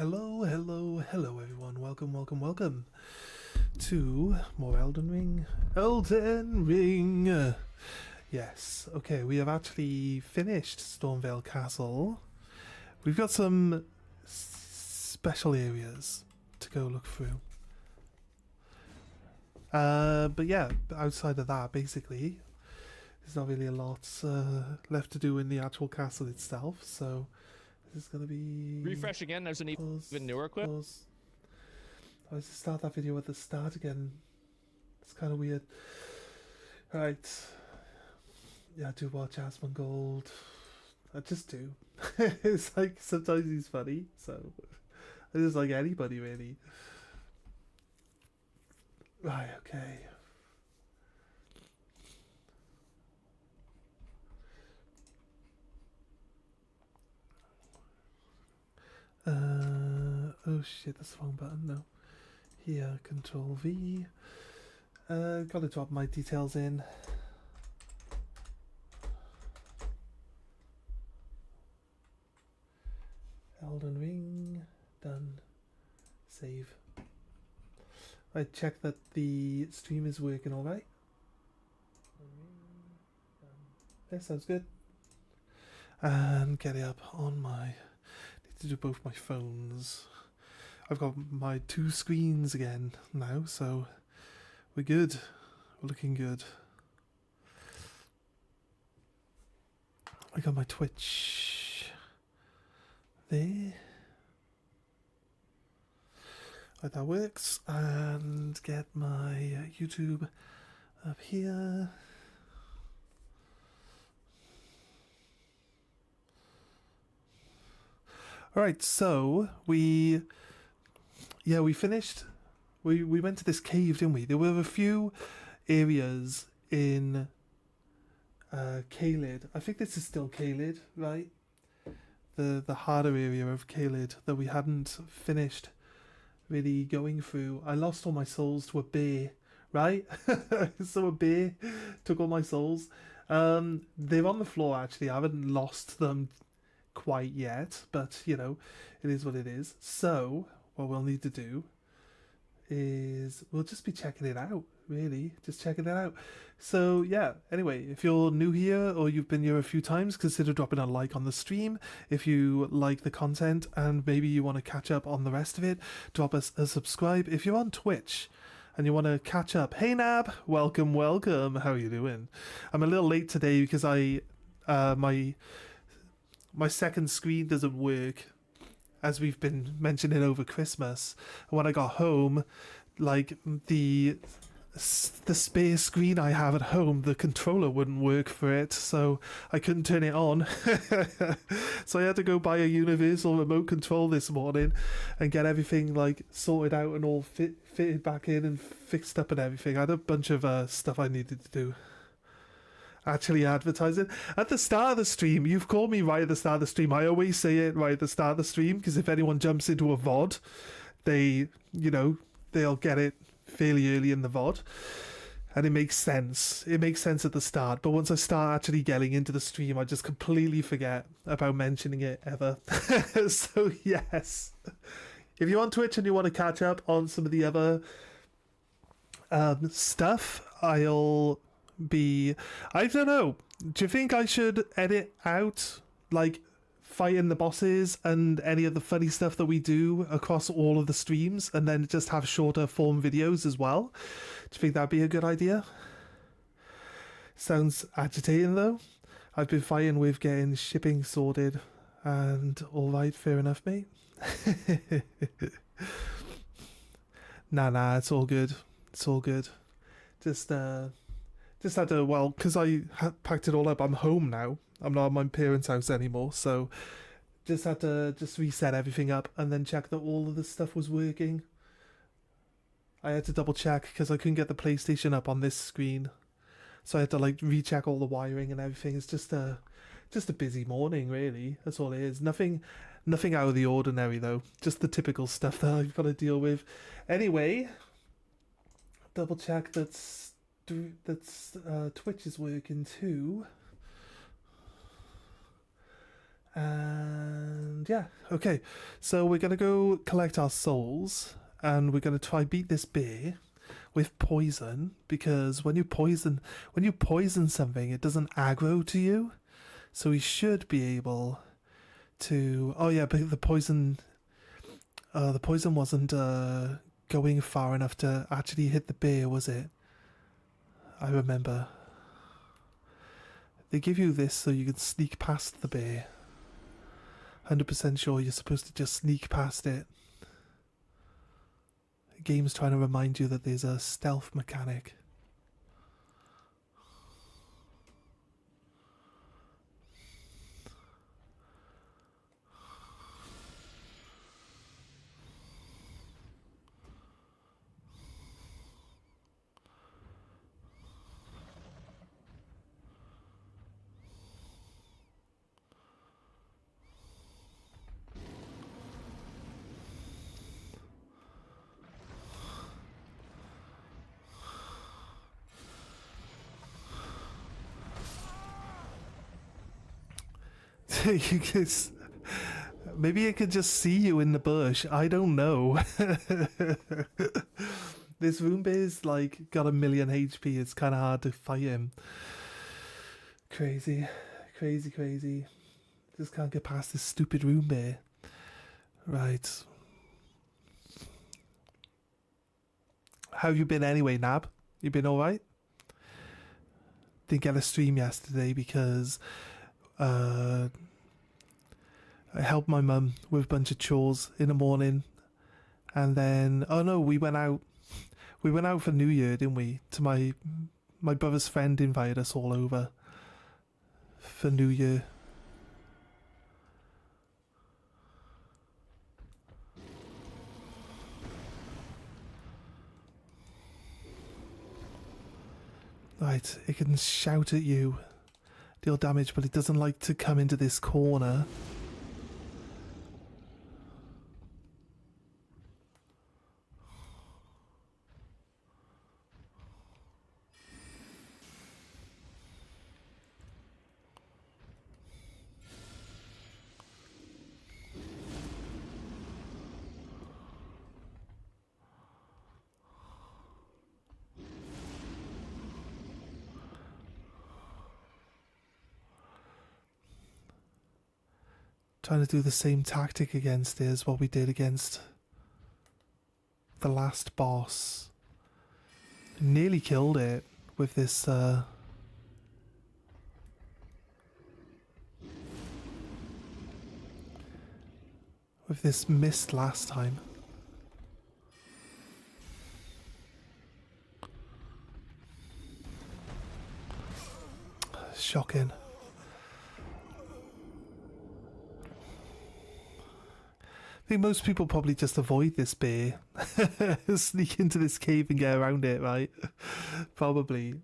Hello, hello, hello everyone. Welcome to more Elden Ring. Elden Ring! Yes, okay, we have actually finished Stormvale Castle. We've got some special areas to go look through. But yeah, outside of that, basically, there's not really a lot left to do in the actual castle itself, so this is going to be... Refresh again, there's an even newer clip. Pause. I was to start that video at the start again. It's kind of weird. Right. Yeah, I do watch Asmongold. I just do. It's like, sometimes he's funny, so... I just like anybody, really. Right, okay. Oh shit, that's the wrong button, no. Here, Control V. Gotta drop my details in. Elden Ring. Done. Save. I check that the stream is working alright. That sounds good. And get it up on my... need to do both my phones. I've got my two screens again now, so we're good. We're looking good. I got my Twitch there. Like that works. And get my YouTube up here. Alright, so we finished. We went to this cave, didn't we? There were a few areas in Caelid. I think this is still Caelid, right? The harder area of Caelid that we hadn't finished really going through. I lost all my souls to a bear, right? So a bear took all my souls. They're on the floor, actually. I haven't lost them quite yet, but you know, it is what it is. So what we'll need to do is we'll just be checking it out, really, just checking it out. So yeah, anyway, if you're new here or you've been here a few times, consider dropping a like on the stream. If you like the content and maybe you want to catch up on the rest of it, drop us a subscribe. If you're on Twitch and you want to catch up, hey Nab, welcome, how are you doing? I'm a little late today because my second screen doesn't work, as we've been mentioning over Christmas. And when I got home, like the spare screen I have at home, the controller wouldn't work for it, so I couldn't turn it on. So I had to go buy a universal remote control this morning and get everything like sorted out and all fitted back in and fixed up and everything. I had a bunch of stuff I needed to do. Actually advertising at the start of the stream. You've called me right at the start of the stream. I always say it right at the start of the stream because if anyone jumps into a VOD, they'll get it fairly early in the VOD, and it makes sense. It makes sense at the start, but once I start actually getting into the stream, I just completely forget about mentioning it ever. So yes, if you're on Twitch and you want to catch up on some of the other stuff, I don't know, do you think I should edit out like fighting the bosses and any of the funny stuff that we do across all of the streams and then just have shorter form videos as well? Do you think that'd be a good idea? Sounds agitating though. I've been fighting with getting shipping sorted, and alright, fair enough, mate. Nah, it's all good. It's all good. Just had to, well, because I packed it all up, I'm home now. I'm not at my parents' house anymore, so just had to reset everything up and then check that all of the stuff was working. I had to double check because I couldn't get the PlayStation up on this screen, so I had to like recheck all the wiring and everything. It's just a busy morning, really. That's all it is. Nothing out of the ordinary though. Just the typical stuff that I've got to deal with. Anyway, double check that's Twitch is working too, And yeah, okay. So we're gonna go collect our souls, and we're gonna try beat this bear with poison, because when you poison something, it doesn't aggro to you. So we should be able to. Oh yeah, but the poison wasn't going far enough to actually hit the bear, was it? I remember. They give you this so you can sneak past the bear. 100% sure you're supposed to just sneak past it. The game's trying to remind you that there's a stealth mechanic. You just, maybe it could just see you in the bush. I don't know. This room bear's like got 1,000,000 HP. It's kind of hard to fight him. Crazy, crazy, crazy. Just can't get past this stupid room bear. Right. How have you been anyway, Nab? You been alright? Didn't get a stream yesterday because I helped my mum with a bunch of chores in the morning, and then we went out. We went out for New Year, didn't we? To my brother's friend invited us all over for New Year. Right, it can shout at you, deal damage, but it doesn't like to come into this corner. Trying to do the same tactic against it as what we did against the last boss. Nearly killed it with this mist last time. Shocking. I think most people probably just avoid this bear. Sneak into this cave and get around it, right? Probably.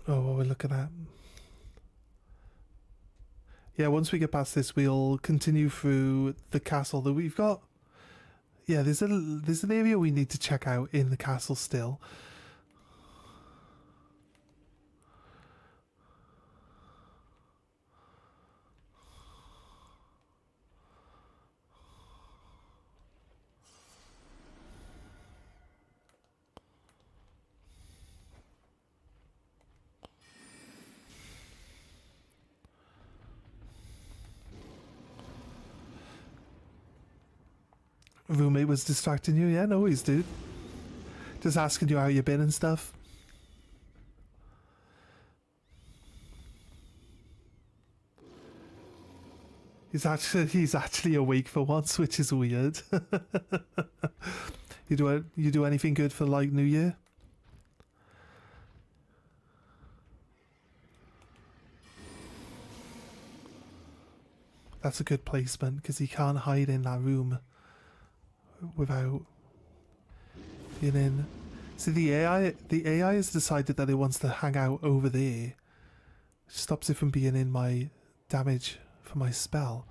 Oh, what we're looking at. Yeah, once we get past this, we'll continue through the castle that we've got. Yeah, there's an area we need to check out in the castle still. Roommate was distracting you? Yeah, no worries, dude. Just asking you how you been and stuff. He's actually awake for once, which is weird. You do anything good for like New Year? That's a good placement because he can't hide in that room without being in. See, the AI has decided that it wants to hang out over there. Which stops it from being in my damage for my spell.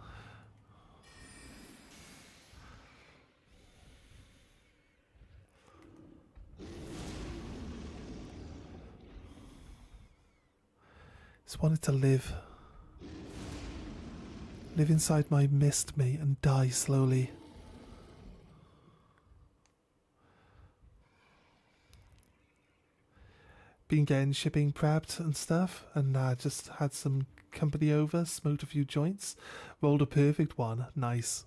Just wanted to live. Live inside my mist, mate, and die slowly. Been getting shipping prepped and stuff, and just had some company over, smoked a few joints, rolled a perfect one. Nice.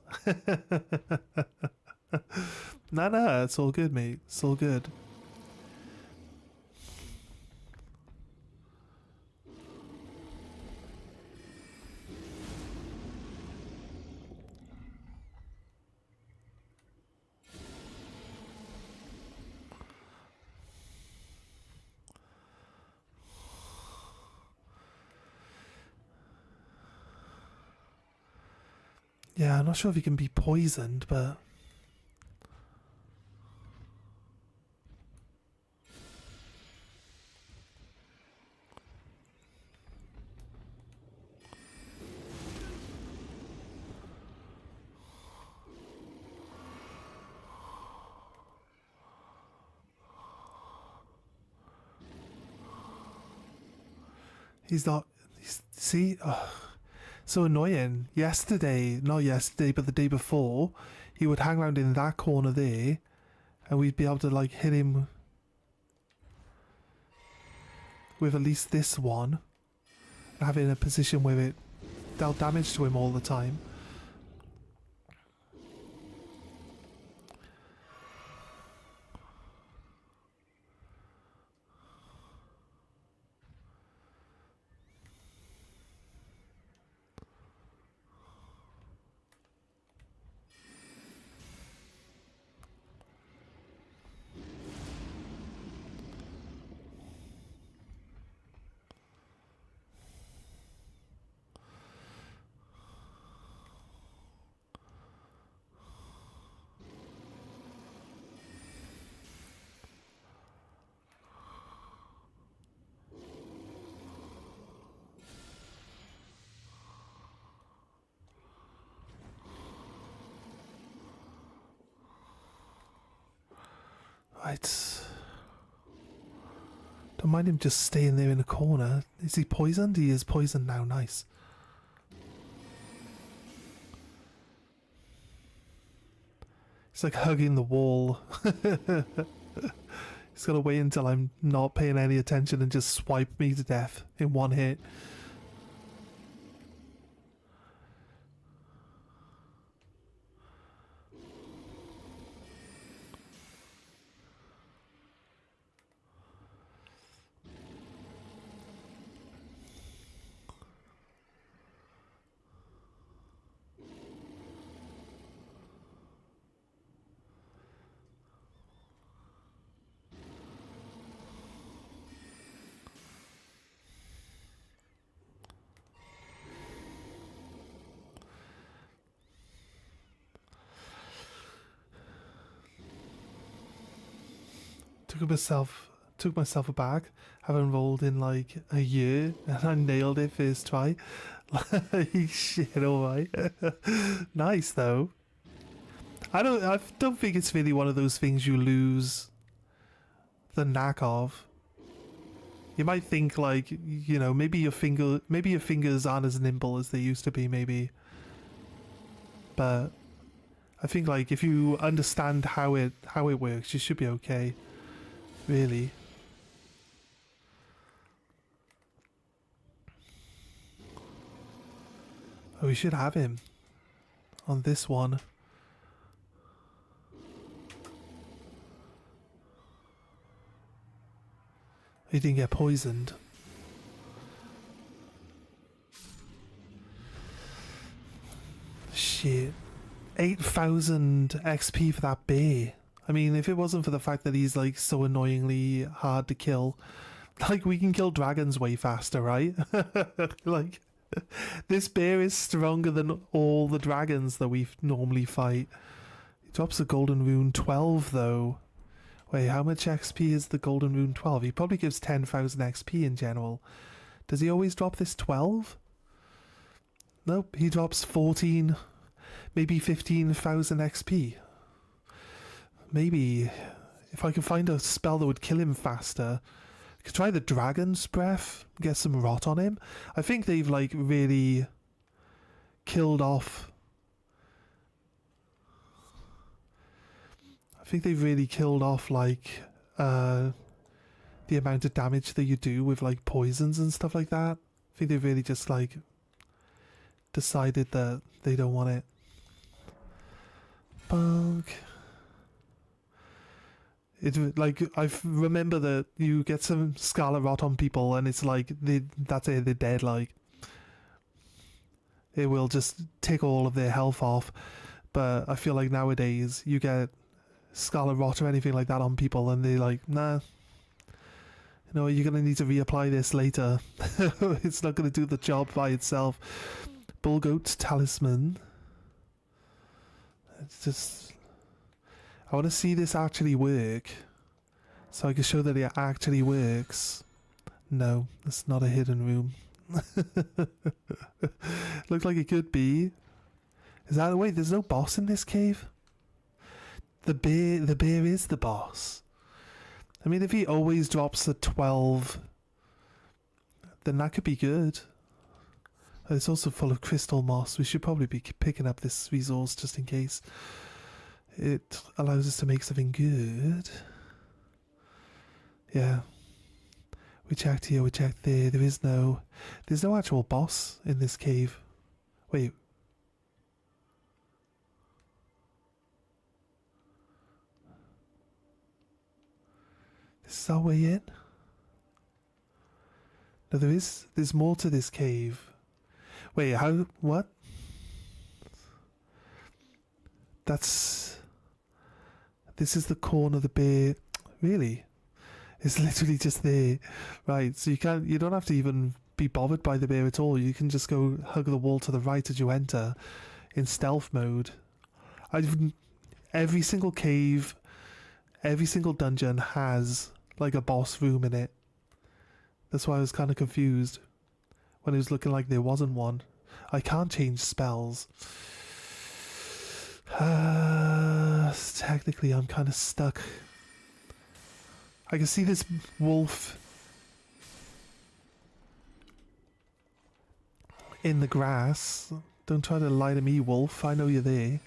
Nah, it's all good, mate. It's all good. Yeah, I'm not sure if he can be poisoned, but... He's not... see? Ugh. So annoying. Not yesterday, but the day before, he would hang around in that corner there, and we'd be able to, like, hit him with at least this one, and have it in a position where it dealt damage to him all the time. Right. Don't mind him just staying there in the corner. Is he poisoned? He is poisoned now. Nice. He's like hugging the wall. He's got to wait until I'm not paying any attention and just swipe me to death in one hit. Took myself aback. Haven't rolled in like a year, and I nailed it first try. Like shit, alright. Nice though. I don't think it's really one of those things you lose the knack of. You might think like, you know, maybe your fingers aren't as nimble as they used to be, maybe. But I think like if you understand how it works, you should be okay. Really. Oh, we should have him on this one. He didn't get poisoned. Shit. 8,000 XP for that bear. I mean, if it wasn't for the fact that he's like so annoyingly hard to kill, like we can kill dragons way faster, right? Like, this bear is stronger than all the dragons that we normally fight. He drops a golden rune 12 though. Wait, how much XP is the golden rune 12? He probably gives 10,000 XP in general. Does he always drop this 12? Nope, he drops 14, maybe 15,000 XP. Maybe if I could find a spell that would kill him faster, Could try the dragon's breath, get some rot on him. I think they've like really killed off. I think they've really killed off like the amount of damage that you do with like poisons and stuff like that. I think they've really just like decided that they don't want it. Bug. It like I remember that you get some scarlet rot on people and it's like that's it, they're dead. Like it will just take all of their health off. But I feel like nowadays you get scarlet rot or anything like that on people and they're like, nah, you know, you're gonna need to reapply this later. It's not gonna do the job by itself. Bullgoat's talisman. It's just, I want to see this actually work so I can show that it actually works. No, it's not a hidden room. Looks like it could be. Is that, wait, there's no boss in this cave? The bear is the boss. I mean, if he always drops a 12, then that could be good. It's also full of crystal moss. We should probably be picking up this resource just in case. It allows us to make something good. Yeah. We checked here, we checked there. There's no actual boss in this cave. Wait. This is our way in? No, there's more to this cave. Wait, how, what? This is the corner of the bear. Really? It's literally just there. Right, so you don't have to even be bothered by the bear at all. You can just go hug the wall to the right as you enter in stealth mode. Every single cave, every single dungeon has like a boss room in it. That's why I was kind of confused when it was looking like there wasn't one. I can't change spells. Technically, I'm kind of stuck. I can see this wolf in the grass. Don't try to lie to me, wolf. I know you're there.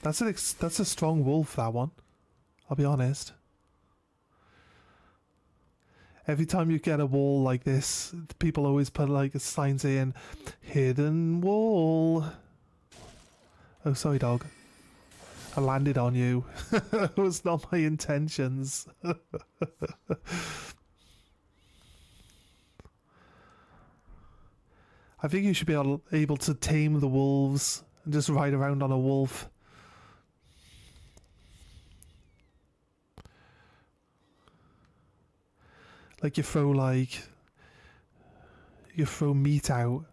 That's a strong wolf, that one. I'll be honest. Every time you get a wall like this, people always put like a sign saying, hidden wall. Oh, sorry, dog. I landed on you. It was not my intentions. I think you should be able to tame the wolves and just ride around on a wolf. Like you throw meat out.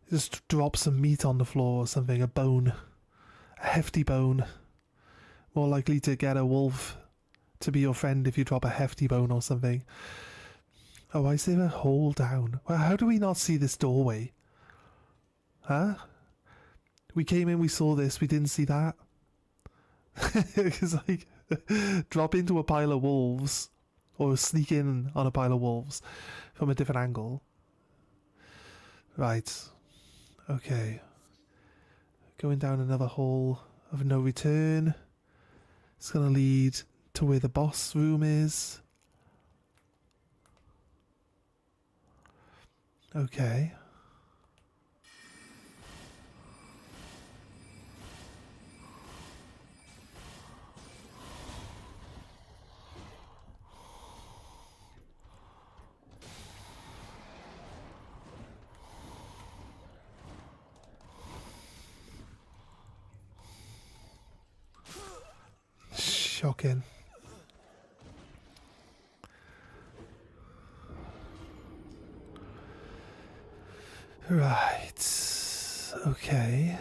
Just drop some meat on the floor or something, a bone. A hefty bone. More likely to get a wolf to be your friend if you drop a hefty bone or something. Oh, why is there a hole down? Well, how do we not see this doorway? Huh? We came in, we saw this, we didn't see that. It's like, drop into a pile of wolves, or sneak in on a pile of wolves from a different angle. Right. Okay. Going down another hole of no return. It's gonna lead to where the boss room is. Okay. Shocking. Right. Okay.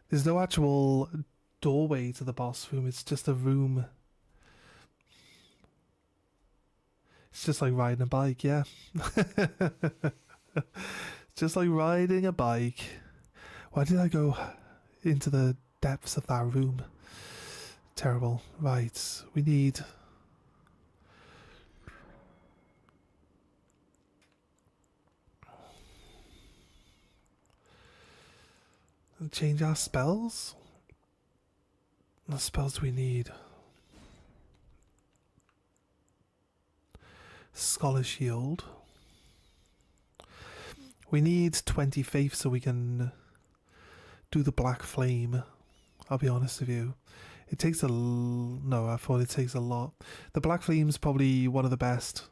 There's no actual doorway to the boss room. It's just a room. It's just like riding a bike, yeah. Just like riding a bike. Why did I go into the depths of that room? Terrible. Right, we need... change our spells? The spells we need. Scholar Shield. We need 20 faith so we can do the Black Flame. I'll be honest with you. It takes a... no, I thought it takes a lot. The Black Flame's probably one of the best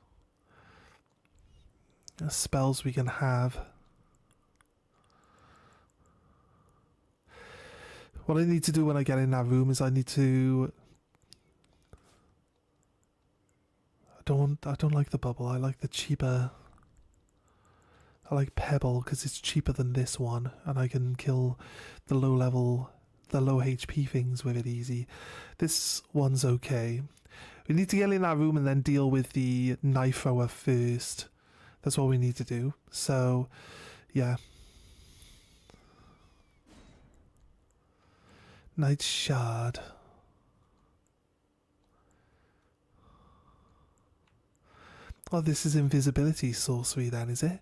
spells we can have. What I need to do when I get in that room is I need to... I don't like the bubble. I like the cheaper... I like Pebble because it's cheaper than this one, and I can kill the low HP things with it easy. This one's okay. We need to get in that room and then deal with the knife thrower first. That's what we need to do. So, yeah. Night Shard. Oh, this is invisibility sorcery then, is it?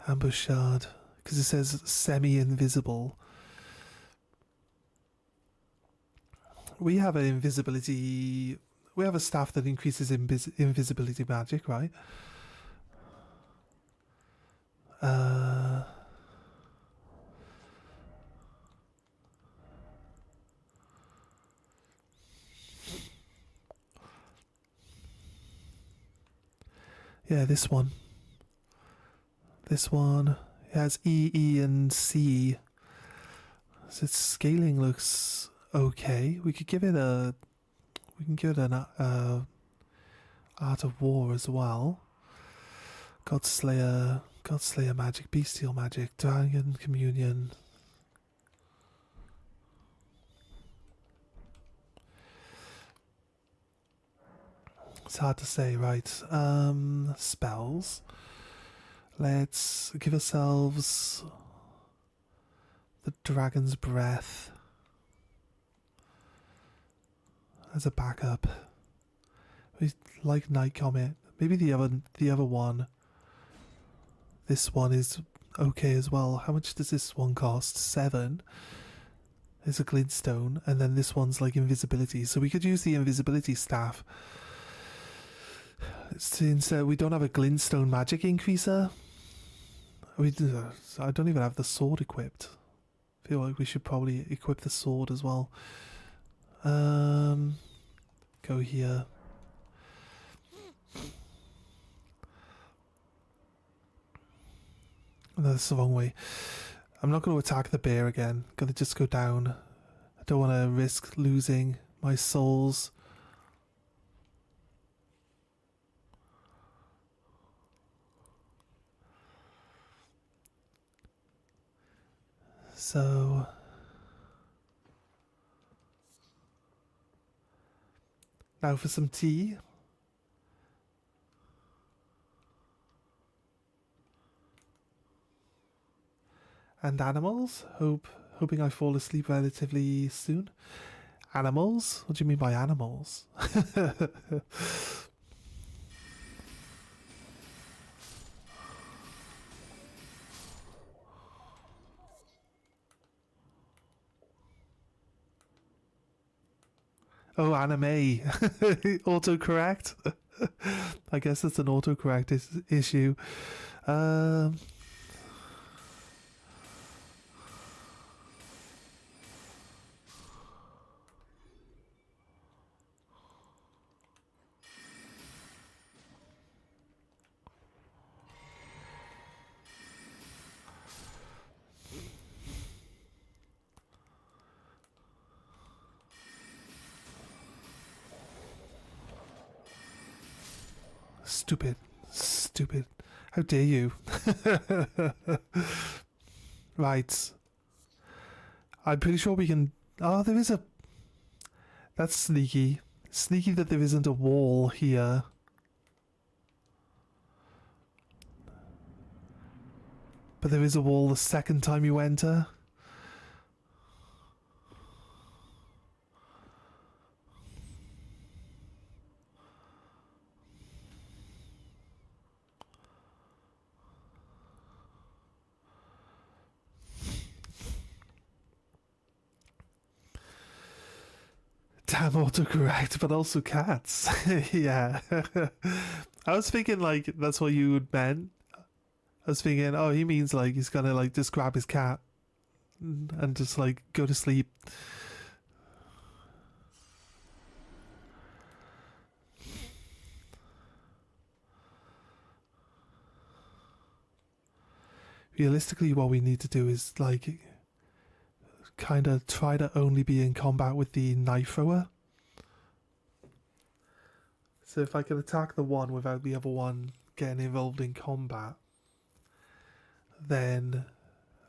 Ambush Shard. Because it says semi-invisible. We have an invisibility... we have a staff that increases invisibility magic, right? Yeah, this one. This one has E, E, and C. So its scaling looks okay. We could give it a... we can give it an Art of War as well. Godslayer magic, bestial magic, dragon communion. It's hard to say, right? Spells. Let's give ourselves the Dragon's Breath as a backup. We like Night Comet. Maybe the other one. This one is okay as well. How much does this one cost? 7. It's a glintstone, and then this one's like invisibility. So we could use the invisibility staff. Instead, we don't have a glintstone magic increaser. I don't even have the sword equipped. I feel like we should probably equip the sword as well. Go here. No, that's the wrong way. I'm not going to attack the bear again. I'm going to just go down. I don't want to risk losing my souls. So... now for some tea. And animals. Hoping I fall asleep relatively soon. Animals? What do you mean by animals? Oh, anime. Autocorrect. I guess it's an autocorrect issue. Stupid. How dare you? Right. I'm pretty sure we can... oh, there is a... That's sneaky. Sneaky that there isn't a wall here. But there is a wall the second time you enter. Damn autocorrect, but also cats. Yeah. I was thinking like that's what you meant. I was thinking, oh, he means like he's gonna like just grab his cat and just like go to sleep. Realistically, what we need to do is like kind of try to only be in combat with the knife thrower. So if I can attack the one without the other one getting involved in combat, then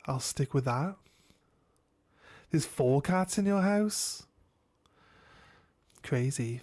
I'll stick with that. There's 4 cats in your house? Crazy.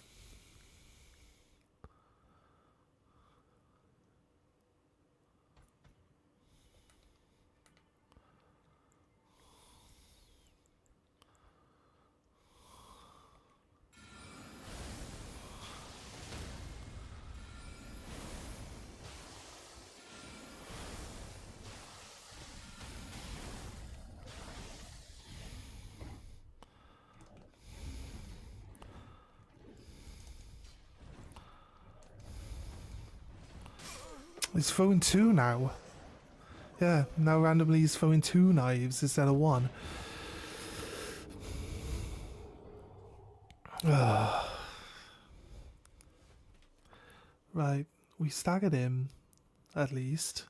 He's throwing 2 now. Yeah, now randomly he's throwing 2 knives instead of 1. Right, we staggered him, at least.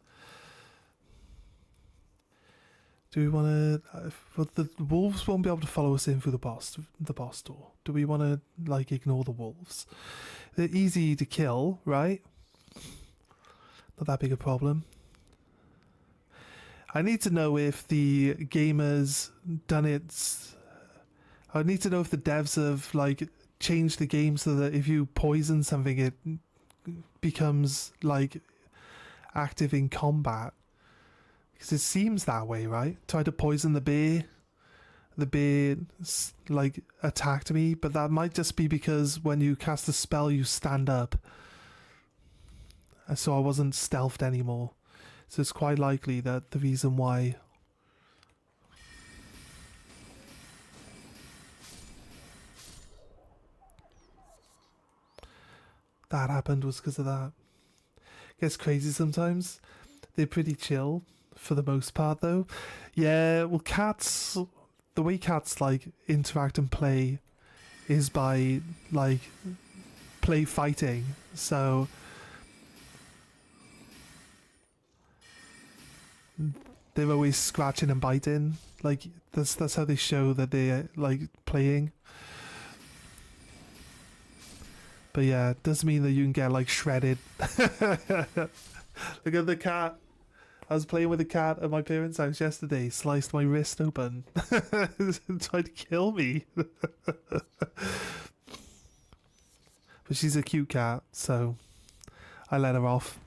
Do we want to? But the wolves won't be able to follow us in through the boss door. Do we want to like ignore the wolves? They're easy to kill, right? Not that big a problem. I need to know if the gamers done it. I need to know if the devs have like changed the game so that if you poison something, it becomes like active in combat. Because it seems that way, right? Tried to poison the bear. The bear like attacked me, but that might just be because when you cast a spell, you stand up. So I wasn't stealthed anymore. So it's quite likely that the reason why that happened was because of that. Gets crazy sometimes. They're pretty chill for the most part though. Yeah, well cats, the way cats like interact and play is by like play fighting. So they're always scratching and biting. Like that's how they show that they're like playing. But yeah, it does mean that you can get like shredded. Look at the cat. I was playing with a cat at my parents' house yesterday, sliced my wrist open, tried to kill me. But she's a cute cat, so I let her off.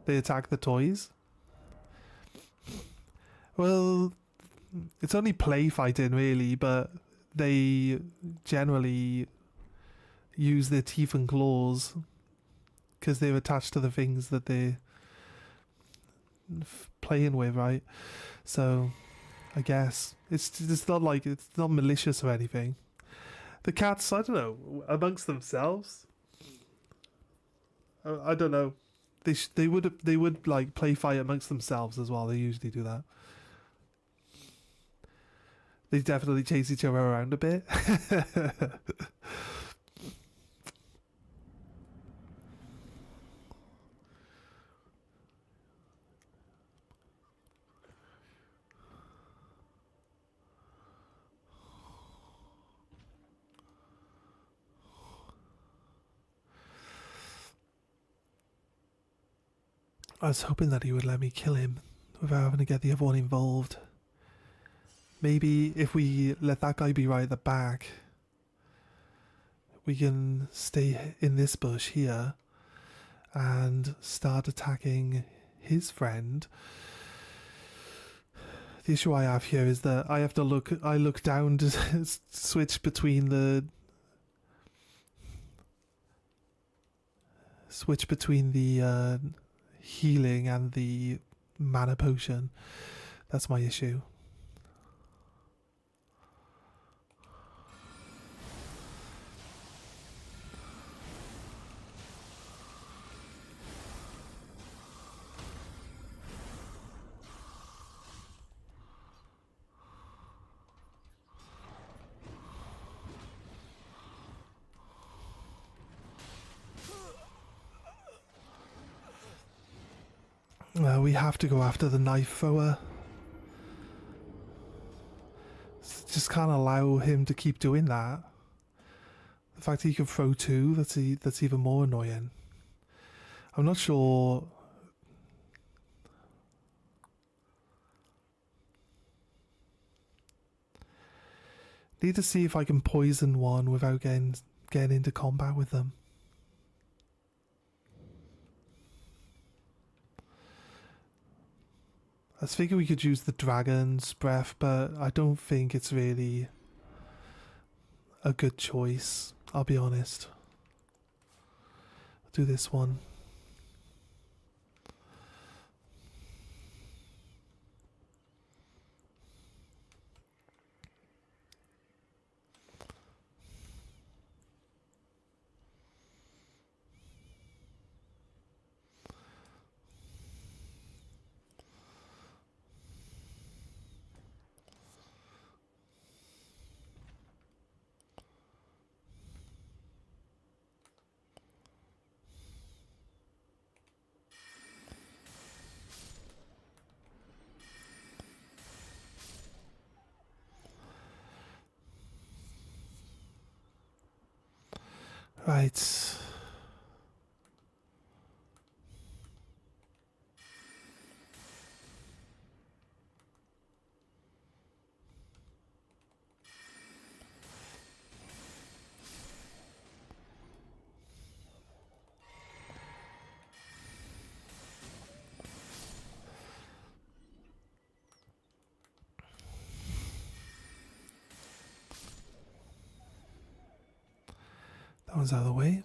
They attack the toys. Well, it's only play fighting really, but they generally use their teeth and claws because they're attached to the things that they're playing with, right? So I guess it's not like it's not malicious or anything. The cats, I don't know, amongst themselves. I don't know. They would like play fight amongst themselves as well. They usually do that. They definitely chase each other around a bit. I was hoping that he would let me kill him without having to get the other one involved. Maybe if we let that guy be right at the back, we can stay in this bush here and start attacking his friend. The issue I have here is that I look down to switch between the healing and the mana potion. That's my issue. We have to go after the knife thrower. Just can't allow him to keep doing that. The fact that he can throw two, that's even more annoying. I'm not sure. Need to see if I can poison one without getting into combat with them. I was thinking we could use the dragon's breath, but I don't think it's really a good choice, I'll be honest. I'll do this one. Right. That one's out of the way.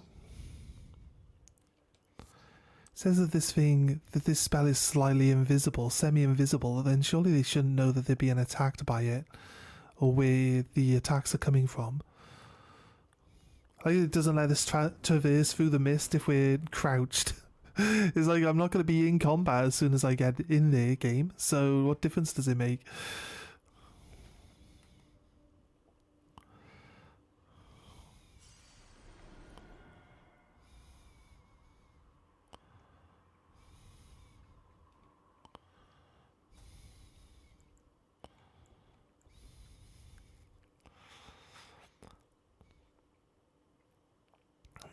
It says that this spell is slightly invisible, semi-invisible, then surely they shouldn't know that they're being attacked by it, or where the attacks are coming from. Like, it doesn't let us traverse through the mist if we're crouched. It's like, I'm not going to be in combat as soon as I get in the game, so what difference does it make?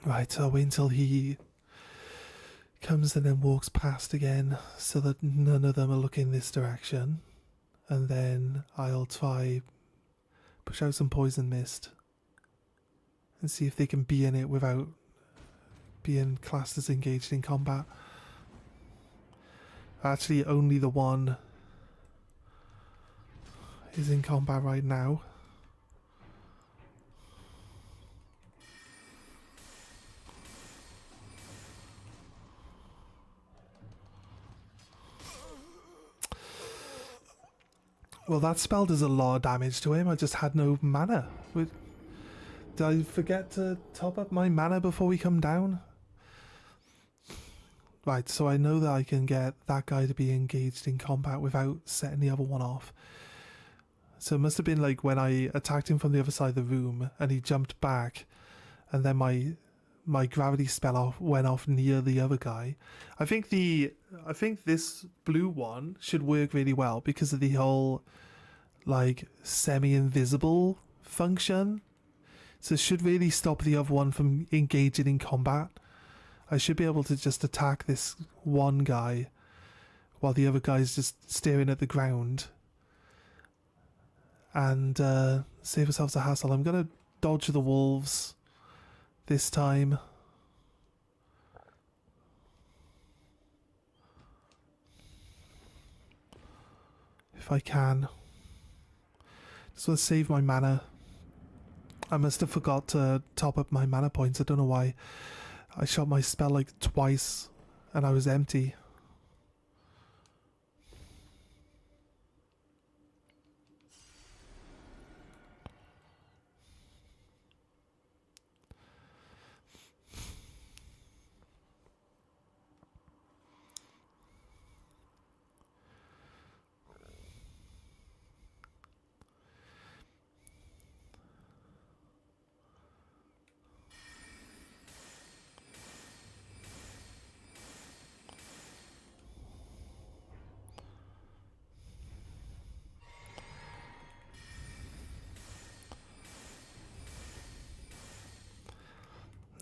Right, I'll wait until he comes and then walks past again so that none of them are looking this direction. And then I'll try push out some poison mist and see if they can be in it without being classed as engaged in combat. Actually, only the one is in combat right now. Well, that spell does a lot of damage to him. I just had no mana. Did I forget to top up my mana before we come down? Right, so I know that I can get that guy to be engaged in combat without setting the other one off. So it must have been like when I attacked him from the other side of the room and he jumped back, and then my gravity spell went off near the other guy. I think this blue one should work really well because of the whole like semi-invisible function. So it should really stop the other one from engaging in combat. I should be able to just attack this one guy while the other guy's just staring at the ground and save ourselves a hassle. I'm going to dodge the wolves this time. If I can. Just want to save my mana. I must have forgot to top up my mana points. I don't know why. I shot my spell like twice and I was empty.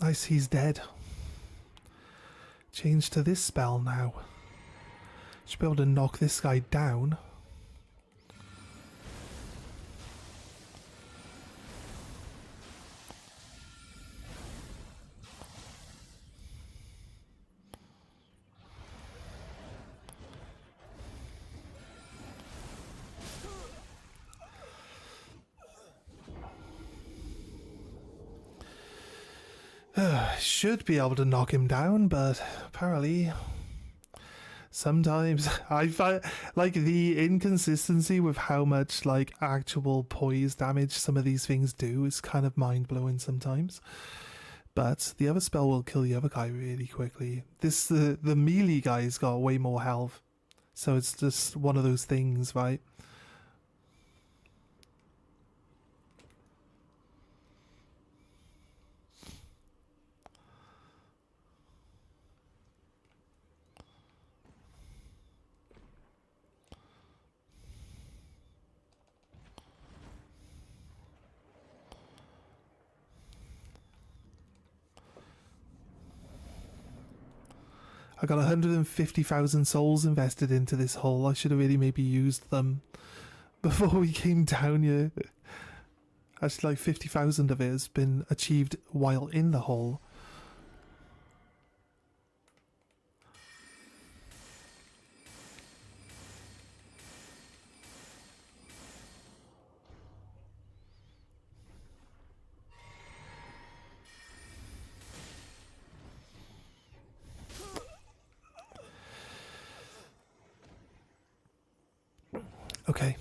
Nice, he's dead. Change to this spell now. Should be able to knock this guy down. Should be able to knock him down, but apparently sometimes I find like the inconsistency with how much like actual poise damage some of these things do is kind of mind-blowing sometimes. But the other spell will kill the other guy really quickly. The melee guy's got way more health, so it's just one of those things, right? I got 150,000 souls invested into this hole. I should have really maybe used them before we came down here. Actually, like 50,000 of it has been achieved while in the hole. Okay.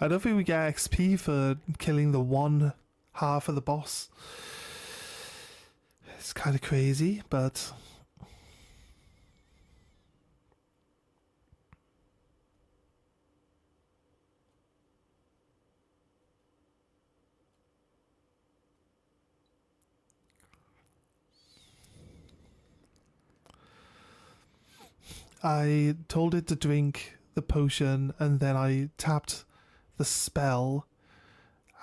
I don't think we get XP for killing the one half of the boss. It's kind of crazy, but... I told it to drink the potion and then I tapped the spell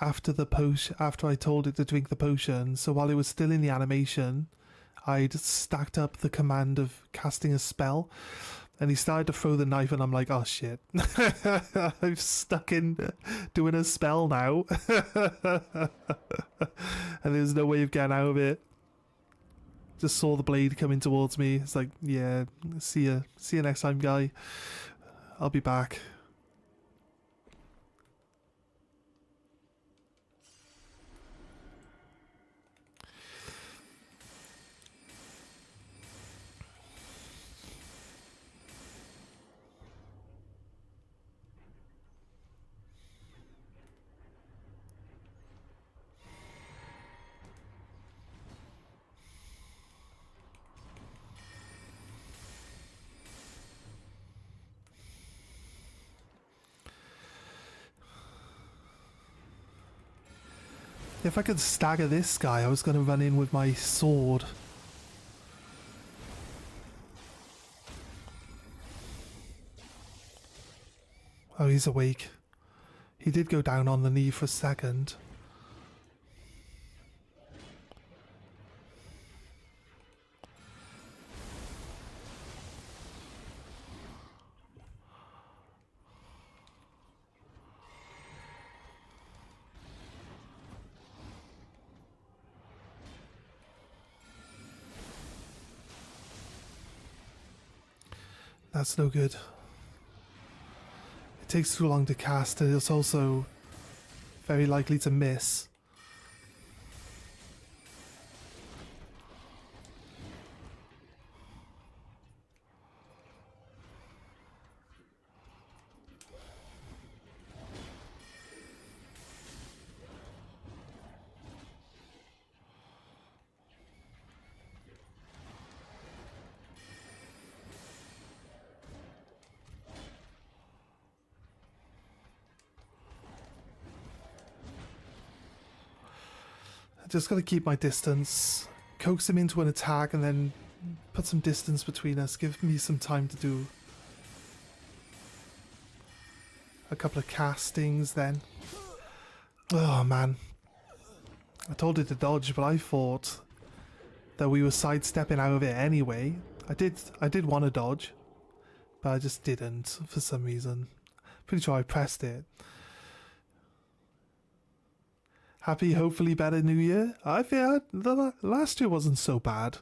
after the potion. After I told it to drink the potion, so while it was still in the animation, I'd stacked up the command of casting a spell, and he started to throw the knife, and I'm like, oh shit, I'm stuck in doing a spell now, and there's no way of getting out of it. Just saw the blade coming towards me. It's like, yeah, see you next time, guy. I'll be back. If I could stagger this guy, I was going to run in with my sword. Oh, he's awake. He did go down on the knee for a second. That's no good. It takes too long to cast, and it's also very likely to miss. I just got to keep my distance, coax him into an attack, and then put some distance between us. Give me some time to do a couple of castings then. Oh man. I told it to dodge, but I thought that we were sidestepping out of it anyway. I did want to dodge, but I just didn't for some reason. Pretty sure I pressed it. Happy, hopefully better New Year. I feel the last year wasn't so bad.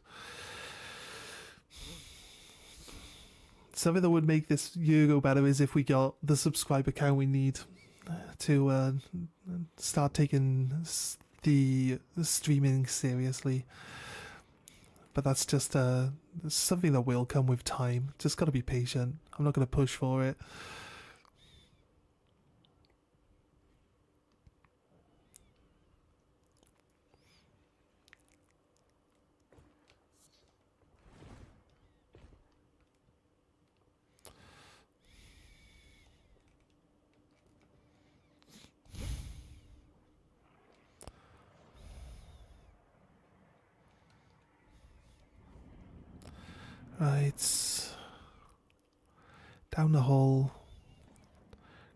Something that would make this year go better is if we got the subscriber count we need to start taking the streaming seriously. But that's just something that will come with time. Just got to be patient. I'm not going to push for it. Right. Down the hole.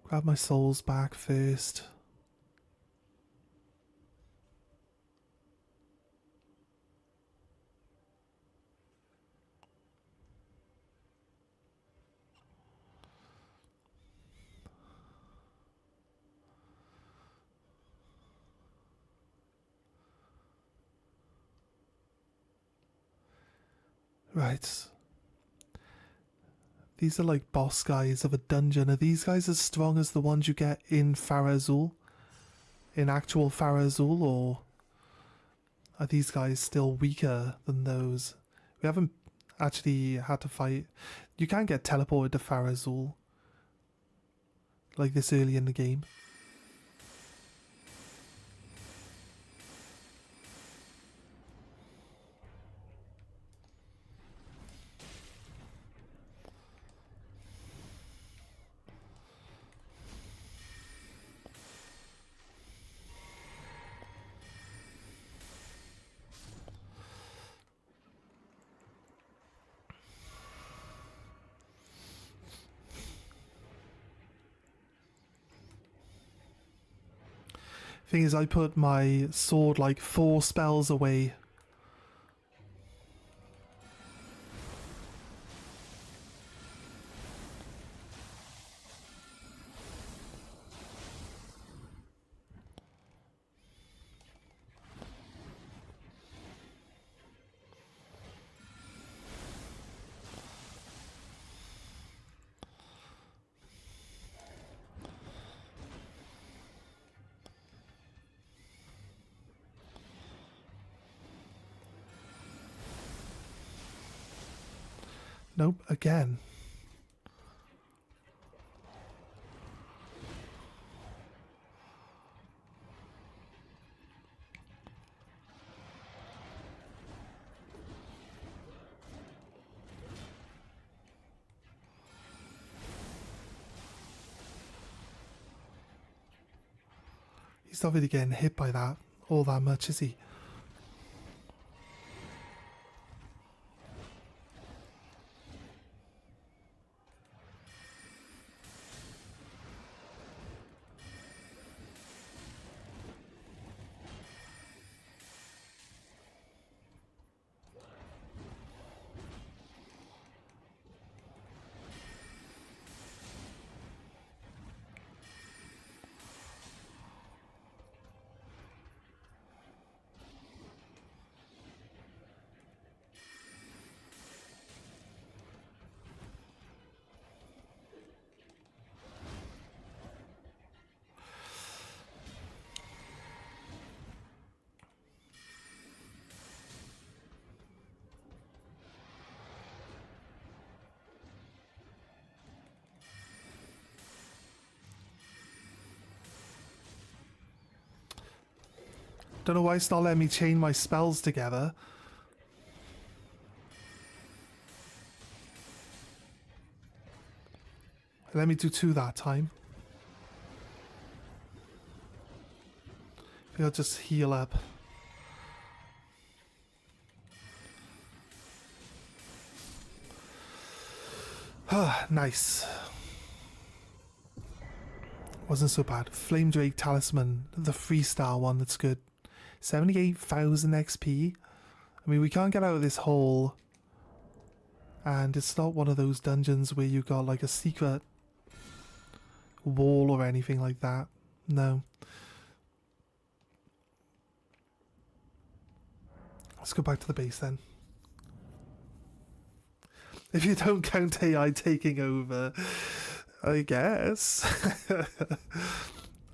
Grab my souls back first. Right. These are like boss guys of a dungeon. Are these guys as strong as the ones you get in Farazul? In actual Farazul, or are these guys still weaker than those? We haven't actually had to fight. You can get teleported to Farazul like this early in the game. Thing is, I put my sword like 4 spells away. Nope, again. He's not really getting hit by that all that much, is he? Don't know why it's not letting me chain my spells together. Let me do 2 that time. I think I'll just heal up. Nice. Wasn't so bad. Flame Drake Talisman, the 3-star one, that's good. 78,000 XP. I mean, we can't get out of this hole. And it's not one of those dungeons where you got like a secret wall or anything like that. No. Let's go back to the base then. If you don't count AI taking over, I guess.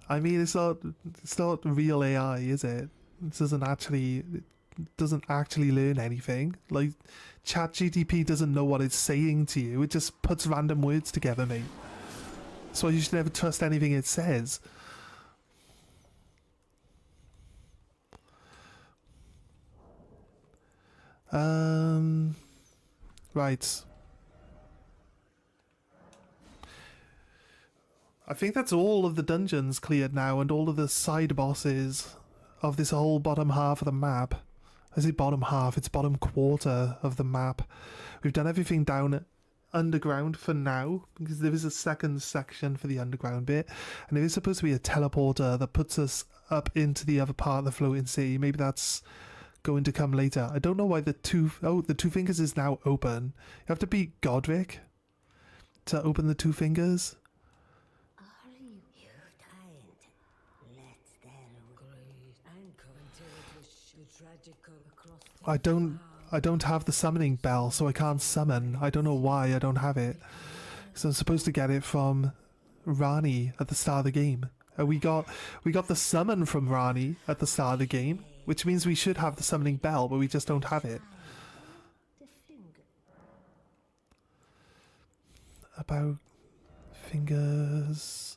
I mean, it's not real AI, is it? It doesn't actually learn anything. Like, ChatGPT doesn't know what it's saying to you. It just puts random words together, mate. So you should never trust anything it says. Right. I think that's all of the dungeons cleared now and all of the side bosses of this whole bottom half of the map. I say bottom half, it's bottom quarter of the map. We've done everything down underground for now, because there is a second section for the underground bit, and there is supposed to be a teleporter that puts us up into the other part of the floating city. Maybe that's going to come later. I don't know why the two fingers is now open. You have to beat Godric to open the 2 fingers. I don't have the summoning bell, so I can't summon. I don't know why I don't have it. So I'm supposed to get it from Rani at the start of the game. We got the summon from Rani at the start of the game, which means we should have the summoning bell, but we just don't have it. About fingers.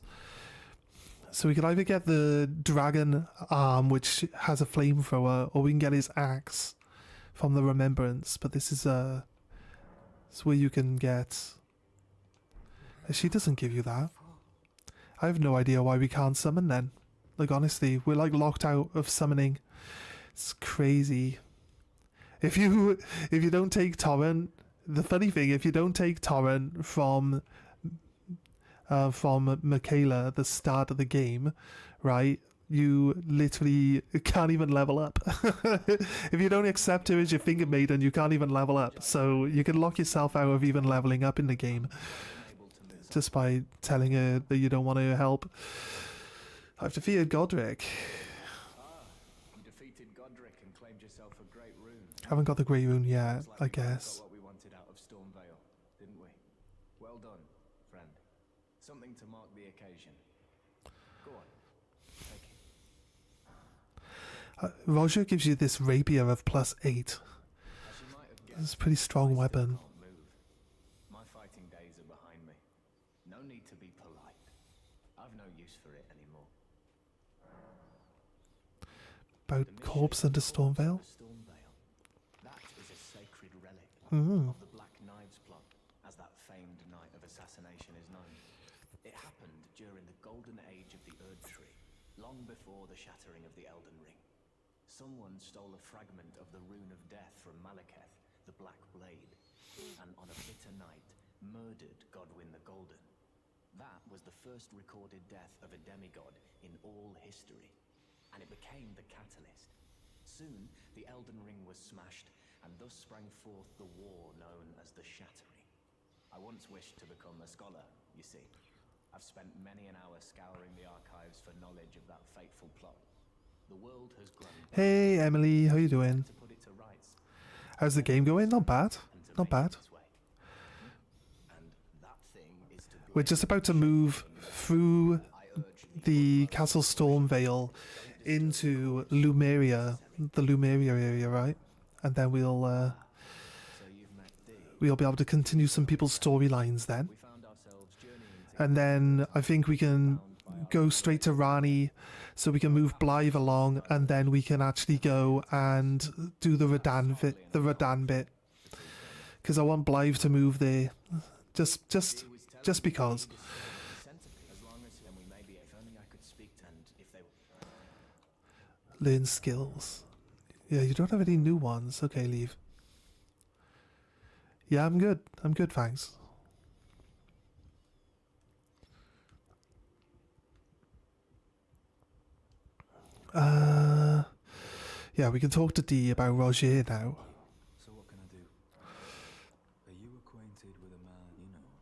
So we could either get the dragon arm, which has a flamethrower, or we can get his axe from the remembrance. But this is it's where you can get. She doesn't give you that. I have no idea why we can't summon then. Like, honestly, we're like locked out of summoning. It's crazy. If you don't take torrent, the funny thing, if you don't take torrent from Michaela at the start of the game, right, you literally can't even level up. If you don't accept her as your finger maiden, you can't even level up. So you can lock yourself out of even leveling up in the game just by telling her that you don't want her help. I've defeated Godric. You defeated Godric and claimed yourself a great rune. Haven't got the Grey Rune yet, I guess. Got what we wanted out of Stormvale, didn't we? Well done, friend. Something to mark the occasion. Go on, take it. Roger gives you this rapier of +8. As you might have guessed, It's a pretty strong I still weapon. can't move. My fighting days are behind me. No need to be polite. I've no use for it anymore. About corpse under Stormvale. That is a sacred relic Mm. of the Black Knives plot, as that famed night of assassination is known. It happened during the golden age of the Erd Tree, long before the shattering of the Elden Ring. Someone stole a fragment of the Rune of Death from Malekith, the Black Blade, and on a bitter night, murdered Godwyn the Golden. That was the first recorded death of a demigod in all history, and it became the catalyst. Soon, the Elden Ring was smashed, and thus sprang forth the war known as the Shattering. I once wished to become a scholar, you see. I've spent many an hour scouring the archives for knowledge of that fateful plot. The world has grown. Hey Emily, how you doing? To put it to rights. How's the game going? Not bad. Not bad. And that thing is to We're just about to move through the Castle Stormvale into Lumeria, the Lumeria area, right? And then we'll So you've met Dee. be able to continue some people's storylines then. We found ourselves journeying And then I think we can go straight to Rani so we can move Blythe along, and then we can actually go and do the Radan bit. Because I want Blythe to move there. Just because. As long as then we may be, if only I could speak and if they Learn skills. Yeah, you don't have any new ones. Okay, leave. Yeah, I'm good. I'm good, thanks. Yeah, we can talk to Dee about Roger now. So what can I do? Are you acquainted with a man you know?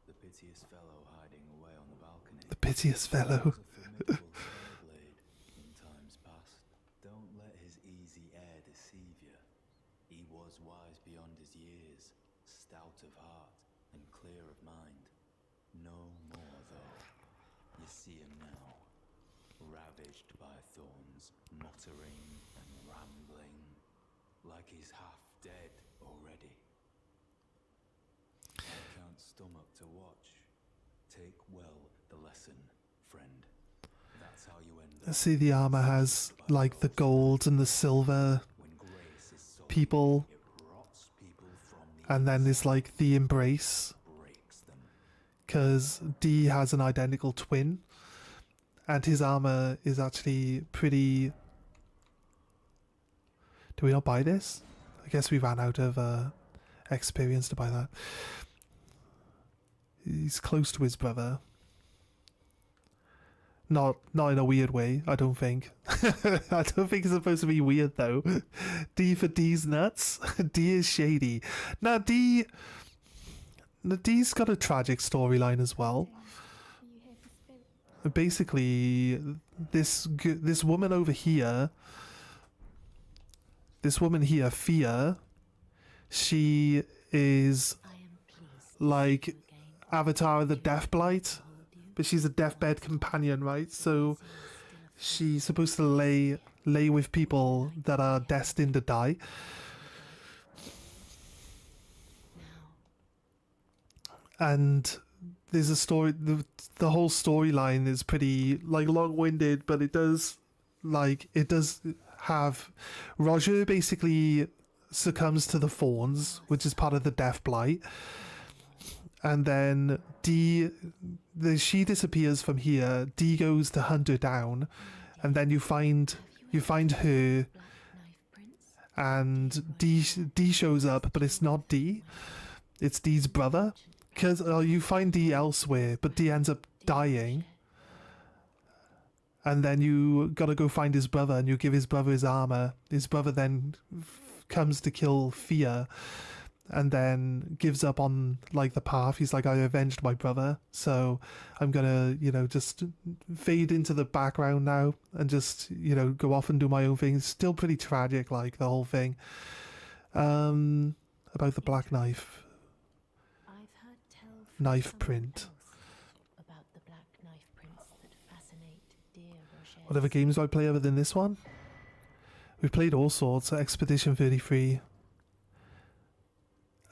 The piteous fellow hiding away on the balcony? The piteous fellow. Was a formidable blade in times past. Don't let his easy air deceive you. He was wise beyond his years, stout of heart and clear of mind. No more though. You see him now, ravaged by thorns, muttering and rambling, like he's half dead already. I can't stomach to watch. Take well the lesson, friend. That's how you end up. See, the armor has like the gold and the silver When grace is so people, it rots people from the and then there's like the embrace, breaks them. because Dee has an identical twin, and his armor is actually pretty. Do we not buy this? I guess we ran out of experience to buy that. He's close to his brother. Not in a weird way, I don't think. I don't think it's supposed to be weird though. D for D's nuts. D is shady. Now D's got a tragic storyline as well. Basically, this woman over here, Fia, she is like Avatar of the Deathblight, but she's a deathbed companion, right? So she's supposed to lay with people that are destined to die. And there's a story, the whole storyline is pretty like long-winded, but it does have Roger basically succumbs to the Fawns, which is part of the Death Blight, and then she disappears from here. Dee goes to hunt her down, and then you find her, and Dee shows up, but it's not Dee, it's Dee's brother. Because you find Dee elsewhere, but Dee ends up dying. And then you gotta go find his brother, and you give his brother his armor. His brother then comes to kill Fia, and then gives up on like the path. He's like, I avenged my brother, so I'm gonna, just fade into the background now and just, go off and do my own thing. It's still pretty tragic, like the whole thing. About the black knife. Knife print. What other games do I play other than this one? We've played all sorts. Expedition 33.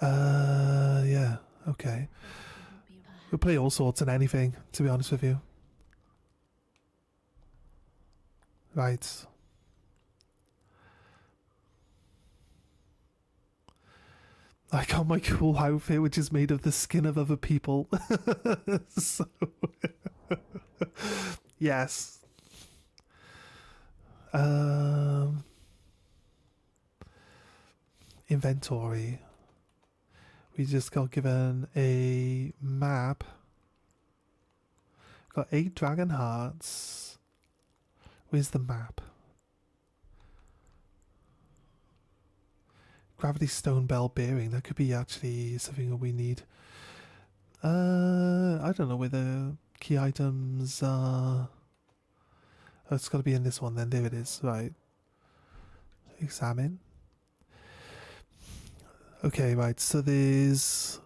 Yeah, okay. We'll play all sorts and anything, to be honest with you. Right. I got my cool outfit, which is made of the skin of other people. So, yes. Inventory. We just got given a map. Got 8 dragon hearts. Where's the map? Gravity stone bell bearing. That could be actually something that we need. I don't know where the key items are. Oh, it's got to be in this one then. There it is. Right. Examine. Okay, right. So there's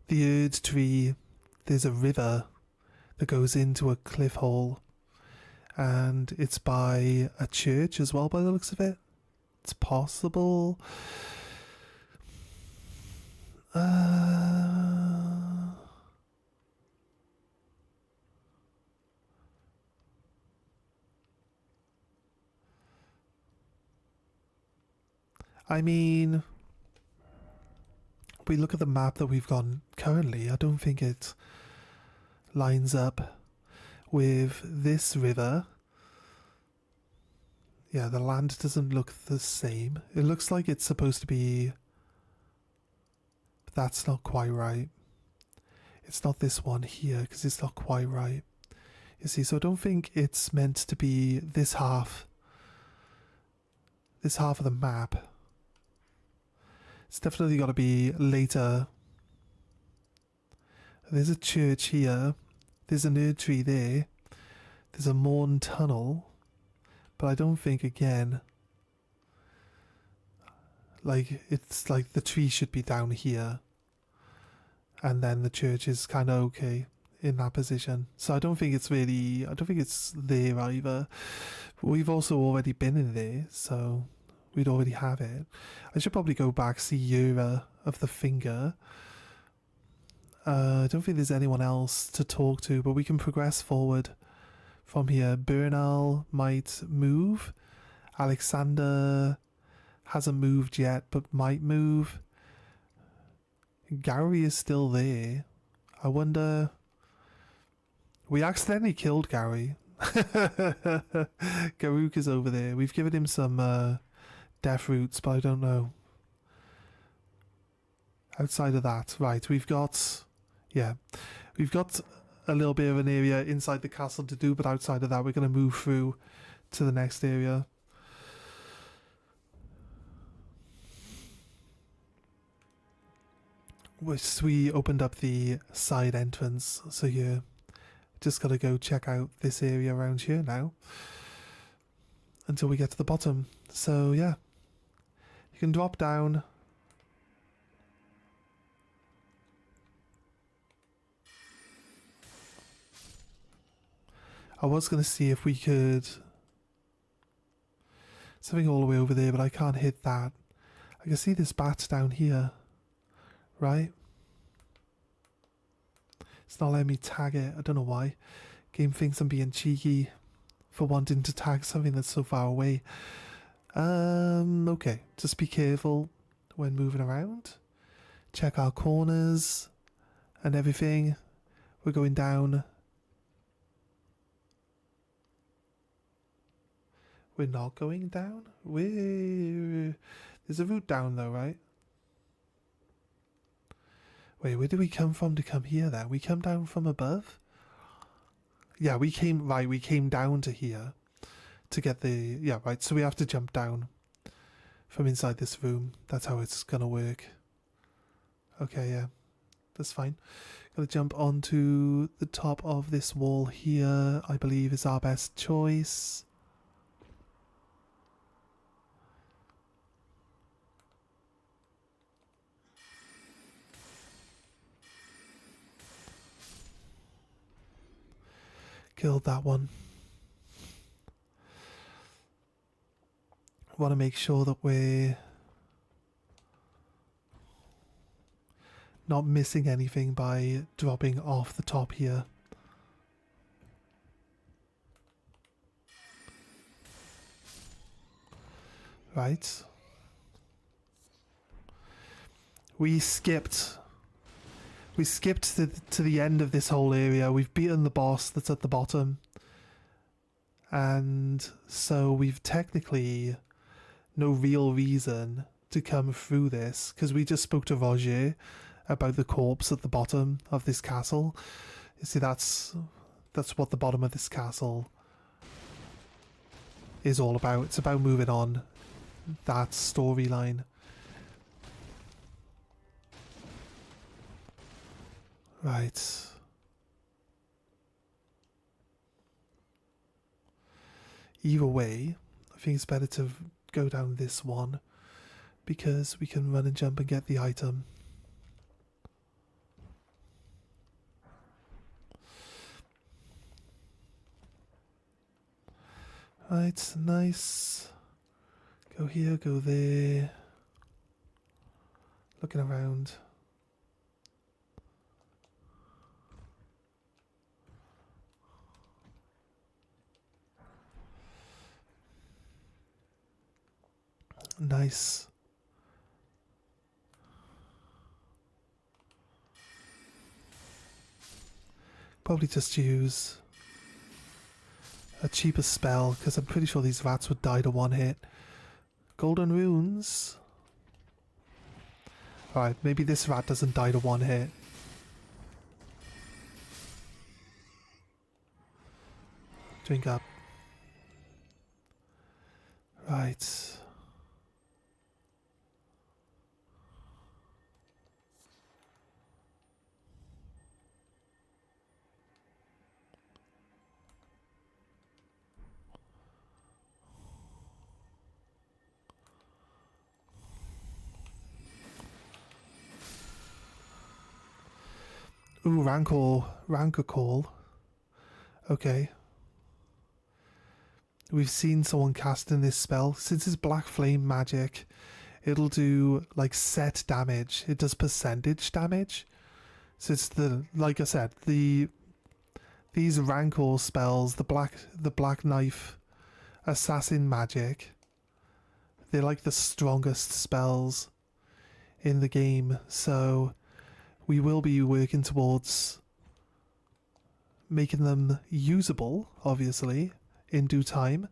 the Erd tree. There's a river that goes into a cliff hole. And it's by a church as well, by the looks of it. It's possible. I mean, we look at the map that we've got currently, I don't think it lines up with this river. Yeah, the land doesn't look the same. It looks like it's supposed to be... But that's not quite right. It's not this one here, because it's not quite right. You see, so I don't think it's meant to be this half. This half of the map. It's definitely got to be later. There's a church here. There's an Erd tree there. There's a Morn tunnel. But I don't think, again, like, it's like the tree should be down here. And then the church is kind of okay in that position. So I don't think it's really, I don't think it's there either. We've also already been in there, so we'd already have it. I should probably go back, see Yura of the Finger. I don't think there's anyone else to talk to, but we can progress forward from here. Bernal might move. Alexander hasn't moved yet, but might move. Gary is still there. I wonder... We accidentally killed Gary. Garuk is over there. We've given him some death roots, but I don't know. Outside of that, right, we've got... Yeah, we've got a little bit of an area inside the castle to do, but outside of that, we're going to move through to the next area. We opened up the side entrance, so you just got to go check out this area around here now until we get to the bottom. So yeah, you can drop down. I was going to see if we could... Something all the way over there, but I can't hit that. I can see this bat down here. Right? It's not letting me tag it. I don't know why. Game thinks I'm being cheeky for wanting to tag something that's so far away. Okay. Just be careful when moving around. Check our corners and everything. We're going down... We're not going down? There's a route down though, right? Wait, where did we come from to come here then? We come down from above? Yeah, we came down to here to get the... Yeah, right, so we have to jump down from inside this room. That's how it's gonna work. Okay, yeah, that's fine. Gotta jump onto the top of this wall here, I believe is our best choice. Killed that one. Want to make sure that we're not missing anything by dropping off the top here. Right. We skipped to the end of this whole area. We've beaten the boss that's at the bottom. And so we've technically no real reason to come through this, because we just spoke to Roger about the corpse at the bottom of this castle. You see, that's what the bottom of this castle is all about. It's about moving on that storyline. Right. Either way, I think it's better to go down this one because we can run and jump and get the item. Right, nice. Go here, go there. Looking around. Nice. Probably just use a cheaper spell, because I'm pretty sure these rats would die to one hit. Golden runes. Alright, maybe this rat doesn't die to one hit. Drink up. Right. Ooh, Rancor call. Okay. We've seen someone casting this spell. Since it's black flame magic, it'll do like set damage. It does percentage damage. So it's like I said, these Rancor spells, the black knife assassin magic, they're like the strongest spells in the game. So we will be working towards making them usable, obviously, in due time.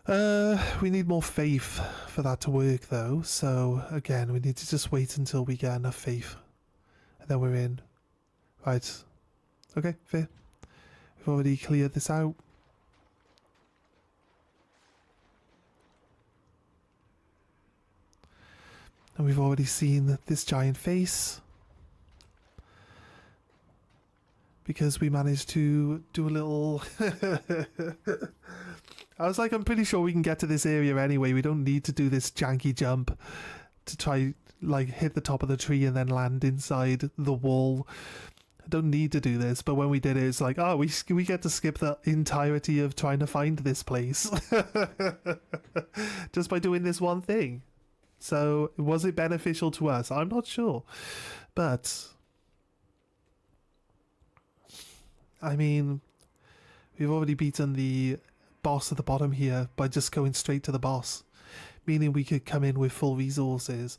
We need more faith for that to work, though. So, again, we need to just wait until we get enough faith. And then we're in. Right. Okay, fair. We've already cleared this out. And we've already seen this giant face. Because we managed to do a little... I was like, I'm pretty sure we can get to this area anyway. We don't need to do this janky jump to try, like, hit the top of the tree and then land inside the wall. I don't need to do this, but when we did it, it's like, oh, we get to skip the entirety of trying to find this place. Just by doing this one thing. So, was it beneficial to us? I'm not sure. But... I mean, we've already beaten the boss at the bottom here by just going straight to the boss, meaning we could come in with full resources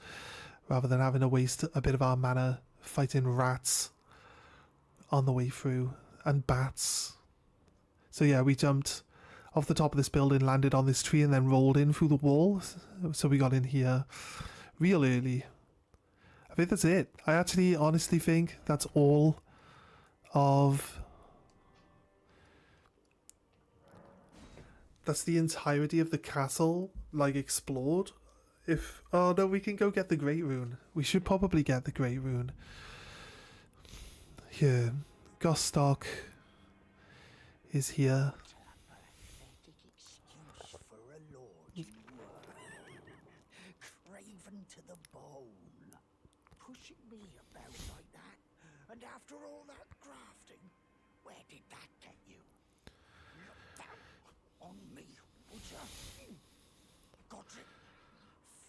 rather than having to waste a bit of our mana fighting rats on the way through and bats. So yeah, we jumped off the top of this building, landed on this tree, and then rolled in through the wall. So we got in here real early. I think that's it. I actually honestly think that's all of... That's the entirety of the castle, like, explored. If... Oh, no, we can go get the Great Rune. We should probably get the Great Rune. Here. Gostock is here. Excuse for a lord you were. Craven to the bone. Pushing me about like that. And after all that grafting, where did that get you? Look down on me, would ya? Godric,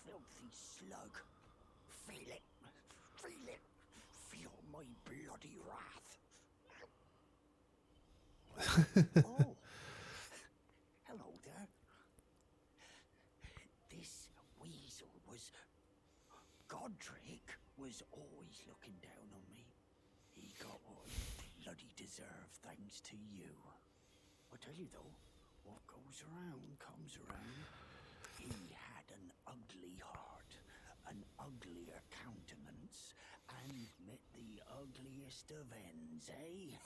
filthy slug. Feel it. Feel it. Feel my bloody wrath. Oh. Hello there. This weasel was... Godric was always looking down on me. He got what he bloody deserved thanks to you. I tell you though, what goes around comes around. He had an ugly heart, an uglier countenance, and met the ugliest of ends, eh?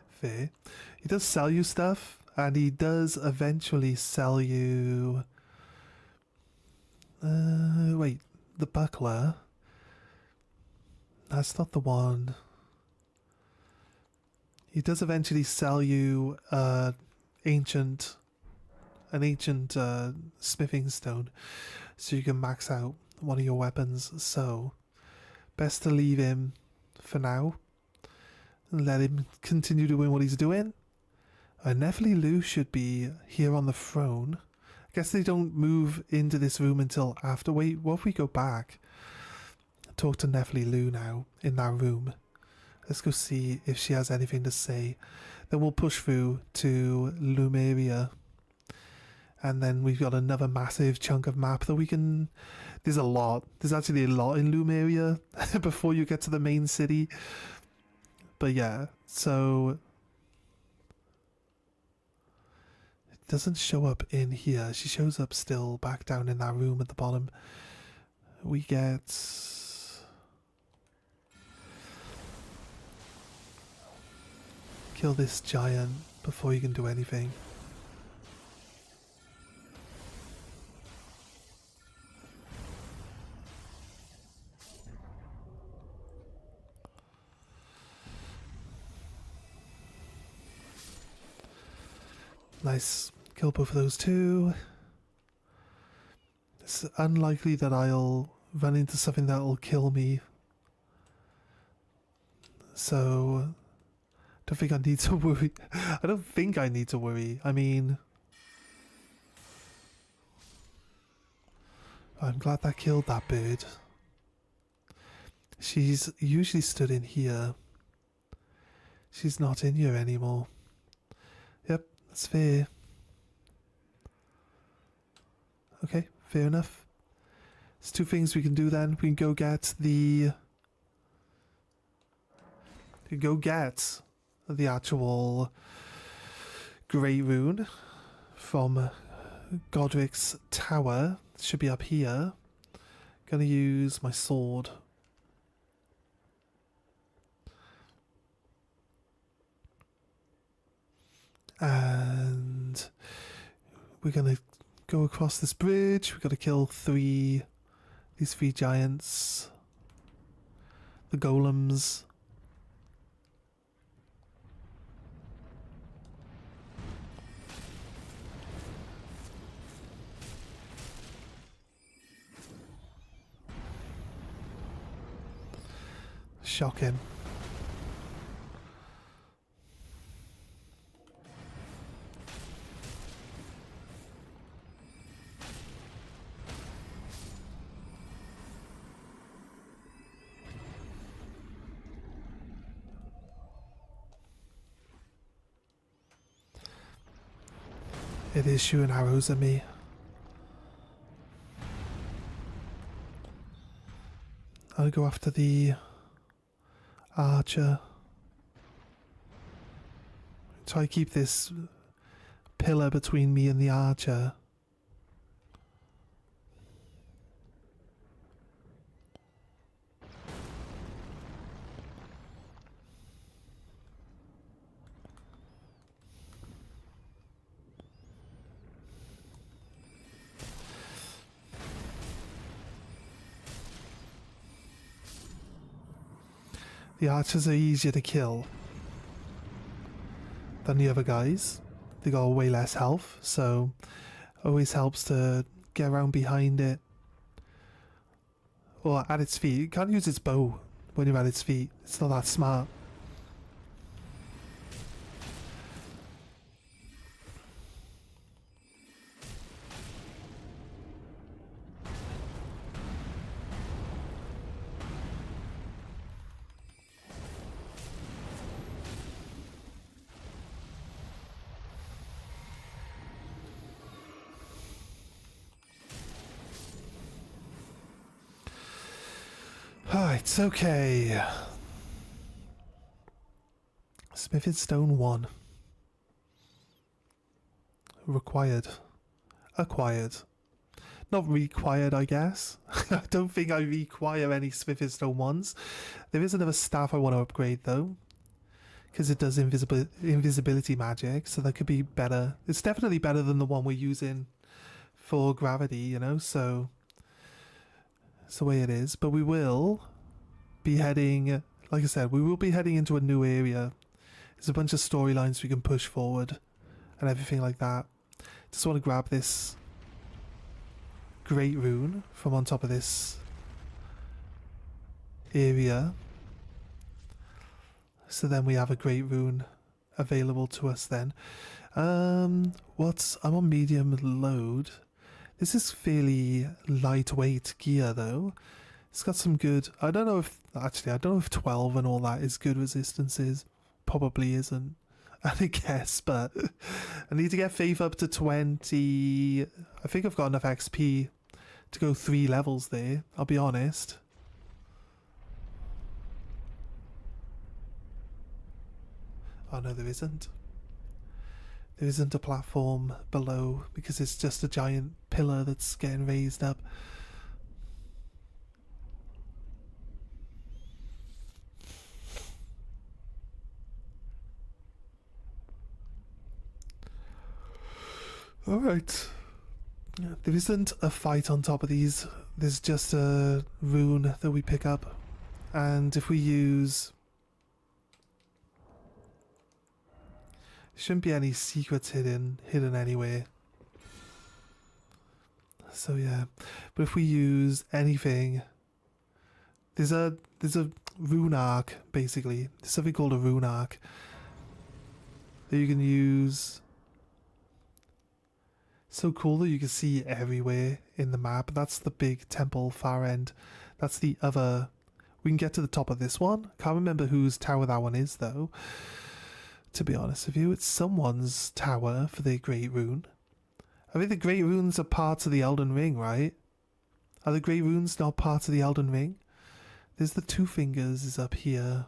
Fair. He does sell you stuff, and he does eventually sell you... wait, the buckler? That's not the one. He does eventually sell you an ancient smithing stone, so you can max out one of your weapons. So, best to leave him for now. Let him continue doing what he's doing. Nephili Lu should be here on the throne. I guess they don't move into this room until after. Wait, what if we go back? Talk to Nephili Lu now in that room. Let's go see if she has anything to say. Then we'll push through to Lumeria. And then we've got another massive chunk of map that we can There's a lot. There's actually a lot in Lumeria before you get to the main city. But yeah, so it doesn't show up in here. She shows up still back down in that room at the bottom. We get kill this giant before you can do anything. Nice. Kill both of those two. It's unlikely that I'll run into something that'll kill me. So, don't think I need to worry. I don't think I need to worry. I mean, I'm glad that killed that bird. She's usually stood in here. She's not in here anymore. Yep, that's fair. Okay, fair enough. There's two things we can do then. We can go get the... actual Grey Rune from Godric's Tower. It should be up here. Gonna use my sword. And we're gonna go across this bridge. We've got to kill these three giants. The golems. Shocking. It is shooting arrows at me. I'll go after the archer. Try to keep this pillar between me and the archer. The archers are easier to kill than the other guys. They got way less health, so always helps to get around behind it. Or at its feet. You can't use its bow when you're at its feet. It's not that smart. It's okay. Smithing Stone 1. Required. Acquired. Not required, I guess. I don't think I require any Smithing Stone 1s. There is another staff I want to upgrade though, because it does invisibility magic, so that could be better. It's definitely better than the one we're using for gravity, you know, so it's the way it is. But we will be heading, like I said, we will be heading into a new area. There's a bunch of storylines we can push forward and everything like that. Just want to grab this Great Rune from on top of this area, so then we have a Great Rune available to us then. I'm on medium load. This is fairly lightweight gear though. It's got some good... I don't know if 12 and all that is good resistances. Probably isn't, I guess, but I need to get faith up to 20. I think I've got enough XP to go 3 levels there, I'll be honest. Oh no, there isn't. There isn't a platform below because it's just a giant pillar that's getting raised up. Alright. There isn't a fight on top of these. There's just a rune that we pick up. And if we use... shouldn't be any secrets hidden anywhere. So yeah. But if we use anything... There's a rune arc, basically. There's something called a rune arc that you can use. So cool that you can see everywhere in the map. That's the big temple far end. That's the other... We can get to the top of this one. Can't remember whose tower that one is though. To be honest with you, it's someone's tower for their Great Rune. I think the Great Runes are parts of the Elden Ring, right? Are the Great Runes not part of the Elden Ring? There's the Two Fingers is up here.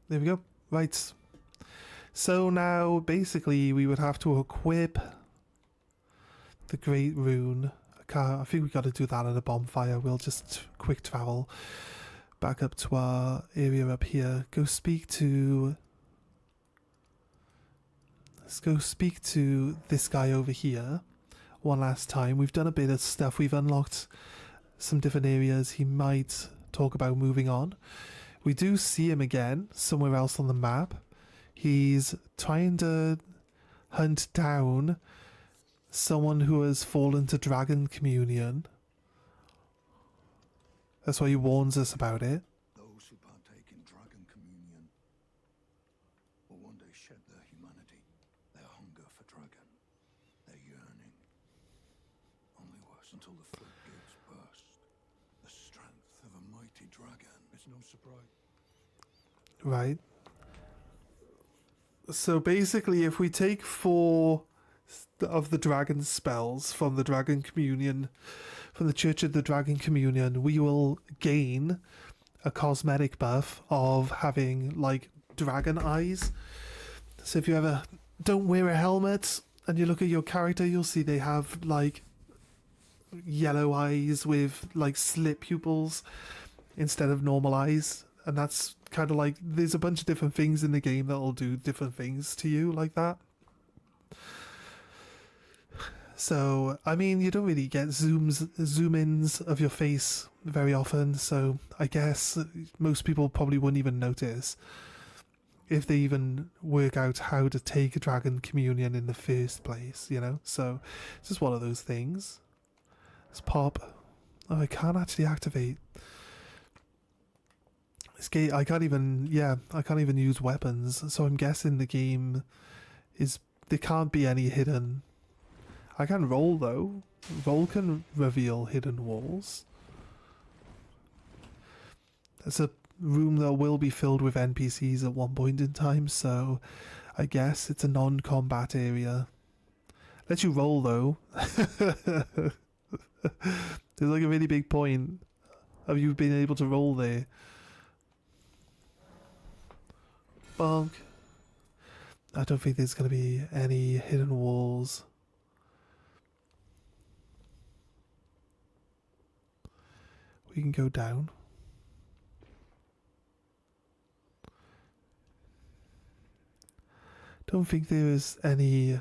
There we go. Right. So now, basically, we would have to equip the Great Rune. I think we got to do that at a bonfire. We'll just quick travel back up to our area up here. Go speak to... Let's go speak to this guy over here one last time. We've done a bit of stuff. We've unlocked some different areas. He might talk about moving on. We do see him again somewhere else on the map. He's trying to hunt down someone who has fallen to dragon communion. That's why he warns us about it. Those who partake in dragon communion will one day shed their humanity, their hunger for dragon, their yearning. Only worse until the floodgates burst. The strength of a mighty dragon is no surprise. Right. So basically, if we take 4 of the dragon spells from the dragon communion, from the Church of the Dragon Communion, we will gain a cosmetic buff of having like dragon eyes. So if you ever don't wear a helmet and you look at your character, you'll see they have like yellow eyes with like slit pupils instead of normal eyes. And that's kind of like, there's a bunch of different things in the game that'll do different things to you like that. So, I mean, you don't really get zoom-ins of your face very often, so I guess most people probably wouldn't even notice if they even work out how to take a dragon communion in the first place, you know? So, it's just one of those things. Let's pop. Oh, I can't actually activate. This game, I can't even use weapons, so I'm guessing the game is, there can't be any hidden... I can roll though. Roll can reveal hidden walls. There's a room that will be filled with NPCs at one point in time, so I guess it's a non-combat area. Let you roll though. There's like a really big point of you being able to roll there. Bonk. I don't think there's going to be any hidden walls. We can go down. Don't think there is any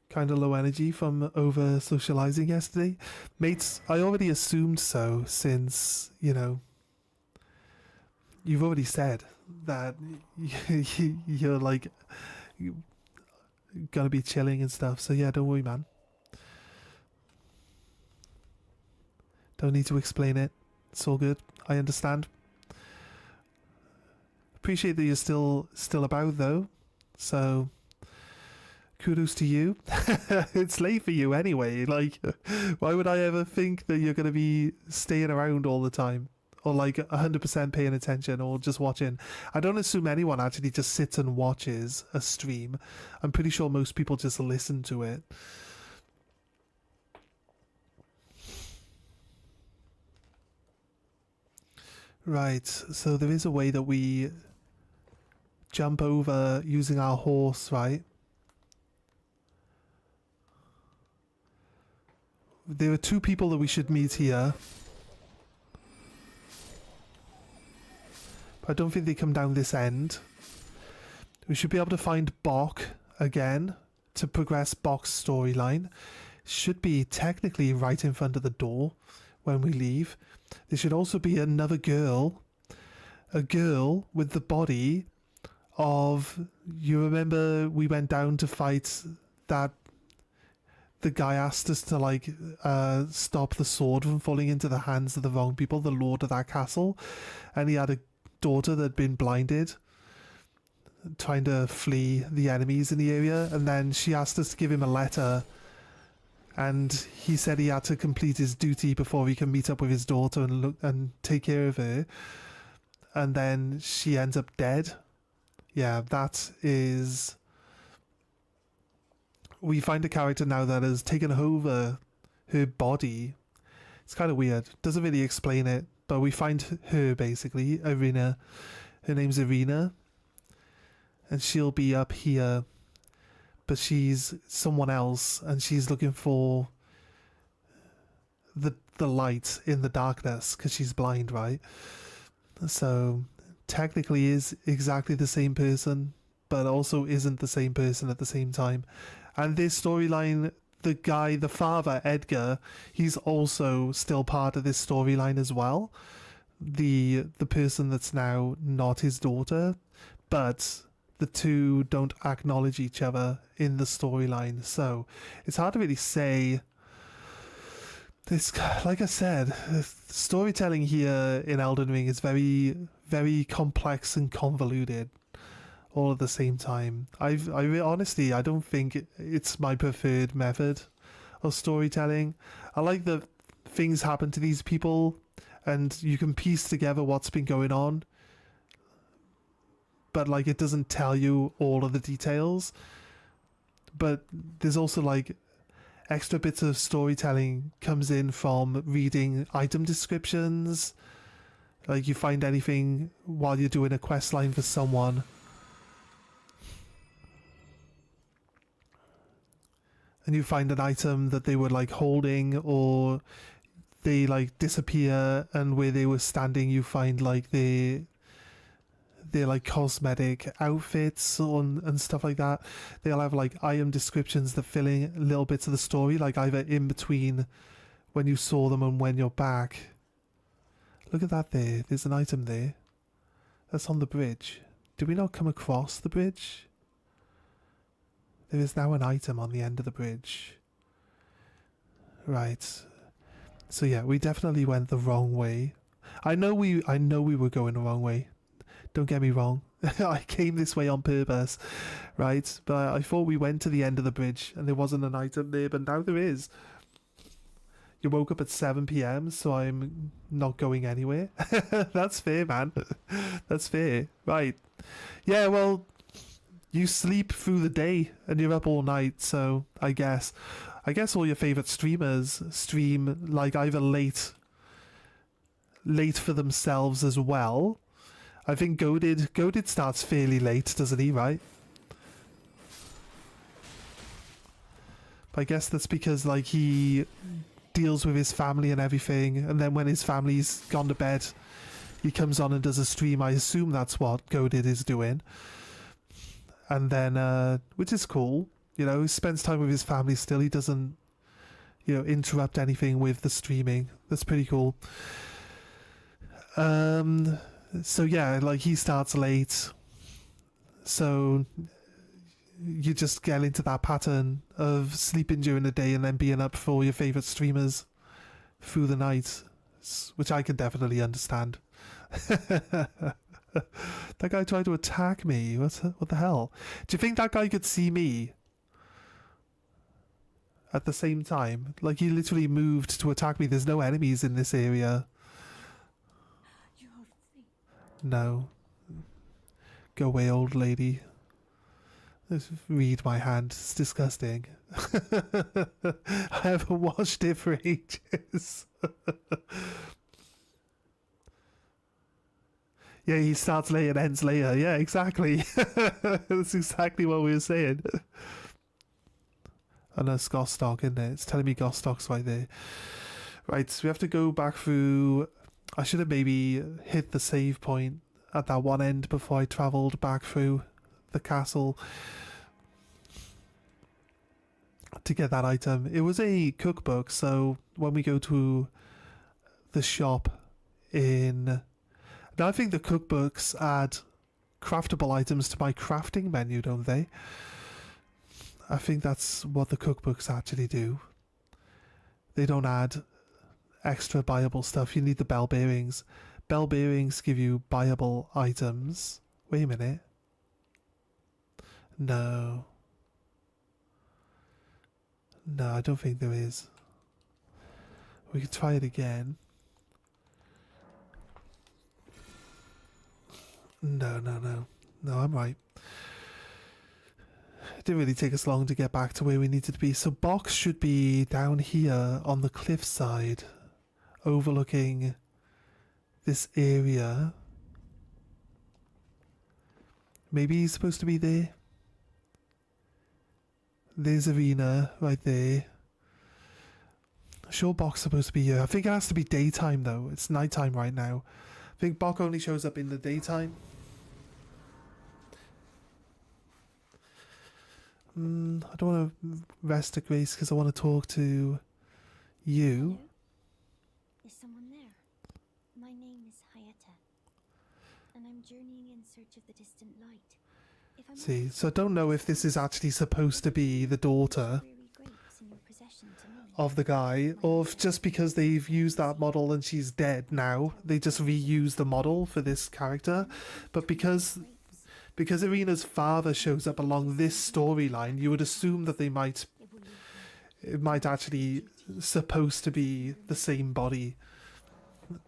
kind of low energy from over socializing yesterday. Mates, I already assumed so since, you know, you've already said that you're like gonna be chilling and stuff. So yeah, don't worry, man. Don't need to explain it. It's all good. I understand. Appreciate that you're still about though. So kudos to you. It's late for you anyway. Like, why would I ever think that you're going to be staying around all the time? Or like 100% paying attention or just watching. I don't assume anyone actually just sits and watches a stream. I'm pretty sure most people just listen to it. Right, so there is a way that we jump over using our horse, right? There are two people that we should meet here. But I don't think they come down this end. We should be able to find Bok again to progress Bok's storyline. Should be technically right in front of the door when we leave. There should also be another girl. A girl with the body of... You remember we went down to fight that... The guy asked us to, like, stop the sword from falling into the hands of the wrong people, the lord of that castle. And he had a daughter that had been blinded, trying to flee the enemies in the area. And then she asked us to give him a letter. And he said he had to complete his duty before he can meet up with his daughter and take care of her. And then she ends up dead. Yeah, that is... We find a character now that has taken over her body. It's kind of weird. Doesn't really explain it. But we find her, basically, Irina. Her name's Irina. And she'll be up here. But she's someone else. And she's looking for the light in the darkness. Because she's blind, right? So, technically is exactly the same person. But also isn't the same person at the same time. And this storyline, the guy, the father, Edgar, he's also still part of this storyline as well. The person that's now not his daughter, but the two don't acknowledge each other in the storyline. So it's hard to really say. This, like I said, storytelling here in Elden Ring is very, very complex and convoluted. All at the same time. Honestly, I don't think it's my preferred method of storytelling. I like that things happen to these people and you can piece together what's been going on, but like it doesn't tell you all of the details. But there's also like extra bits of storytelling comes in from reading item descriptions. Like you find anything while you're doing a quest line for someone. And you find an item that they were like holding, or they like disappear, and where they were standing you find like their like cosmetic outfits and stuff like that. They'll have like item descriptions that fill in little bits of the story, like either in between when you saw them and when you're back. Look at that there. There's an item there. That's on the bridge. Did we not come across the bridge? There is now an item on the end of the bridge. Right. So yeah, we definitely went the wrong way. I know we were going the wrong way. Don't get me wrong. I came this way on purpose, right? But I thought we went to the end of the bridge and there wasn't an item there, but now there is. You woke up at 7 PM, so I'm not going anywhere. That's fair, man. That's fair. Right. Yeah, well, you sleep through the day and you're up all night, so I guess all your favourite streamers stream like either late for themselves as well. I think Goated starts fairly late, doesn't he, right? But I guess that's because like he deals with his family and everything, and then when his family's gone to bed, he comes on and does a stream. I assume that's what Goated is doing. And then, which is cool, you know, he spends time with his family still. He doesn't, you know, interrupt anything with the streaming. That's pretty cool. So yeah, like he starts late. So you just get into that pattern of sleeping during the day and then being up for your favourite streamers through the night, which I can definitely understand. That guy tried to attack me. What the hell? Do you think that guy could see me? at the same time. Like, he literally moved to attack me. There's no enemies in this area. No. Go away, old lady. Just read my hand. It's disgusting. I haven't washed it for ages. Yeah, he starts later and ends later. Yeah, exactly. That's exactly what we were saying. And there's Gostock in there. It's telling me Gostock's right there. Right, so we have to go back through... I should have maybe hit the save point at that one end before I travelled back through the castle to get that item. It was a cookbook, so when we go to the shop in... Now I think the cookbooks add craftable items to my crafting menu, don't they? I think that's what the cookbooks actually do. They don't add extra buyable stuff. You need the bell bearings. Bell bearings give you buyable items. Wait a minute. No. No, I don't think there is. We could try it again. No. No, I'm right. It didn't really take us long to get back to where we needed to be. So Box should be down here on the cliffside, overlooking this area. Maybe he's supposed to be there. There's Arena right there. Sure, Bok's supposed to be here. I think it has to be daytime though. It's nighttime right now. I think Bok only shows up in the daytime. I don't want to rest at Grace because I want to talk to you. Hello? Is someone there? My name is Hayata, and I'm journeying in search of the distant light. If I'm See, honest, so I don't know if this is actually supposed to be the daughter dreary grapes in your possession to me. of the guy, or if just because they've used that model and she's dead now, they just reuse the model for this character. But because Irina's father shows up along this storyline, you would assume that it might actually supposed to be the same body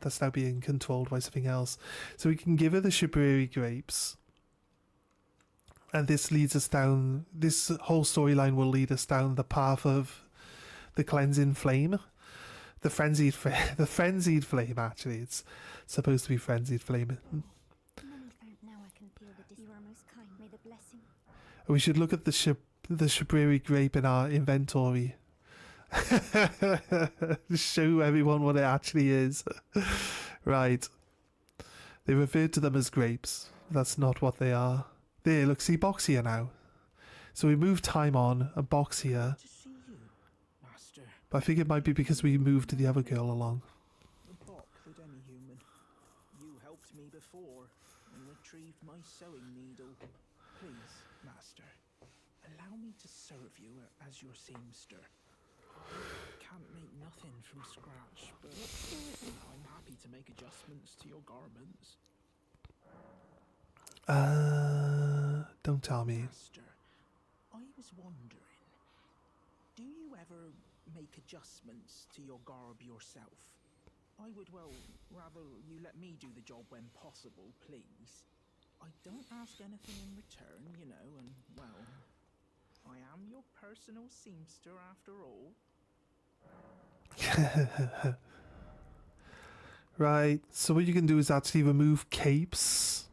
that's now being controlled by something else. So we can give her the Shibriri grapes, and this leads us down. This whole storyline will lead us down the path of the cleansing flame, the frenzied flame. Actually, it's supposed to be frenzied flame. Now I can feel that you are most kind. May the blessing. We should look at the Shibriri grape in our inventory. Show everyone what it actually is. Right. They refer to them as grapes. That's not what they are. There, look, see Box here now. So we move time on, and Box here. To see you, Master. But I think it might be because we moved the other girl along. The Bok that any human. You helped me before and retrieved my sewing needle. Please, Master, allow me to serve you as your seamster. I can't make nothing from scratch, but I'm happy to make adjustments to your garments. Don't tell me. Master, I was wondering, do you ever make adjustments to your garb yourself? I would, well, rather you let me do the job when possible, please. I don't ask anything in return, you know, and, well, I am your personal seamster after all. Right, so what you can do is actually remove capes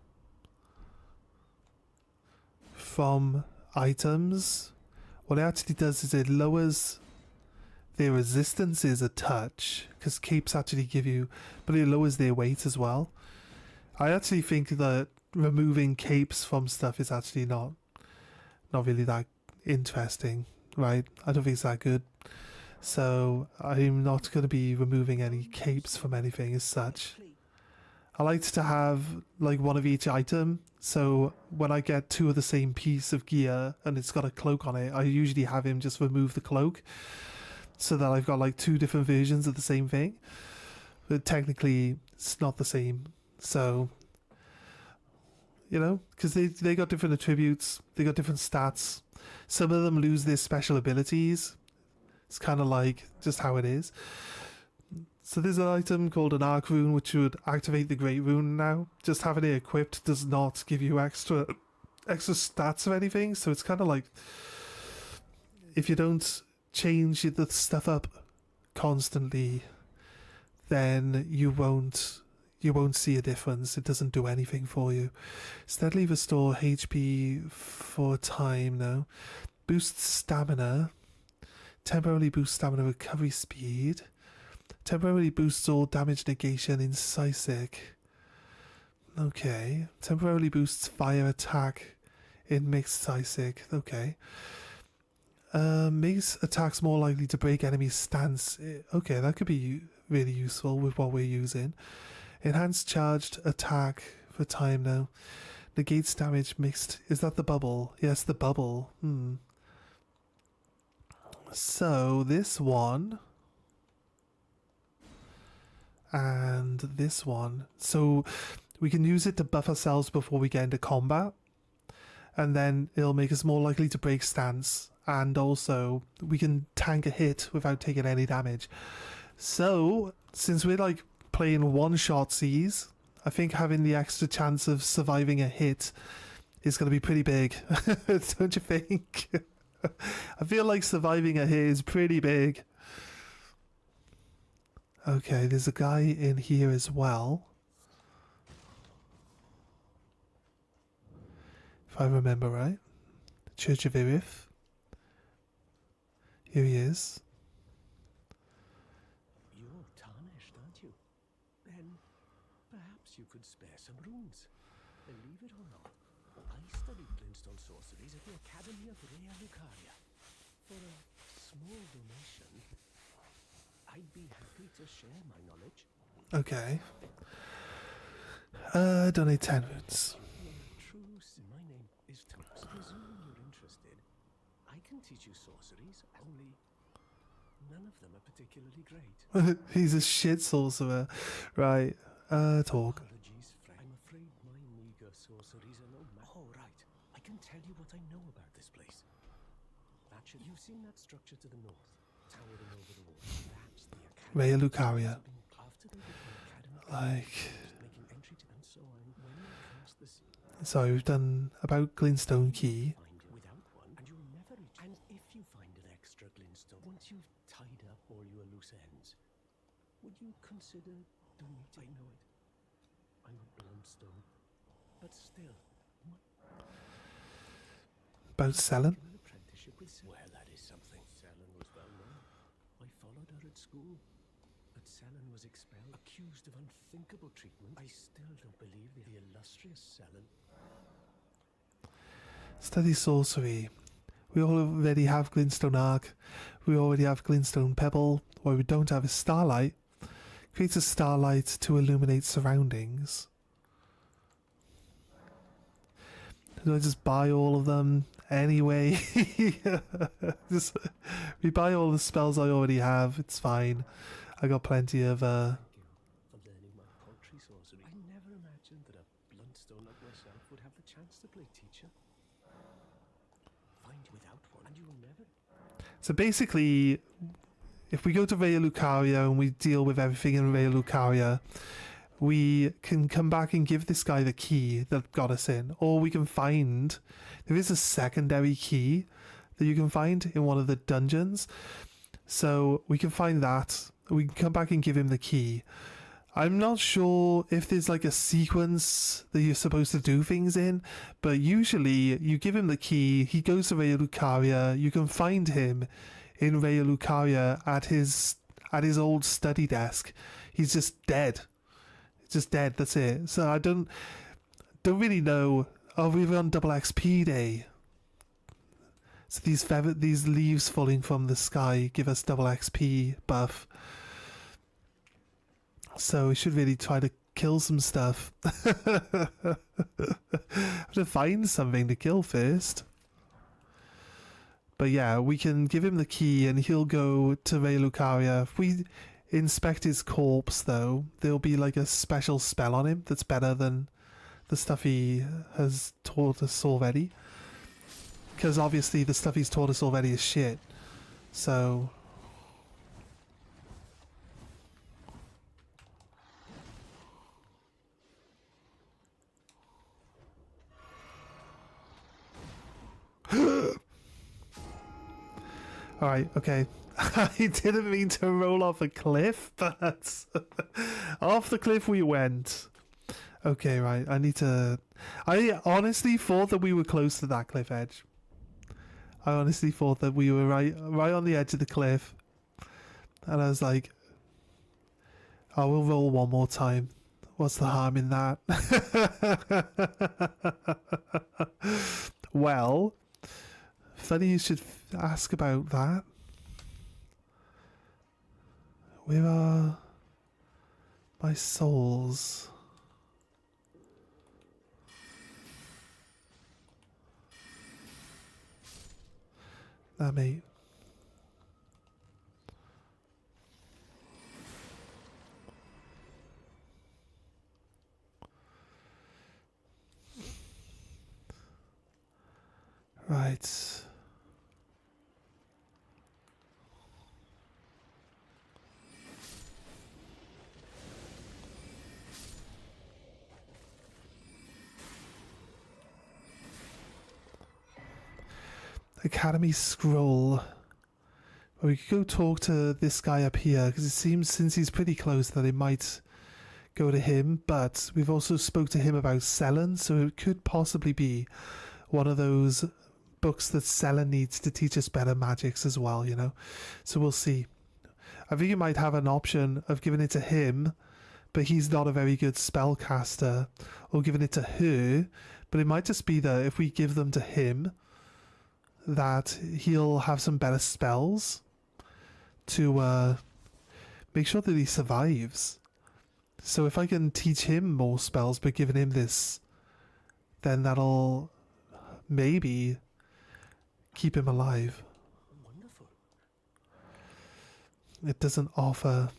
from items. What it actually does is it lowers their resistances a touch, because capes actually give you, but it lowers their weight as well. I actually think that removing capes from stuff is actually not really that interesting, right? I don't think it's that good. So I'm not going to be removing any capes from anything as such. I like to have like one of each item, so when I get two of the same piece of gear and it's got a cloak on it, I usually have him just remove the cloak so that I've got like two different versions of the same thing. But technically it's not the same, so you know, because they got different attributes, they got different stats. Some of them lose their special abilities, It's kind of like just how it is. So there's an item called an arc rune which would activate the great rune now. Just having it equipped does not give you extra stats or anything, so it's kind of like if you don't change the stuff up constantly, then you won't see a difference. It doesn't do anything for you. Steadily restore HP for time now. Boost stamina. Temporarily boost stamina recovery speed. Temporarily boosts all damage negation in Psychic. Okay. Temporarily boosts fire attack in mixed Psychic. Okay. Makes attacks more likely to break enemy's stance. Okay, that could be really useful with what we're using. Enhanced charged attack for time now. Negates damage mixed. Is that the bubble? Yes, the bubble. So this one and this one. So we can use it to buff ourselves before we get into combat, and then it'll make us more likely to break stance, and also we can tank a hit without taking any damage. So since we're like playing one-shotsies, I think having the extra chance of surviving a hit is going to be pretty big. Don't you think? I feel like surviving a hit is pretty big. Okay, there's a guy in here as well. If I remember right. Church of Irith. Here he is. You're tarnished, aren't you? Then perhaps you could spare some runes. Believe it or not, I studied glintstone sorceries at the Academy of Rea Lucaria. For a small donation, I'd be happy to share my knowledge. Okay. Donate 10 runes. Truce, my name is Truce. Presume you're interested. I can teach you sorceries, only none of them are particularly great. He's a shit sorcerer. Right. Talk. Apologies, Frank. I'm afraid my meager sorceries are no match. Oh, right. I can tell you what I know about this place. You've seen that structure to the north, towering over the wall. That's the Academy. Rea Lucaria. After they became Academy, Like. making entry to, and so on. When they cast the So we've done about Glintstone Key. find it without one, and you'll never reach. And if you find an extra glintstone, once you've tied up all your loose ends, would you consider donating? I know it. I'm a bluntstone, but still. About selling. An apprenticeship with well, that is something. Selen was well known. I followed her at school, but Selen was expelled, accused of unthinkable treatment. I still don't believe the illustrious Selen. Study sorcery. We already have Glintstone Arc. We already have Glintstone Pebble. What we don't have is Starlight. Creates a starlight to illuminate surroundings. Do I just buy all of them anyway? We buy all the spells I already have. It's fine. I got plenty of. For learning my poultry sorcery. I never imagined that a bluntstone like myself would have the chance to play teacher. Find without one, and you'll never. So basically, if we go to Rea Lucaria and we deal with everything in Rea Lucaria, we can come back and give this guy the key that got us in. Or we can find... There is a secondary key that you can find in one of the dungeons. So we can find that. We can come back and give him the key. I'm not sure if there's like a sequence that you're supposed to do things in, but usually you give him the key, he goes to Rea Lucaria, you can find him in Rea Lucaria at his old study desk. He's just dead. Just dead, that's it. So I don't really know. Oh, we're on double XP day. So these leaves falling from the sky give us double XP buff. So we should really try to kill some stuff. I have to find something to kill first. But yeah, we can give him the key and he'll go to Rea Lucaria. If we inspect his corpse, though, there'll be like a special spell on him that's better than the stuff he has taught us already. Because obviously the stuff he's taught us already is shit. So Alright, okay. I didn't mean to roll off a cliff, but off the cliff we went. Okay, right. I honestly thought that we were close to that cliff edge. I honestly thought that we were right on the edge of the cliff. And I was like, I will roll one more time. What's the harm in that? Well, funny you should ask about that. Where are my souls? That mate. Right. Academy scroll. Well, we could go talk to this guy up here because it seems since he's pretty close that it might go to him. But we've also spoke to him about Selen, so it could possibly be one of those books that Selen needs to teach us better magics as well. You know, so we'll see. I think you might have an option of giving it to him, but he's not a very good spellcaster, or giving it to her. But it might just be that if we give them to him, that he'll have some better spells to make sure that he survives. So if I can teach him more spells by giving him this, then that'll maybe keep him alive. Wonderful. It doesn't offer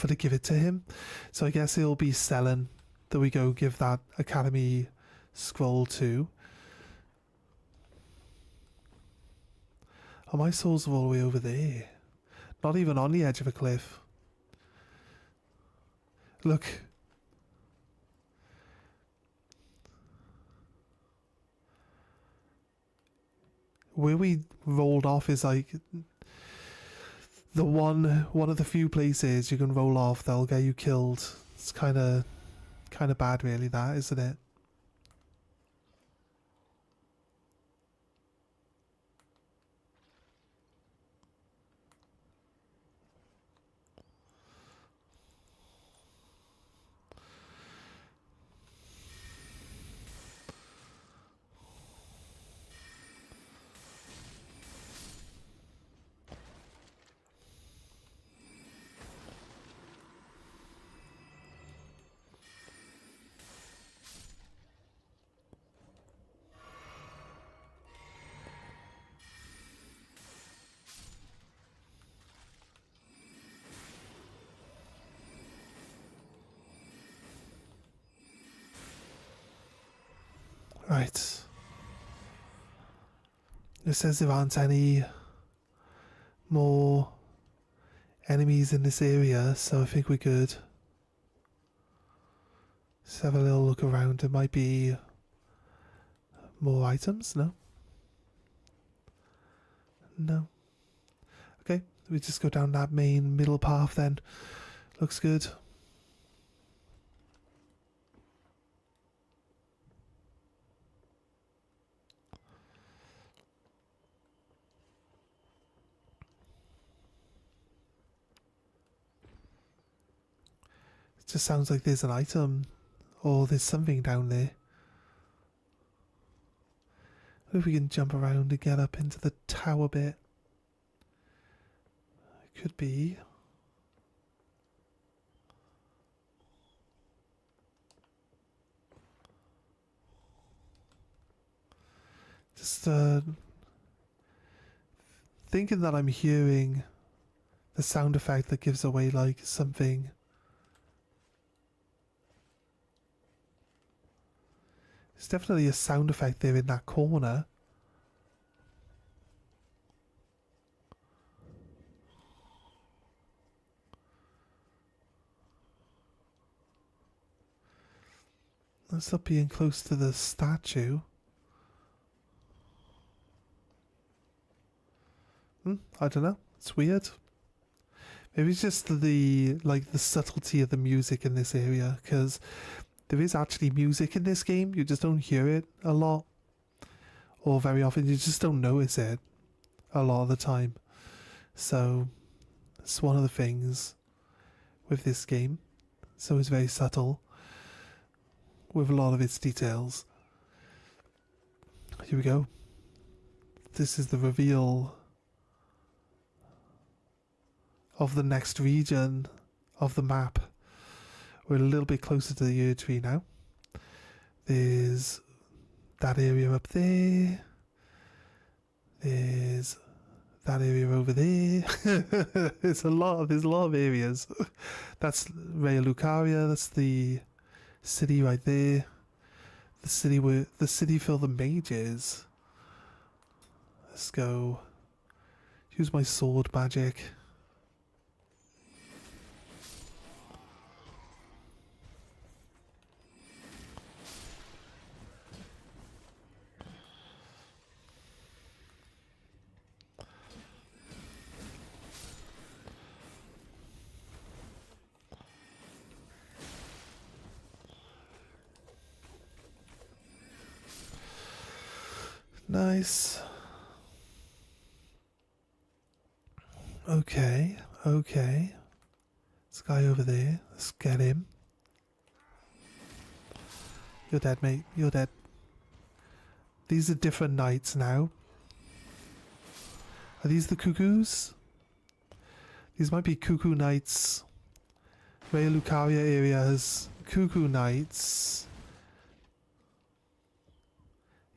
to give it to him, so I guess it'll be Selen that we go give that Academy scroll to. Oh, my souls are all the way over there. Not even on the edge of a cliff. Look. Where we rolled off is like the one of the few places you can roll off that'll get you killed. It's kind of bad, really, that, isn't it? Right. It says there aren't any more enemies in this area, so I think we're good. Let's have a little look around. There might be more items, no? No. Okay, we just go down that main middle path then. Looks good. It just sounds like there's an item or there's something down there. What if we can jump around and get up into the tower bit? It could be. Just thinking that I'm hearing the sound effect that gives away like something. There's definitely a sound effect there in that corner. Let's not being close to the statue. I don't know. It's weird. Maybe it's just the subtlety of the music in this area, because there is actually music in this game. You just don't hear it a lot, or very often. You just don't notice it a lot of the time. So it's one of the things with this game. So it's very subtle with a lot of its details. Here we go. This is the reveal of the next region of the map. We're a little bit closer to the Erd Tree now. There's that area up there. There's that area over there. There's a lot of areas. That's Raya Lucaria. That's the city right there. The city for the mages. Let's go. Use my sword magic. Nice. Okay. This guy over there. Let's get him. You're dead, mate. You're dead. These are different knights now. Are these the cuckoos? These might be cuckoo knights. Raya Lucaria area has cuckoo knights.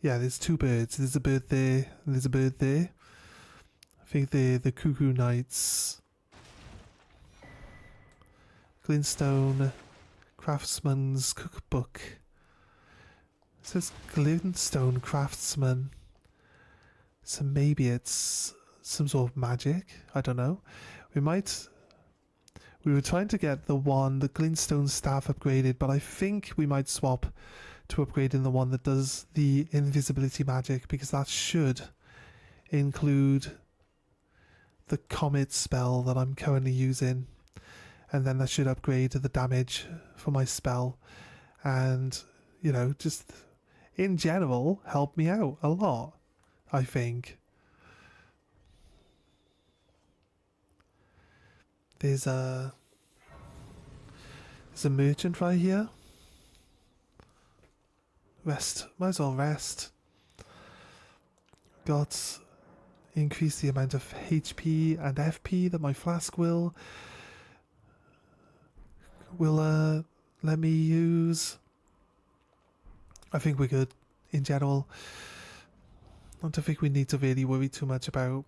Yeah, there's two birds. There's a bird there, and there's a bird there. I think they're the cuckoo knights. Glintstone Craftsman's Cookbook. It says Glintstone Craftsman. So maybe it's some sort of magic. I don't know. We were trying to get the Glintstone staff upgraded, but I think we might swap to upgrading the one that does the invisibility magic, because that should include the comet spell that I'm currently using, and then that should upgrade the damage for my spell, and just in general help me out a lot, I think. There's a merchant right here. Rest. Might as well rest. Got increase the amount of HP and FP that my flask will let me use. I think we're good in general. I don't think we need to really worry too much about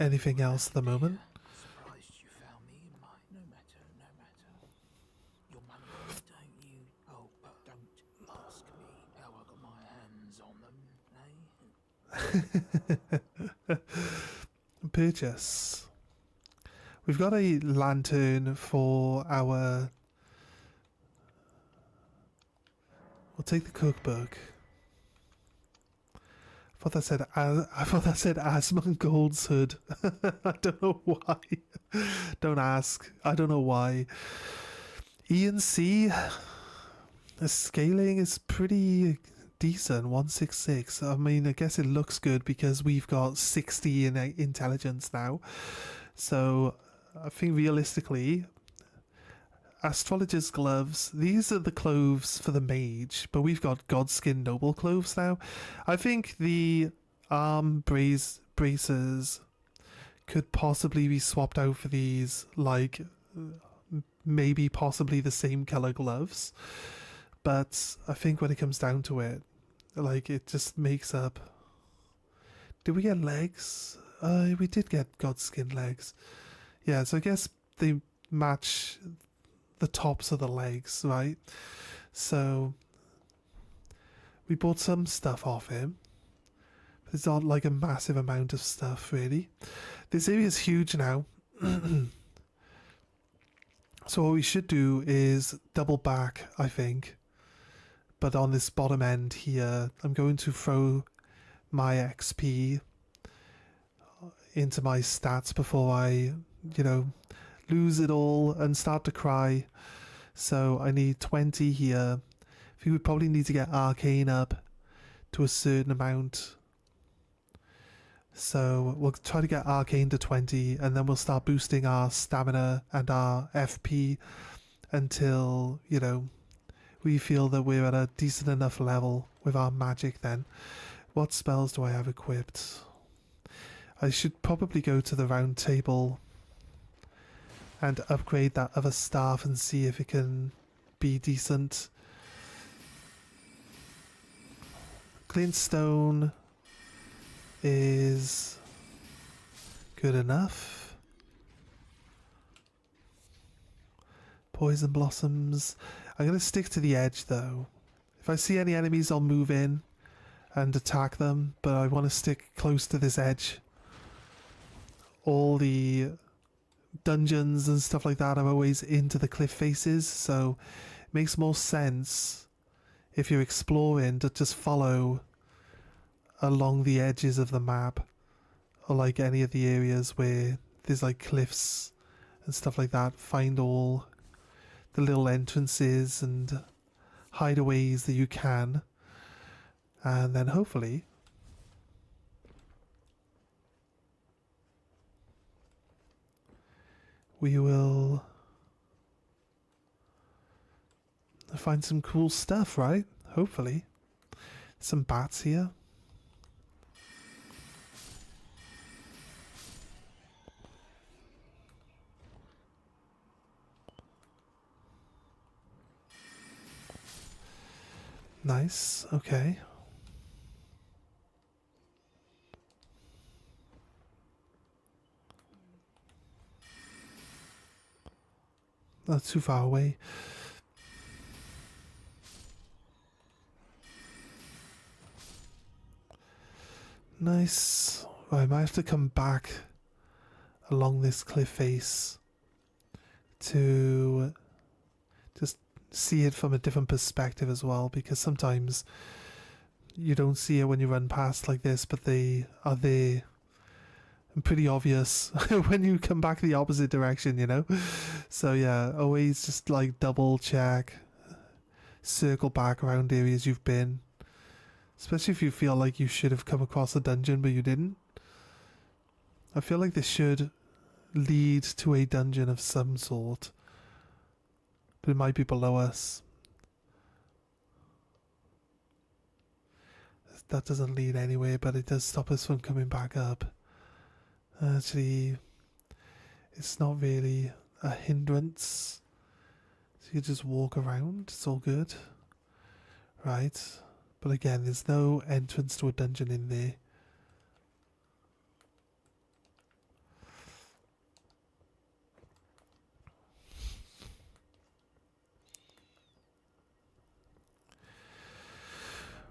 anything else at the moment. Surprised you found me in my... No matter. Your money, don't you? Oh, but don't ask me how I got my hands on them, eh? Purchase. We've got a lantern for our... We'll take the cookbook. I thought that said Asmongold's hood. I don't know why. Don't ask. I don't know why. E and C. The scaling is pretty decent. 166. I mean, I guess it looks good because we've got 60 in intelligence now. So I think realistically, astrologer's gloves, these are the clothes for the mage, but we've got godskin noble clothes now. I think the arm braces could possibly be swapped out for these, like maybe possibly the same color gloves, but I think when it comes down to it, like, it just makes up. Did we get legs? We did get godskin legs. Yeah, so I guess they match the tops of the legs, right? So we bought some stuff off him. It's not like a massive amount of stuff, really. This area is huge now. So what we should do is double back, I think. But on this bottom end here, I'm going to throw my XP into my stats before I, you know, lose it all and start to cry. So I need 20 here. I think we probably need to get Arcane up to a certain amount. So we'll try to get Arcane to 20, and then we'll start boosting our stamina and our FP until, you know, we feel that we're at a decent enough level with our magic then. What spells do I have equipped? I should probably go to the round table and upgrade that other staff and see if it can be decent. Glintstone is good enough. Poison blossoms. I'm going to stick to the edge though. If I see any enemies, I'll move in and attack them, but I want to stick close to this edge. All the dungeons and stuff like that are always into the cliff faces, so it makes more sense if you're exploring to just follow along the edges of the map, or like any of the areas where there's like cliffs and stuff like that. Find all the little entrances and hideaways that you can, and then hopefully we will find some cool stuff, right? Hopefully. Some bats here. Nice, okay. Not too far away. Nice. Right, I might have to come back along this cliff face to just see it from a different perspective as well, because sometimes you don't see it when you run past like this, but they are there and pretty obvious when you come back the opposite direction, you know? So yeah, always just like double check, circle back around areas you've been, especially if you feel like you should have come across a dungeon but you didn't. I feel like this should lead to a dungeon of some sort, but it might be below us. That doesn't lead anywhere, but it does stop us from coming back up. Actually, it's not really a hindrance, so you just walk around, it's all good. Right, but again, there's no entrance to a dungeon in there.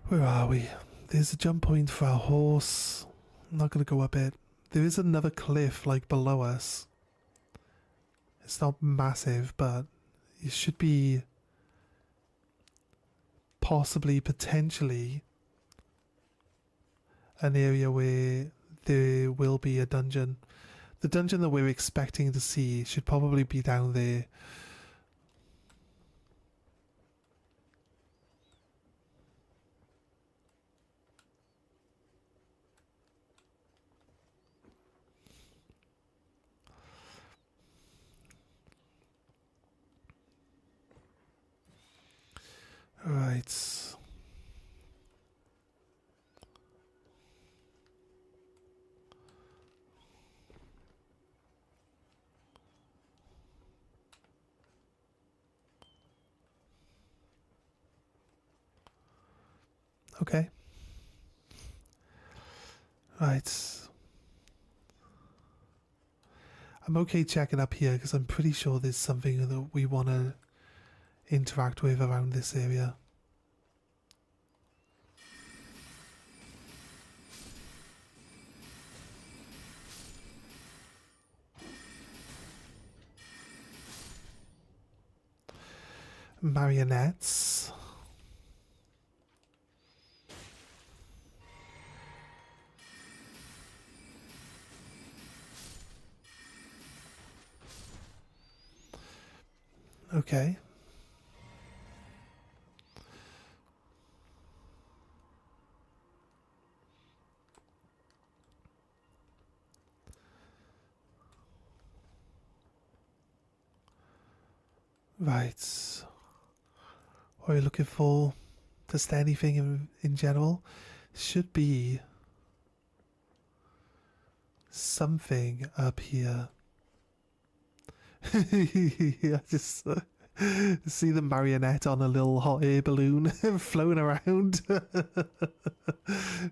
Where are we? There's a jump point for our horse. I'm not going to go up it. There is another cliff like below us. It's not massive, but it should be possibly, potentially, an area where there will be a dungeon. The dungeon that we're expecting to see should probably be down there. Right. Okay. Right. I'm okay checking up here because I'm pretty sure there's something that we want to interact with around this area. Marionettes. Okay. Right. What are you looking for? Just anything in general? Should be something up here. I just see the marionette on a little hot air balloon floating around.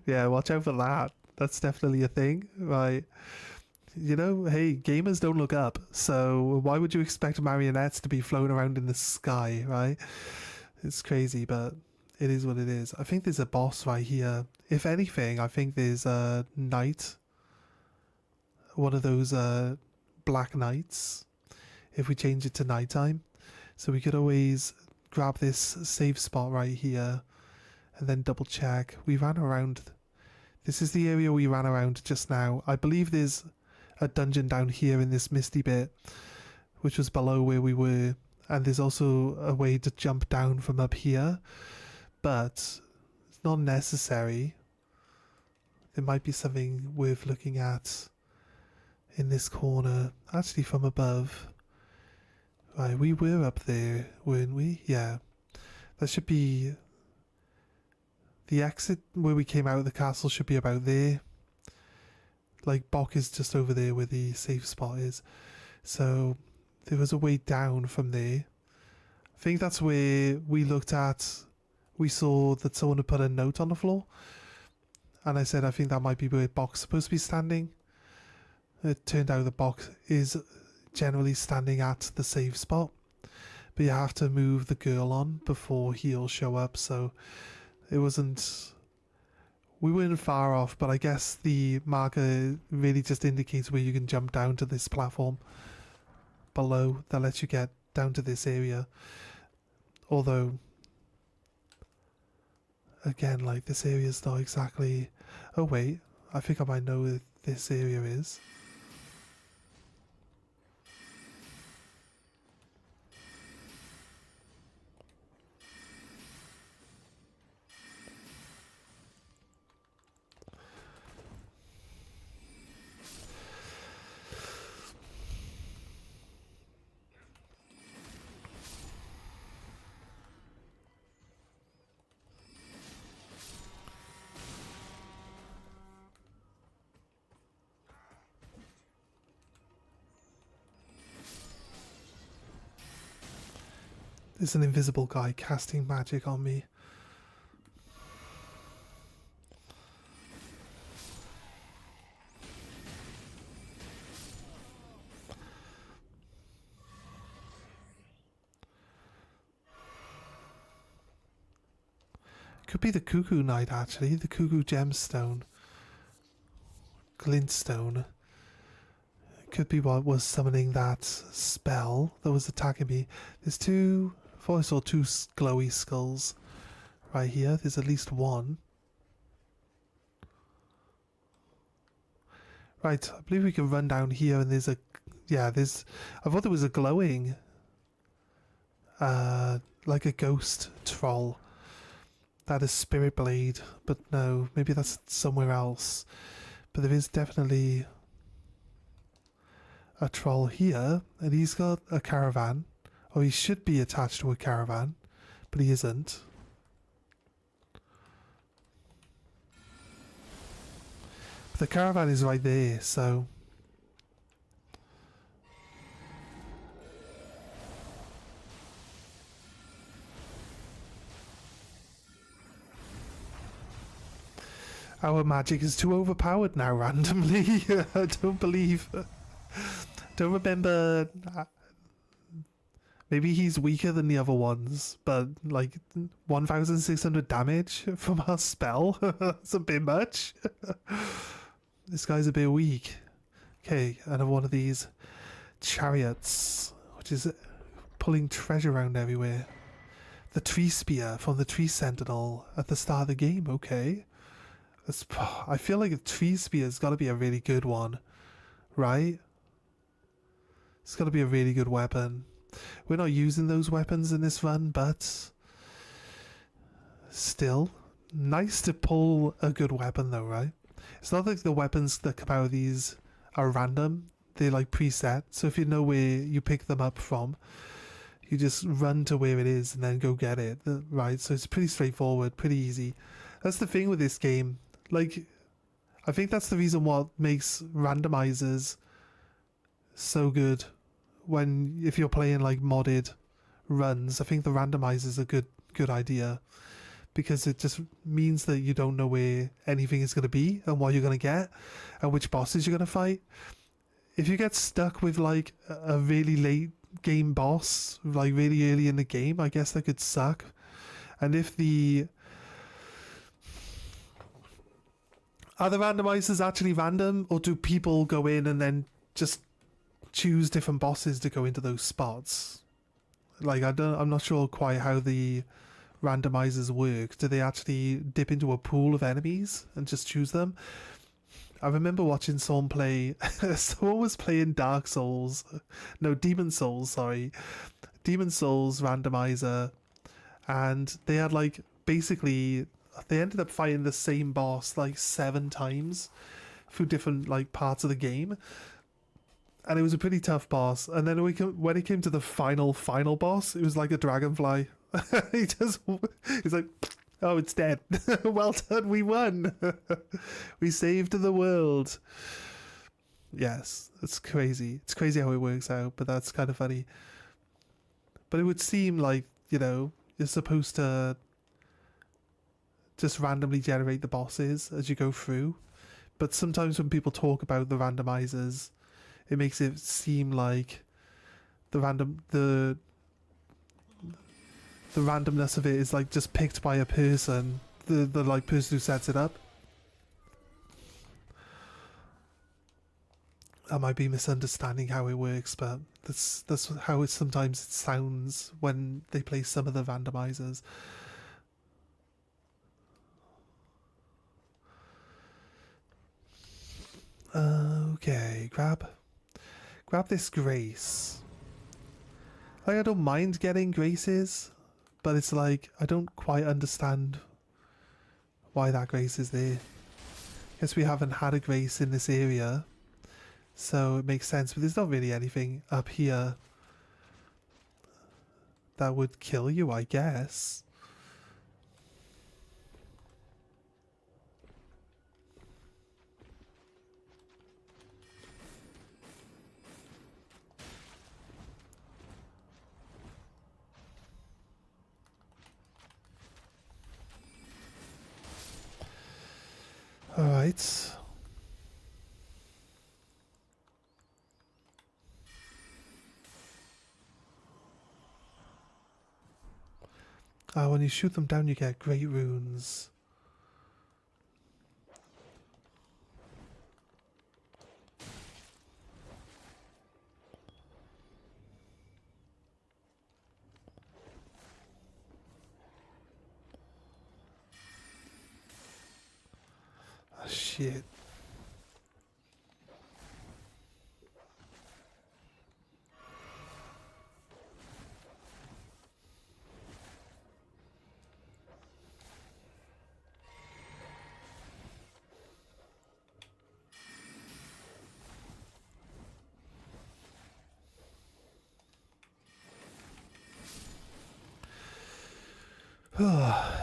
Yeah, watch out for that. That's definitely a thing, right? You know, hey, gamers don't look up, so why would you expect marionettes to be floating around in the sky, right? It's crazy, but it is what it is. I think there's a boss right here. If anything, I think there's a knight. One of those black knights. If we change it to nighttime. So we could always grab this save spot right here and then double check. We ran around. This is the area we ran around just now. I believe there's a dungeon down here in this misty bit, which was below where we were. And there's also a way to jump down from up here. But it's not necessary. There might be something worth looking at in this corner. Actually from above. Right, we were up there, weren't we? Yeah. That should be... The exit where we came out of the castle should be about there. Like, Bok is just over there where the safe spot is. So, there was a way down from there. I think that's where we looked at... We saw that someone had put a note on the floor. And I said, I think that might be where Bok's supposed to be standing. It turned out the Bok is generally standing at the save spot, but you have to move the girl on before he'll show up, so it wasn't... We weren't far off, but I guess the marker really just indicates where you can jump down to this platform below that lets you get down to this area. Although, again, like, this area's not exactly... Oh wait, I think I might know where this area is. There's an invisible guy casting magic on me. Could be the Cuckoo Knight, actually. The Cuckoo Gemstone. Glintstone. Could be what was summoning that spell that was attacking me. There's two... I thought I saw two glowy skulls right here. There's at least one. Right, I believe we can run down here and there's a... Yeah, there's... I thought there was a glowing... like a ghost troll. That is Spirit Blade, but no, maybe that's somewhere else. But there is definitely a troll here, and he's got a caravan. Or he should be attached to a caravan, but he isn't. But the caravan is right there, so... Our magic is too overpowered now randomly. I don't believe... Don't remember... Maybe he's weaker than the other ones, but like 1,600 damage from our spell? That's a bit much. This guy's a bit weak. Okay, another one of these chariots, which is pulling treasure around everywhere. The tree spear from the tree sentinel at the start of the game, okay. I feel like a tree spear's got to be a really good one, right? It's got to be a really good weapon. We're not using those weapons in this run, but still, nice to pull a good weapon though, right? It's not like the weapons that come out of these are random. They're like preset, so if you know where you pick them up from, you just run to where it is and then go get it, right? So it's pretty straightforward, pretty easy. That's the thing with this game. Like, I think that's the reason what makes randomizers so good when, if you're playing like modded runs. I think the randomizer is a good idea, because it just means that you don't know where anything is going to be and what you're going to get and which bosses you're going to fight. If you get stuck with like a really late game boss, like really early in the game, I guess that could suck. And if are the randomizers actually random, or do people go in and then just choose different bosses to go into those spots? Like, I'm not sure quite how the randomizers work. Do they actually dip into a pool of enemies and just choose them? I remember watching someone play. Someone was playing Demon Souls, sorry, Demon Souls randomizer, and they had like basically they ended up fighting the same boss like 7 times through different like parts of the game, and it was a pretty tough boss. And then when it came to the final boss, it was like a dragonfly. He's like, oh, it's dead. Well done, we won. We saved the world. Yes, it's crazy. It's crazy how it works out, but that's kind of funny. But it would seem like, you're supposed to just randomly generate the bosses as you go through. But sometimes when people talk about the randomizers, it makes it seem like the randomness of it is like just picked by a person, the like person who sets it up. I might be misunderstanding how it works, but that's how it sometimes sounds when they play some of the randomizers. Okay, grab this grace. Like, I don't mind getting graces, but it's like I don't quite understand why that grace is there. Guess we haven't had a grace in this area, so it makes sense. But there's not really anything up here that would kill you, I guess. Alright. When you shoot them down, you get great runes. Oh, shit.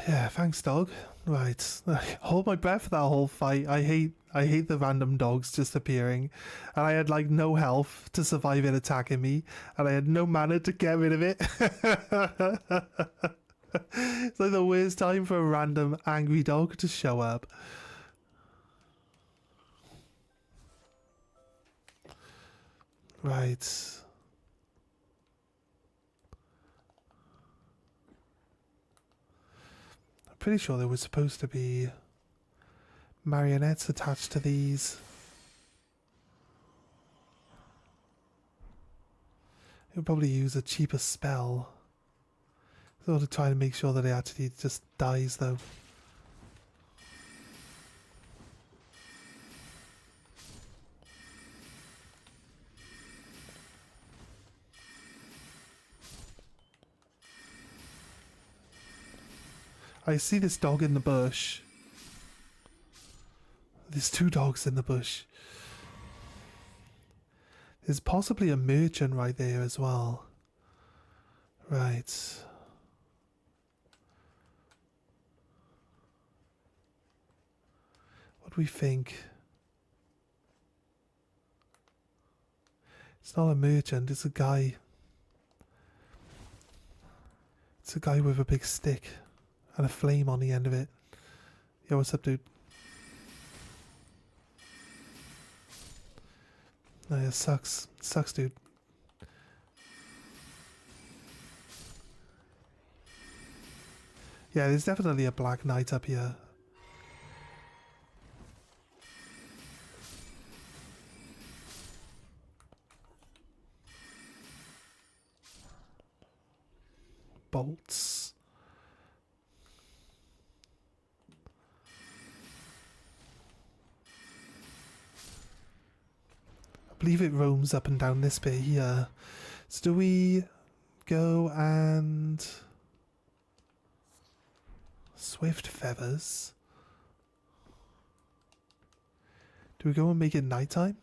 Yeah, thanks, dog. Right, hold my breath for that whole fight. I hate the random dogs just appearing, and I had like no health to survive it attacking me, and I had no mana to get rid of it. It's like the worst time for a random angry dog to show up. Right. Pretty sure there was supposed to be marionettes attached to these. You'll probably use a cheaper spell in order to try and make sure that it actually just dies, though. I see this dog in the bush. There's 2 dogs in the bush. There's possibly a merchant right there as well. Right. What do we think? It's not a merchant, it's a guy. It's a guy with a big stick and a flame on the end of it. Yo, what's up, dude? No, it sucks. Sucks, dude. Yeah, there's definitely a Black Knight up here. Bolts. I believe it roams up and down this bit here. So do we go and... Swift feathers? Do we go and make it nighttime?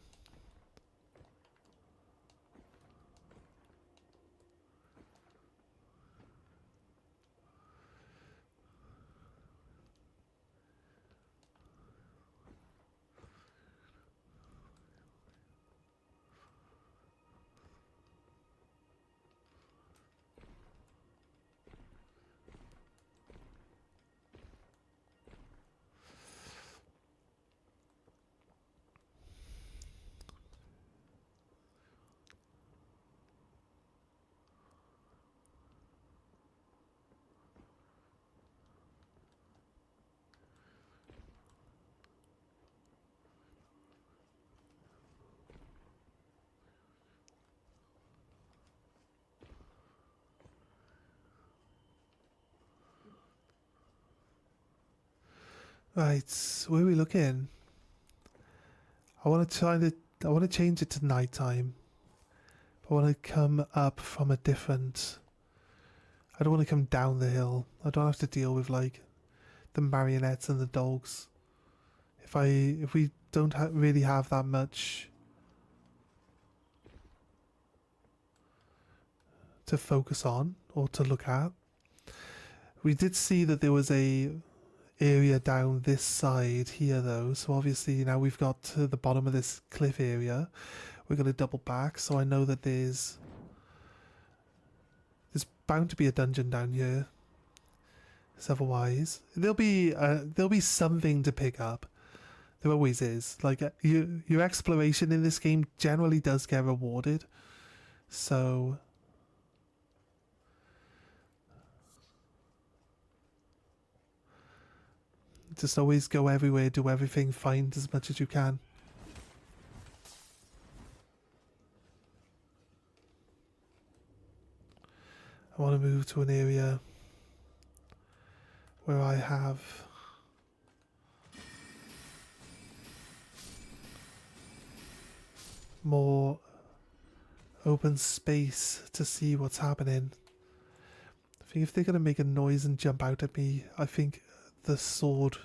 Right, where are we looking? I want to change it to nighttime. I want to come up from a different... I don't want to come down the hill. I don't have to deal with like the marionettes and the dogs. If we don't really have that much to focus on or to look at. We did see that there was a area down this side here though, so obviously now we've got to the bottom of this cliff area. We're going to double back, so I know that there's bound to be a dungeon down here, because otherwise there'll be something to pick up. There always is. Like your exploration in this game generally does get rewarded, so just always go everywhere, do everything, find as much as you can. I want to move to an area where I have more open space to see what's happening. I think if they're going to make a noise and jump out at me, I think the sword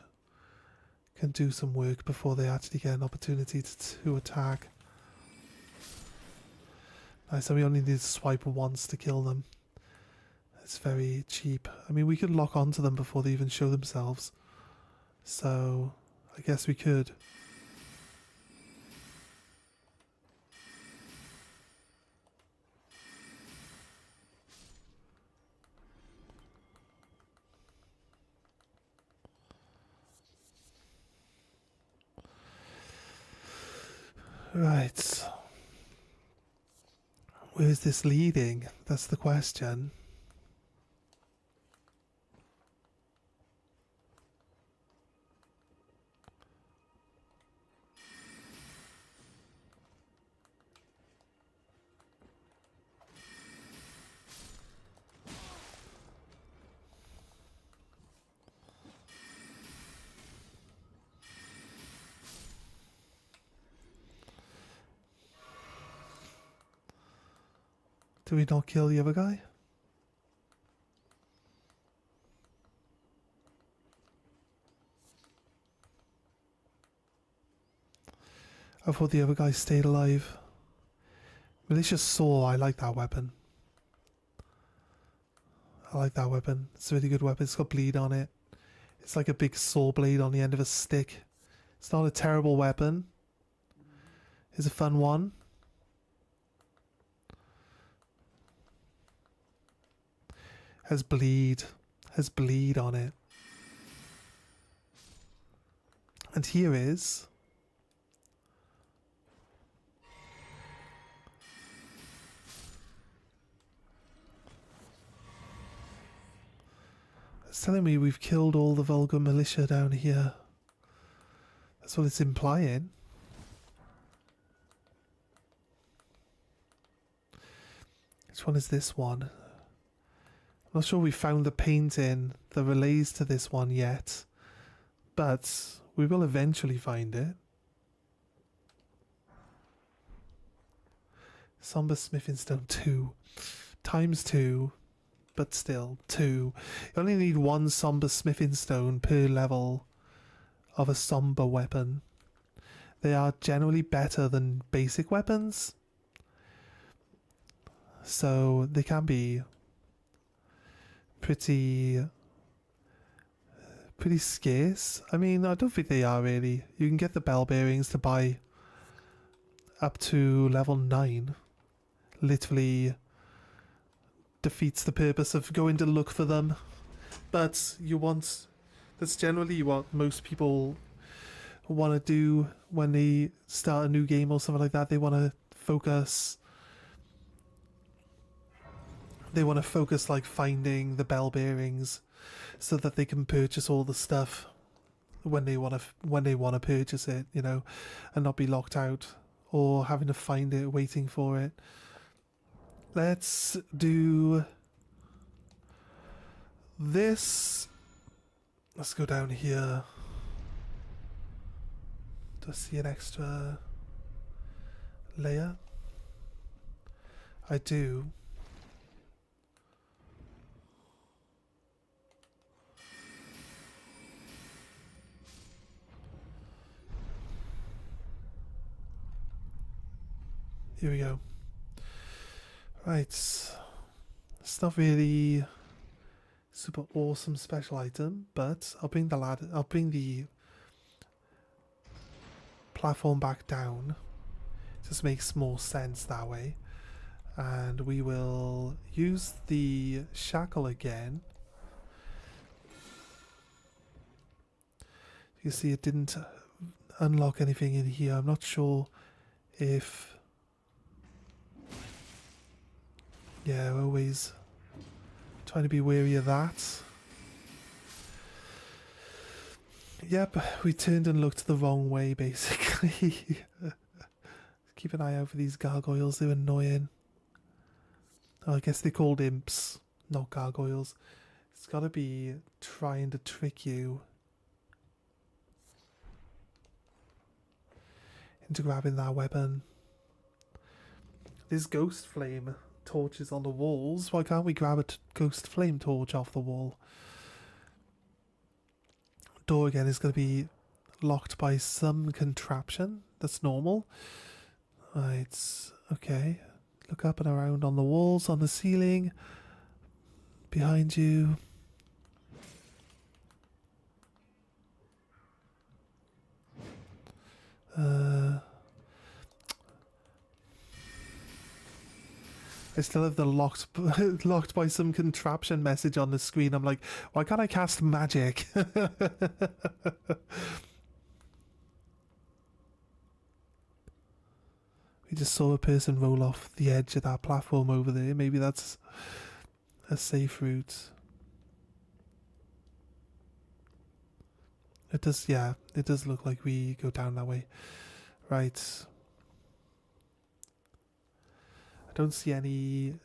can do some work before they actually get an opportunity to attack. Nice, so we only need to swipe once to kill them. It's very cheap. I mean, we could lock onto them before they even show themselves. So, I guess we could. Right. Where is this leading? That's the question. Do we not kill the other guy? I thought the other guy stayed alive. Malicious Saw, I like that weapon. I like that weapon. It's a really good weapon. It's got bleed on it. It's like a big saw blade on the end of a stick. It's not a terrible weapon. It's a fun one. Has bleed on it. And here is it's telling me we've killed all the vulgar militia down here. That's what it's implying. Which one is this one? I'm not sure we found the painting that relates to this one yet, but we will eventually find it. Somber Smithing Stone 2. Times 2, but still 2. You only need one Somber Smithing Stone per level of a Somber weapon. They are generally better than basic weapons, so they can be pretty scarce. I mean, I don't think they are really. You can get the bell bearings to buy up to level 9. Literally defeats the purpose of going to look for them. But that's generally what most people want to do when they start a new game or something like that. They want to focus like finding the bell bearings so that they can purchase all the stuff when they want to purchase it, you know, and not be locked out or having to find it waiting for it. Let's do this. Let's go down here. Do I see an extra layer? I do. Here we go. Right. It's not really super awesome special item, but I'll bring the platform back down. Just makes more sense that way. And we will use the shackle again. You see it didn't unlock anything in here. I'm not sure if... Yeah, we're always trying to be wary of that. Yep, we turned and looked the wrong way, basically. Keep an eye out for these gargoyles, they're annoying. Oh, I guess they're called imps, not gargoyles. It's gotta be trying to trick you into grabbing that weapon. There's ghost flame torches on the walls. Why can't we grab a ghost flame torch off the wall? Door again is going to be locked by some contraption. That's normal. Right, okay. Look up and around on the walls, on the ceiling. Behind you. I still have the locked by some contraption message on the screen. I'm like, why can't I cast magic? We just saw a person roll off the edge of that platform over there. Maybe that's a safe route. It does, yeah, it does look like we go down that way. Right. I don't see any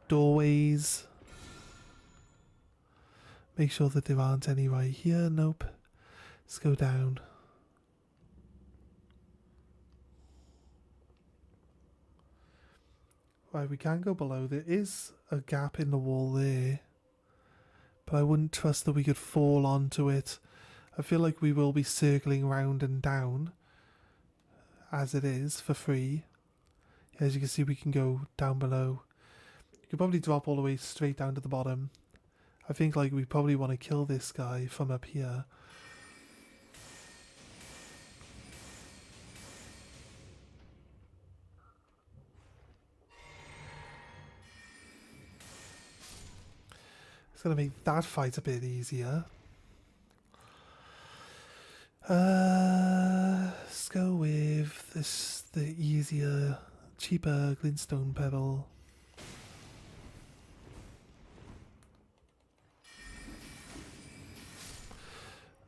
doorways. Make sure that there aren't any right here. Nope. Let's go down. Right, we can go below. There is a gap in the wall there, but I wouldn't trust that we could fall onto it I feel like we will be circling round and down as it is for free. As you can see, we can go down below. You could probably drop all the way straight down to the bottom. I think like we probably want to kill this guy from up here. It's gonna make that fight a bit easier. Let's go with this, the easier, cheaper glintstone pebble.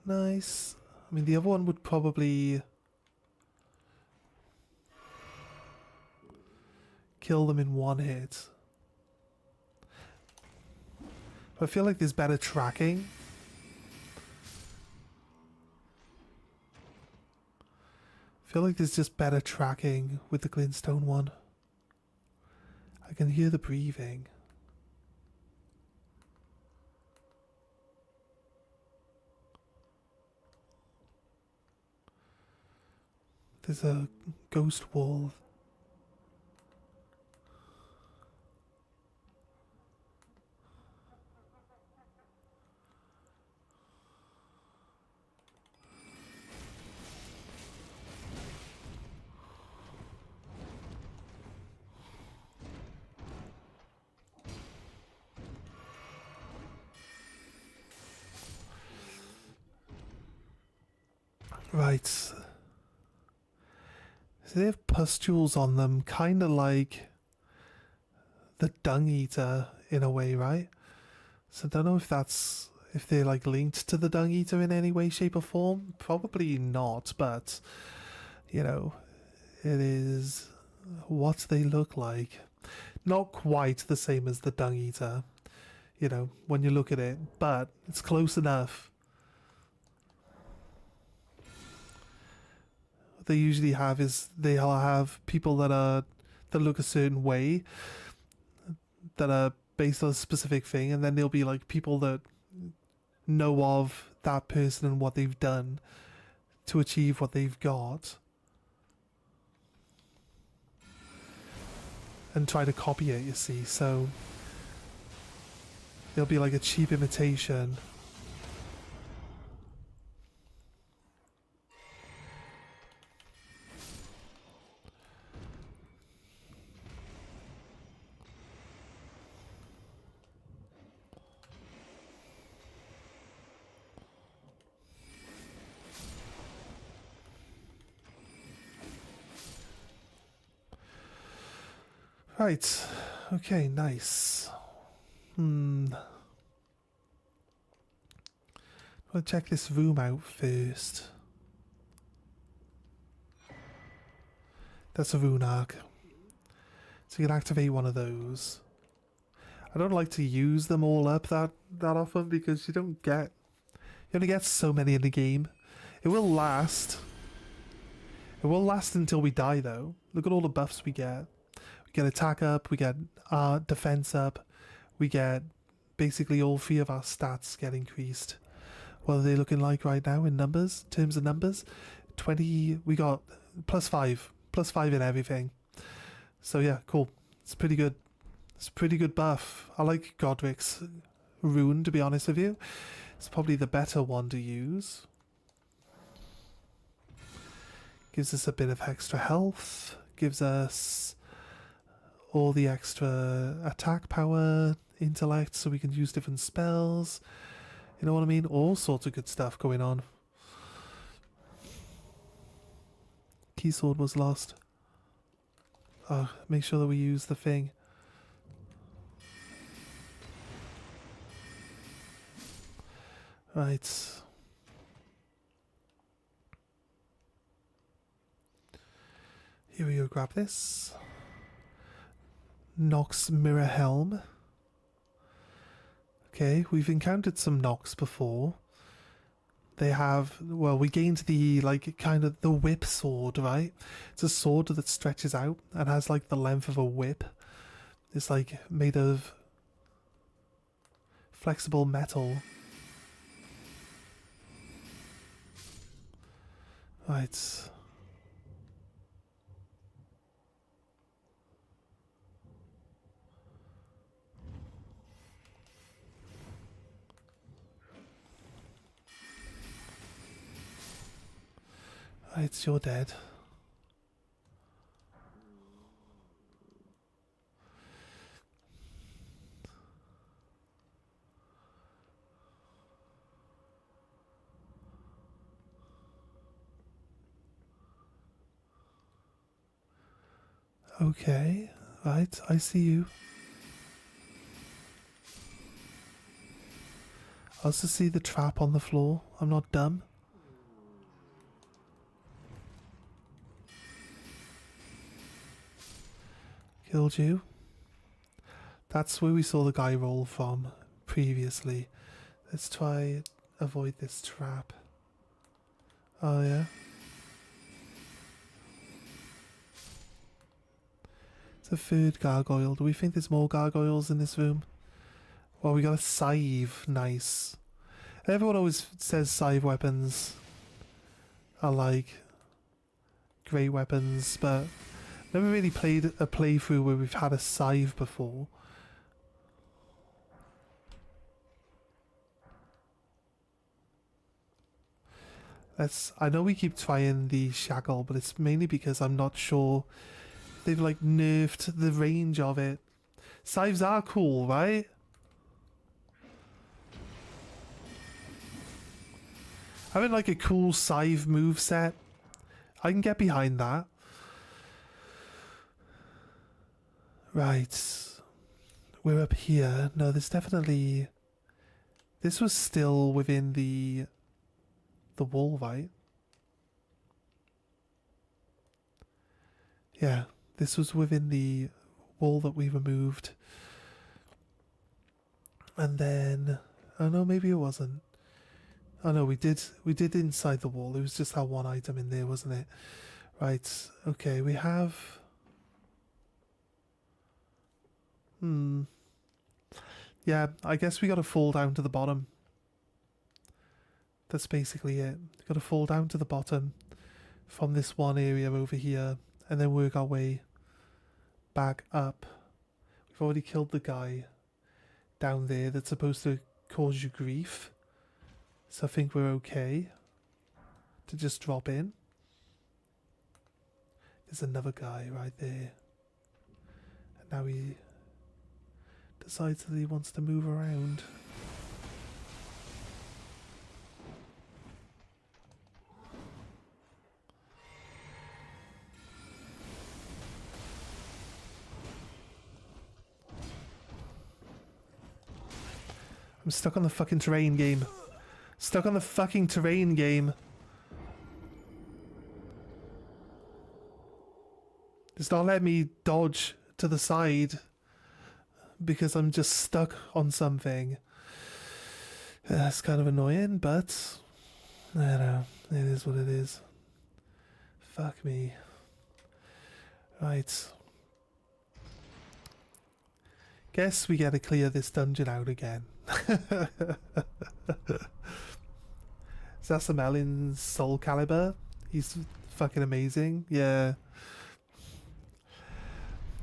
Nice. I mean, the other one would probably kill them in one hit. But I feel like there's better tracking. I feel like there's just better tracking with the glintstone one. I can hear the breathing. There's a ghost wall. Right. So they have pustules on them, kind of like the dung eater in a way, right? So I don't know if they're like linked to the dung eater in any way, shape or form. Probably not, but you know, it is what they look like. Not quite the same as the dung eater, you know, when you look at it, but it's close enough. They usually have is they'll have people that look a certain way, that are based on a specific thing, and then there'll be like people that know of that person and what they've done to achieve what they've got and try to copy it, you see. So there'll be like a cheap imitation. Right, okay, nice. I'll check this room out first. That's a rune arc. So you can activate one of those. I don't like to use them all up that often because you only get so many in the game. It will last. It will last until we die though. Look at all the buffs we get. We get attack up, we get defense up, we get basically all three of our stats get increased. What are they looking like right now in numbers? Terms of numbers? 20, we got +5 in everything. So yeah, cool. It's pretty good. It's a pretty good buff. I like Godric's rune, to be honest with you. It's probably the better one to use. Gives us a bit of extra health. Gives us all the extra attack power, intellect, so we can use different spells. You know what I mean? All sorts of good stuff going on. Keysword was lost. Oh, make sure that we use the thing. Right. Here we go, grab this. Nox Mirror Helm. Okay, we've encountered some Nox before. They have, well, we gained the, like, kind of the whip sword, right? It's a sword that stretches out and has, like, the length of a whip. It's, like, made of flexible metal. Right. Right, you're dead. Okay, right, I see you. I also see the trap on the floor. I'm not dumb. Killed you. That's where we saw the guy roll from previously. Let's try avoid this trap. Oh yeah. It's a third gargoyle. Do we think there's more gargoyles in this room? Well, we got a scythe. Nice. Everyone always says scythe weapons are like great weapons, but never really played a playthrough where we've had a scythe before. I know we keep trying the shackle, but it's mainly because I'm not sure they've like nerfed the range of it. Scythes are cool, right? Having like a cool scythe move set, I can get behind that. Right. We're up here. No, there's definitely... This was still within the wall, right? Yeah, this was within the wall that we removed. And then... Oh no, maybe it wasn't. Oh no, we did inside the wall. It was just that one item in there, wasn't it? Right, okay, we have... Yeah, I guess we gotta fall down to the bottom. That's basically it. Gotta fall down to the bottom from this one area over here and then work our way back up. We've already killed the guy down there that's supposed to cause you grief. So I think we're okay to just drop in. There's another guy right there. And now he decides that he wants to move around. I'm stuck on the fucking terrain game. Stuck on the fucking terrain game. It's not letting me dodge to the side because I'm just stuck on something. That's kind of annoying, but I don't know. It is what it is. Fuck me. Right. Guess we gotta clear this dungeon out again. Zasamelin's Soul Calibur. He's fucking amazing. Yeah.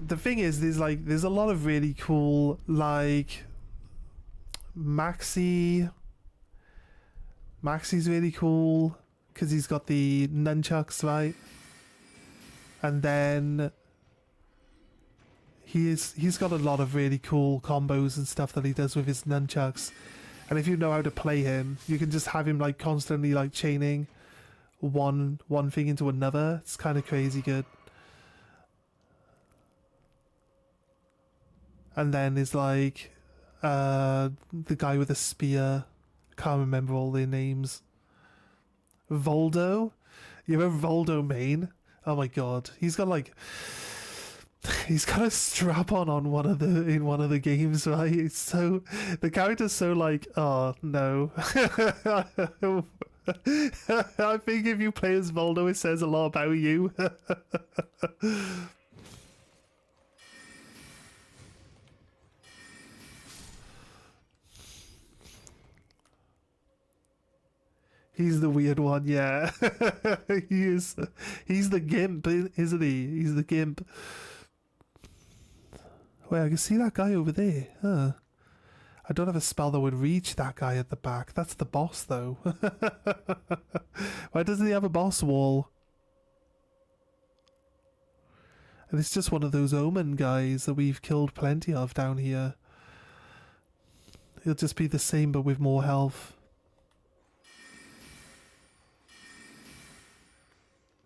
The thing is, there's a lot of really cool, like Maxi's really cool because he's got the nunchucks, right? And then he's got a lot of really cool combos and stuff that he does with his nunchucks. And if you know how to play him, you can just have him like constantly like chaining one thing into another. It's kind of crazy good. And then there's like the guy with a spear. I can't remember all their names. Voldo? You remember Voldo main? Oh my god. He's got a strap on one of the games, right? It's so the character's so like, oh no. I think if you play as Voldo, it says a lot about you. He's the weird one, yeah. He is. He's the gimp, isn't he? He's the gimp. Wait, I can see that guy over there. Huh. I don't have a spell that would reach that guy at the back. That's the boss, though. Why doesn't he have a boss wall? And it's just one of those omen guys that we've killed plenty of down here. He'll just be the same, but with more health.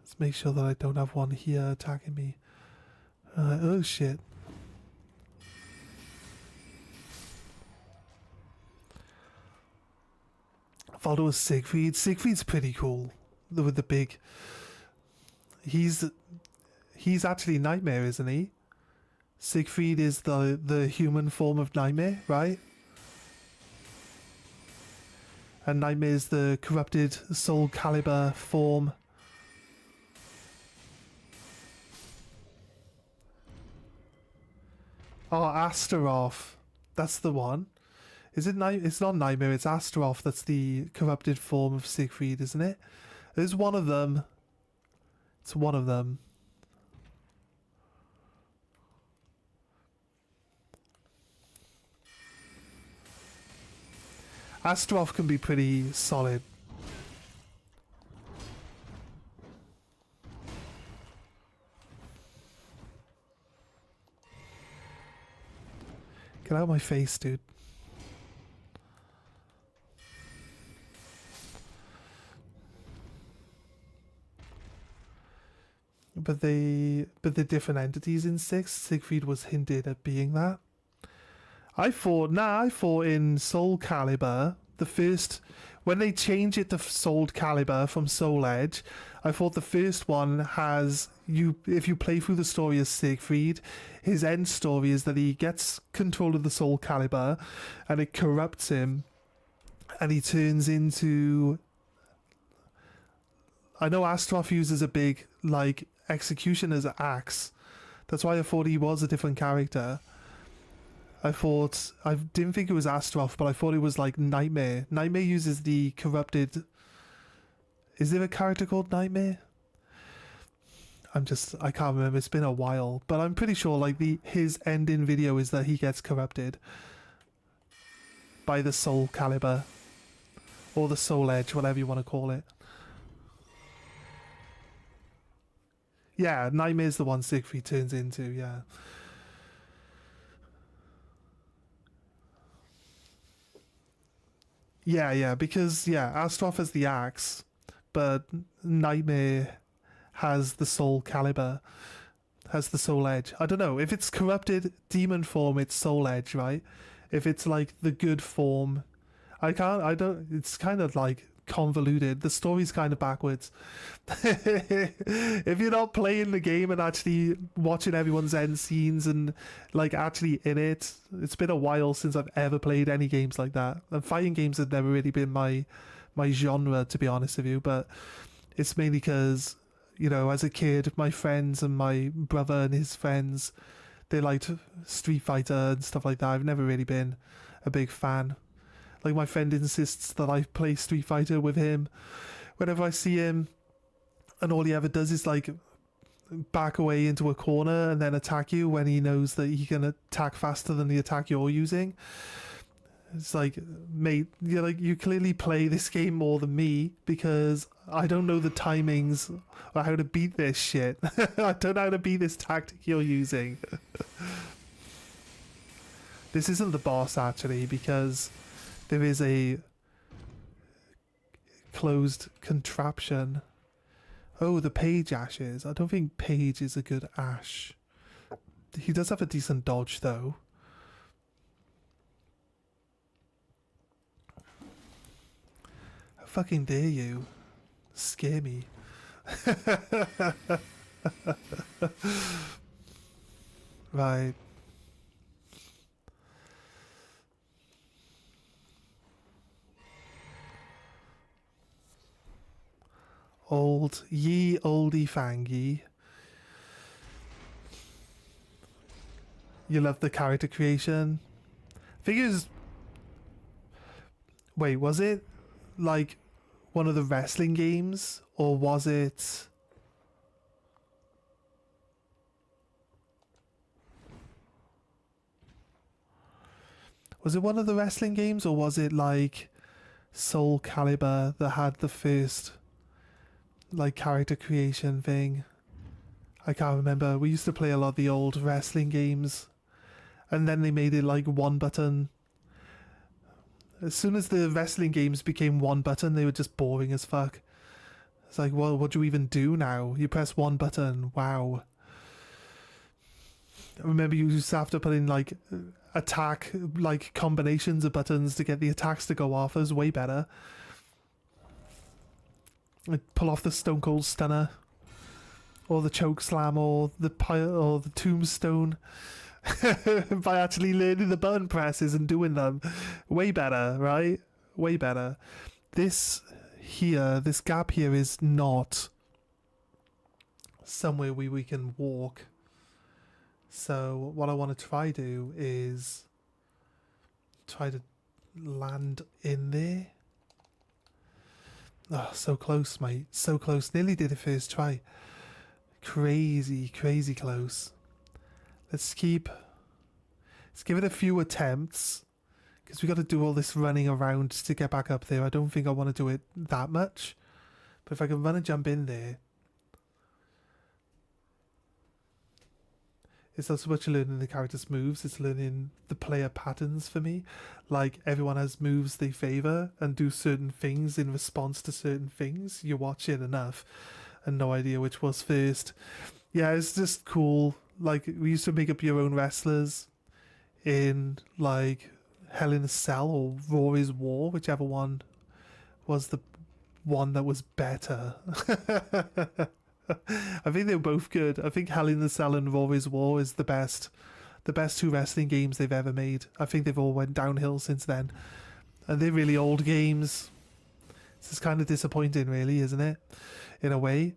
Let's make sure that I don't have one here attacking me. Oh shit. I thought it was Siegfried. Siegfried's pretty cool. With the big... He's actually Nightmare, isn't he? Siegfried is the human form of Nightmare, right? And Nightmare is the corrupted Soul Calibur form. Oh, Astaroth. That's the one. Is it It's not Nightmare, it's Astaroth that's the corrupted form of Siegfried, isn't it? There's one of them. It's one of them. Astaroth can be pretty solid. Get out of my face, dude. But they're different entities in 6. Siegfried was hinted at being that. I thought in Soul Calibur, the first, when they change it to Soul Calibur from Soul Edge, I thought the first one has, if you play through the story as Siegfried, his end story is that he gets control of the Soul Calibur and it corrupts him and he turns into, I know Astaroth uses a big, like, executioner's axe. That's why I thought he was a different character. I didn't think it was Astaroth, but I thought it was like Nightmare. Nightmare uses the corrupted... Is there a character called Nightmare? I can't remember, it's been a while. But I'm pretty sure like his ending video is that he gets corrupted by the Soul Calibur. Or the Soul Edge, whatever you want to call it. Yeah, Nightmare's the one Siegfried turns into, yeah. Yeah, because, Astaroth has the axe, but Nightmare has the Soul Calibur, has the Soul Edge. I don't know, if it's corrupted demon form, it's Soul Edge, right? If it's like the good form, it's kind of like convoluted. The story's kind of backwards. If you're not playing the game and actually watching everyone's end scenes and like actually in it, it's been a while since I've ever played any games like that. And fighting games have never really been my genre, to be honest with you, but it's mainly because, you know, as a kid, my friends and my brother and his friends, they liked Street Fighter and stuff like that. I've never really been a big fan. Like, my friend insists that I play Street Fighter with him whenever I see him, and all he ever does is like back away into a corner and then attack you when he knows that he can attack faster than the attack you're using. It's like, mate, you clearly play this game more than me, because I don't know the timings or how to beat this shit. I don't know how to beat this tactic you're using. This isn't the boss, actually, because there is a closed contraption. Oh, the Page Ashes. I don't think Page is a good Ash. He does have a decent dodge, though. How fucking dare you scare me? Right. Ye oldie fangy. You love the character creation. Figures. Wait, was it one of the wrestling games, or was it... Was it one of the wrestling games, or was it like Soul Calibur that had the first like character creation thing? I can't remember. We used to play a lot of the old wrestling games, and then they made it like one button. As soon as the wrestling games became one button, they were just boring as fuck. It's like, well, what do you even do now? You press one button. Wow. I remember you used to have to put in like attack, like combinations of buttons to get the attacks to go off. It was way better. Like pull off the Stone Cold Stunner, or the choke slam, or the tombstone. By actually learning the button presses and doing them. Way better, right? Way better. This gap here is not somewhere we can walk. So what I want to try do is try to land in there. Oh, so close, mate. So close. Nearly did it first try. Crazy, crazy close. Let's give it a few attempts, because we got to do all this running around to get back up there. I don't think I want to do it that much, but if I can run and jump in there, it's not so much learning the character's moves, it's learning the player patterns for me. Like, everyone has moves they favour and do certain things in response to certain things. You watch it enough and no idea which was first. Yeah, it's just cool. Like, we used to make up your own wrestlers in, like, Hell in a Cell or Rory's War, whichever one was the one that was better. I think they're both good. I think Hell in a Cell and Rory's War is the best two wrestling games they've ever made. I think they've all went downhill since then. And they're really old games. This is kind of disappointing, really, isn't it? In a way.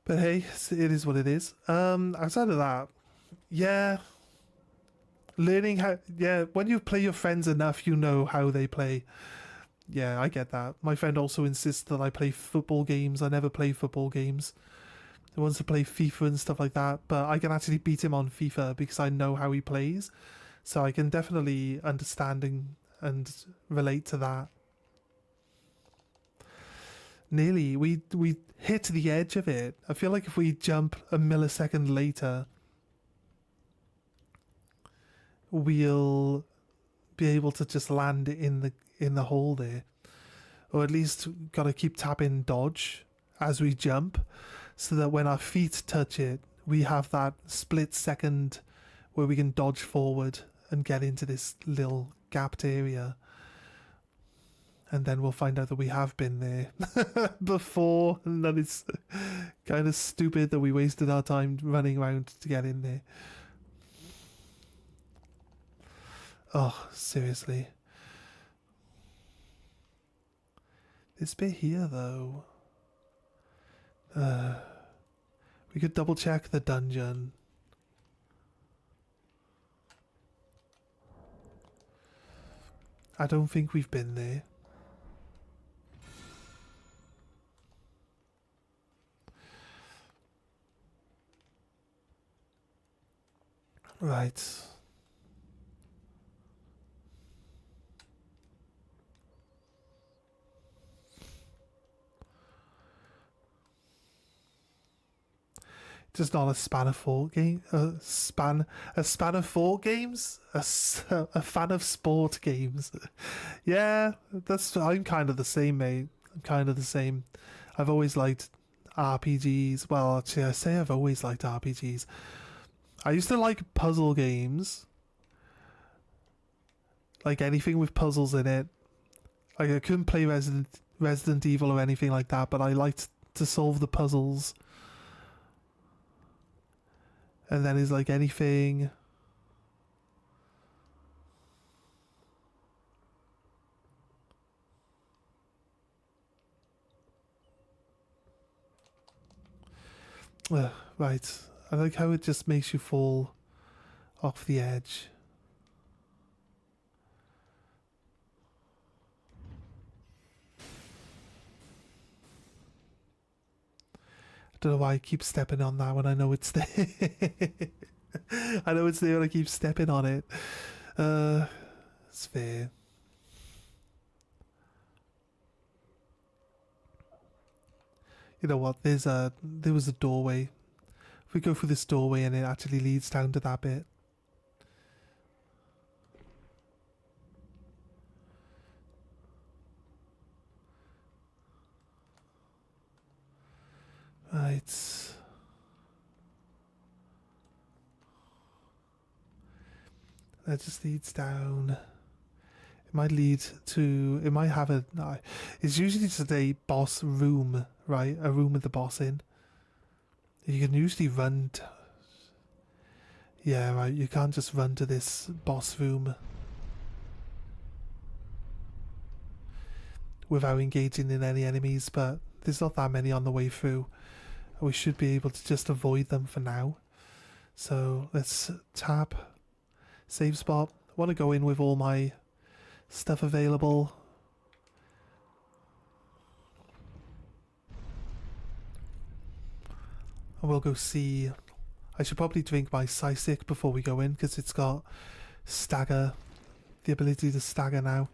But hey, it is what it is. Outside of that, yeah, learning how, yeah, when you play your friends enough, you know how they play. Yeah, I get that. My friend also insists that I play football games. I never play football games. He wants to play FIFA and stuff like that, but I can actually beat him on FIFA because I know how he plays. So I can definitely understand and relate to that. Nearly, we hit the edge of it. I feel like if we jump a millisecond later, we'll be able to just land in the hole there, or at least got to keep tapping dodge as we jump, so that when our feet touch it, we have that split second where we can dodge forward and get into this little gapped area. And then we'll find out that we have been there before, and that it's kind of stupid that we wasted our time running around to get in there. Oh, seriously. This bit here, though. We could double check the dungeon. I don't think we've been there. Right. Just not a span of four game. A span of four games. A fan of sport games. Yeah, I'm kind of the same, mate. I'm kind of the same. I've always liked RPGs. Well, actually, I say I've always liked RPGs. I used to like puzzle games. Like anything with puzzles in it. Like I couldn't play Resident Evil or anything like that, but I liked to solve the puzzles. And then is like anything. Right. I like how it just makes you fall off the edge. Don't know why I keep stepping on that when I know it's there. I know it's there and I keep stepping on it. It's fair. You know what? There was a doorway. If we go through this doorway and it actually leads down to that bit. Right. That just leads down. It might lead to... It might have a... It's usually just a boss room, right? A room with the boss in. You can usually run... Yeah, right. You can't just run to this boss room without engaging in any enemies, but there's not that many on the way through. We should be able to just avoid them for now. So let's tap save spot. I want to go in with all my stuff available. And we'll go see. I should probably drink my Psysic before we go in because it's got stagger, the ability to stagger now.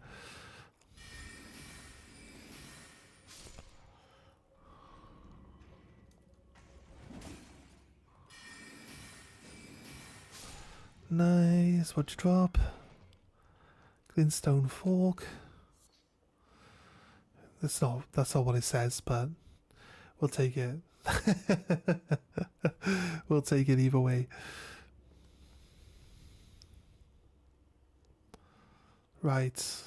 Nice. What'd you drop? Glintstone fork. That's not what it says, but we'll take it. We'll take it either way. Right.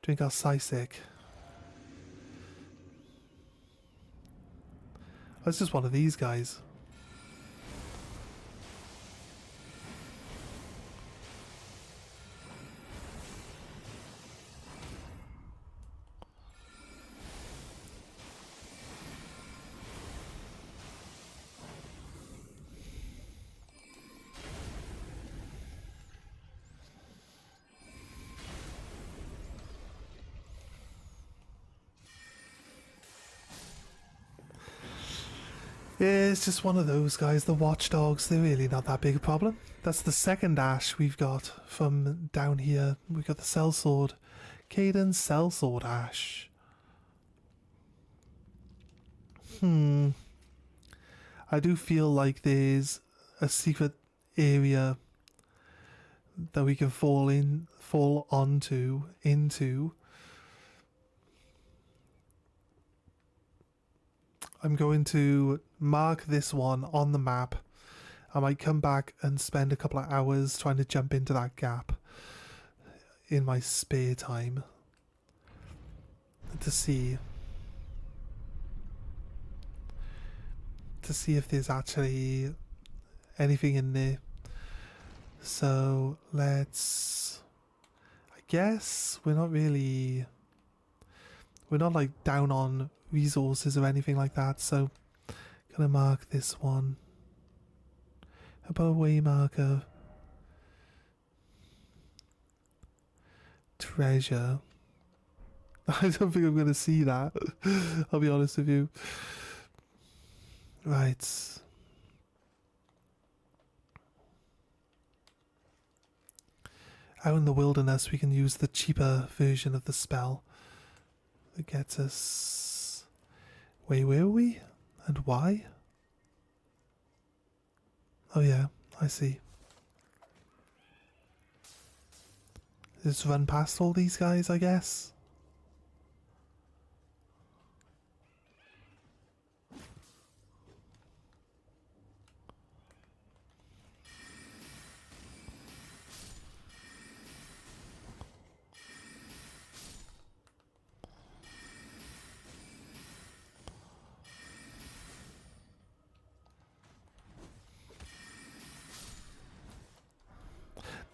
Drink our Psysic. Oh, it's just one of these guys. Yeah, it's just one of those guys, the watchdogs. They're really not that big a problem. That's the second ash we've got from down here. We've got the sellsword. Cadence sellsword ash. I do feel like there's a secret area that we can fall into. I'm going to mark this one on the map. I might come back and spend a couple of hours trying to jump into that gap in my spare time to see if there's actually anything in there. So let's... I guess we're not like down on resources or anything like that, so gonna mark this one. How about a way marker? Treasure. I don't think I'm gonna see that. I'll be honest with you. Right. Out in the wilderness we can use the cheaper version of the spell that gets us... Wait, where are we? And why? Oh yeah, I see. Just run past all these guys, I guess.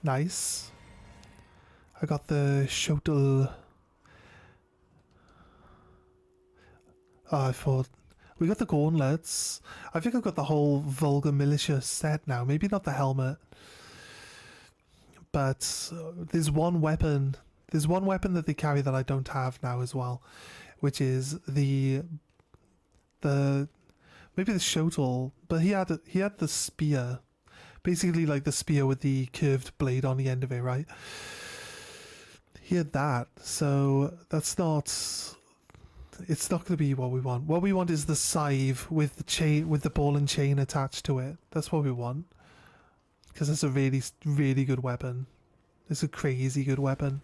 Nice. I got the shuttle. Oh, I thought we got the gauntlets. I think I've got the whole Vulgar Militia set now. Maybe not the helmet, but there's one weapon. There's one weapon that they carry that I don't have now as well, which is the maybe the Shotel, but he had the spear, basically like the spear with the curved blade on the end of it, right? He had that, so that's not. It's not going to be what we want. What we want is the scythe with the chain, with the ball and chain attached to it. That's what we want, because it's a really, really good weapon. It's a crazy good weapon.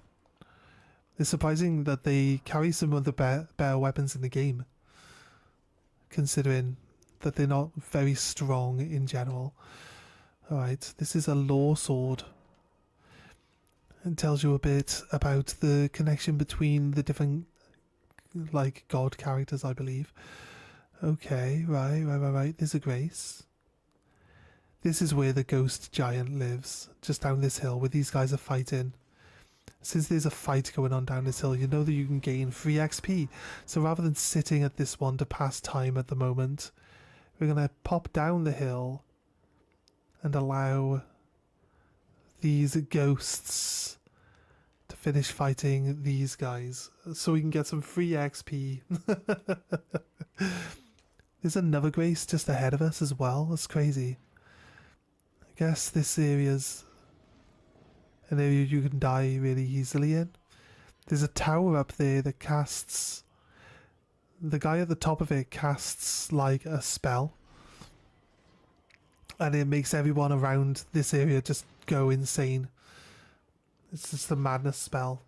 It's surprising that they carry some of the better weapons in the game, considering that they're not very strong in general. Alright, this is a law sword. It tells you a bit about the connection between the different, like, god characters, I believe. Okay, right. There's a grace. This is where the ghost giant lives, just down this hill where these guys are fighting. Since there's a fight going on down this hill, you know that you can gain free XP. So rather than sitting at this one to pass time at the moment, we're going to pop down the hill and allow these ghosts to finish fighting these guys so we can get some free XP. There's another grace just ahead of us as well. That's crazy. I guess this area's an area you can die really easily in. There's a tower up there that casts... The guy at the top of it casts like a spell. And it makes everyone around this area just go insane. It's just a madness spell.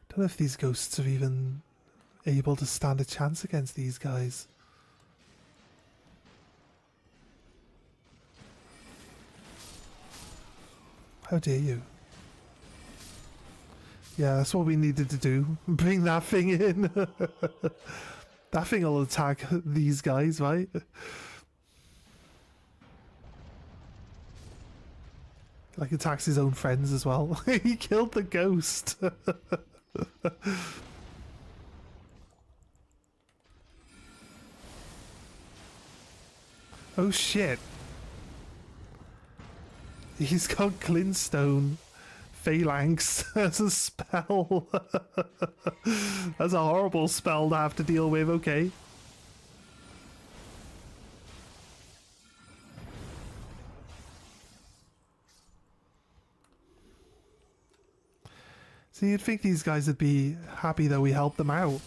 Don't know if these ghosts are even able to stand a chance against these guys. How dare you? Yeah, that's what we needed to do. Bring that thing in. That thing will attack these guys, right? Like, attacks his own friends as well. He killed the ghost. Oh shit. He's got Glintstone Phalanx as a spell. That's a horrible spell to have to deal with, okay. So you'd think these guys would be happy that we helped them out.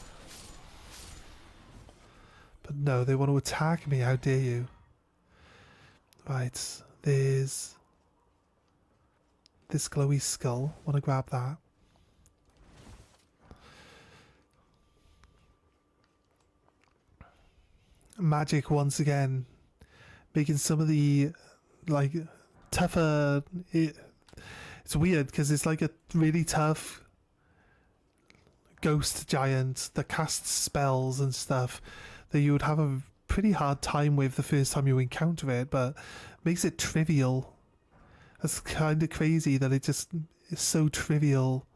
But no, they want to attack me, how dare you. Right, there's this glowy skull. Want to grab that. Magic once again, making some of the like tougher. It's weird because it's like a really tough ghost giant that casts spells and stuff that you would have a pretty hard time with the first time you encounter it, but makes it trivial. That's kind of crazy that it just is so trivial.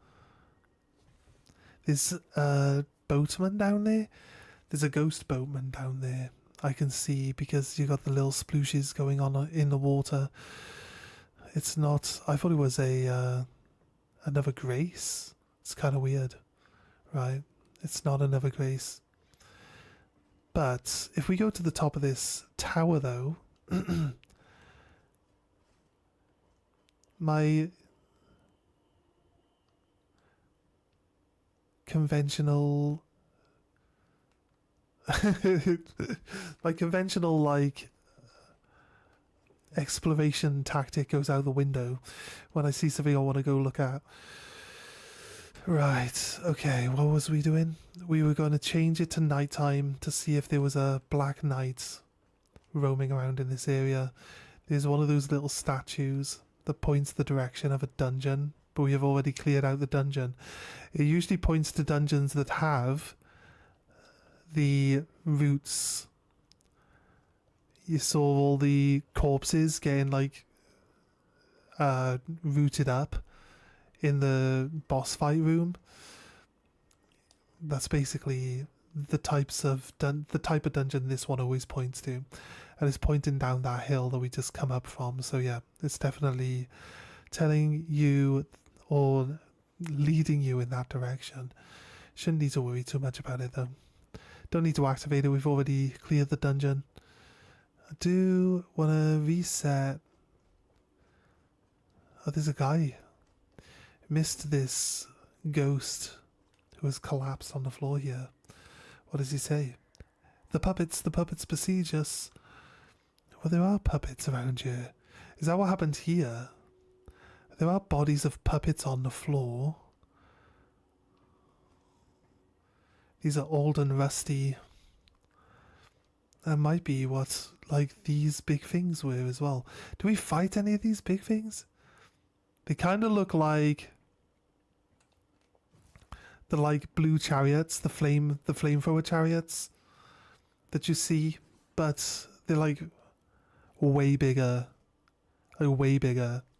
There's a boatman down there. There's a ghost boatman down there. I can see because you got the little splooshes going on in the water. It's not. I thought it was a another grace. It's kind of weird, right? It's not another grace. But if we go to the top of this tower, though, my conventional like exploration tactic goes out the window when I see something I want to go look at. Right, okay, what was we doing? We were going to change it to nighttime to see if there was a black knight roaming around in this area. There's one of those little statues that points the direction of a dungeon, but we have already cleared out the dungeon. It usually points to dungeons that have the roots. You saw all the corpses getting like rooted up in the boss fight room. That's basically the type of dungeon this one always points to. and it's pointing down that hill that we just come up from. So yeah, it's definitely telling you or leading you in that direction. Shouldn't need to worry too much about it though. Don't need to activate it, we've already cleared the dungeon. I do want to reset. Oh, there's a guy. Missed this ghost who has collapsed on the floor here. What does he say? The puppets besiege us. Well, there are puppets around here. Is that what happened here? There are bodies of puppets on the floor. These are old and rusty. That might be what, like, these big things were as well. Do we fight any of these big things? They kind of look like the, like, blue chariots, the flamethrower chariots that you see, but they're like way bigger,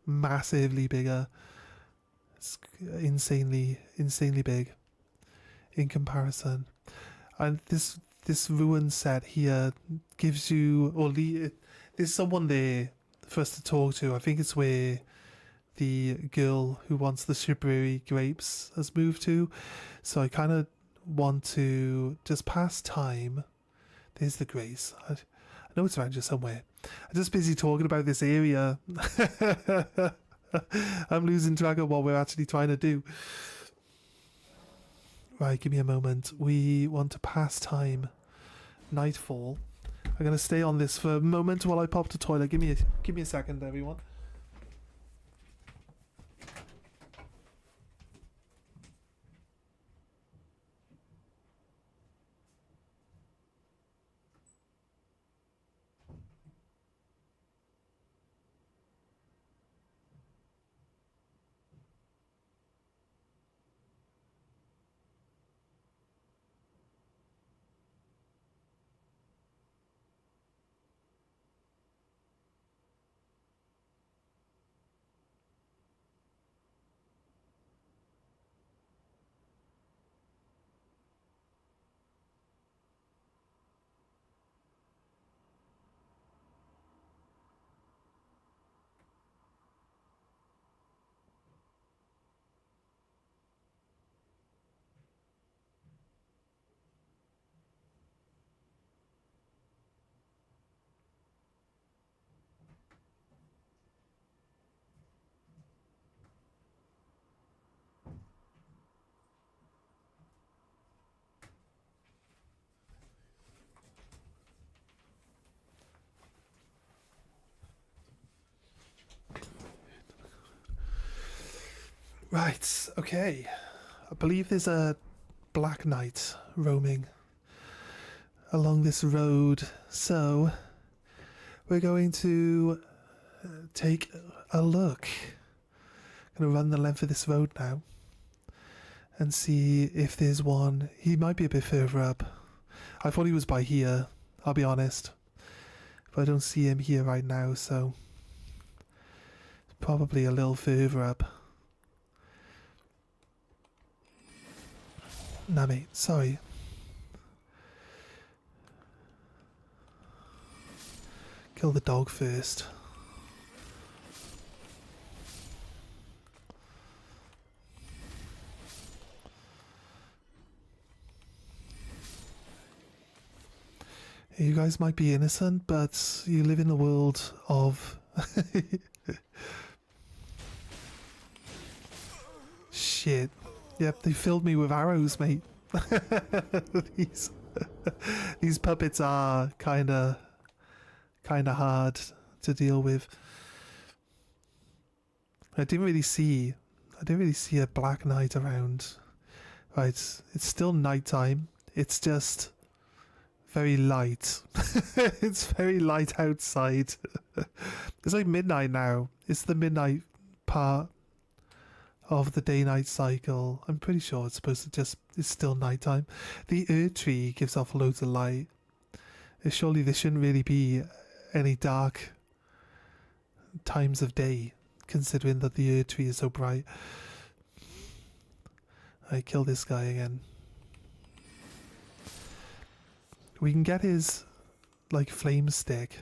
massively bigger. It's insanely big in comparison. And this ruin set here gives you, or there's someone there for us to talk to. I think it's where the girl who wants the Shibari grapes has moved to. So I kind of want to just pass time. There's the grace. I know it's around here somewhere. I'm just busy talking about this area. I'm losing track of what we're actually trying to do. Right, give me a moment. We want to pass time. Nightfall. I'm going to stay on this for a moment while I pop to toilet. Give me a second, everyone. Right, okay. I believe there's a Black Knight roaming along this road, so we're going to take a look. Gonna run the length of this road now and see if there's one. He might be a bit further up. I thought he was by here, I'll be honest, but I don't see him here right now, so probably a little further up. Nah, mate, sorry. Kill the dog first. You guys might be innocent, but you live in a world of... Shit. Yep, they filled me with arrows, mate. These puppets are kinda hard to deal with. I didn't really see a Black Knight around. Right, it's still nighttime. It's just very light. It's very light outside. It's like midnight now. It's the midnight part of the day-night cycle. I'm pretty sure it's supposed to just... It's still nighttime. The Earth Tree gives off loads of light. Surely there shouldn't really be any dark times of day, considering that the Earth Tree is so bright. I kill this guy again. We can get his, like, flame stick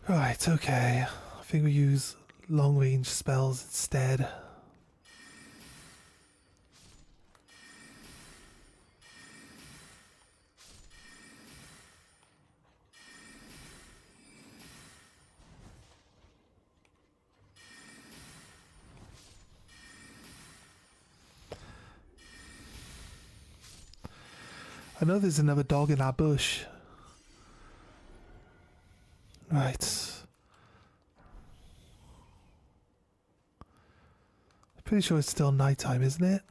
Right, okay. I think we use long range spells instead. I know there's another dog in our bush. Right. Pretty sure it's still nighttime, isn't it?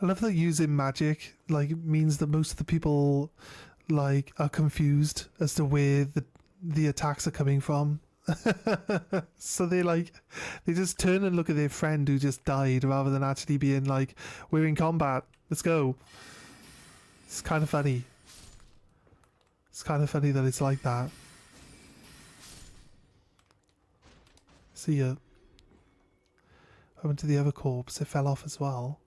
I love that using magic like means that most of the people like are confused as to where the attacks are coming from. So they just turn and look at their friend who just died rather than actually being like, we're in combat, let's go. It's kind of funny. It's kind of funny that it's like that. See ya. I went to the other corpse, it fell off as well.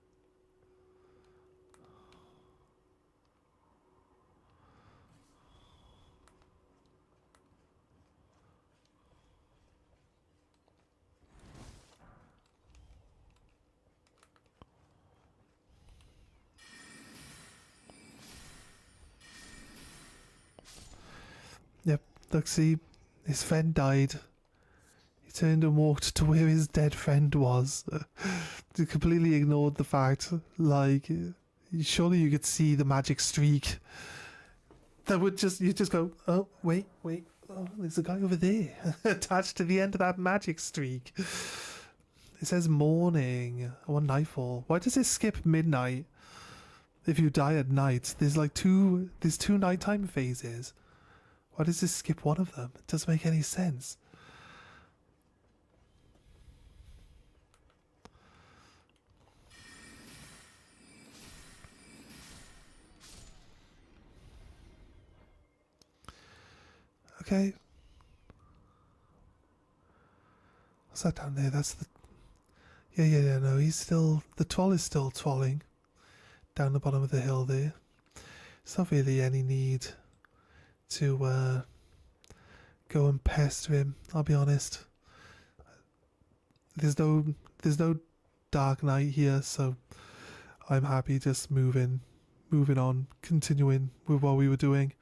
Yep, look, see, his friend died. He turned and walked to where his dead friend was. He completely ignored the fact, like, surely you could see the magic streak. That would just, you just go, oh, wait, oh, there's a guy over there, attached to the end of that magic streak. It says morning, or nightfall. Why does it skip midnight? If you die at night, there's two nighttime phases. Why does this skip one of them? It doesn't make any sense. Okay. What's that down there? That's the... Yeah, no, he's still... The troll is still trolling down the bottom of the hill there. It's not really any need to go and pester him, I'll be honest. There's no dark night here, so I'm happy just moving on, continuing with what we were doing.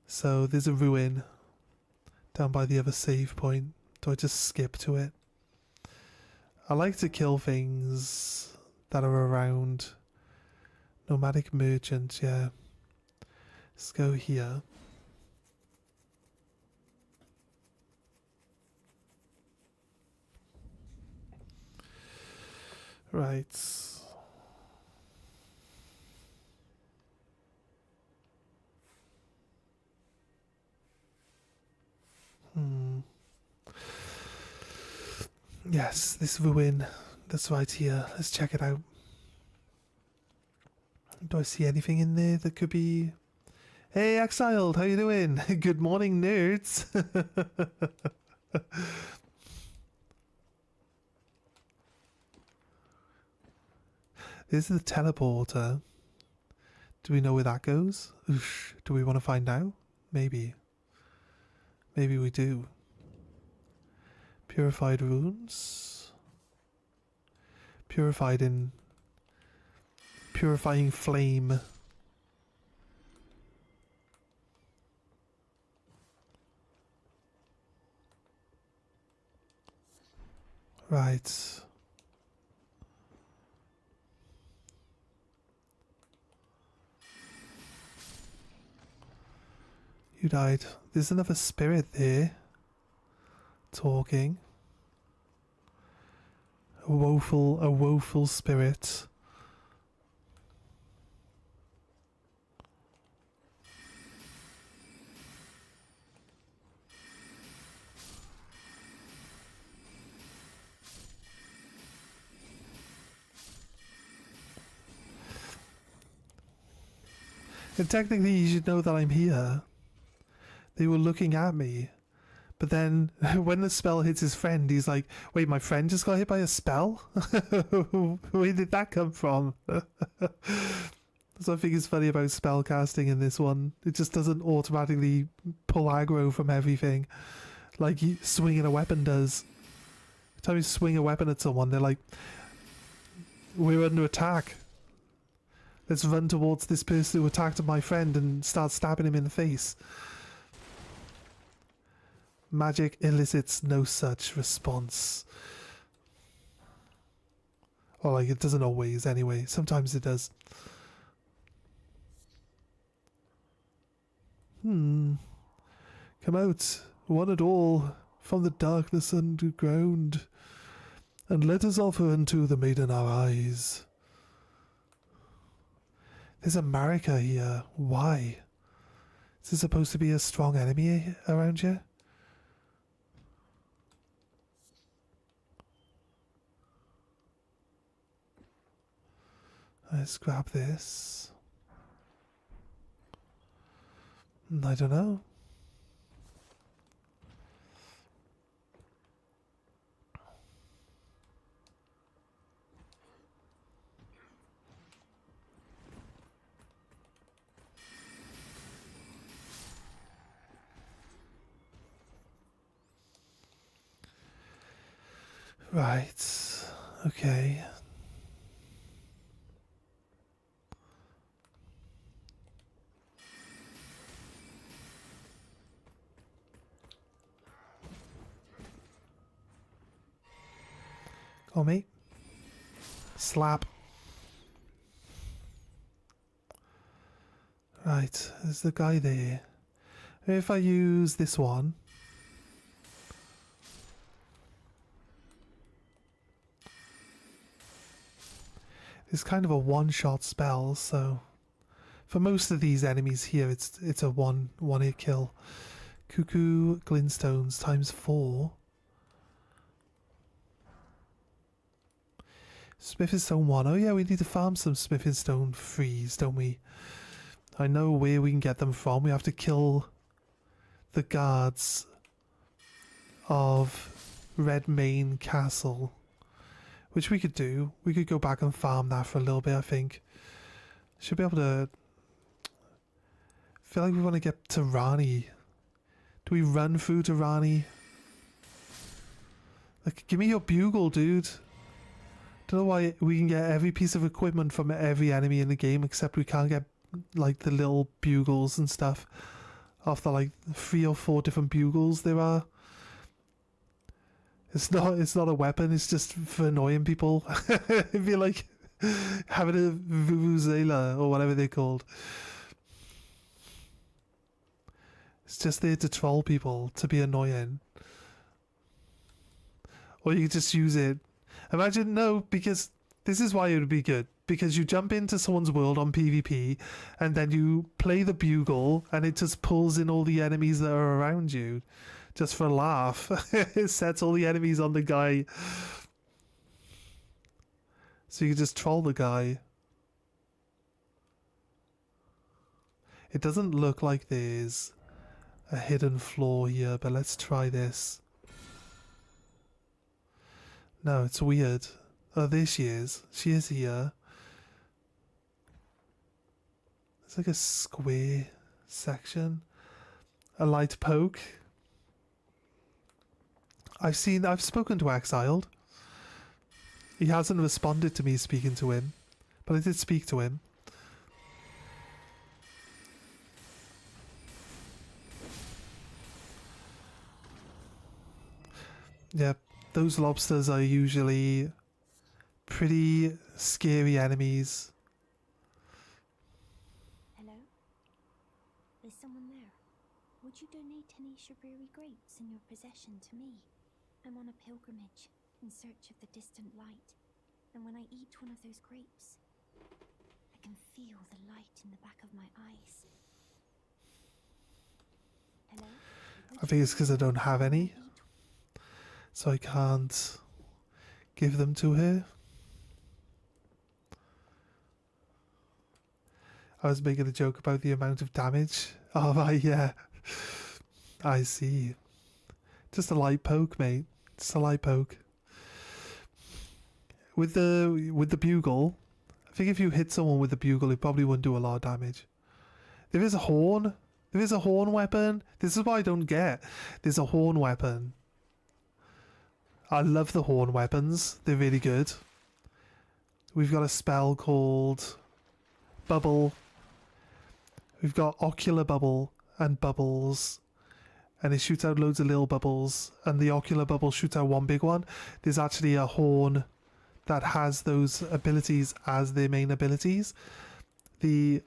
So there's a ruin down by the other save point. Do I just skip to it? I like to kill things that are around. Nomadic merchant, yeah. Let's go here. Right. Yes, this ruin. That's right here. Let's check it out. Do I see anything in there that could be... Hey, Exiled, how you doing? Good morning, nerds. This is the teleporter. Do we know where that goes? Oosh. Do we want to find out? Maybe. Maybe we do. Purified runes. Purifying flame. Right. You died. There's another spirit there. Talking. A woeful spirit. And technically you should know that I'm here. They were looking at me But then when the spell hits his friend, he's like, wait, my friend just got hit by a spell? Where did that come from? So I think it's funny about spell casting in this one. It just doesn't automatically pull aggro from everything like swinging a weapon does. Every time you swing a weapon at someone, they're like, we're under attack. Let's run towards this person who attacked my friend and start stabbing him in the face. Magic elicits no such response. Or like, it doesn't always anyway. Sometimes it does. Come out, one and all, from the darkness underground, and let us offer unto the maiden our eyes. There's a Marika here. Why? Is there supposed to be a strong enemy around here? Let's grab this. I don't know. Right. Okay. Go on, mate. Slap. Right, there's the guy there. If I use this one. It's kind of a one-shot spell, so for most of these enemies here, it's a one-hit kill. Cuckoo glintstones times 4. Smithing stone 1. Oh yeah, we need to farm some smithing stone freeze, don't we? I know where we can get them from. We have to kill the guards of Redmane Castle, which we could do. We could go back and farm that for a little bit, I think. Should be able to... feel like we want to get to Rani. Do we run through to Rani? Like, give me your bugle, dude. Don't know why we can get every piece of equipment from every enemy in the game, except we can't get like the little bugles and stuff off the like 3 or 4 different bugles there are. It's not a weapon, it's just for annoying people. It'd be like having a vuvuzela or whatever they're called. It's just there to troll people, to be annoying. Or you could just use it. Imagine, no, because this is why it would be good. Because you jump into someone's world on PvP, and then you play the bugle, and it just pulls in all the enemies that are around you. Just for a laugh. It sets all the enemies on the guy. So you can just troll the guy. It doesn't look like there's a hidden floor here, but let's try this. No, it's weird. Oh, there she is. She is here. It's like a square section. A light poke. I've spoken to Exiled. He hasn't responded to me speaking to him, but I did speak to him. Yeah, those lobsters are usually pretty scary enemies. Hello? Is someone there? Would you donate any sugary grapes in your possession to me? I'm on a pilgrimage in search of the distant light, and when I eat one of those grapes, I can feel the light in the back of my eyes. Hello? I think it's because I don't have any, so I can't give them to her. I was making a joke about the amount of damage. Oh, right, yeah. I see. Just a light poke, mate. Just a light poke. With the bugle, I think if you hit someone with the bugle, it probably wouldn't do a lot of damage. There is a horn. There is a horn weapon. This is what I don't get. There's a horn weapon. I love the horn weapons. They're really good. We've got a spell called Bubble. We've got Ocular Bubble and Bubbles. And it shoots out loads of little bubbles. And the Ocular Bubble shoots out one big one. There's actually a horn that has those abilities as their main abilities. The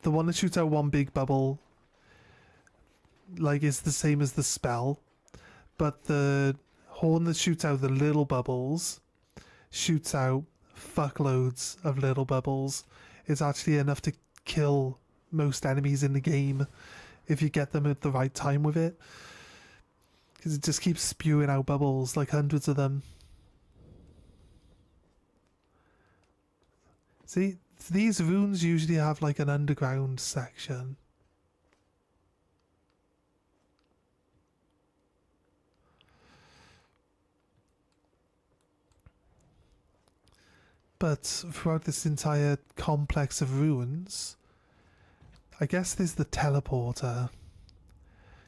one that shoots out one big bubble, like, is the same as the spell. But the horn that shoots out the little bubbles shoots out fuckloads of little bubbles. It's actually enough to kill most enemies in the game if you get them at the right time with it, because it just keeps spewing out bubbles, like hundreds of them. See, these runes usually have like an underground section. But throughout this entire complex of ruins, I guess there's the teleporter.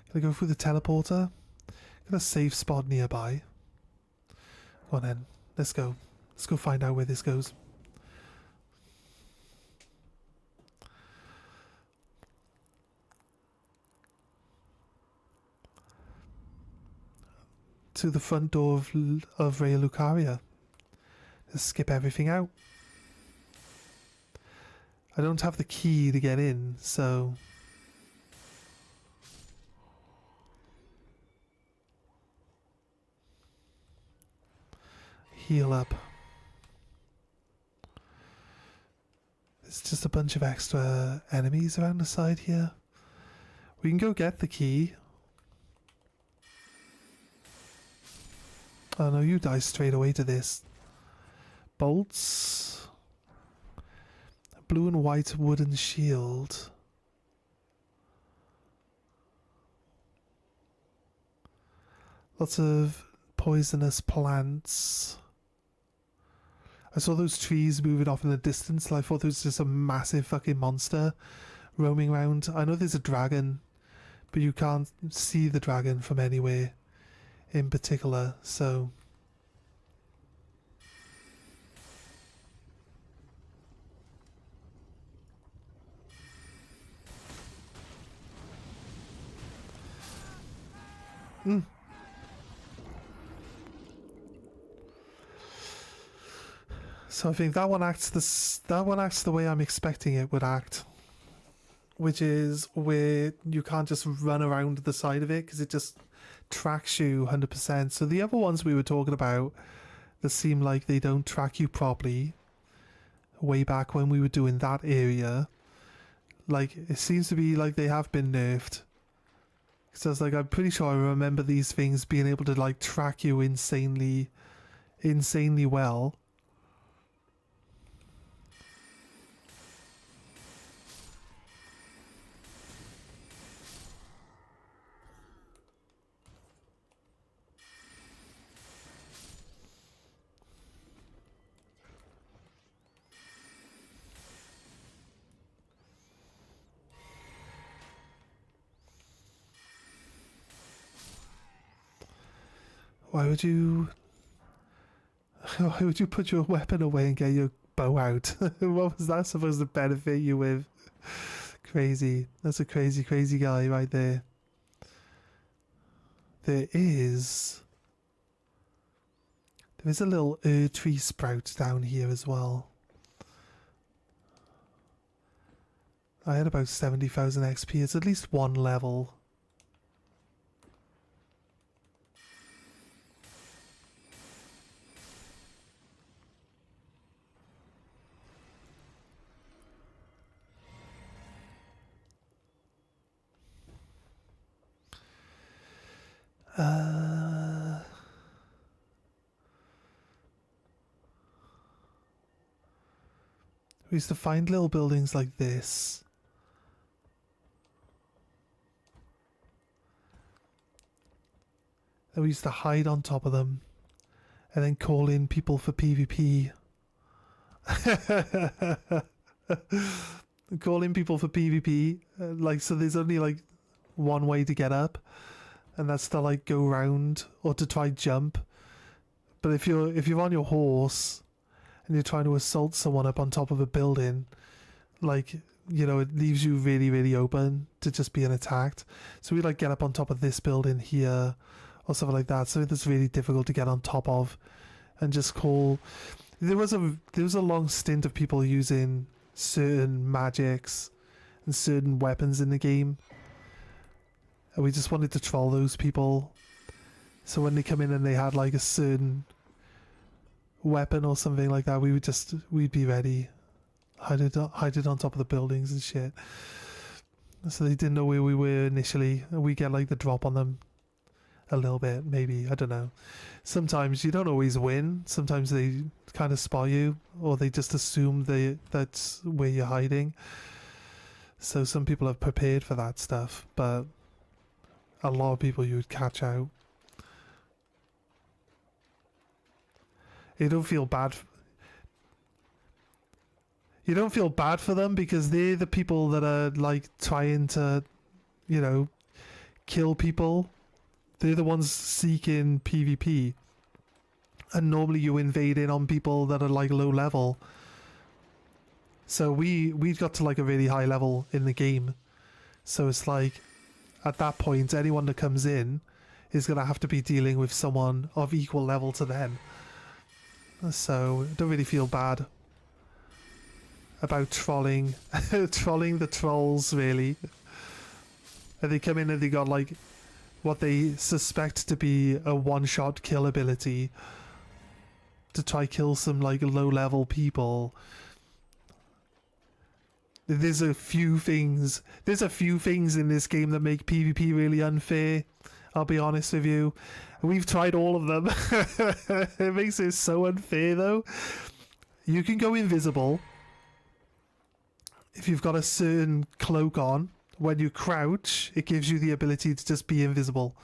Can I go through the teleporter? Got a safe spot nearby. Go on then. Let's go. Let's go find out where this goes. To the front door of Raya Lucaria. Just skip everything out. I don't have the key to get in, so... Heal up. There's just a bunch of extra enemies around the side here. We can go get the key. Oh no, you die straight away to this. Bolts. A blue and white wooden shield. Lots of poisonous plants. I saw those trees moving off in the distance and I thought there was just a massive fucking monster roaming around. I know there's a dragon, but you can't see the dragon from anywhere in particular, so... So I think that one acts the way I'm expecting it would act, which is where you can't just run around the side of it because it just tracks you 100%. So the other ones we were talking about that seem like they don't track you properly, way back when we were doing that area, like it seems to be like they have been nerfed. So I was like, I'm pretty sure I remember these things being able to like track you insanely well. Why would you put your weapon away and get your bow out? What was that supposed to benefit you with? Crazy. That's a crazy, crazy guy right there. There is a little tree sprout down here as well. I had about 70,000 XP. It's at least one level. We used to find little buildings like this. And we used to hide on top of them and then call in people for PvP. Call in people for PvP. Like, so there's only like one way to get up, and that's to like go round or to try jump. But if you're on your horse and you're trying to assault someone up on top of a building, like, you know, it leaves you really, really open to just being attacked. So we like get up on top of this building here or something like that. So it's really difficult to get on top of and just call. There was a long stint of people using certain magics and certain weapons in the game, and we just wanted to troll those people. So when they come in and they had like a certain weapon or something like that, we'd be ready, hide it on top of the buildings and shit. So they didn't know where we were initially, and we get like the drop on them a little bit, maybe, I don't know. Sometimes you don't always win. Sometimes they kind of spot you, or they just assume that's where you're hiding. So some people have prepared for that stuff, but a lot of people you would catch out. You don't feel bad. You don't feel bad for them because they're the people that are like trying to, you know, kill people. They're the ones seeking PvP. And normally you invade in on people that are like low level. So we got to like a really high level in the game. So it's like, at that point, anyone that comes in is going to have to be dealing with someone of equal level to them. So I don't really feel bad about trolling the trolls, really. And they come in and they got like what they suspect to be a one-shot kill ability to try kill some like low-level people. There's a few things in this game that make PvP really unfair. I'll be honest with you. We've tried all of them. It makes it so unfair though. You can go invisible if you've got a certain cloak on. When you crouch, it gives you the ability to just be invisible.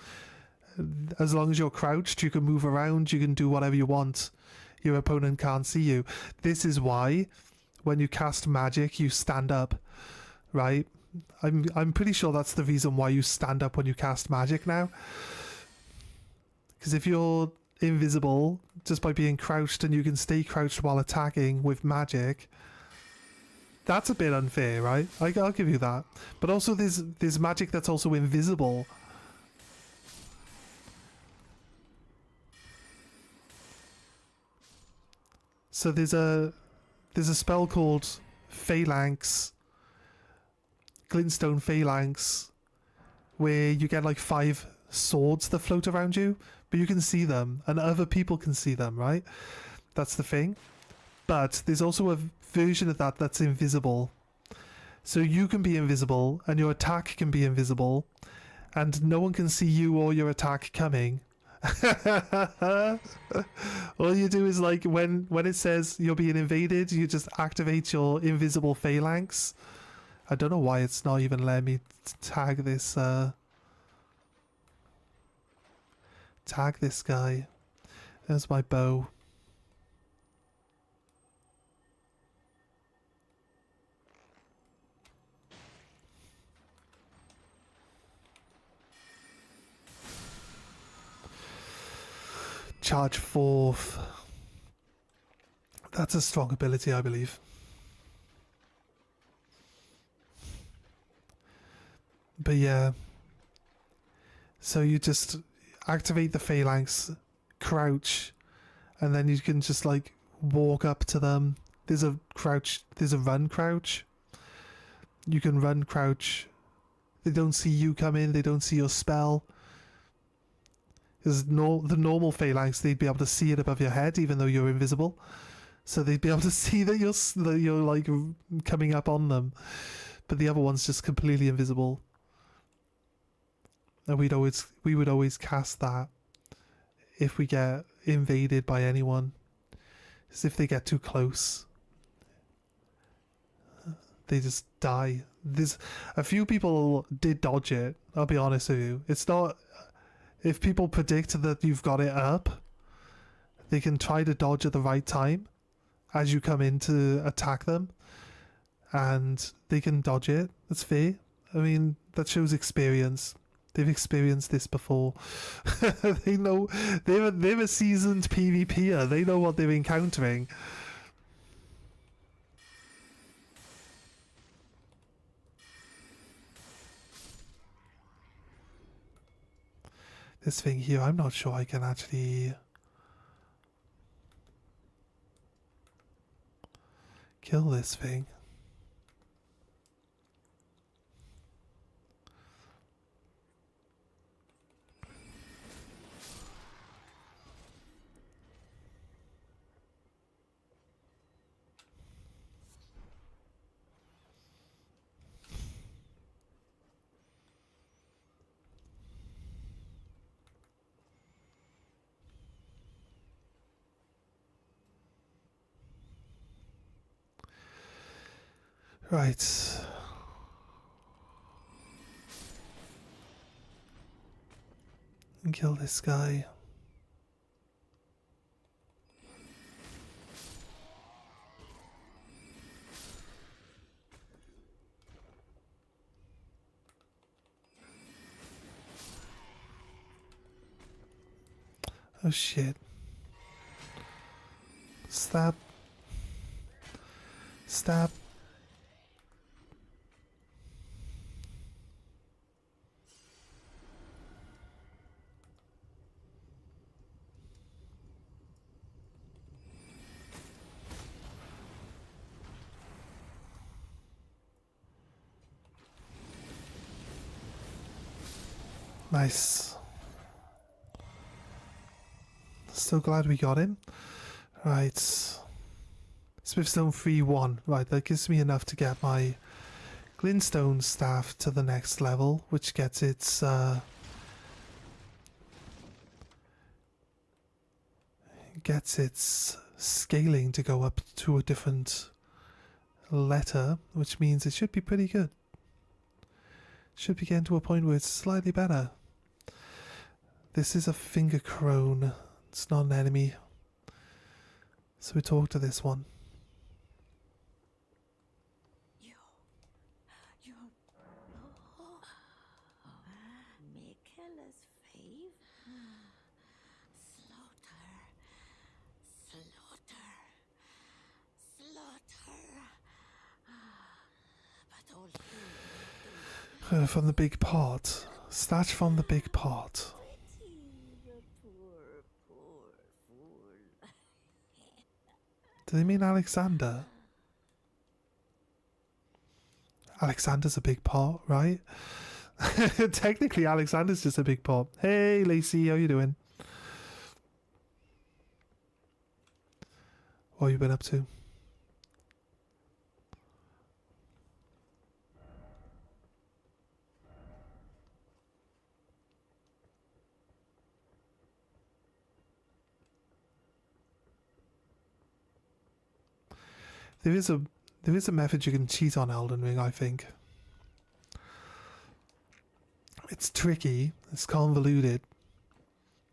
As long as you're crouched, you can move around, you can do whatever you want. Your opponent can't see you. This is why when you cast magic, you stand up, right? I'm pretty sure that's the reason why you stand up when you cast magic now. Because if you're invisible just by being crouched and you can stay crouched while attacking with magic, that's a bit unfair, right? I'll give you that. But also there's magic that's also invisible. So there's a spell called Phalanx, Glintstone Phalanx, where you get like 5 swords that float around you, but you can see them and other people can see them, right? That's the thing. But there's also a version of that that's invisible. So you can be invisible and your attack can be invisible and no one can see you or your attack coming. All you do is like when it says you're being invaded, you just activate your invisible phalanx. I don't know why it's not even letting me tag this guy. There's my bow. Charge forth. That's a strong ability, I believe. But yeah. So you just activate the phalanx, crouch, and then you can just like walk up to them. There's a crouch, there's a run crouch. You can run crouch. They don't see you come in, they don't see your spell. Because the normal phalanx, they'd be able to see it above your head, even though you're invisible. So they'd be able to see that you're like coming up on them. But the other one's just completely invisible. And we would always cast that if we get invaded by anyone. Because if they get too close, they just die. There's a few people did dodge it. I'll be honest with you. It's not if people predict that you've got it up, they can try to dodge at the right time as you come in to attack them, and they can dodge it. That's fair. I mean, that shows experience. They've experienced this before. They know, they're a seasoned PvPer. They know what they're encountering. This thing here, I'm not sure I can actually kill this thing. Right. And kill this guy. Oh shit. Stab. Stab. Nice. So glad we got him. Right. Smithstone 3-1. Right, that gives me enough to get my Glintstone staff to the next level, which gets its scaling to go up to a different letter, which means it should be pretty good. Should be getting to a point where it's slightly better. This is a finger crone. It's not an enemy. So we talk to this one. Michaela's fave. Slaughter. But all From the big pot. Snatch from the big pot. the poor fool. Do they mean Alexander? Alexander's a big pot, right? Technically, Alexander's just a big pot. Hey, Lacey, how you doing? What have you been up to? There is a method you can cheat on Elden Ring, I think. It's tricky, it's convoluted,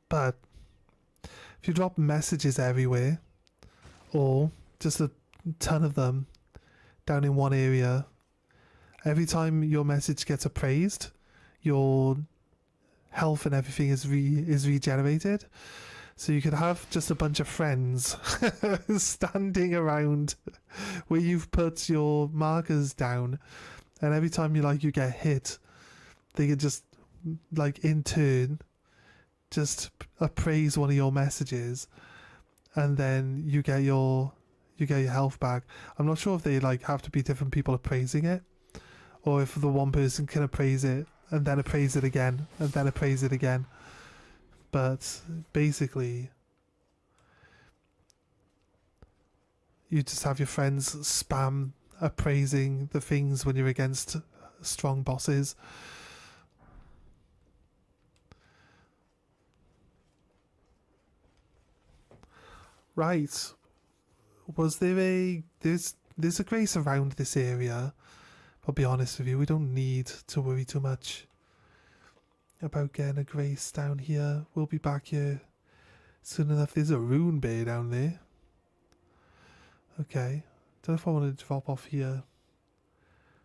but if you drop messages everywhere, or just a ton of them down in one area, every time your message gets appraised, your health and everything is regenerated. So you could have just a bunch of friends standing around where you've put your markers down, and every time you get hit, they could just in turn just appraise one of your messages, and then you get your health back. I'm not sure if they have to be different people appraising it, or if the one person can appraise it and then appraise it again and then appraise it again. But basically, you just have your friends spam appraising the things when you're against strong bosses. Right. Was there there's a grace around this area? I'll be honest with you, we don't need to worry too much about getting a grace down here. We'll be back here soon enough. There's a rune bay down there. Okay. Don't know if I want to drop off here.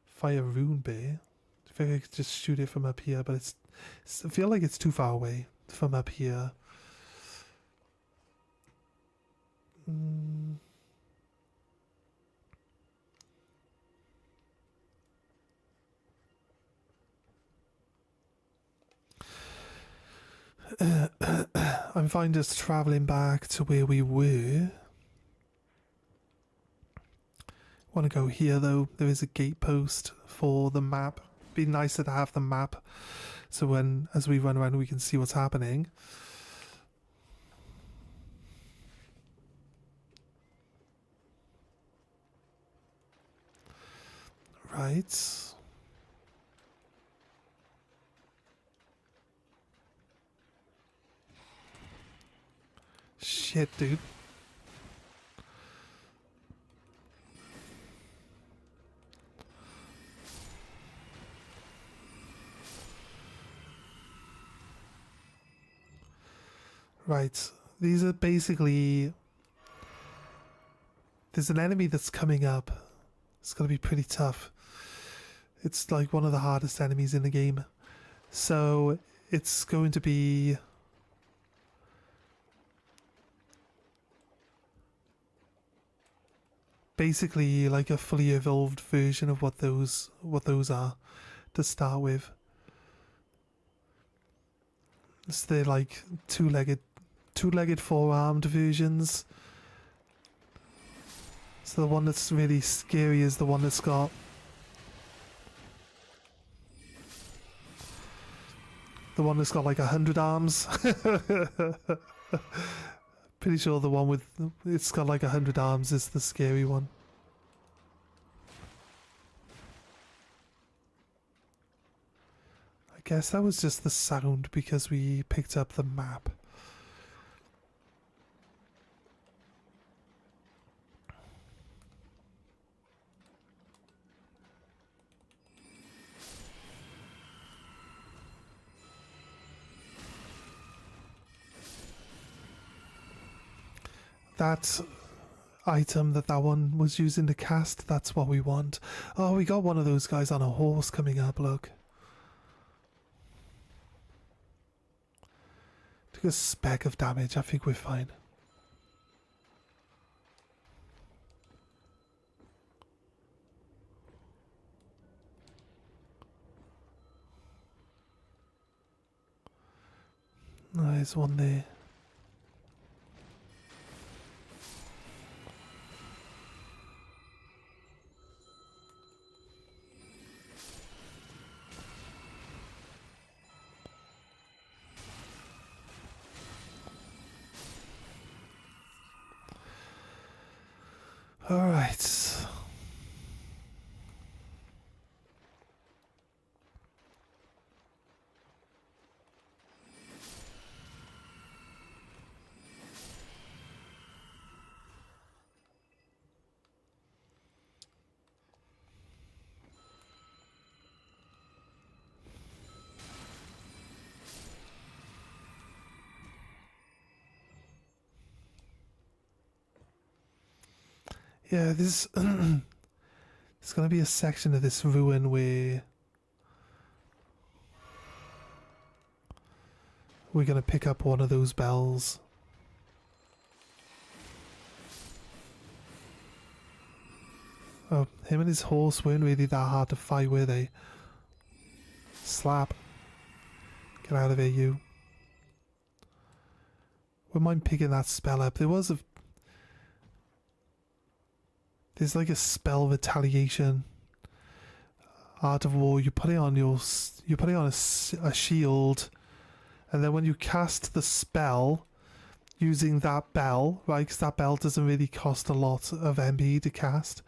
Fire rune bay. I think I could just shoot it from up here, but I feel like it's too far away from up here. I'm fine just travelling back to where we were. Want to go here though. There is a gate post for the map. Be nicer to have the map, so as we run around we can see what's happening. Right. Shit, dude. Right. These are basically... There's an enemy that's coming up. It's going to be pretty tough. It's like one of the hardest enemies in the game. So it's going to be... basically like a fully evolved version of what those are to start with. It's the like two-legged four-armed versions. So the one that's really scary is the one that's got like 100 arms. Pretty sure the one with it's got like 100 arms is the scary one. I guess that was just the sound because we picked up the map. That item that one was using to cast, that's what we want. Oh, we got one of those guys on a horse coming up, look. Took a speck of damage, I think we're fine. There's one there. All right. Yeah, this there's gonna be a section of this ruin where we're gonna pick up one of those bells. Oh, him and his horse weren't really that hard to fight, were they? Slap. Get out of here, you. Wouldn't mind picking that spell up. There's like a spell retaliation. Art of War. You put it on a shield, and then when you cast the spell using that bell, right? Because that bell doesn't really cost a lot of MP to cast.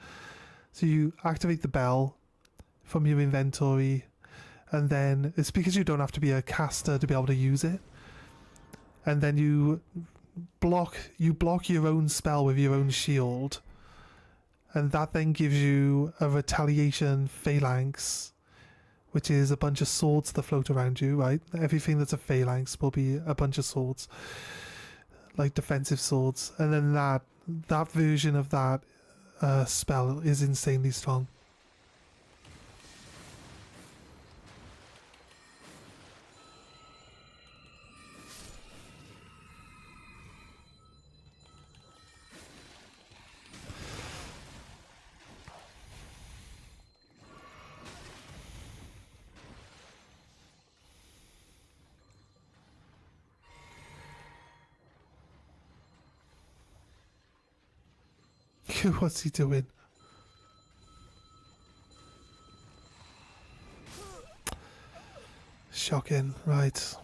So you activate the bell from your inventory, and then it's because you don't have to be a caster to be able to use it. And then you block your own spell with your own shield. And that then gives you a retaliation phalanx which is a bunch of swords that float around you, right? Everything that's a phalanx will be a bunch of swords, like defensive swords. And then that version of that spell is insanely strong. What's he doing? Shocking, right.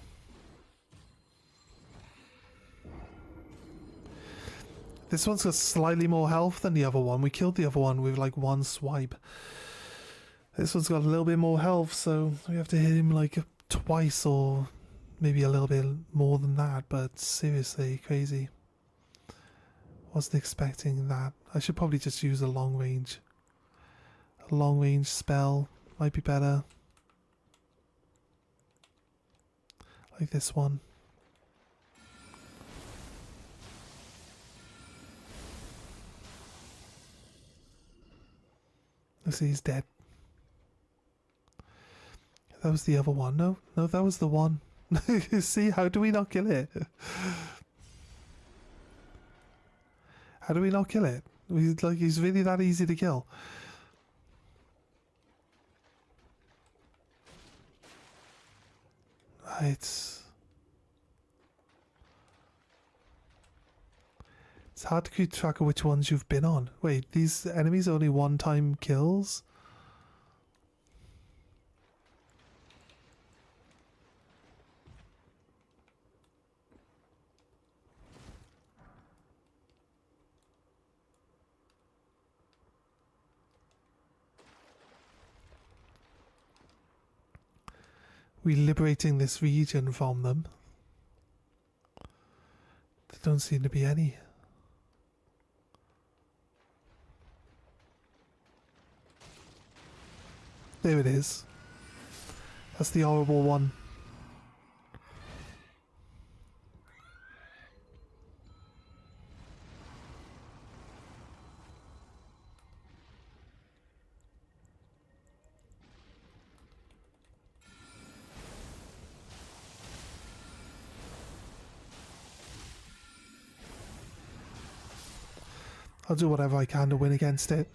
This one's got slightly more health than the other one. We killed the other one with like one swipe. This one's got a little bit more health, so we have to hit him like twice or maybe a little bit more than that, but seriously, crazy. Wasn't expecting that. I should probably just use a long range. A long range spell might be better. Like this one. Let's see, he's dead. That was the other one. No, that was the one. See, how do we not kill it? How do we not kill it? He's really that easy to kill. Right. It's hard to keep track of which ones you've been on. Wait, these enemies are only one-time kills? We liberating this region from them. There don't seem to be any. There it is. That's the horrible one. I'll do whatever I can to win against it.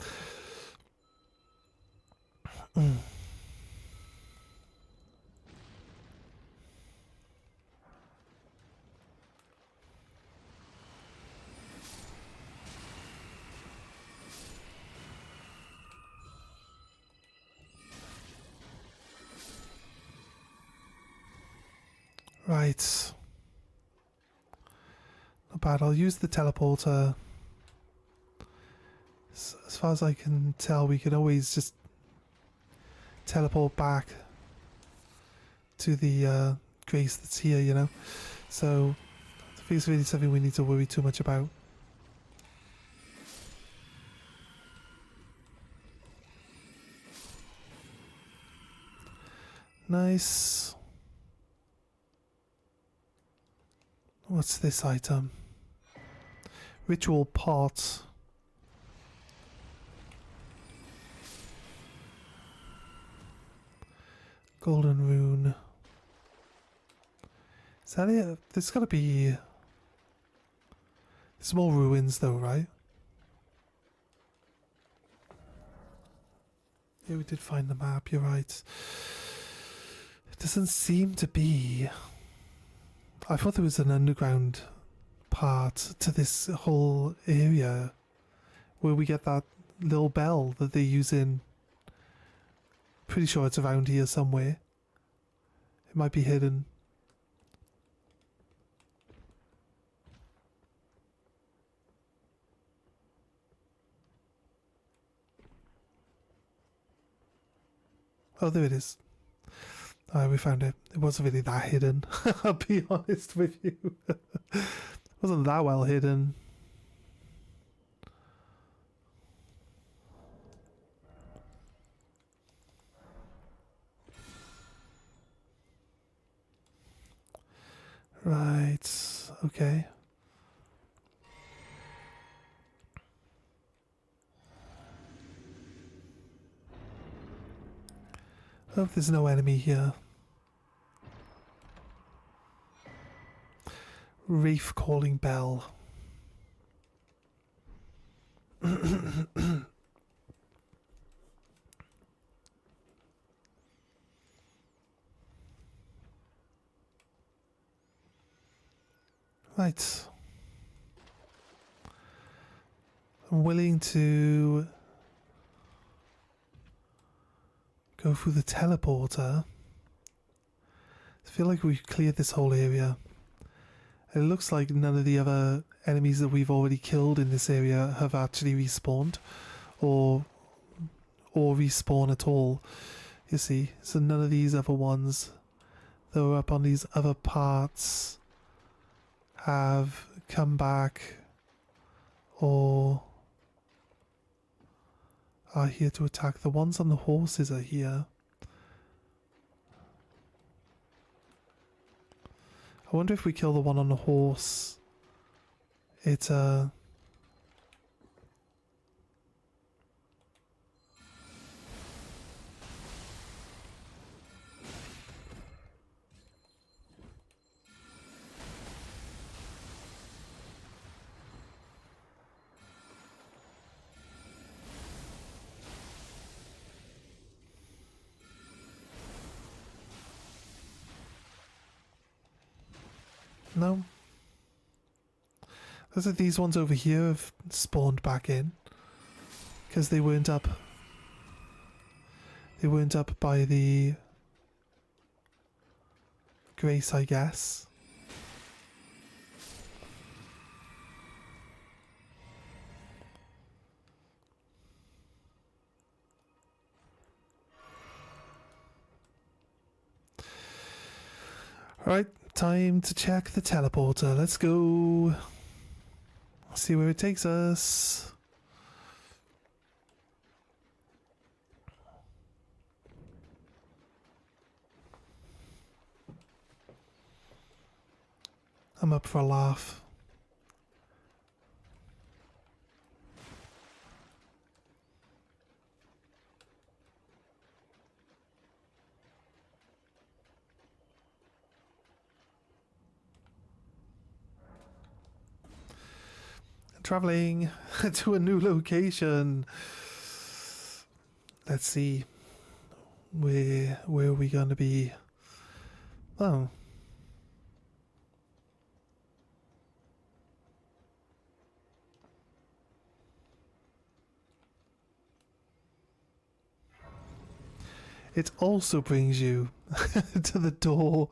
Right. Not bad. I'll use the teleporter. As far as I can tell, we can always just teleport back to the grace that's here, you know? So, I think it's really something we need to worry too much about. Nice. What's this item? Ritual pot. Golden rune. Is that it? There's gotta be... There's more ruins though, right? Yeah, we did find the map, you're right. It doesn't seem to be... I thought there was an underground part to this whole area where we get that little bell that they use in... Pretty sure it's around here somewhere. It might be hidden. Oh, there it is. Alright, we found it. It wasn't really that hidden. I'll be honest with you. It wasn't that well hidden. Right, okay. Hope there's no enemy here. Reef calling bell. Right. I'm willing to go through the teleporter. I feel like we've cleared this whole area. It looks like none of the other enemies that we've already killed in this area have actually respawned or respawn at all. You see, so none of these other ones that were up on these other parts have come back or are here to attack. The ones on the horses are here. I wonder if we kill the one on the horse, it no. Looks like these ones over here have spawned back in because they weren't up. They weren't up by the grace, I guess. Alright, time to check the teleporter. Let's go. See where it takes us. I'm up for a laugh. Traveling to a new location. Let's see. Where are we gonna be? Oh. It also brings you to the door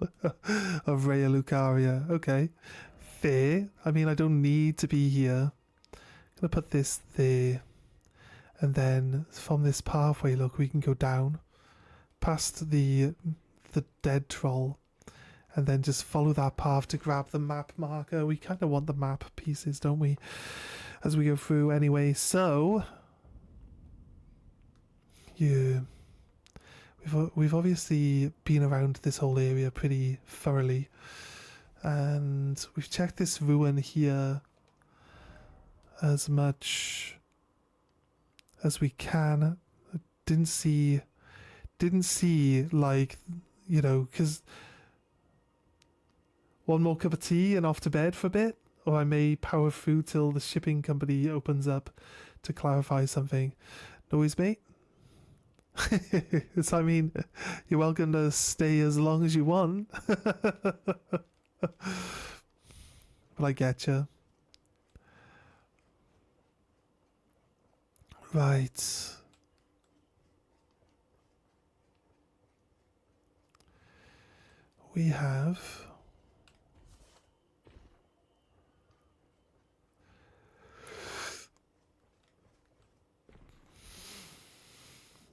of Raya Lucaria. Okay. Fair. I mean, I don't need to be here. I'm gonna put this there. And then from this pathway, look, we can go down past the dead troll and then just follow that path to grab the map marker. We kind of want the map pieces, don't we, as we go through anyway. So yeah, we've obviously been around this whole area pretty thoroughly, and we've checked this ruin here as much as we can. Didn't see like, you know, because one more cup of tea and off to bed for a bit, or I may power through till the shipping company opens up to clarify something. Noise, mate? So, I mean, you're welcome to stay as long as you want. But I get you. Right. We have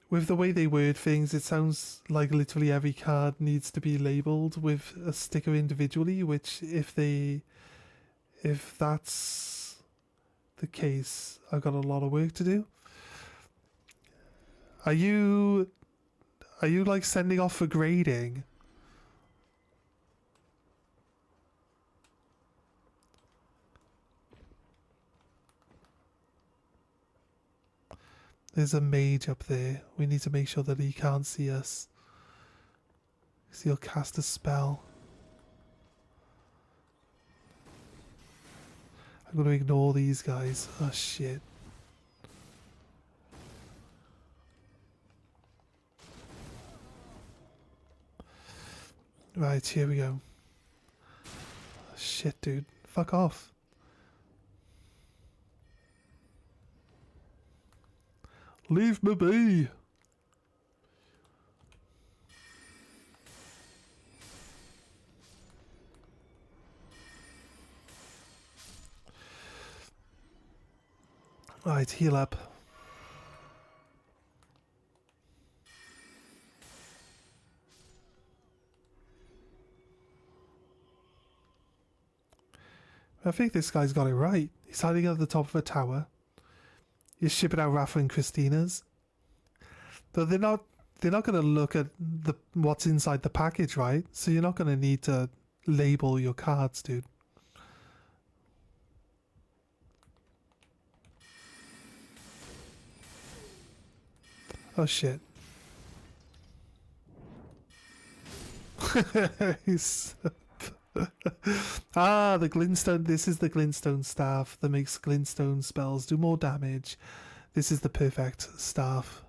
with the way they word things, it sounds like literally every card needs to be labeled with a sticker individually, which if that's the case, I've got a lot of work to do. Are you like sending off for grading? There's a mage up there. We need to make sure that he can't see us. Because he'll cast a spell. I'm going to ignore these guys. Oh shit. Right, here we go. Shit, dude. Fuck off. Leave me be. Right, heal up. I think this guy's got it right. He's hiding at the top of a tower. He's shipping out Rafa and Christina's. Though they're not going to look at what's inside the package, right? So you're not going to need to label your cards, dude. Oh shit. Ah, the glintstone. This is the glintstone staff that makes glintstone spells do more damage. This is the perfect staff.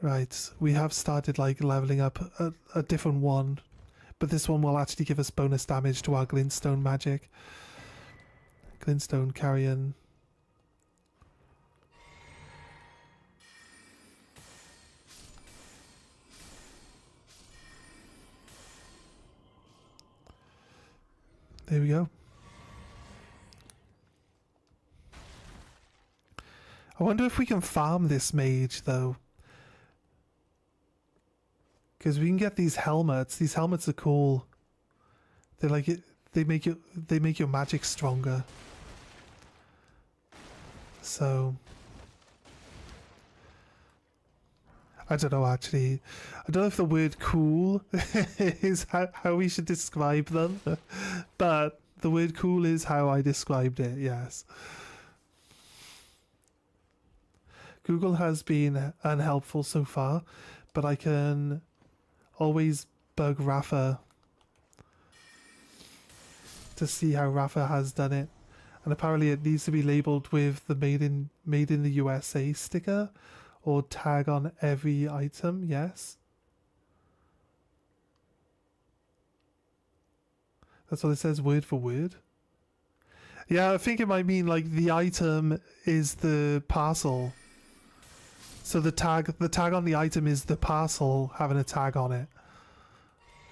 Right, we have started like leveling up a different one, but this one will actually give us bonus damage to our glintstone magic. Glintstone carrion. There we go. I wonder if we can farm this mage though. Because we can get these helmets. These helmets are cool. They like it. They make your magic stronger. So I don't know actually. I don't know if the word cool is how we should describe them. But the word cool is how I described it, yes. Google has been unhelpful so far, but I can always bug Rafa to see how Rafa has done it. And apparently it needs to be labelled with the made in the USA sticker or tag on every item, yes. That's what it says word for word. Yeah, I think it might mean like the item is the parcel. So the tag on the item is the parcel having a tag on it.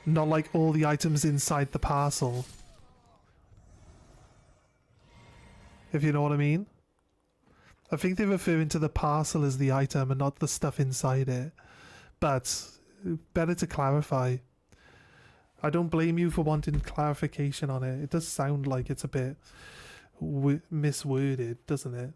Not like all the items inside the parcel. If you know what I mean. I think they're referring to the parcel as the item and not the stuff inside it. But better to clarify. I don't blame you for wanting clarification on it. It does sound like it's a bit misworded, doesn't it?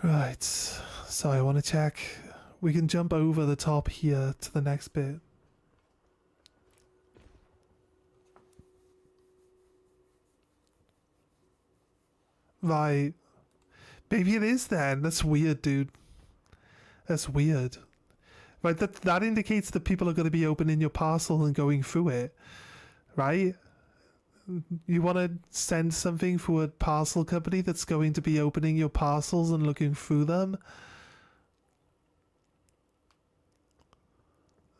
Right, so I want to check. We can jump over the top here to the next bit. Right. Maybe it is then. That's weird, dude. That's weird. Right, that indicates that people are going to be opening your parcel and going through it. Right? You want to send something for a parcel company that's going to be opening your parcels and looking through them?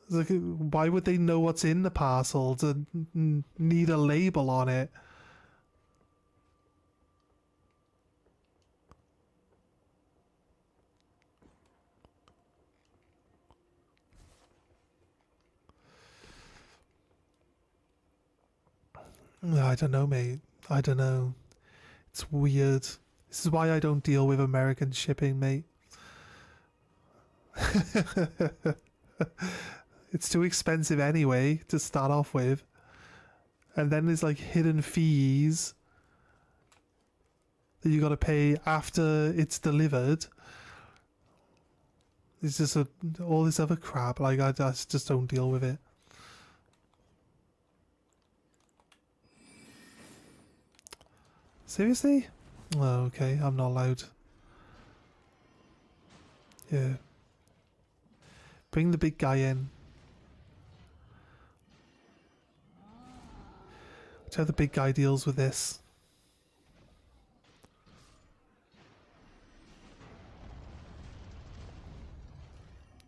Like, why would they know what's in the parcel to need a label on it? I don't know, mate. I don't know. It's weird. This is why I don't deal with American shipping, mate. It's too expensive anyway to start off with. And then there's like hidden fees that you got to pay after it's delivered. It's just all this other crap. Like, I just don't deal with it. Seriously? Oh, okay, I'm not allowed. Yeah. Bring the big guy in. Watch how the big guy deals with this.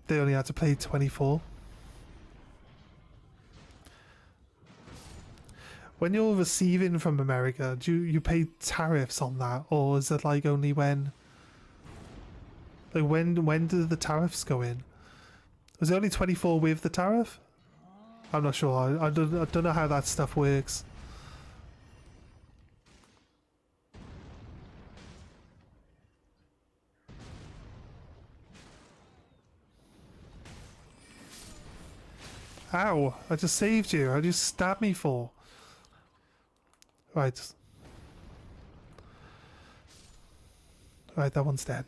They only had to play 24. When you're receiving from America, do you pay tariffs on that, or is it like only when? Like when do the tariffs go in? Was it only 24 with the tariff? I'm not sure. I don't know how that stuff works. Ow! I just saved you. I just stabbed me for. Right. Right, that one's dead.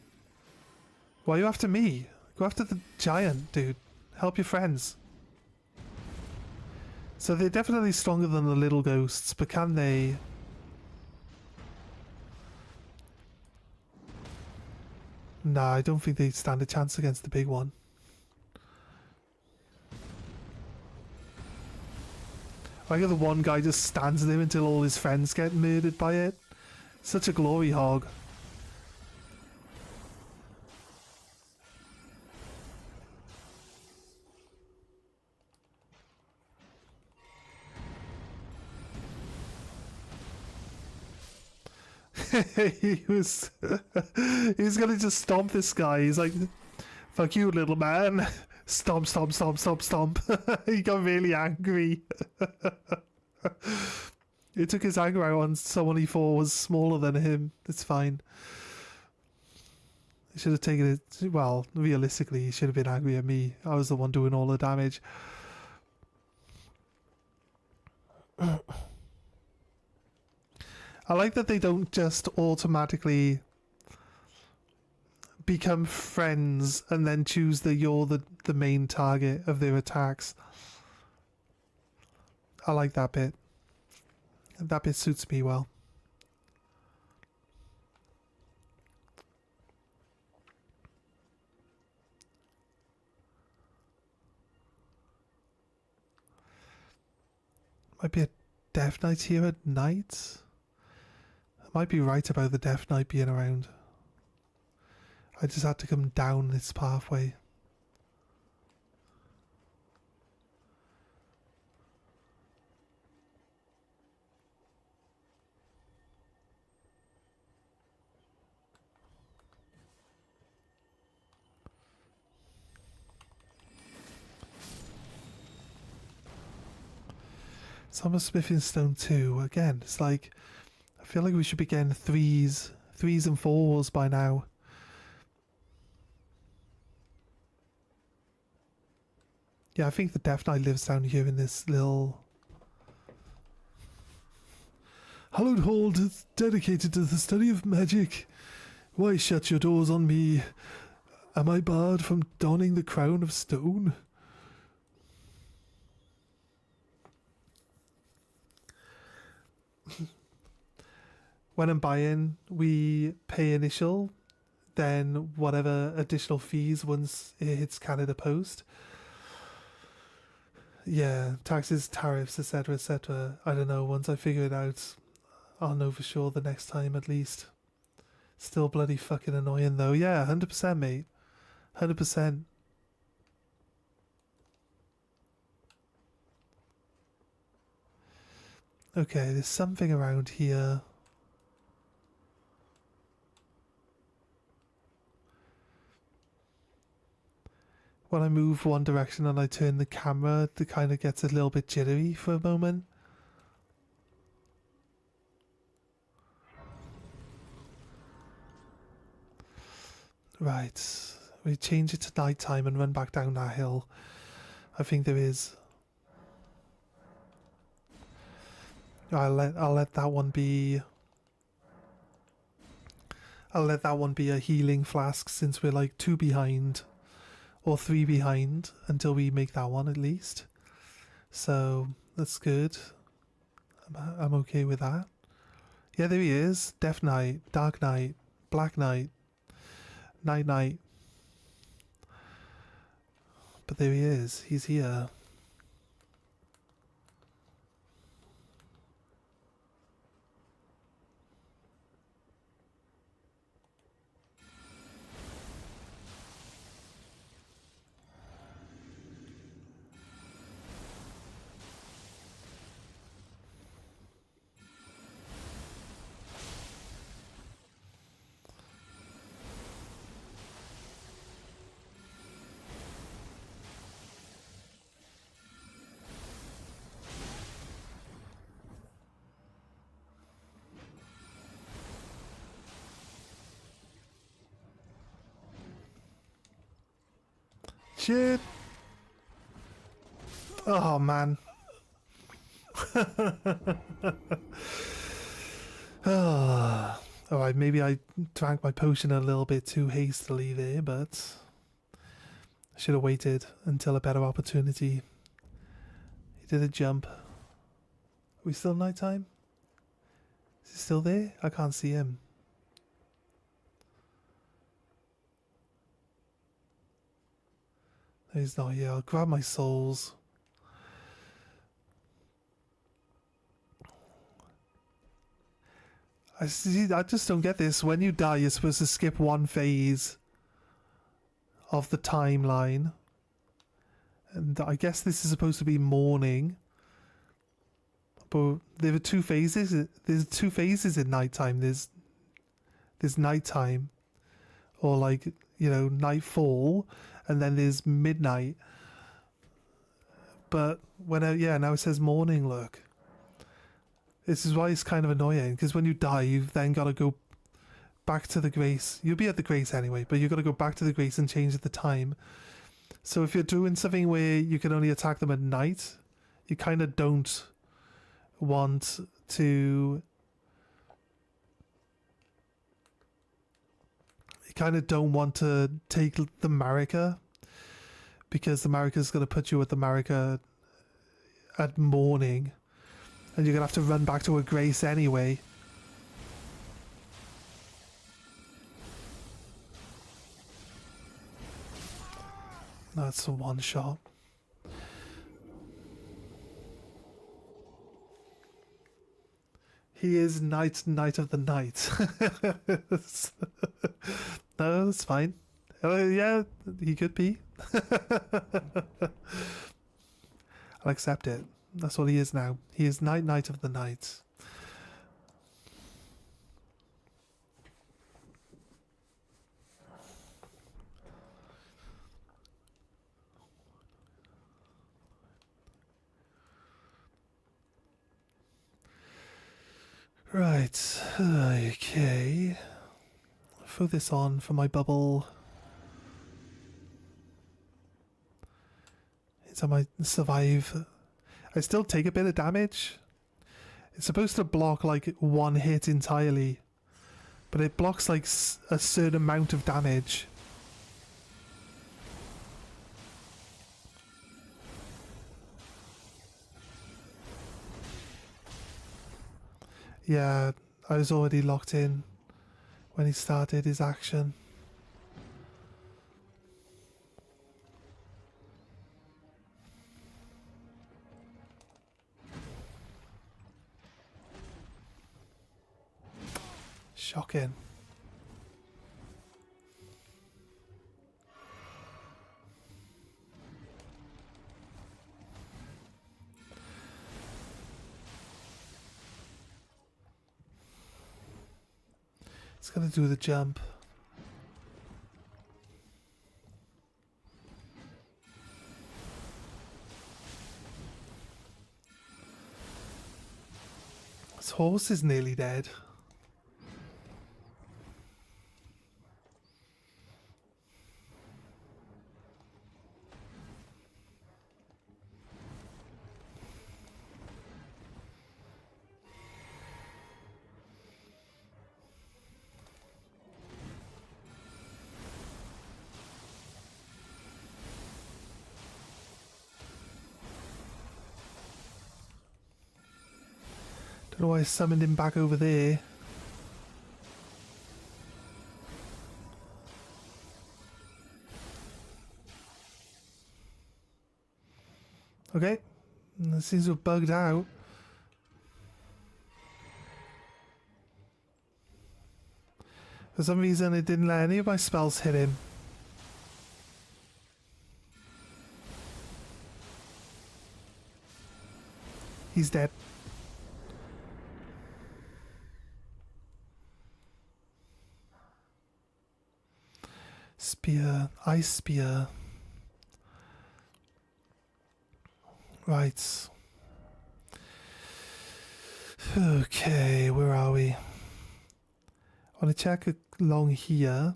Why are you after me? Go after the giant, dude. Help your friends. So they're definitely stronger than the little ghosts, but can they... Nah, I don't think they stand a chance against the big one. I think the one guy just stands there until all his friends get murdered by it. Such a glory hog. he was gonna just stomp this guy. He's like, fuck you, little man. Stomp, stomp, stomp, stomp, stomp. He got really angry. He took his anger out on someone he thought was smaller than him. It's fine. He should have taken it. Well, realistically, he should have been angry at me. I was the one doing all the damage. I like that they don't just automatically become friends and then choose that you're the main target of their attacks. I like that bit. That bit suits me well. Might be a Death Knight here at night. I might be right about the Death Knight being around. I just had to come down this pathway. Summer Smithing Stone 2, again, it's like, I feel like we should be getting threes and fours by now. Yeah, I think the Death Knight lives down here in this little... Hallowed Hold is dedicated to the study of magic. Why shut your doors on me? Am I barred from donning the crown of stone? When I'm buying, we pay initial, then whatever additional fees once it hits Canada Post. Yeah, taxes, tariffs, etc., etc. I don't know, once I figure it out, I'll know for sure the next time at least. Still bloody fucking annoying though. Yeah, 100%, mate. 100%. Okay, there's something around here. When I move one direction and I turn the camera, it kind of gets a little bit jittery for a moment. Right, we change it to nighttime and run back down that hill. I think there is. I'll let that one be. I'll let that one be a healing flask since we're like 2 behind. Or 3 behind until we make that one at least. So that's good. I'm okay with that. Yeah, there he is. Death Knight, Dark Knight, Black Knight, Night Knight. But there he is. He's here. Shit. Oh, man. Alright, maybe I drank my potion a little bit too hastily there, but I should have waited until a better opportunity. He did a jump. Are we still nighttime? Is he still there? I can't see him. No, he's not here. I'll grab my souls. I just don't get this. When you die, you're supposed to skip one phase of the timeline. And I guess this is supposed to be morning. But there are two phases. There's two phases in nighttime. There's nighttime, or like, you know, nightfall, and then there's midnight. But now it says morning, look. This is why it's kind of annoying, because when you die, you've then got to go back to the grace. You'll be at the grace anyway, but you've got to go back to the grace and change the time. So if you're doing something where you can only attack them at night, you kind of don't want to... You kind of don't want to take the Marika, because the Marika is going to put you at the Marika at morning. And you're going to have to run back to a grace anyway. That's a one shot. He is Knight of the Night. No, that's fine. Yeah, he could be. I'll accept it. That's what he is now. He is Knight of the Night. Right. Okay. Throw this on for my bubble. So I might survive. I still take a bit of damage. It's supposed to block like one hit entirely, but it blocks like a certain amount of damage. Yeah, I was already locked in when he started his action. Shocking. It's gonna do the jump. This horse is nearly dead. Don't know why I summoned him back over there. Okay. It seems to have bugged out. For some reason it didn't let any of my spells hit him. He's dead. Spear, ice spear. Right. Okay, where are we? I want to check along here,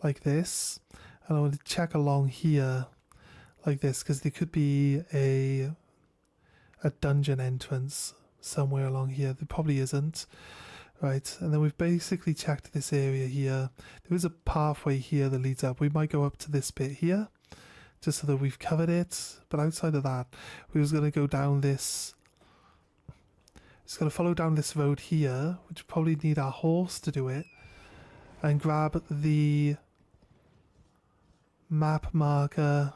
like this, and I want to check along here, like this, because there could be a dungeon entrance somewhere along here. There probably isn't. Right, and then we've basically checked this area here. There is a pathway here that leads up. We might go up to this bit here, just so that we've covered it. But outside of that, we was going to go down this. It's going to follow down this road here, which probably need our horse to do it, and grab the map marker.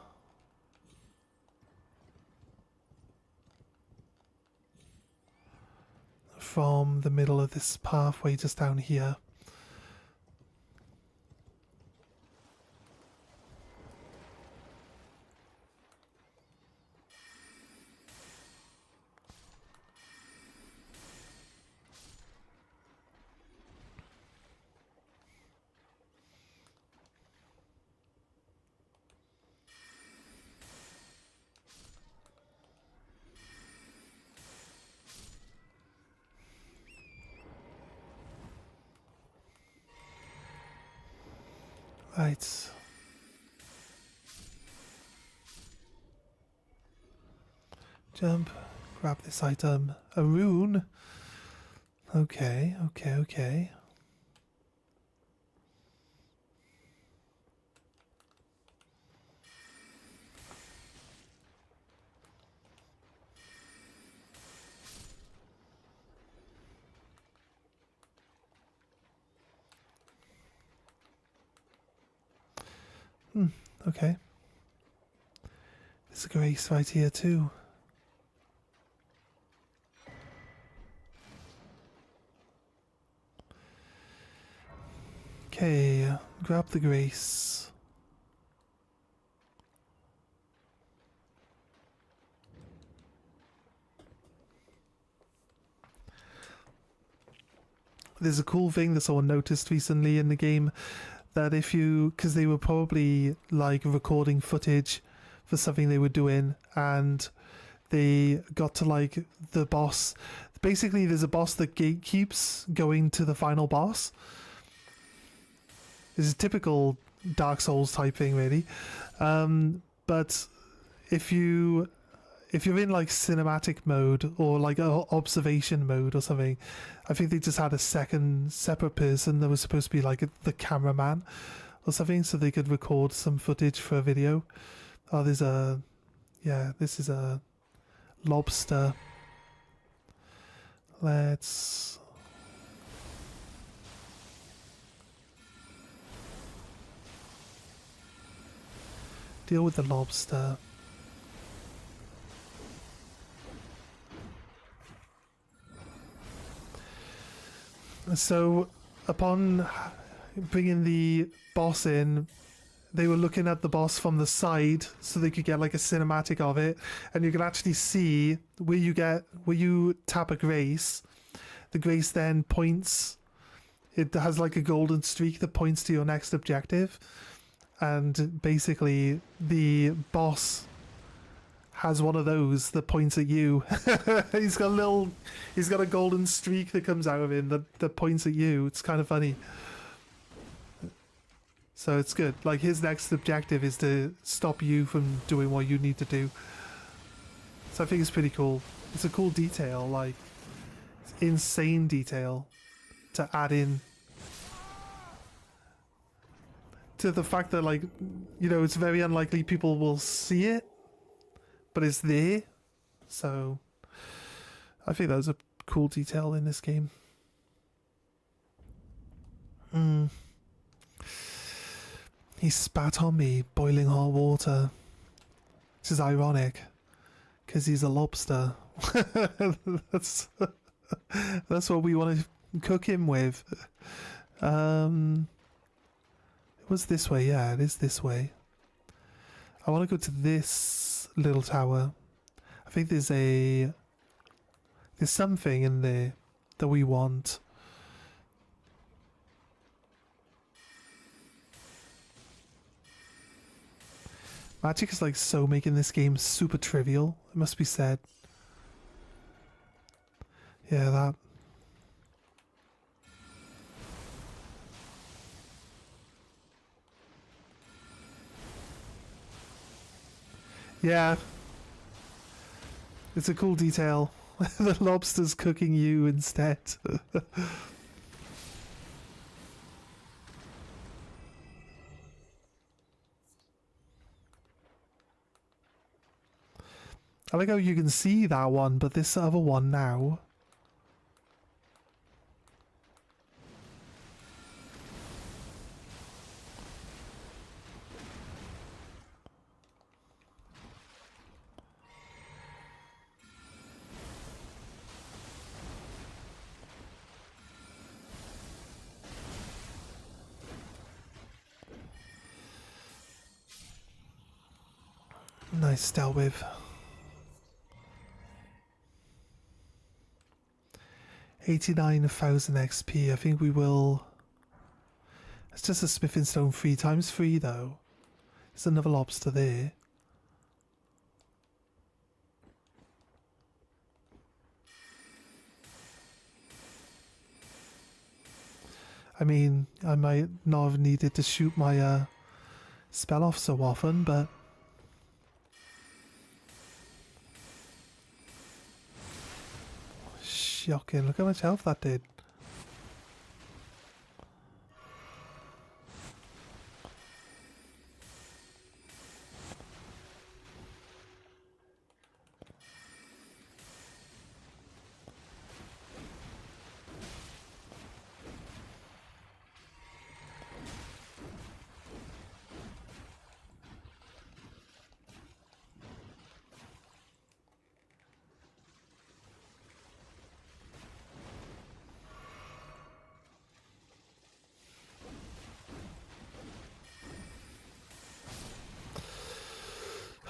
From the middle of this pathway just down here. Right. Jump. Grab this item. A rune. Okay, okay, okay. Okay. There's a grace right here too. Okay, grab the grace. There's a cool thing that someone noticed recently in the game, that if you, because they were probably like recording footage for something they were doing, and they got to like the boss. Basically, there's a boss that gatekeeps going to the final boss. This is typical Dark Souls type thing, really. But if you're in like cinematic mode or like observation mode or something, I think they just had a second separate person that was supposed to be like the cameraman or something, so they could record some footage for a video. Oh, this is a lobster. Let's deal with the lobster. So, upon bringing the boss in, they were looking at the boss from the side so they could get like a cinematic of it, and you can actually see where you tap a grace, the grace then points. It has like a golden streak that points to your next objective, and basically the boss has one of those that points at you. he's got a golden streak that comes out of him that points at you. It's kind of funny. So it's good. Like, his next objective is to stop you from doing what you need to do. So I think it's pretty cool. It's a cool detail, like, it's insane detail to add in to the fact that, like, you know, it's very unlikely people will see it, but it's there. So I think that was a cool detail in this game. He spat on me boiling hot water. Which is ironic, because he's a lobster. that's that's what we want to cook him with. It was this way, yeah, it is this way. I want to go to this little tower. I think there's something in there that we want. Magic is like so making this game super trivial, it must be said. Yeah, that. Yeah. It's a cool detail. The lobster's cooking you instead. I like how you can see that one, but this other one now. Nice dealt with. 89,000 XP. I think we will. It's just a smithing stone 3 times 3 though. There's another lobster there. I mean, I might not have needed to shoot my spell off so often, but shocking. Look how much health that did.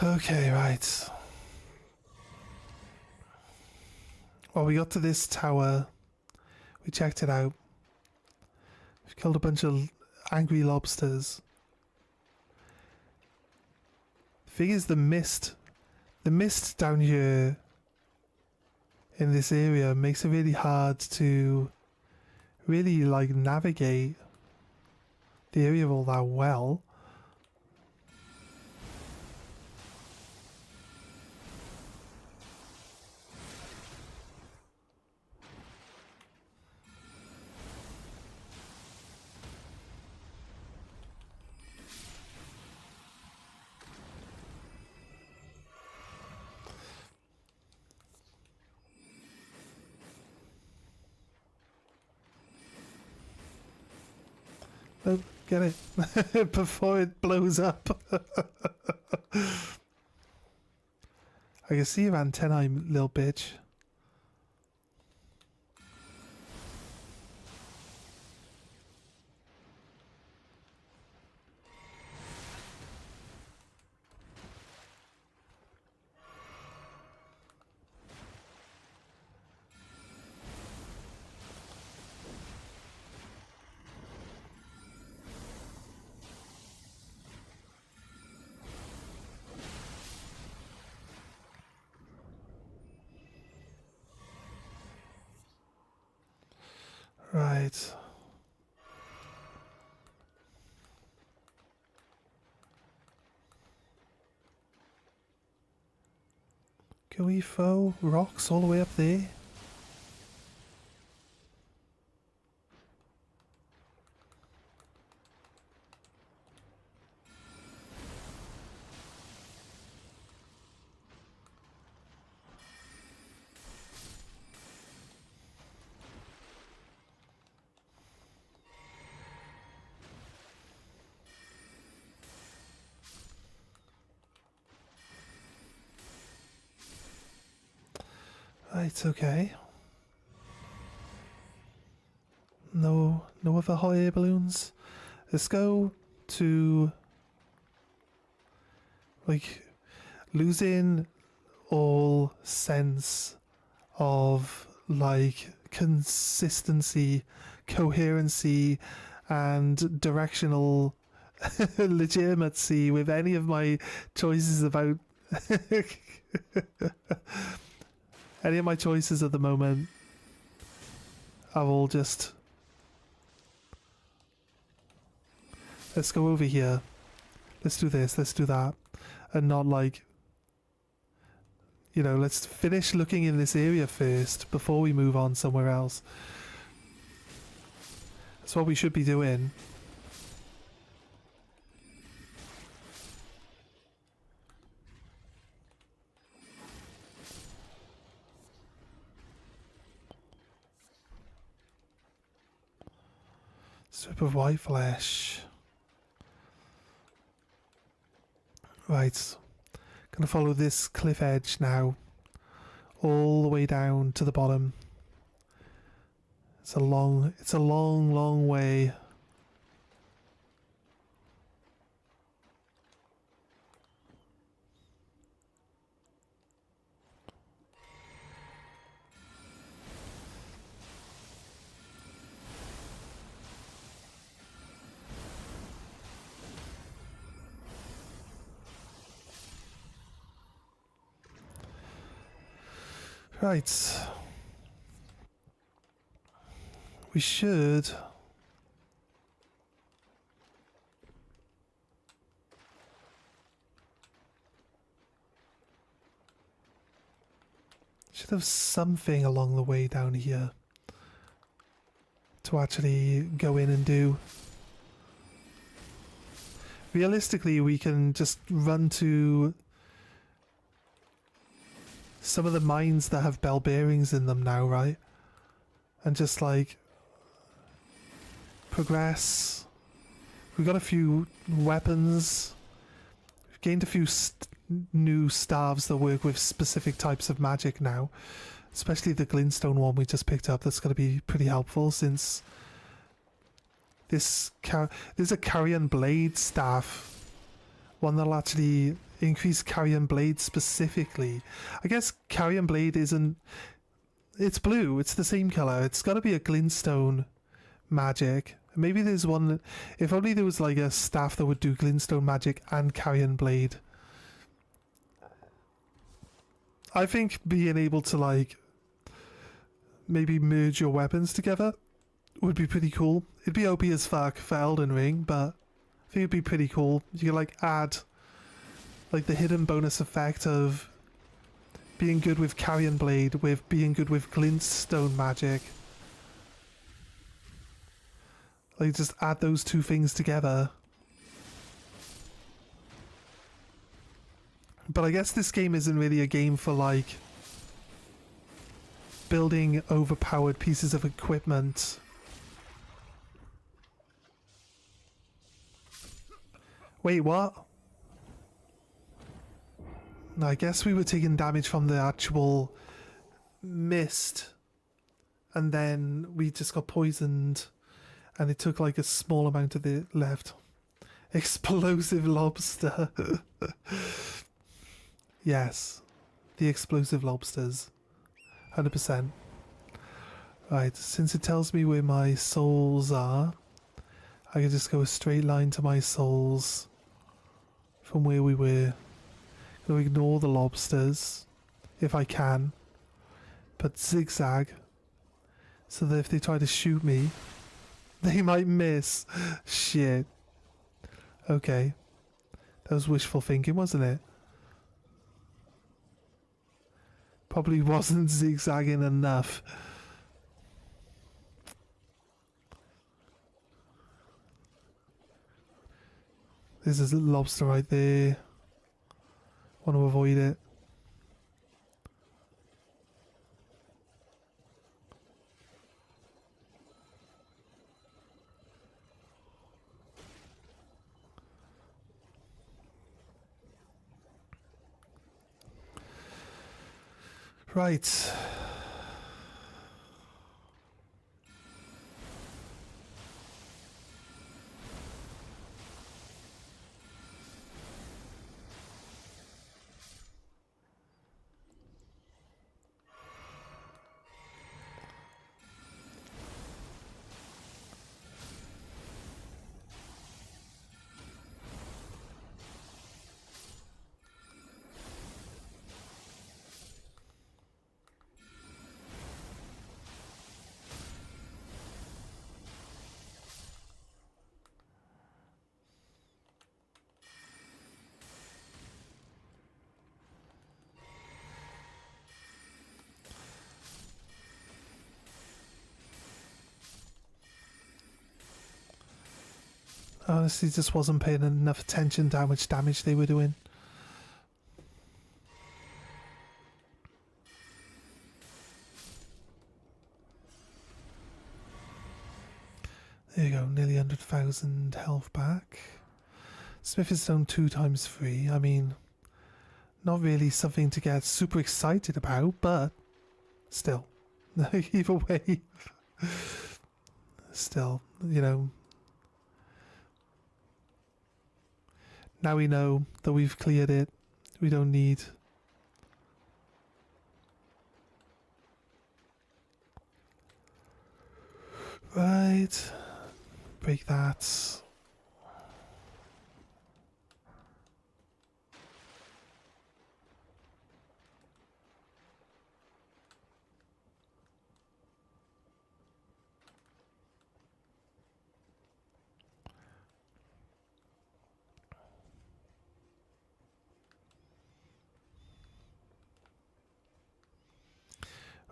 Okay, right. Well, we got to this tower. We checked it out. We've killed a bunch of angry lobsters. The thing is, the mist down here in this area makes it really hard to really like navigate the area all that well. Oh, get it before it blows up. I can see your antennae, little bitch. Right. Can we throw rocks all the way up there? Right, okay. No other hot air balloons. Let's go to, like, losing all sense of, like, consistency, coherency, and directional legitimacy with any of my choices about any of my choices at the moment are all just, let's go over here, let's do this, let's do that, and not like, you know, let's finish looking in this area first before we move on somewhere else. That's what we should be doing. Strip of white flesh. Right. Gonna follow this cliff edge now. All the way down to the bottom. It's a long way. Right. We should have something along the way down here to actually go in and do. Realistically, we can just run to some of the mines that have bell bearings in them now, right? And just like progress. We've got a few weapons. We've gained a few new staves that work with specific types of magic now. Especially the glintstone one we just picked up. That's going to be pretty helpful since there's a carrion blade staff. One that'll actually increase carrion blade specifically. I guess carrion blade isn't... It's blue. It's the same colour. It's got to be a glintstone magic. Maybe there's one that... If only there was like a staff that would do glintstone magic and carrion blade. I think being able to like maybe merge your weapons together would be pretty cool. It'd be OP as fuck for Elden Ring, but I think it'd be pretty cool. You could like add like the hidden bonus effect of being good with carrion blade with being good with glintstone magic. Like just add those two things together. But I guess this game isn't really a game for like building overpowered pieces of equipment. Wait, what? No, I guess we were taking damage from the actual mist. And then we just got poisoned. And it took like a small amount of it left. Explosive lobster. Yes. The explosive lobsters. 100%. Right, since it tells me where my souls are, I can just go a straight line to my souls from where we were. Gonna ignore the lobsters if I can, but zigzag so that if they try to shoot me, they might miss. Shit. Okay. That was wishful thinking, wasn't it? Probably wasn't zigzagging enough. There's a lobster right there. Want to avoid it. Right. I honestly just wasn't paying enough attention to how much damage they were doing. There you go, nearly 100,000 health back. Smith is Stone 2 times 3. I mean, not really something to get super excited about, but still. Either way, still, you know. Now we know that we've cleared it. We don't need... Right. Break that.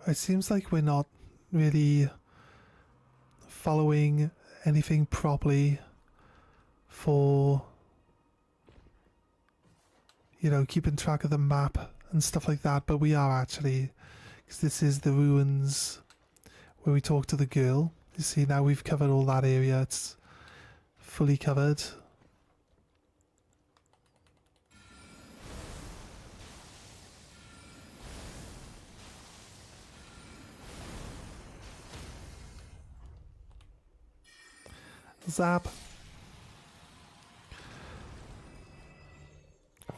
It seems like we're not really following anything properly for, you know, keeping track of the map and stuff like that, but we are actually, because this is the ruins where we talk to the girl. You see, now we've covered all that area, it's fully covered. Zap.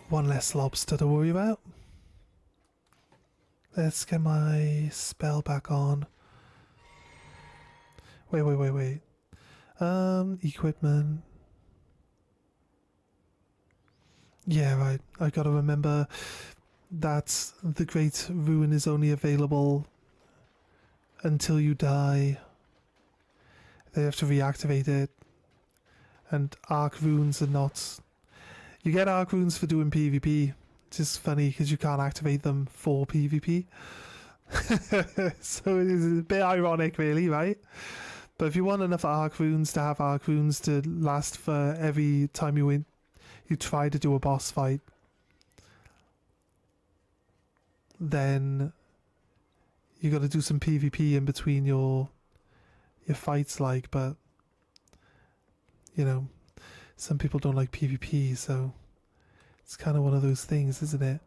One less lobster to worry about. Let's get my spell back on. Wait. Equipment. Yeah, right. I gotta remember that the Great Ruin is only available until you die. They have to reactivate it. And arc runes are not... You get arc runes for doing PvP. It's just funny because you can't activate them for PvP. So it is a bit ironic, really, right? But if you want enough arc runes to have arc runes to last for every time you try to do a boss fight, then you got to do some PvP in between your fights, like. But you know, some people don't like PvP, so it's kind of one of those things, isn't it?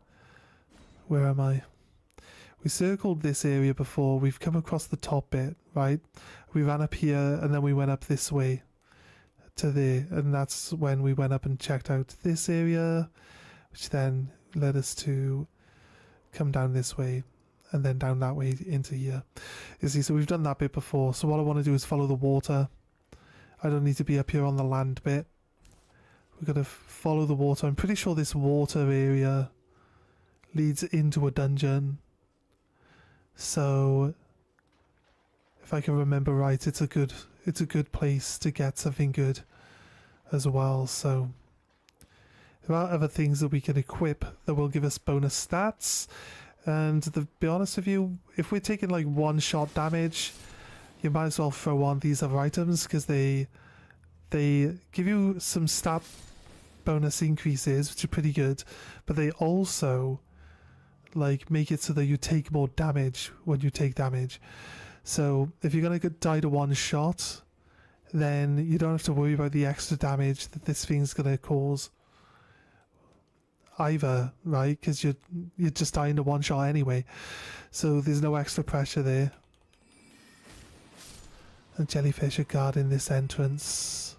Where am I? We circled this area before. We've come across the top bit, right? We ran up here and then we went up this way to there, and that's when we went up and checked out this area, which then led us to come down this way and then down that way into here. You see, so we've done that bit before. So what I want to do is follow the water. I don't need to be up here on the land bit. We've got to follow the water. I'm pretty sure this water area leads into a dungeon. So if I can remember right, it's a good place to get something good as well. So there are other things that we can equip that will give us bonus stats. And to be honest with you, if we're taking like one shot damage, you might as well throw on these other items, because they give you some stat bonus increases, which are pretty good, but they also like make it so that you take more damage when you take damage. So if you're gonna die to one shot, then you don't have to worry about the extra damage that this thing's gonna cause either, right? Because you're just dying to one shot anyway, so there's no extra pressure there. And jellyfish are guarding this entrance.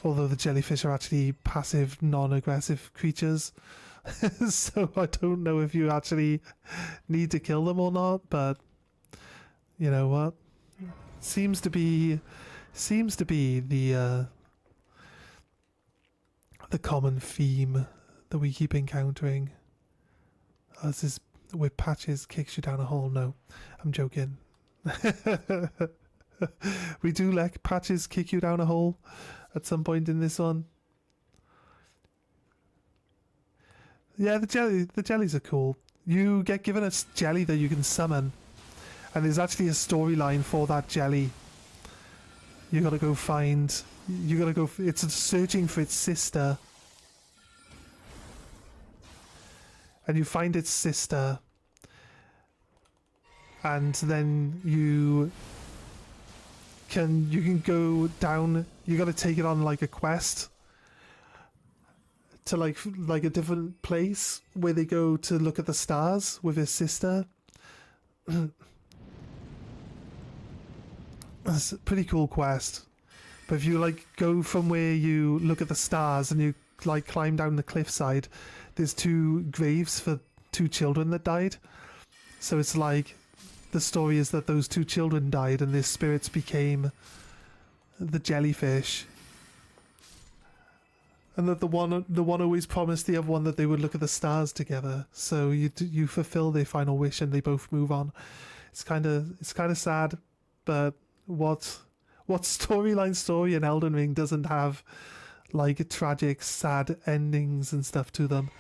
Although the jellyfish are actually passive, non-aggressive creatures. So I don't know if you actually need to kill them or not, but you know what? Seems to be the common theme that we keep encountering. This is with patches kicks you down a hole. No, I'm joking. We do let patches kick you down a hole at some point in this one. Yeah, the jellies are cool. You get given a jelly that you can summon, and there's actually a storyline for that jelly. You gotta go find. You gotta go. It's searching for its sister, and you find its sister, and then you can go down. You gotta take it on like a quest to like a different place where they go to look at the stars with his sister. It's a pretty cool quest. But if you like go from where you look at the stars and you like climb down the cliffside, there's 2 graves for 2 children that died. So it's like the story is that those 2 children died and their spirits became the jellyfish. And that the one always promised the other one that they would look at the stars together. So you fulfill their final wish and they both move on. It's kind of sad, but what story in Elden Ring doesn't have like tragic, sad endings and stuff to them?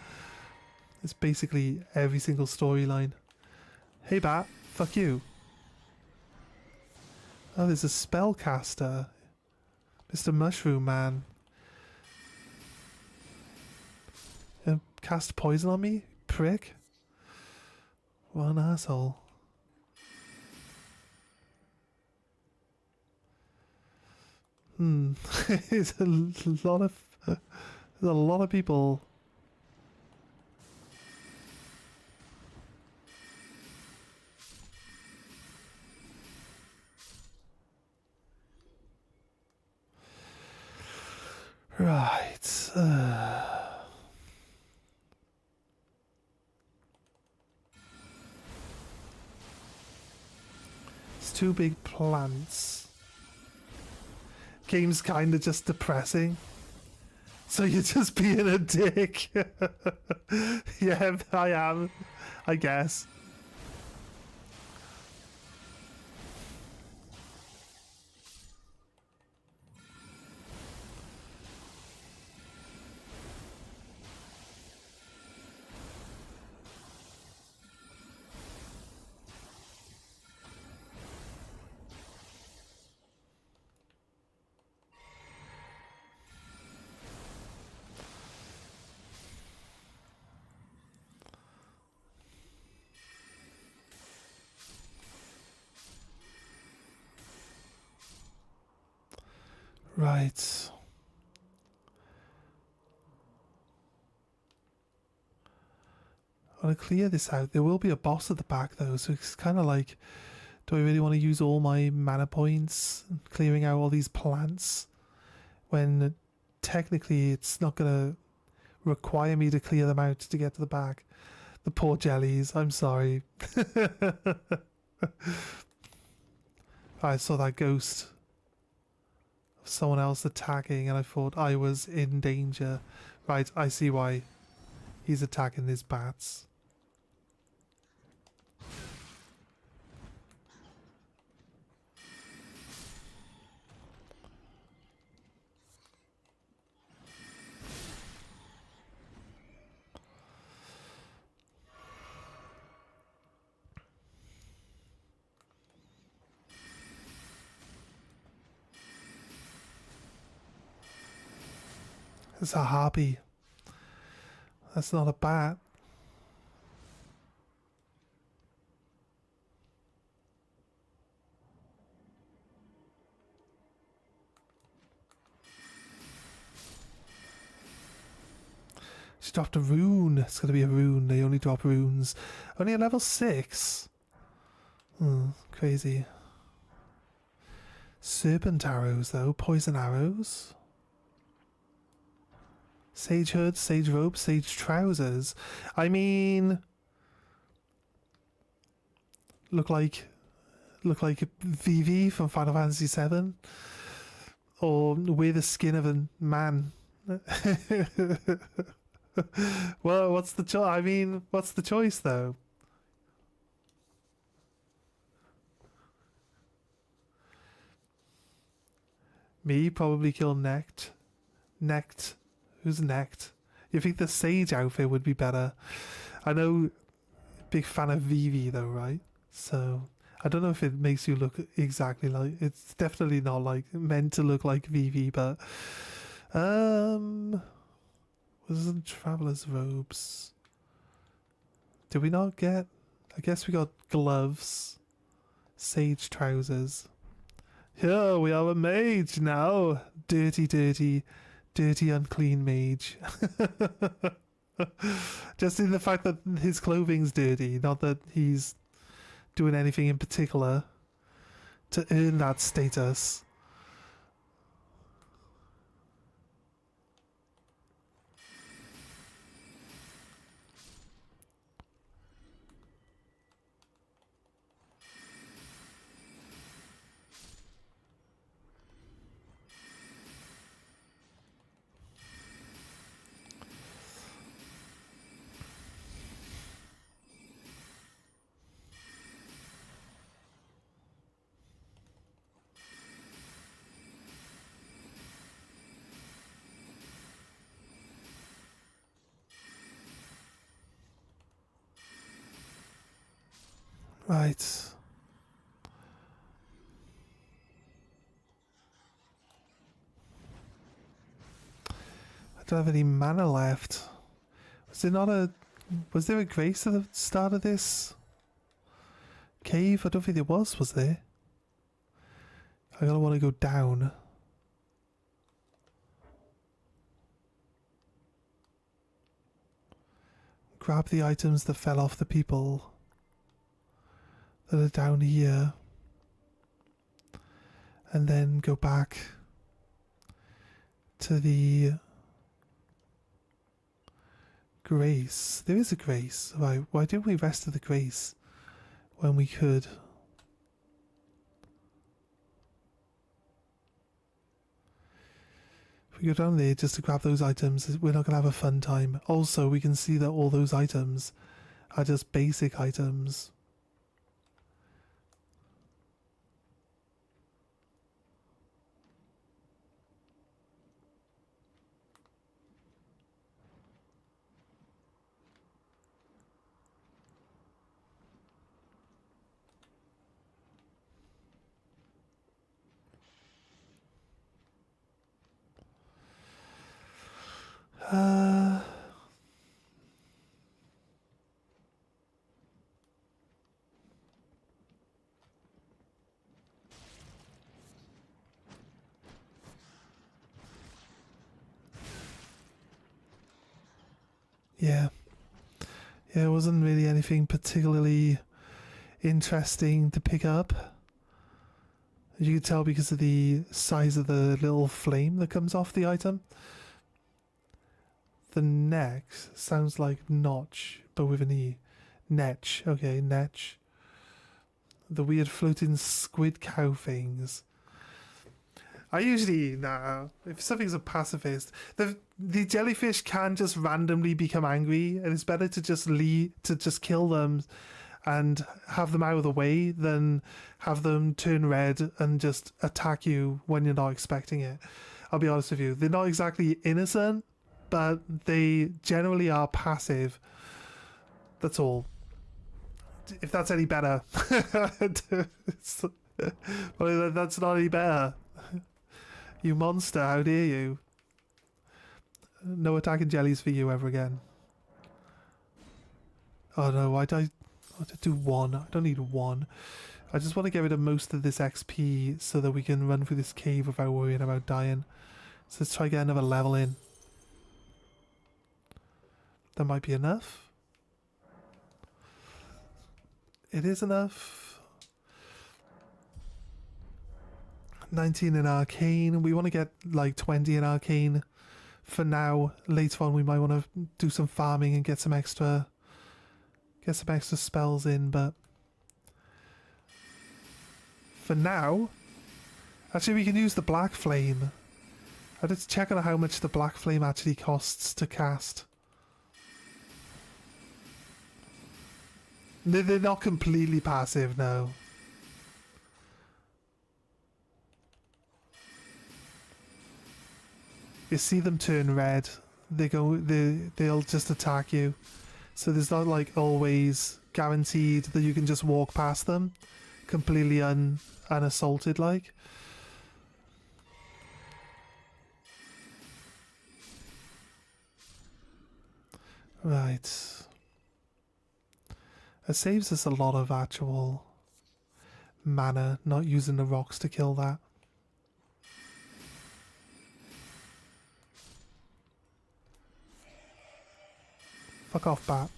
It's basically every single storyline. Hey Bat, fuck you. Oh, there's a spellcaster. Mr. Mushroom Man. Cast poison on me? Prick. What an asshole. There's a lot of people. Right. It's 2 big plants. Game's kind of just depressing. So you're just being a dick. Yeah, I am. I guess. Right. I want to clear this out. There will be a boss at the back though, so it's kind of like, do I really want to use all my mana points clearing out all these plants when technically it's not going to require me to clear them out to get to the back? The poor jellies, I'm sorry. I saw that ghost of someone else attacking and I thought I was in danger. Right, I see why he's attacking these bats. It's a harpy. That's not a bat. She dropped a rune. It's going to be a rune. They only drop runes. Only a level 6. Crazy. Serpent arrows, though. Poison arrows. Sage hood, sage robe, sage trousers. I mean, look like VV from Final Fantasy VII, or wear the skin of a man. Well, what's the choice? I mean, what's the choice though? Me probably kill Necked. Necked. Who's necked? You think the sage outfit would be better? I know, big fan of Vivi though, right? So I don't know if it makes you look exactly like... It's definitely not like meant to look like Vivi, but... Wasn't Traveler's Robes? Did we not get... I guess we got gloves. Sage trousers. Here, we are a mage now. Dirty, dirty, dirty, unclean mage. Just in the fact that his clothing's dirty, not that he's doing anything in particular to earn that status. Right. I don't have any mana left. Was there a grace at the start of this cave? I don't think there was there? I'm gonna want to go down. Grab the items that fell off the people that are down here, and then go back to the grace. There is a grace, right? Why didn't we rest at the grace when we could? If we go down there just to grab those items, we're not going to have a fun time. Also, we can see that all those items are just basic items. Yeah. Yeah, it wasn't really anything particularly interesting to pick up. As you can tell because of the size of the little flame that comes off the item. The next sounds like notch, but with an E. Netch. Okay, netch. The weird floating squid cow things. I usually, if something's a pacifist, the jellyfish can just randomly become angry, and it's better to just kill them and have them out of the way than have them turn red and just attack you when you're not expecting it. I'll be honest with you, they're not exactly innocent, but they generally are passive. That's all. If that's any better. Well, that's not any better. You monster, how dare you? No attacking jellies for you ever again. Oh no, I do one. I don't need one. I just want to get rid of most of this XP so that we can run through this cave without worrying about dying. So let's try to get another level in. That might be enough. It is enough. 19 in Arcane. We want to get like 20 in Arcane for now. Later on we might want to do some farming and get some extra spells in, but for now, actually we can use the Black Flame. I just check on how much the Black Flame actually costs to cast. They're not completely passive now. You see them turn red, they'll just attack you. So there's not like always guaranteed that you can just walk past them. completely unassaulted like. Right. It saves us a lot of actual mana, not using the rocks to kill that. Fuck off, bat.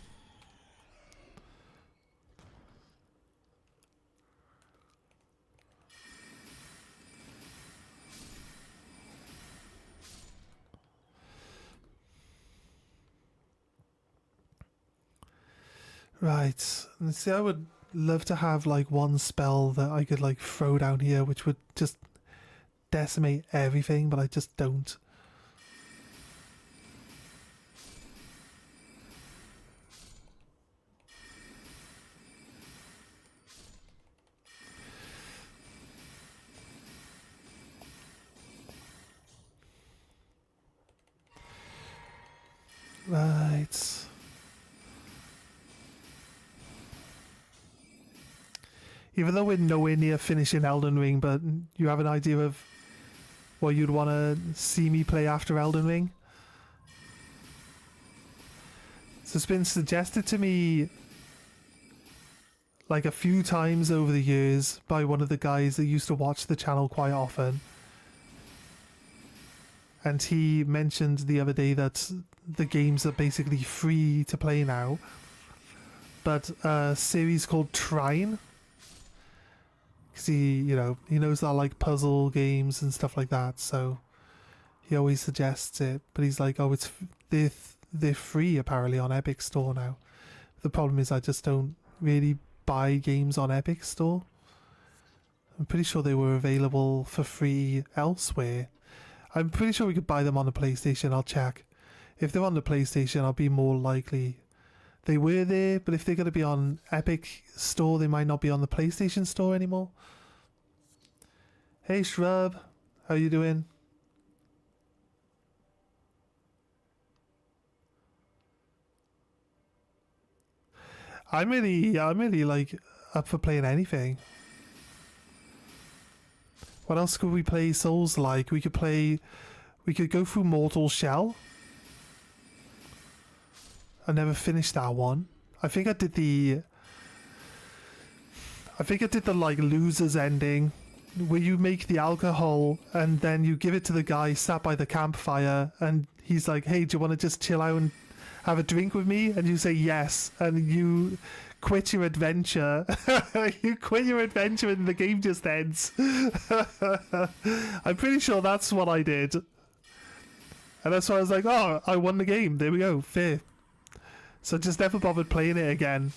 Right. And see, I would love to have like one spell that I could like throw down here which would just decimate everything, but I just don't. Right. Even though we're nowhere near finishing Elden Ring, but you have an idea of what you'd want to see me play after Elden Ring? So it's been suggested to me like a few times over the years by one of the guys that used to watch the channel quite often. And he mentioned the other day that the games are basically free to play now. But a series called Trine, because he knows that I like puzzle games and stuff like that, so he always suggests it. But he's like, oh, they're free apparently on Epic Store now. The problem is I just don't really buy games on Epic Store. I'm pretty sure they were available for free elsewhere. I'm pretty sure we could buy them on the PlayStation. I'll check. If they're on the PlayStation, I'll be more likely. They were there, but if they're going to be on Epic Store, they might not be on the PlayStation Store anymore. Hey Shrub, how you doing? I'm really like up for playing anything. What else could we play Souls like? We could go through Mortal Shell. I never finished that one. I think I did the like loser's ending where you make the alcohol and then you give it to the guy sat by the campfire and he's like, hey, do you want to just chill out and have a drink with me? And you say yes, and you quit your adventure. You quit your adventure and the game just ends. I'm pretty sure that's what I did. And that's why I was like, oh, I won the game. There we go. Fair. So just never bothered playing it again.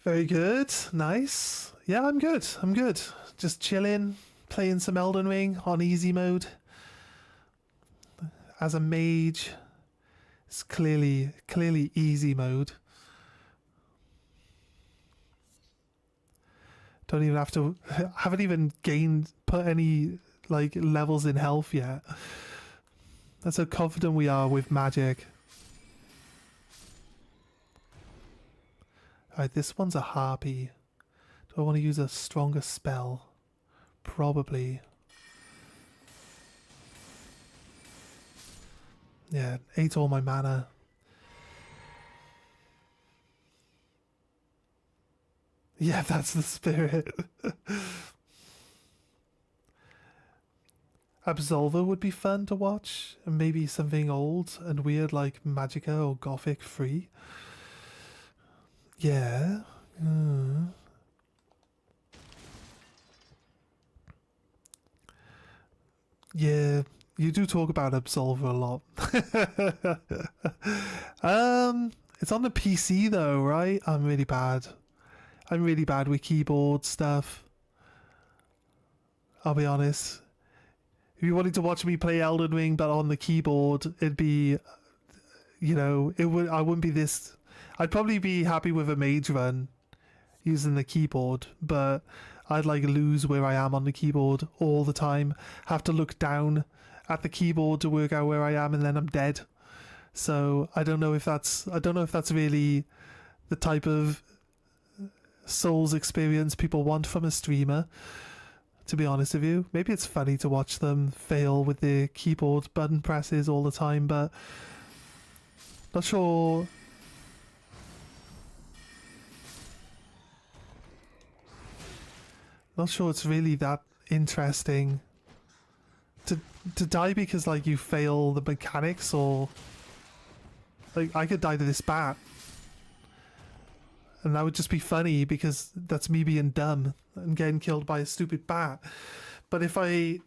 Very good. Nice. Yeah, I'm good. I'm good. Just chilling, playing some Elden Ring on easy mode. As a mage, it's clearly easy mode. Don't even have to. Haven't even put any like levels in health yet. That's how confident we are with magic. Alright, this one's a harpy. Do I want to use a stronger spell? Probably. Yeah, ate all my mana. Yeah, that's the spirit. Absolver would be fun to watch, and maybe something old and weird like Magicka or Gothic 3. Yeah. Yeah, you do talk about Absolver a lot. It's on the PC though, right? I'm really bad. I'm really bad with keyboard stuff. I'll be honest. If you wanted to watch me play Elden Ring but on the keyboard, it'd be, I wouldn't be this. I'd probably be happy with a mage run using the keyboard, but I'd like lose where I am on the keyboard all the time. Have to look down at the keyboard to work out where I am, and then I'm dead. So I don't know if that's really the type of Souls experience people want from a streamer. To be honest with you, maybe it's funny to watch them fail with their keyboard button presses all the time, but not sure. Not sure it's really that interesting to die because like you fail the mechanics, or like I could die to this bat and that would just be funny because that's me being dumb and getting killed by a stupid bat. But if I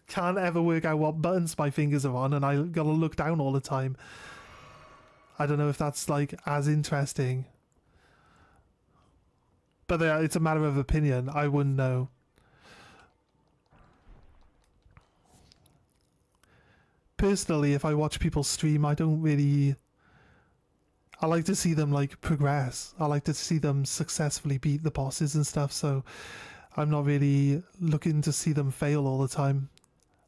can't ever work out what buttons my fingers are on and I gotta look down all the time, I don't know if that's like as interesting. But it's a matter of opinion. I wouldn't know. Personally, if I watch people stream, I don't really... I like to see them like progress. I like to see them successfully beat the bosses and stuff, so I'm not really looking to see them fail all the time.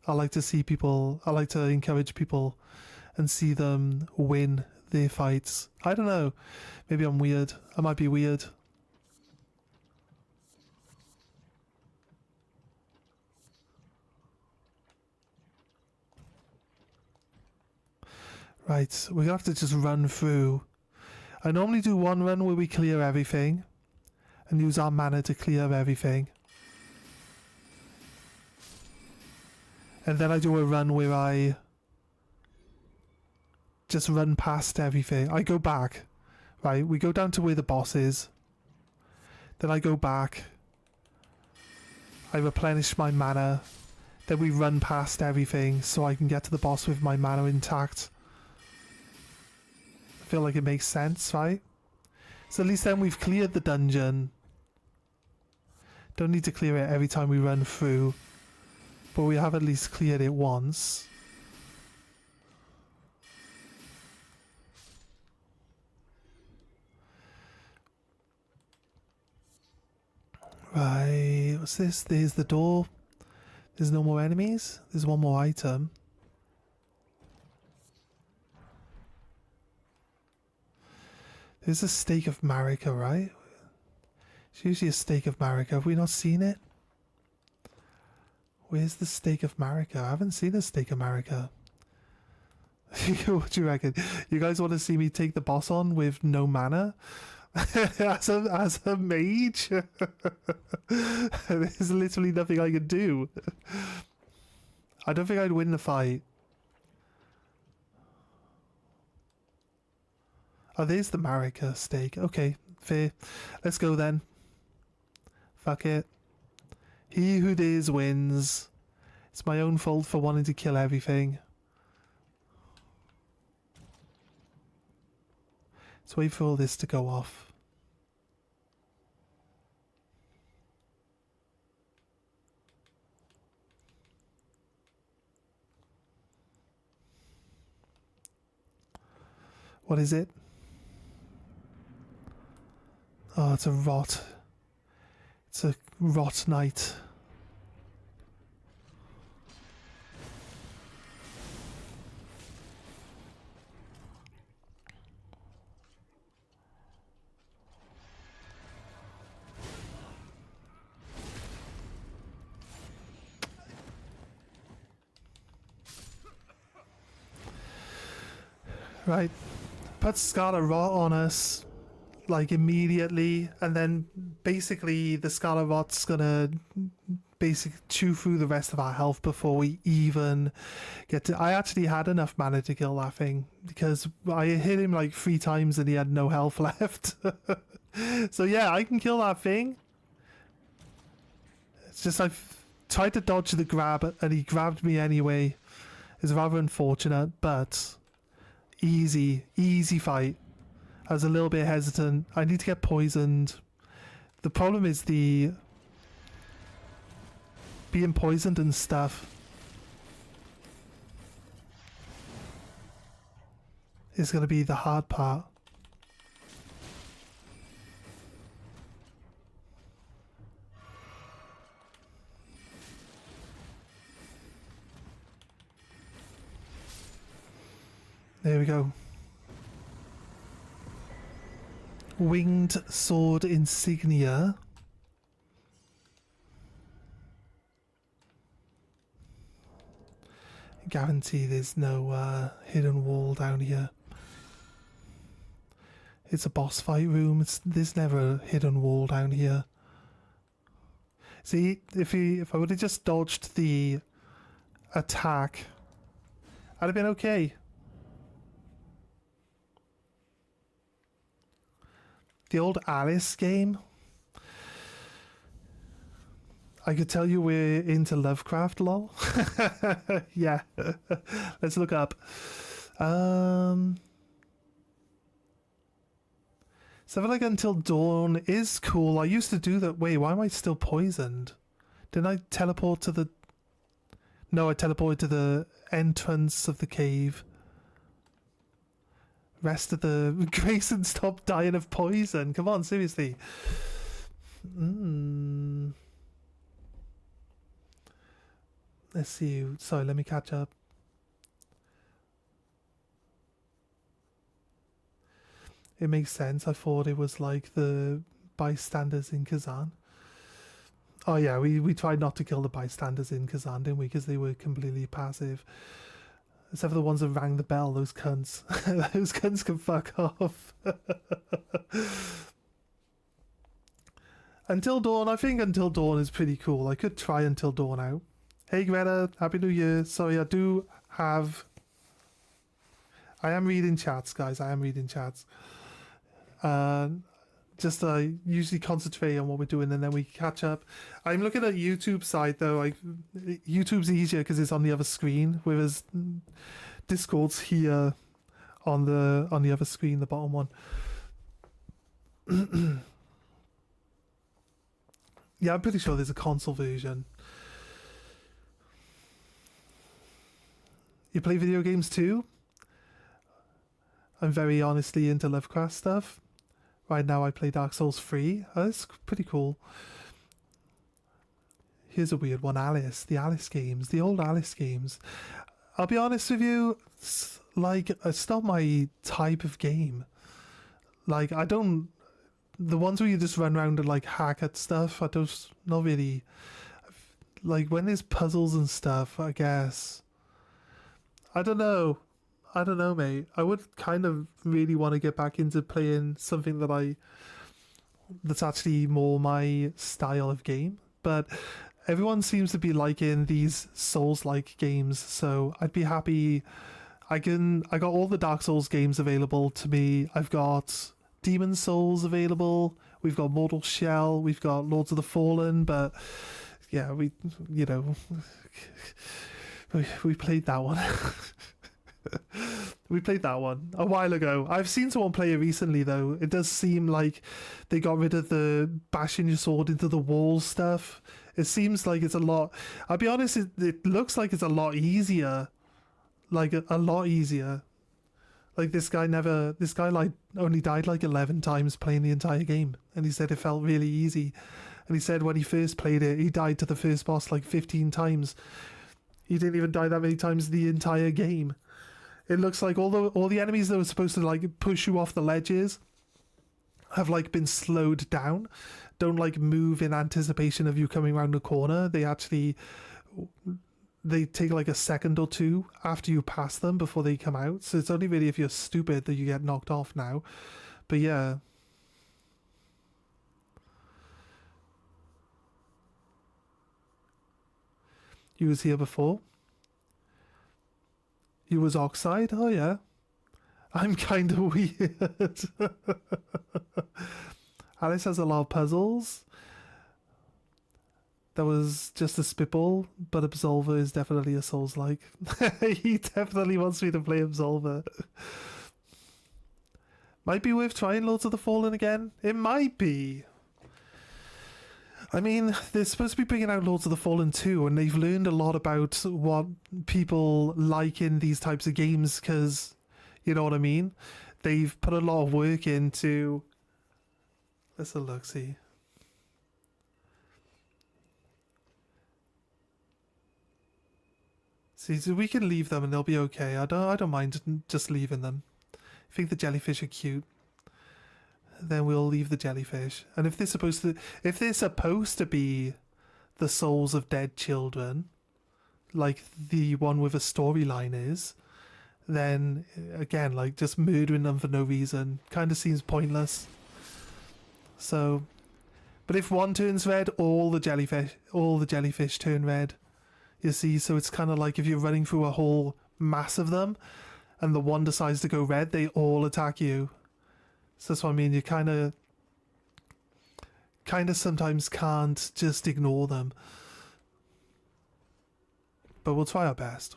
I like to see people... I like to encourage people and see them win their fights. I don't know. Maybe I'm weird. I might be weird. Right, we're gonna have to just run through. I normally do one run where we clear everything and use our mana to clear everything. And then I do a run where I just run past everything. I go back, right? We go down to where the boss is. Then I go back. I replenish my mana. Then we run past everything so I can get to the boss with my mana intact. Feel like it makes sense, right? So at least then we've cleared the dungeon. Don't need to clear it every time we run through, but we have at least cleared it once. Right, what's this? There's the door. There's no more enemies. There's one more item. There's a stake of Marika, right? It's usually a stake of Marika. Have we not seen it? Where's the stake of Marika? I haven't seen a stake of Marika. What do you reckon? You guys want to see me take the boss on with no mana? as a mage? There's literally nothing I can do. I don't think I'd win the fight. Oh, there's the Marika stake. Okay, fair. Let's go then. Fuck it. He who dares wins. It's my own fault for wanting to kill everything. Let's wait for all this to go off. What is it? Oh, it's a rot. It's a rot knight. Right. Put Scarlet Rot on us, like, immediately, and then basically the Scarlet Rot's gonna basically chew through the rest of our health before we even get to... I actually had enough mana to kill that thing, because I hit him like 3 times and he had no health left. So yeah, I can kill that thing. It's just I've tried to dodge the grab and he grabbed me anyway. It's rather unfortunate, but easy fight. I was a little bit hesitant. I need to get poisoned. The problem is the being poisoned and stuff is going to be the hard part. There we go. Winged sword insignia. Guarantee there's no hidden wall down here. It's a boss fight room. There's never a hidden wall down here. See, if I would have just dodged the attack, I'd have been okay. The old Alice game. I could tell you we're into Lovecraft, lol. Yeah. Let's look up. Something like Until Dawn is cool. I used to do that. Wait, why am I still poisoned? Didn't I teleport to the... No, I teleported to the entrance of the cave. Rest of the... Grayson, stop dying of poison. Come on, seriously. Let's see. Sorry, let me catch up. It makes sense. I thought it was like the bystanders in Kazan. Oh yeah, we tried not to kill the bystanders in Kazan, didn't we? Because they were completely passive. Except for the ones that rang the bell, those cunts. Those cunts can fuck off. Until Dawn, I think Until Dawn is pretty cool. I could try Until Dawn out. Hey Greta, Happy New Year. Sorry, I am reading chats, guys. I am reading chats. Just usually concentrate on what we're doing and then we catch up. I'm looking at YouTube side though. YouTube's easier because it's on the other screen, whereas Discord's here on the other screen, the bottom one. Yeah, I'm pretty sure there's a console version. You play video games too? I'm very honestly into Lovecraft stuff. Right now I play Dark Souls 3. Oh, that's pretty cool. Here's a weird one, Alice. The Alice games. The old Alice games. I'll be honest with you, it's not my type of game. Like, I don't... The ones where you just run around and, like, hack at stuff, not really... Like, when there's puzzles and stuff, I guess... I don't know, mate. I would kind of really want to get back into playing something that's actually more my style of game. But everyone seems to be liking these Souls-like games, so I'd be happy. I got all the Dark Souls games available to me. I've got Demon Souls available. We've got Mortal Shell. We've got Lords of the Fallen. But yeah, we played that one. We played that one a while ago. I've seen someone play it recently though. It does seem like they got rid of the bashing your sword into the wall stuff. It seems like it's a lot... I'll be honest, it looks like it's a lot easier. Like a lot easier. Like this guy like only died like 11 times playing the entire game. And he said it felt really easy. And he said when he first played it, he died to the first boss like 15 times. He didn't even die that many times the entire game. It looks like all the enemies that were supposed to like push you off the ledges have like been slowed down. Don't like move in anticipation of you coming around the corner. They take like a second or two after you pass them before they come out. So it's only really if you're stupid that you get knocked off now. But yeah. You was here before? You was Oxide? Oh yeah. I'm kind of weird. Alice has a lot of puzzles. That was just a spitball, but Absolver is definitely a Souls-like. He definitely wants me to play Absolver. Might be worth trying Lords of the Fallen again. It might be. I mean, they're supposed to be bringing out Lords of the Fallen 2, and they've learned a lot about what people like in these types of games, because, you know what I mean? They've put a lot of work into... Let's have a look, see. See, so we can leave them and they'll be okay. I don't mind just leaving them. I think the jellyfish are cute. Then we'll leave the jellyfish. And if they're supposed to be the souls of dead children, like the one with a storyline is, then again, like, just murdering them for no reason kind of seems pointless. So, but if one turns red, all the jellyfish turn red. You see, so it's kind of like if you're running through a whole mass of them, and the one decides to go red, they all attack you. So that's what I mean. You kind of sometimes can't just ignore them. But we'll try our best.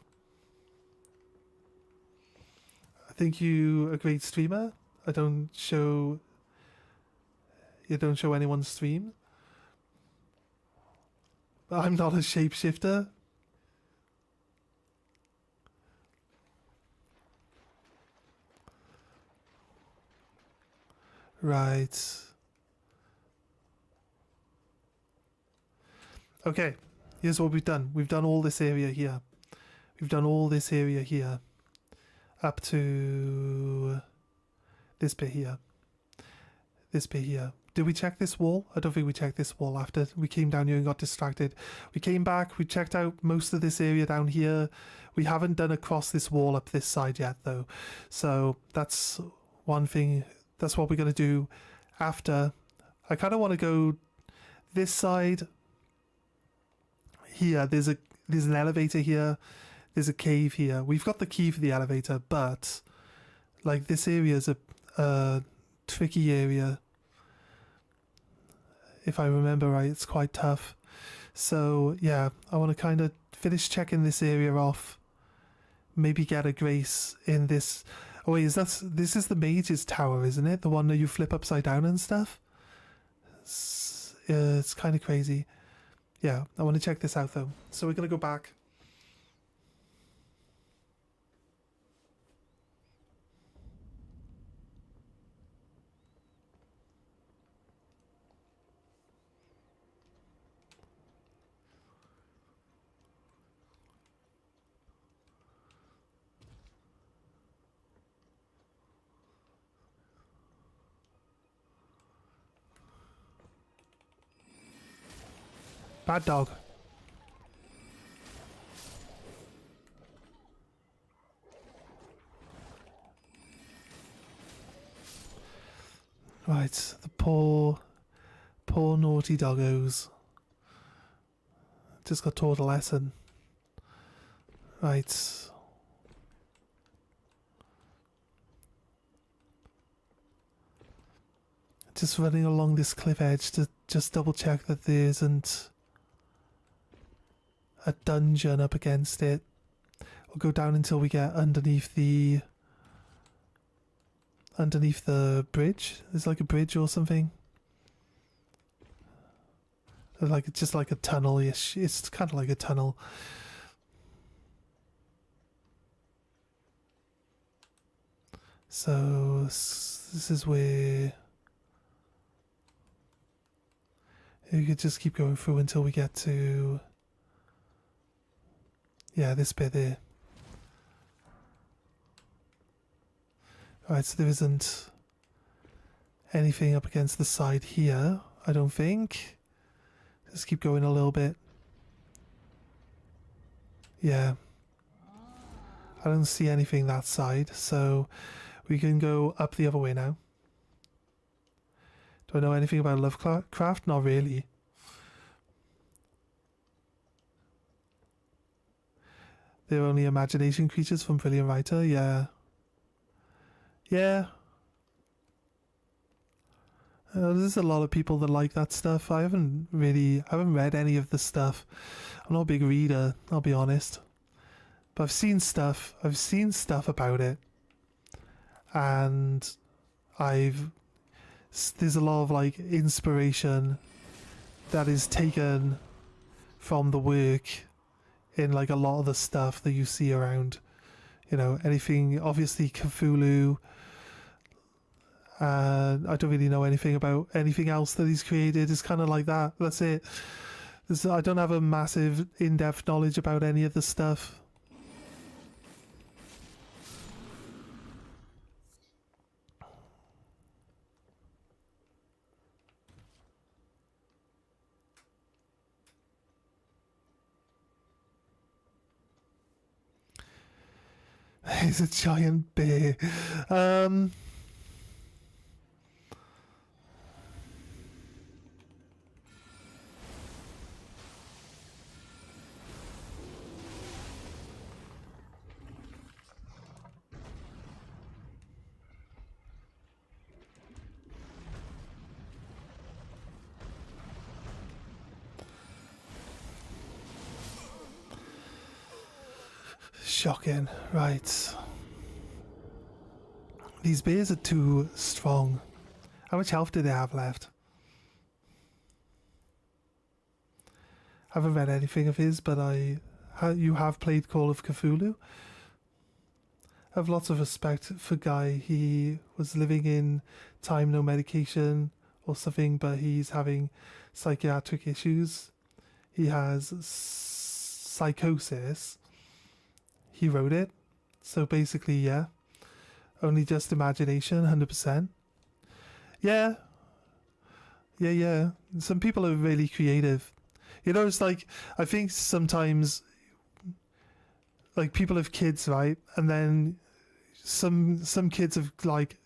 I think you a great streamer. You don't show anyone's stream. But I'm not a shapeshifter. Right. Okay, here's what we've done. We've done all this area here. We've done all this area here. Up to this bit here. This bit here. Did we check this wall? I don't think we checked this wall after we came down here and got distracted. We came back, we checked out most of this area down here. We haven't done across this wall up this side yet though. So that's one thing. That's what we're going to do after. I kind of want to go this side here. There's an elevator here. There's a cave here. We've got the key for the elevator, but like this area is a tricky area. If I remember right, it's quite tough. So yeah, I want to kind of finish checking this area off. Maybe get a grace in this. Oh wait, this is the mage's tower, isn't it? The one that you flip upside down and stuff? It's kind of crazy. Yeah, I want to check this out though. So we're going to go back. Bad dog. Right, the poor naughty doggos. Just got taught a lesson. Right. Just running along this cliff edge to just double check that there isn't a dungeon up against it. We'll go down until we get underneath the bridge. There's like a bridge or something. Like it's just like a tunnel-ish. It's kind of like a tunnel. So this is where you could just keep going through until we get to, yeah, this bit there. Alright, so there isn't anything up against the side here, I don't think. Just keep going a little bit. Yeah. I don't see anything that side, so we can go up the other way now. Do I know anything about Lovecraft? Not really. They're only imagination creatures from Brilliant Writer, yeah. Yeah. There's a lot of people that like that stuff. I haven't read any of the stuff. I'm not a big reader, I'll be honest. But I've seen stuff about it. And there's a lot of like inspiration that is taken from the work in like a lot of the stuff that you see around. You know, anything, obviously Cthulhu. I don't really know anything about anything else that he's created. It's kind of like that. That's it. I don't have a massive in-depth knowledge about any of the stuff. He's a giant bear. Shocking. Right. These bears are too strong. How much health do they have left? I haven't read anything of his, but you have played Call of Cthulhu. I have lots of respect for Guy. He was living in time, no medication or something, but he's having psychiatric issues. He has psychosis. He wrote it. So basically, yeah. Only just imagination, 100%. Yeah. Yeah. Some people are really creative. You know, it's like, I think sometimes, like, people have kids, right? And then some kids have, like,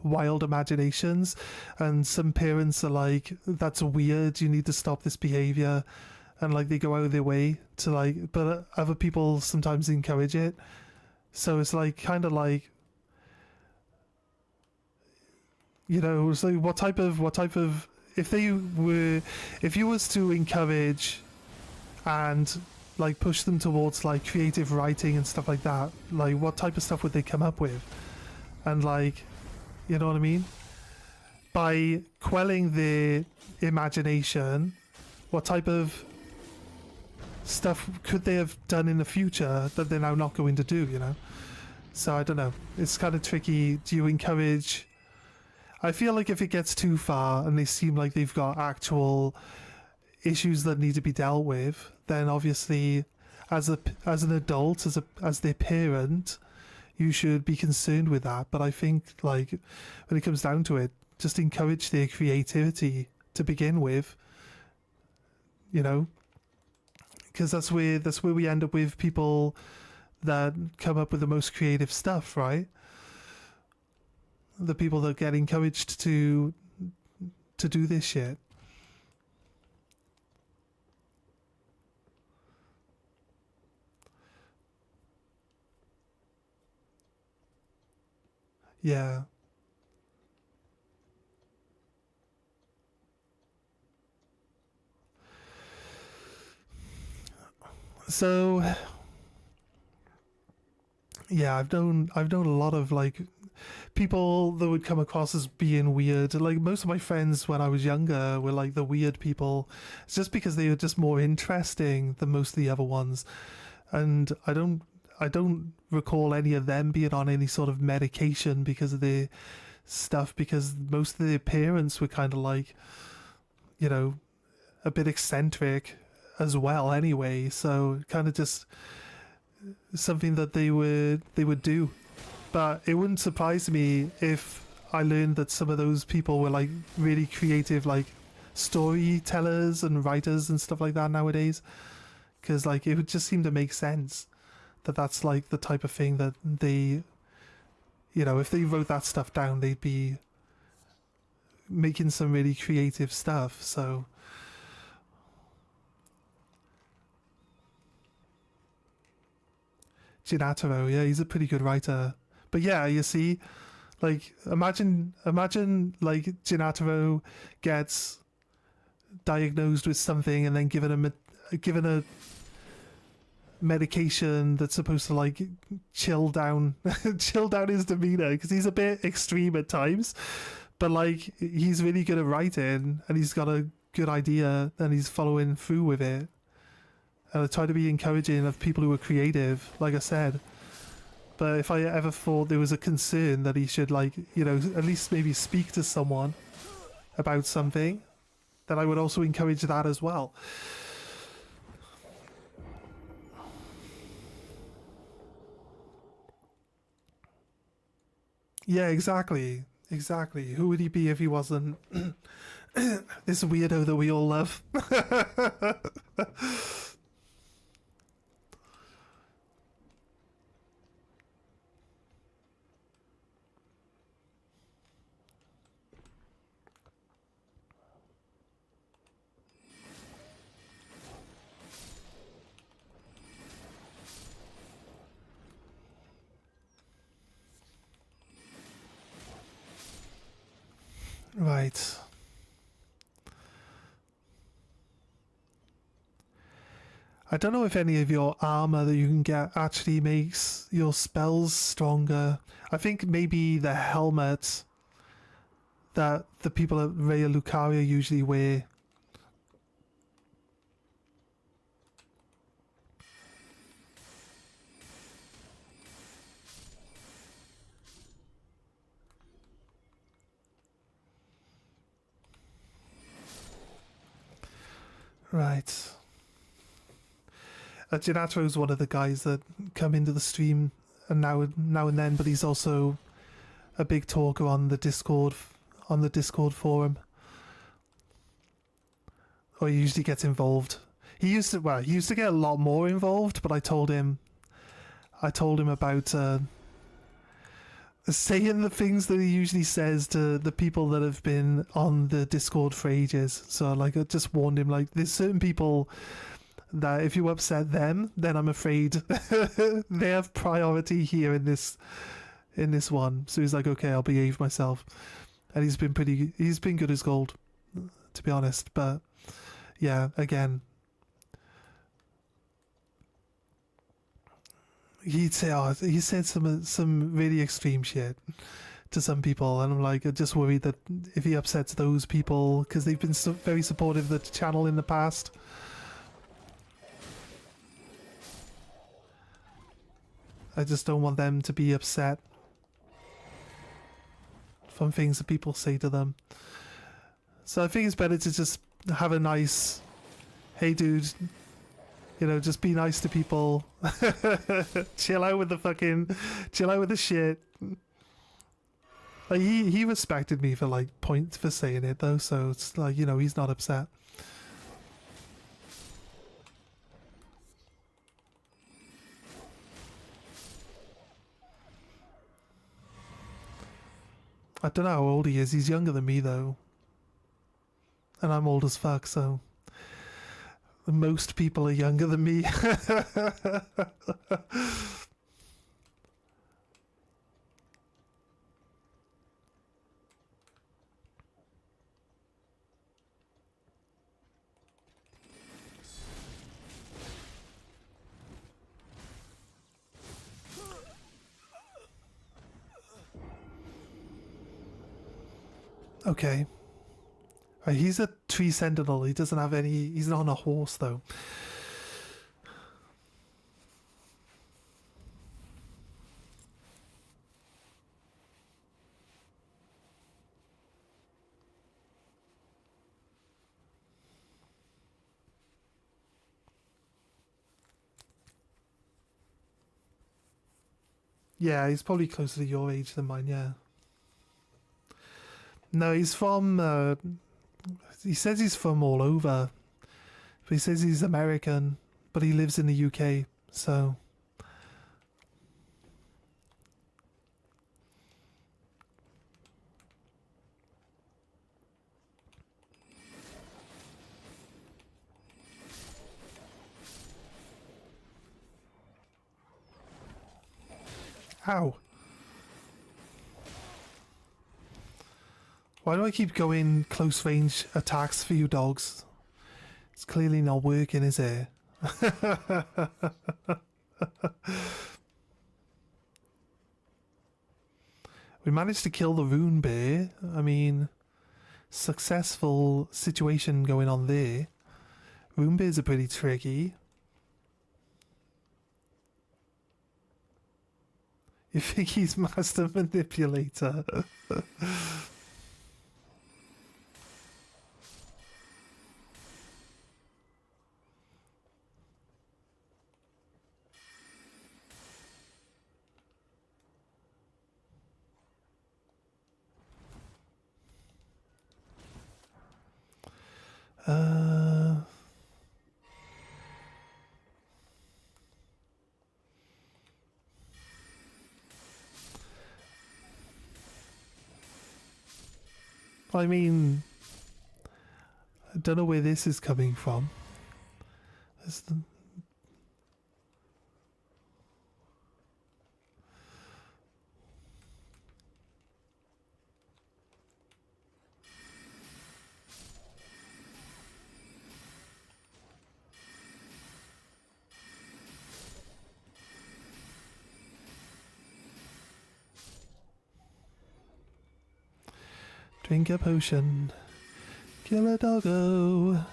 wild imaginations. And some parents are like, that's weird, you need to stop this behavior. And, like, they go out of their way to, like, but other people sometimes encourage it. So it's, like, kind of like, you know, so what type of if you was to encourage and like push them towards like creative writing and stuff like that, like what type of stuff would they come up with? And like, you know what I mean? By quelling their imagination, what type of stuff could they have done in the future that they're now not going to do, you know? So I don't know. It's kind of tricky. Do you encourage... I feel like if it gets too far and they seem like they've got actual issues that need to be dealt with, then obviously as an adult, as their parent, you should be concerned with that. But I think like when it comes down to it, just encourage their creativity to begin with, you know, because that's where we end up with people that come up with the most creative stuff, right? The people that get encouraged to do this shit. Yeah. So yeah, I've known a lot of like people that would come across as being weird. Like most of my friends when I was younger were like the weird people. It's just because they were just more interesting than most of the other ones. And I don't recall any of them being on any sort of medication because of their stuff, because most of their parents were kind of like, you know, a bit eccentric as well anyway. So kind of just something that they would do. But it wouldn't surprise me if I learned that some of those people were like really creative, like storytellers and writers and stuff like that nowadays. Because like it would just seem to make sense that that's like the type of thing that they, you know, if they wrote that stuff down, they'd be making some really creative stuff. So Ginataro, yeah, he's a pretty good writer. But yeah, you see, like imagine like Ginataro gets diagnosed with something and then given a medication that's supposed to like chill down his demeanor, because he's a bit extreme at times, but like he's really good at writing and he's got a good idea and he's following through with it. And I try to be encouraging of people who are creative, like I said. But if I ever thought there was a concern that he should, like, you know, at least maybe speak to someone about something, then I would also encourage that as well. Yeah, exactly. Exactly. Who would he be if he wasn't this weirdo that we all love? Right. I don't know if any of your armor that you can get actually makes your spells stronger. I think maybe the helmet that the people at Raya Lucaria usually wear. Right. Jinatro's one of the guys that come into the stream and now and then, but he's also a big talker on the Discord forum. Or he usually gets involved. He used to get a lot more involved, but I told him about saying the things that he usually says to the people that have been on the Discord for ages. So like I just warned him, like, there's certain people that if you upset them, then I'm afraid they have priority here in this one. So he's like, okay, I'll behave myself. And he's been good as gold, to be honest. But yeah, again, he said some really extreme shit to some people, and I'm like, I'm just worried that if he upsets those people, because they've been very supportive of the channel in the past. I just don't want them to be upset from things that people say to them. So I think it's better to just have a nice, hey dude, you know, just be nice to people. chill out with the shit. Like he respected me for saying it though, so it's like, you know, he's not upset. I don't know how old he is. He's younger than me though. And I'm old as fuck, so most people are younger than me. Okay. Right, he's a tree sentinel. He doesn't have any. He's not on a horse though. Yeah, he's probably closer to your age than mine. Yeah. No, he's from. He says he's from all over. But he says he's American, but he lives in the UK. So. Ow. Why do I keep going close range attacks for you dogs? It's clearly not working, is it? We managed to kill the rune bear. I mean, successful situation going on there. Rune bears are pretty tricky. You think he's master manipulator? I mean, I don't know where this is coming from. Drink a potion. Kill a doggo.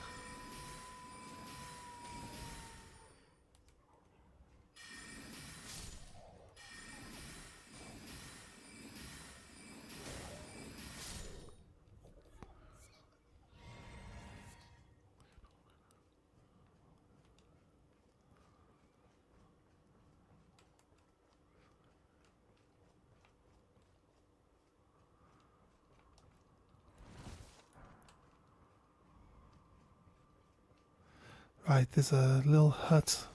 Right, there's a little hut.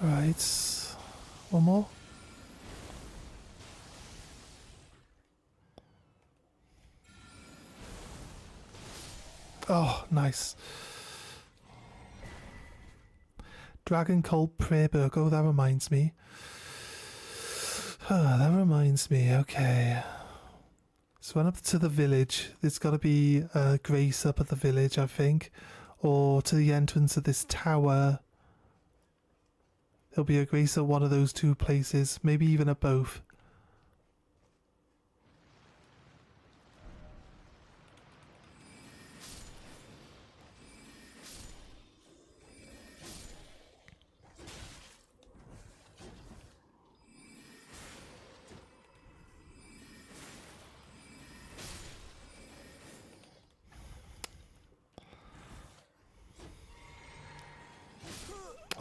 Right, one more. Oh, nice. Dragon Cult Prayer Book. Oh, that reminds me. Okay. So went up to the village. There's got to be a grace up at the village, I think. Or to the entrance of this tower. There'll be a grace at one of those two places. Maybe even at both.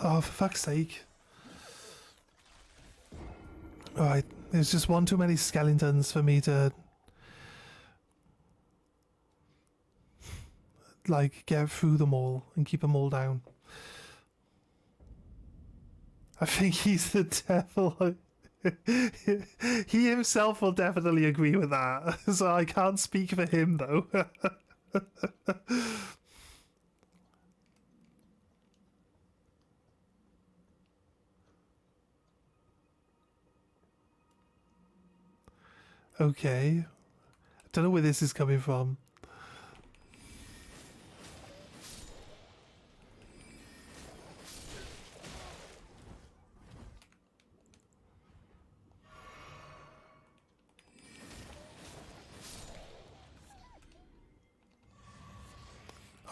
Oh, for fuck's sake. Alright, there's just one too many skeletons for me to like get through them all and keep them all down. I think he's the devil. He himself will definitely agree with that, so I can't speak for him though. Okay. I don't know where this is coming from.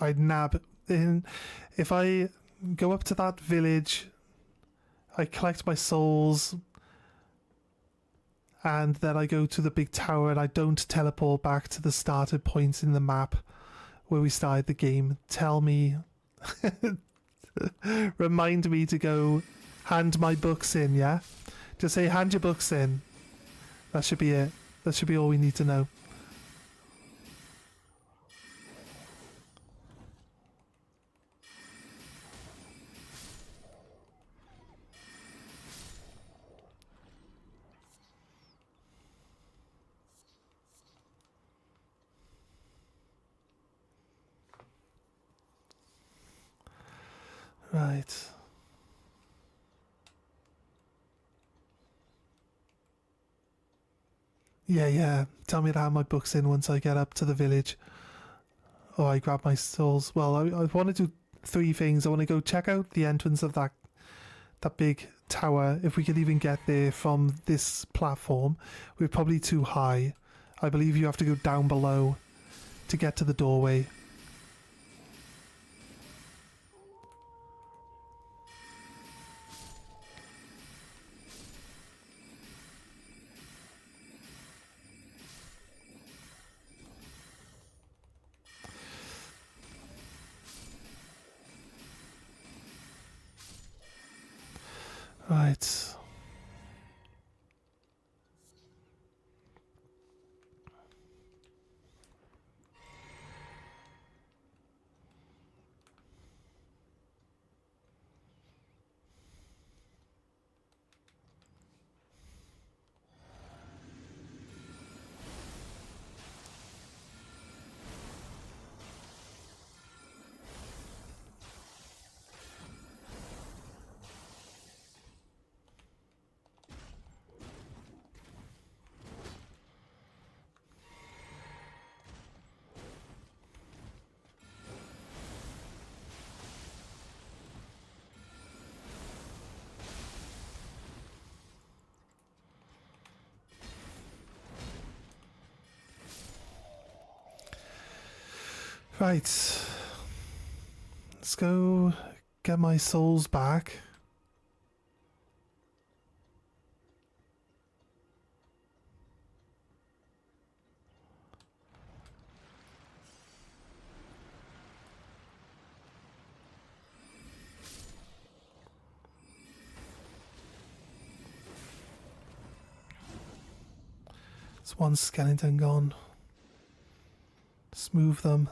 I'd nab in. If I go up to that village, I collect my souls, and then I go to the big tower and I don't teleport back to the started point in the map where we started the game. Tell me, remind me to go hand my books in, yeah? Just say hand your books in. That should be it. That should be all we need to know. Right. Yeah. Tell me to have my books in once I get up to the village. Or I grab my souls. Well, I want to do three things. I want to go check out the entrance of that big tower. If we could even get there from this platform. We're probably too high. I believe you have to go down below to get to the doorway. Right. Right. Let's go get my souls back. There's one skeleton gone. Let's move them.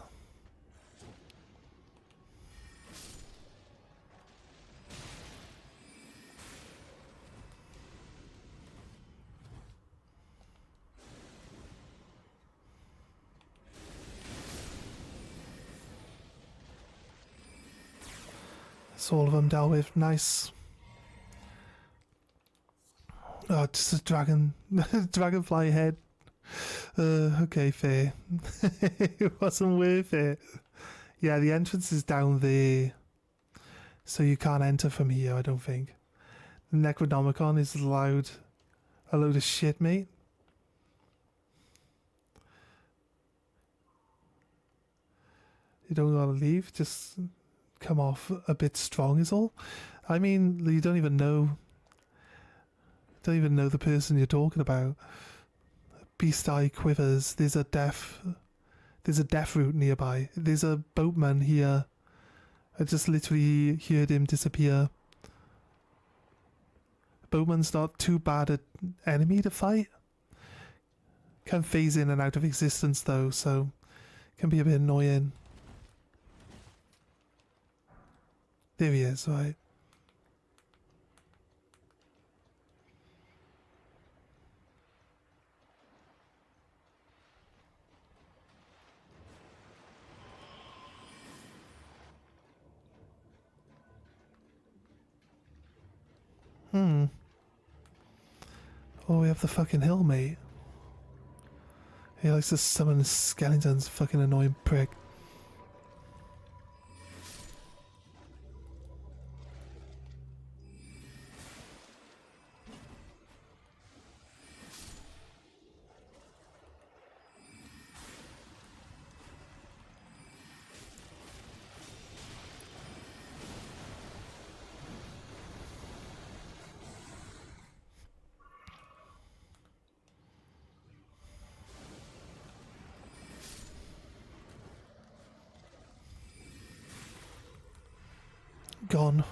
That's all of them dealt with. Nice. Oh, just a dragonfly head. Okay, fair. It wasn't worth it. Yeah, the entrance is down there, so you can't enter from here, I don't think. The Necronomicon is a load of shit, mate. You don't gotta leave, just come off a bit strong is all. I mean, you don't even know the person you're talking about. Beast Eye quivers. There's a death route nearby. There's a boatman here. I just literally heard him disappear. Boatman's not too bad an enemy to fight. Can phase in and out of existence though, so can be a bit annoying. There he is, right. Oh, we have the fucking hill, mate. He likes to summon skeletons, fucking annoying prick. Gone.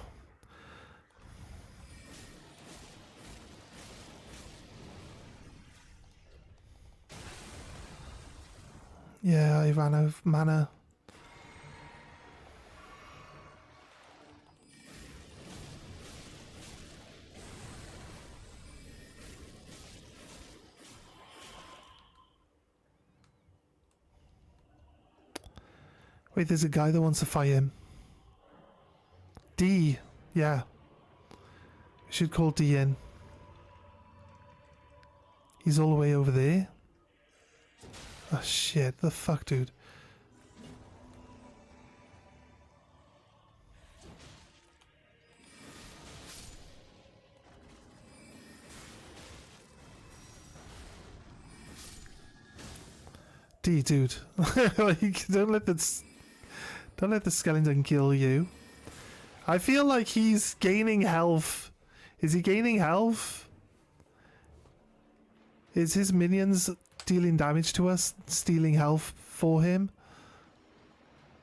Yeah, I ran out of mana. Wait, there's a guy that wants to fight him. D, yeah. We should call D in. He's all the way over there. Oh shit, the fuck, dude. D, dude. Like, don't let the skeleton kill you. I feel like he's gaining health. Is he gaining health? Is his minions dealing damage to us, stealing health for him?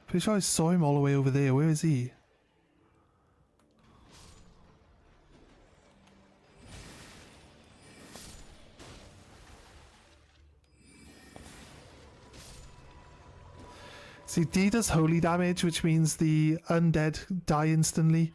Pretty sure I saw him all the way over there. Where is he? See, D does holy damage, which means the undead die instantly.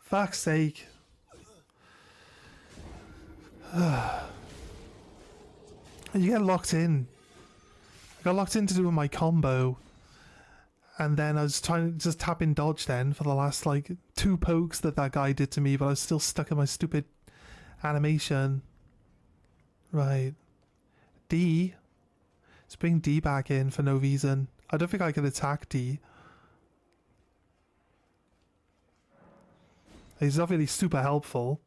Fuck's sake. You get locked in. I got locked into doing my combo. And then I was trying to just tap in dodge then for the last like 2 pokes that guy did to me, but I was still stuck in my stupid animation. Right. D. Let's bring D back in for no reason. I don't think I can attack D. He's not really super helpful.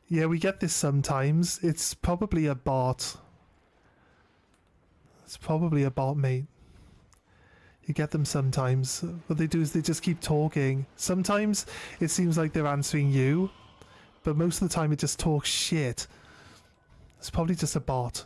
Yeah, we get this sometimes. It's probably a bot. It's probably a bot, mate. You get them sometimes. What they do is they just keep talking. Sometimes it seems like they're answering you, but most of the time it just talks shit. It's probably just a bot.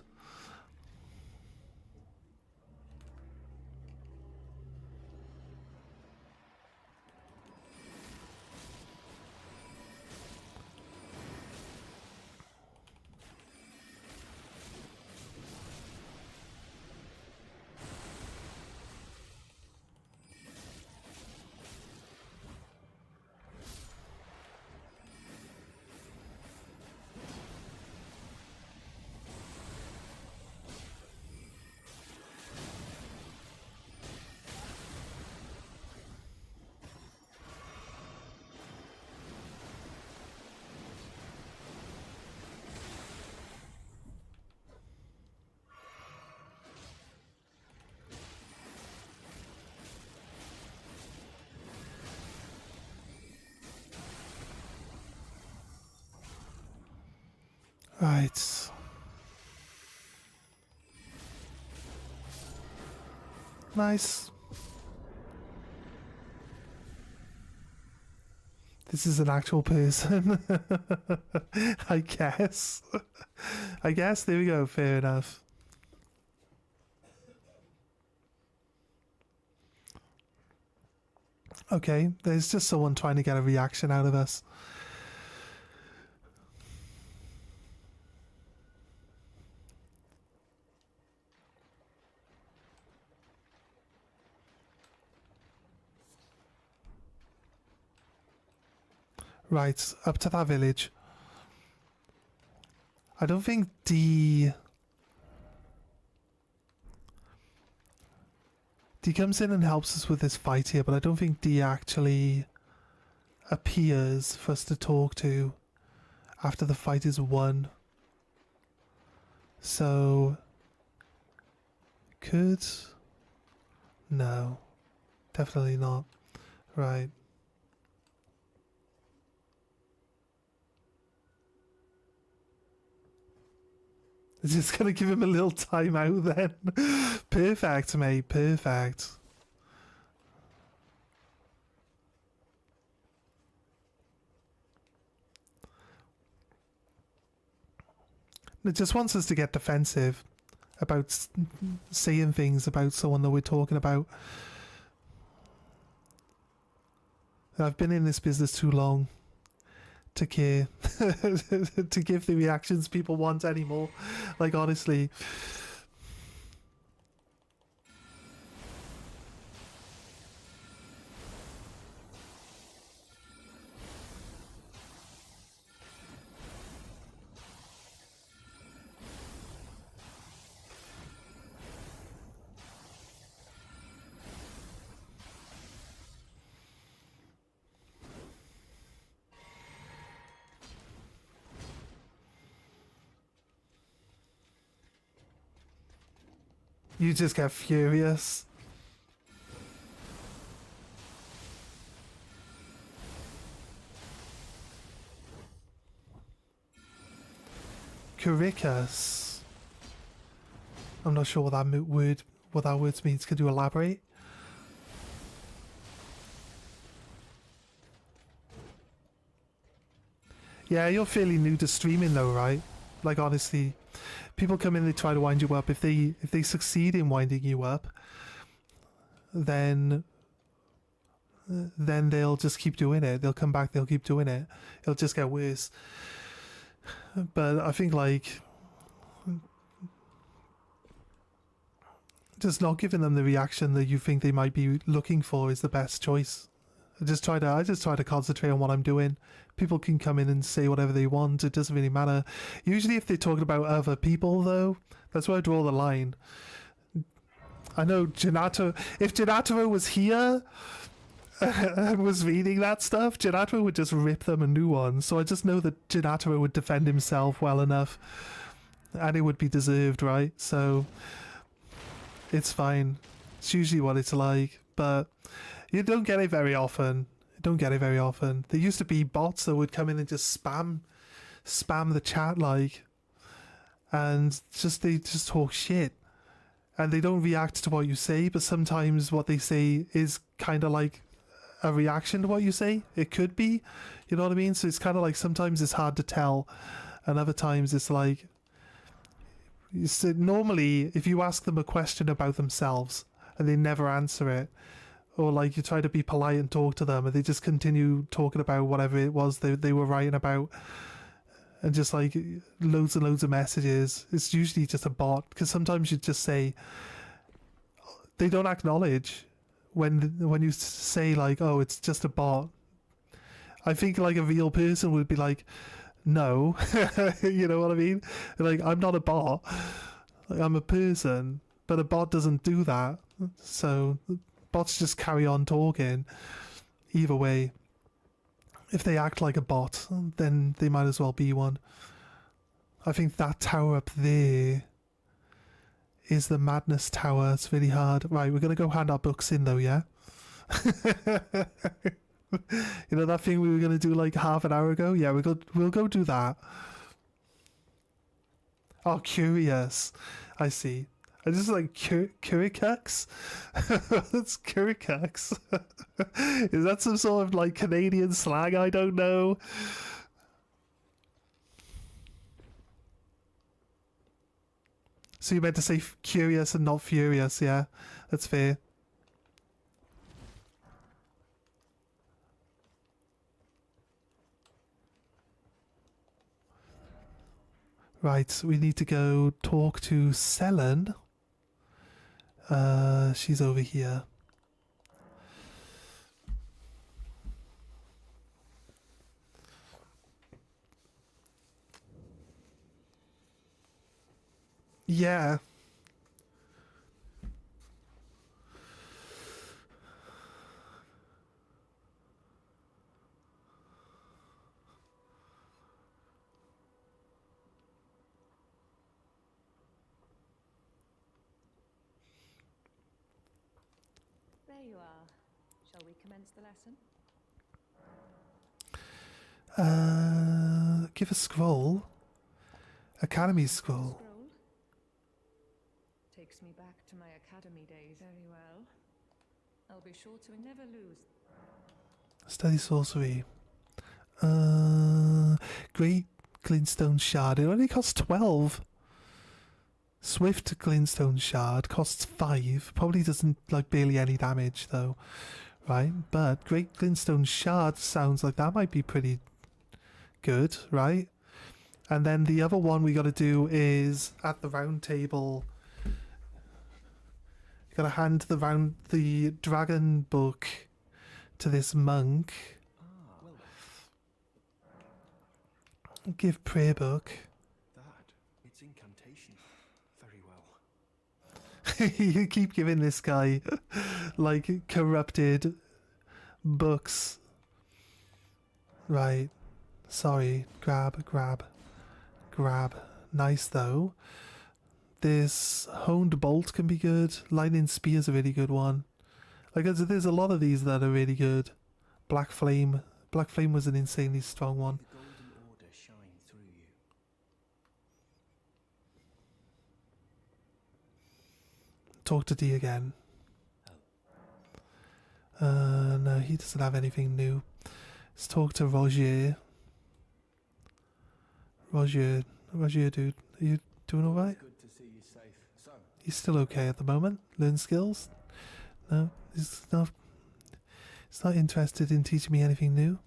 Right. Nice. This is an actual person. I guess. I guess. There we go. Fair enough. Okay, there's just someone trying to get a reaction out of us. Right, up to that village. I don't think D comes in and helps us with this fight here, but I don't think D actually appears for us to talk to after the fight is won. So could... No, definitely not. Right. Just gonna give him a little time out then. Perfect, mate, perfect. It just wants us to get defensive about saying things about someone that we're talking about. I've been in this business too long to care to give the reactions people want anymore. Like, honestly. You just get furious. Curicus. I'm not sure what that word means. Could you elaborate? Yeah, you're fairly new to streaming though, right? Like, honestly, people come in, they try to wind you up. If they succeed in winding you up, then they'll just keep doing it. They'll come back, they'll keep doing it. It'll just get worse. But I think, like, just not giving them the reaction that you think they might be looking for is the best choice. I just try to concentrate on what I'm doing. People can come in and say whatever they want. It doesn't really matter. Usually if they're talking about other people, though, that's where I draw the line. I know Janato... If Janato was here was reading that stuff, Janatro would just rip them a new one. So I just know that Janatro would defend himself well enough, and it would be deserved, right? So it's fine. It's usually what it's like, but you don't get it very often. You don't get it very often. There used to be bots that would come in and just spam the chat, like, and they just talk shit, and they don't react to what you say, but sometimes what they say is kind of like a reaction to what you say. It could be, you know what I mean? So it's kind of like sometimes it's hard to tell, and other times it's like, normally if you ask them a question about themselves and they never answer it, or like you try to be polite and talk to them and they just continue talking about whatever it was they were writing about, and just like loads and loads of messages, it's usually just a bot. Because sometimes you just say, they don't acknowledge when you say like, oh, it's just a bot. I think like a real person would be like, no. You know what I mean? Like, I'm not a bot, like, I'm a person, but a bot doesn't do that. So bots just carry on talking. Either way, if they act like a bot, then they might as well be one. I think that tower up there is the Madness Tower. It's really hard. Right, we're going to go hand our books in though, yeah? You know that thing we were going to do like half an hour ago? Yeah, we'll go do that. Oh, curious. I see. I just like curricux. That's curricux. Is that some sort of like Canadian slang? I don't know. So you meant to say curious and not furious, yeah? That's fair. Right, we need to go talk to Selen. She's over here. Yeah. There you are. Shall we commence the lesson? Give a scroll. Academy scroll. Takes me back to my academy days. Very well. I'll be sure to never lose. Study sorcery. Great glintstone shard. It only costs 12. Swift glintstone shard costs 5. Probably doesn't like barely any damage though, right? But great glintstone shard sounds like that might be pretty good, right? And then the other one we got to do is at the round table. You got to hand the dragon book to this monk. Give prayer book. It's incantation. Very well. You keep giving this guy like corrupted books. Right. Sorry. Grab. Nice though. This honed bolt can be good. Lightning spear's a really good one. Like there's a lot of these that are really good. Black flame was an insanely strong one. The golden order shine through you. Talk to D again. No, he doesn't have anything new. Let's talk to Roger. Roger, dude, are you doing alright? Good to see you safe. So, He's still okay at the moment. Learn skills? No, he's not interested in teaching me anything new.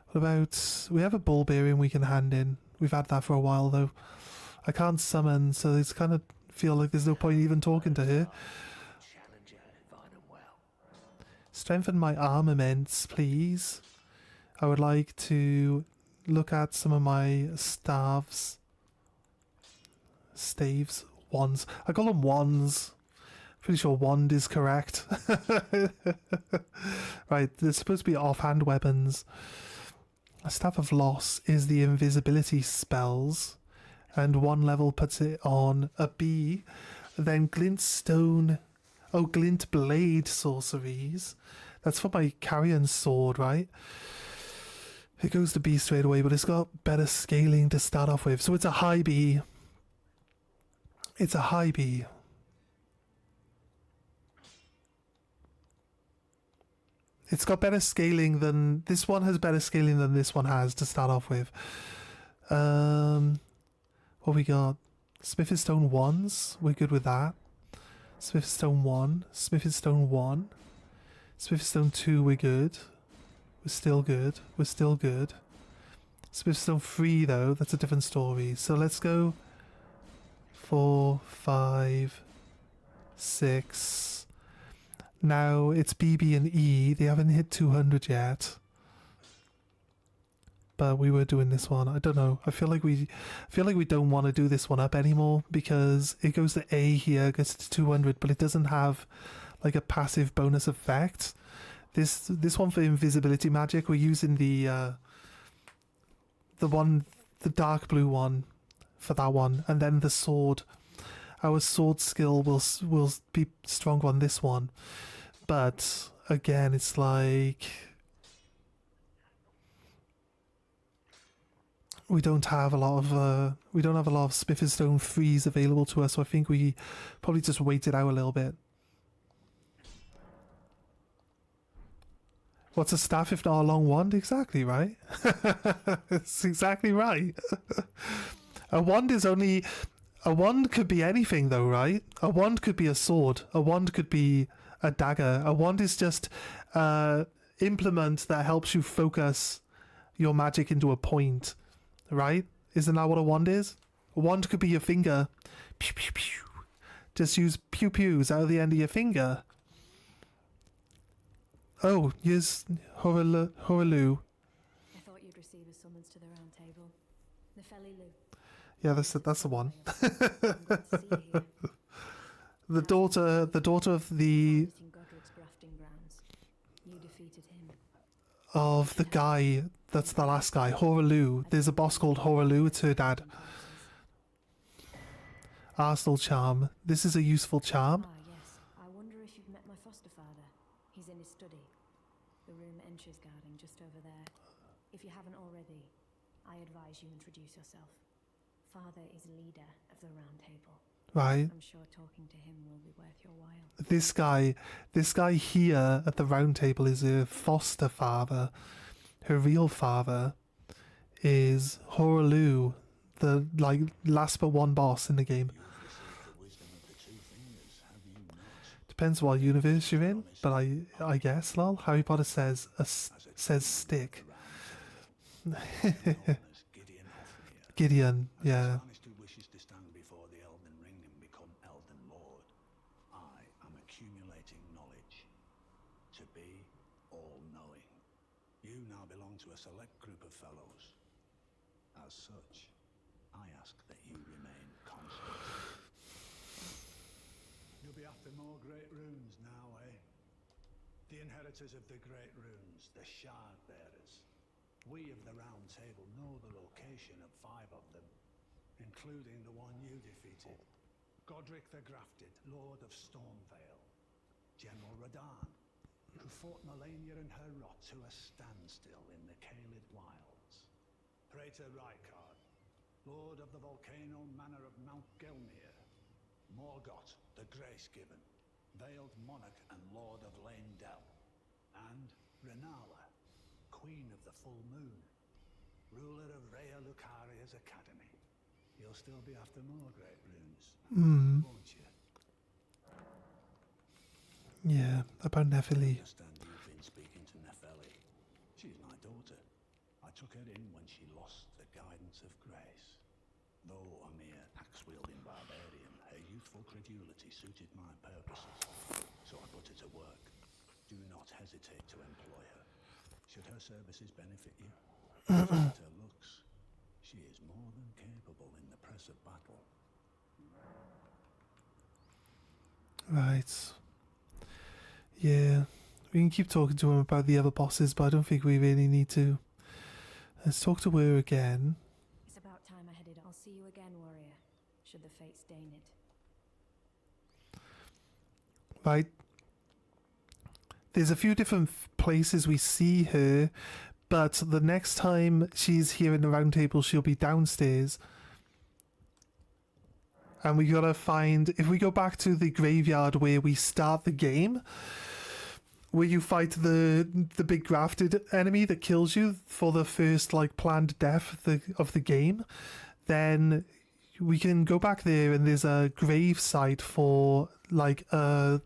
What about, we have a ball bearing we can hand in. We've had that for a while though. I can't summon, so it's kind of feel like there's no point even talking to her. Challenger, fine and well. Strengthen my armaments, please. I would like to look at some of my staves, wands. I call them wands Pretty sure wand is correct. Right, there's supposed to be offhand weapons. A Staff of Loss is the invisibility spells, and one level puts it on a B. Then Glintstone, Glint Blade sorceries. That's for my Carrion sword, right? It goes to B straight away, but it's got better scaling to start off with. So it's a high B. It's a high B. It's got better scaling than... This one has better scaling than this one has to start off with. What we got? Smith's Stone 1s. We're good with that. Smith's Stone 1. Smith's Stone 1. Smith's Stone 2, we're good. We're still good. We're still good. Smith's Stone 3, though, that's a different story. So let's go 4, 5, 6... Now it's BB and E. They haven't hit 200 yet. But we were doing this one. I don't know. I feel like we don't want to do this one up anymore because it goes to A here, gets to 200, but it doesn't have like a passive bonus effect. This one for invisibility magic, we're using the dark blue one for that one, and then the sword. Our sword skill will be stronger on this one, but again, it's like we don't have a lot of Smith's Stone 3s available to us, so I think we probably just wait it out a little bit. What's a staff if not a long wand? Exactly right. It's exactly right. A wand is only... A wand could be anything though, right? A wand could be a sword. A wand could be a dagger. A wand is just implement that helps you focus your magic into a point, right? Isn't that what a wand is? A wand could be your finger. Pew, pew, pew. Just use pew pews out of the end of your finger. Oh, use Horaloo. I thought you'd receive a summons to the round table. Nefellilu. Yeah, that's the one. The daughter of the guy. That's the last guy, Horaloo. There's a boss called Horaloo. It's her dad. Arsenal charm. This is a useful charm. Ah, yes. I wonder if you've met my foster father. He's in his study. The room Encher's guarding just over there. If you haven't already, I advise you introduce yourself. Father is leader of the round table. Right. I'm sure talking to him will be worth your while. This guy here at the round table is her foster father. Her real father is Horaloo, the last but one boss in the game. Depends what universe you're in, but I guess, lol. Harry Potter says stick. Gideon, yeah. Who wishes to stand before the Elden Ring and become Elden Lord. I am accumulating knowledge to be all-knowing. You now belong to a select group of fellows. As such, I ask that you remain constant. You'll be after more great runes now, eh? The inheritors of the great runes, the shard bearers. We of the Round Table know the location of 5 of them, including the one you defeated. Godric the Grafted, Lord of Stormvale. General Radahn, who fought Melania and her rot to a standstill in the Caelid Wilds. Praetor Rykard, Lord of the volcano manor of Mount Gelmir. Morgoth, the Grace-Given, Veiled Monarch and Lord of Leyndell. And Renala, Queen of the Full Moon, ruler of Rhea Lucaria's Academy. You'll still be after more great runes, won't you? Yeah, about Nephili. I understand you've been speaking to Nepheli. She's my daughter. I took her in when she lost the guidance of grace. Though a mere axe-wielding barbarian, her youthful credulity suited my purposes, so I put her to work. Do not hesitate to employ her. Should her services benefit you? At her looks, she is more than capable in the press of battle. Right. Yeah. We can keep talking to him about the other bosses, but I don't think we really need to. Let's talk to her again. It's about time I headed. I'll see you again, warrior, should the fates deign it. Right. There's a few different places we see her, but the next time she's here in the round table, she'll be downstairs. And we gotta find, if we go back to the graveyard where we start the game, where you fight the big grafted enemy that kills you for the first like planned death of the game, then we can go back there and there's a grave site for like a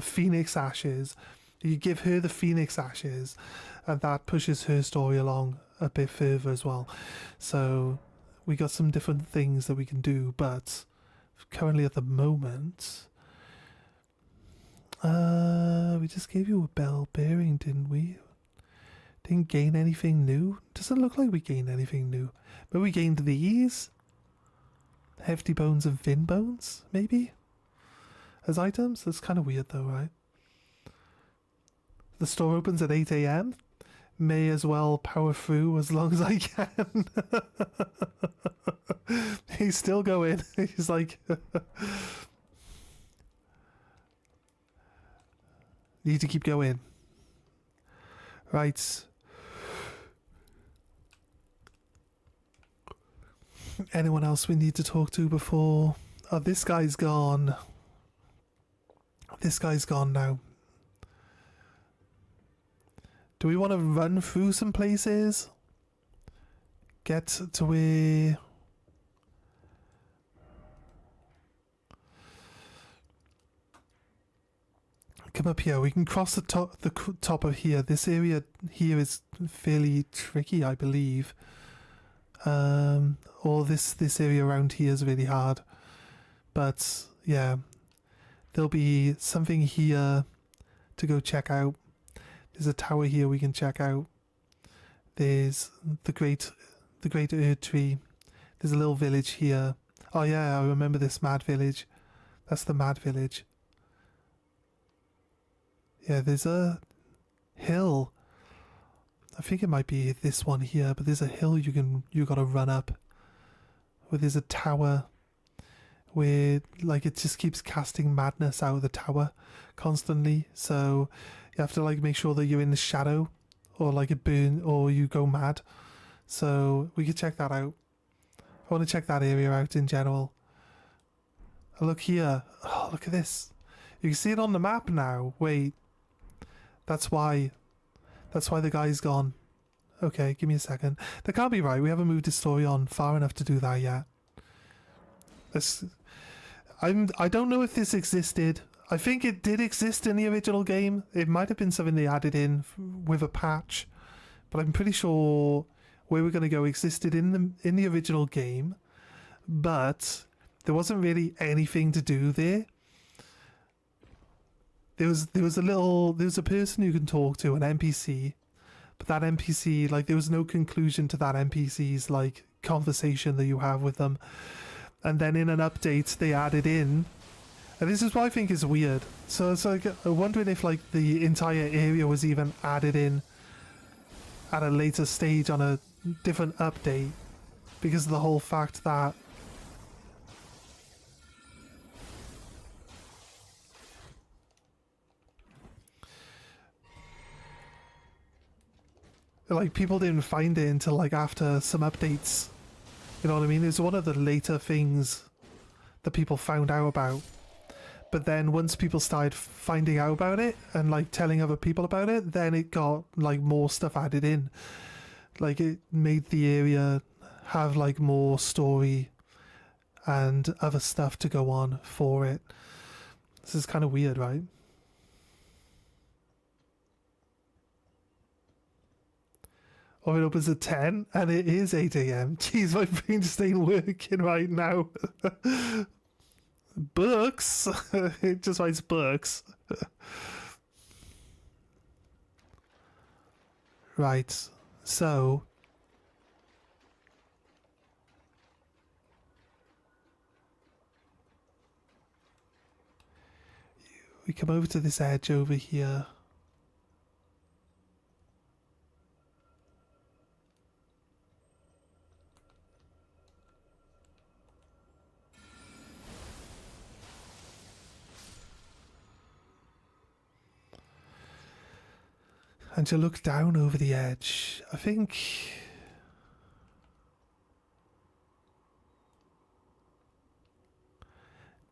phoenix ashes. You give her the phoenix ashes and that pushes her story along a bit further as well. So we got some different things that we can do, but currently at the moment, we just gave you a bell bearing, didn't we? Didn't gain anything new. Doesn't look like we gained anything new. But we gained these hefty bones and thin bones, maybe, as items. That's kind of weird though, right? The store opens at 8 a.m. May as well power through as long as I can. He's still going. He's like... Need to keep going. Right. Anyone else we need to talk to before... Oh, this guy's gone. This guy's gone now. Do we want to run through some places? Get to where... Come up here. We can cross the top of here. This area here is fairly tricky, I believe. Or this area around here is really hard. But yeah, there'll be something here to go check out. There's a tower here we can check out. There's the great Erd tree. There's a little village here. Oh yeah, I remember this mad village. That's the mad village. Yeah, there's a hill. I think it might be this one here, but there's a hill you gotta run up. Where there's a tower where like it just keeps casting madness out of the tower constantly. So you have to like make sure that you're in the shadow or like it burn or you go mad. So we could check that out. I want to check that area out in general. Oh, look here. Oh, look at this. You can see it on the map now. Wait. That's why the guy's gone. Okay, give me a second. That can't be right. We haven't moved the story on far enough to do that yet. I don't know if this existed. I think it did exist in the original game. It might have been something they added in with a patch, but I'm pretty sure where we're going to go existed in the original game, but there wasn't really anything to do there. There was a person you can talk to, an NPC, but that NPC, like, there was no conclusion to that NPC's like conversation that you have with them. And then in an update they added in, and this is what I think is weird. So it's like I'm wondering if like the entire area was even added in at a later stage on a different update, because of the whole fact that like people didn't find it until like after some updates. You know what I mean? It was one of the later things that people found out about. But then once people started finding out about it and like telling other people about it, then it got like more stuff added in. Like it made the area have like more story and other stuff to go on for it. This is kind of weird, right? Or it opens at 10 and it is 8 a.m. Jeez, my brain just ain't working right now. Books? It just writes books. Right, so we come over to this edge over here. And you look down over the edge. I think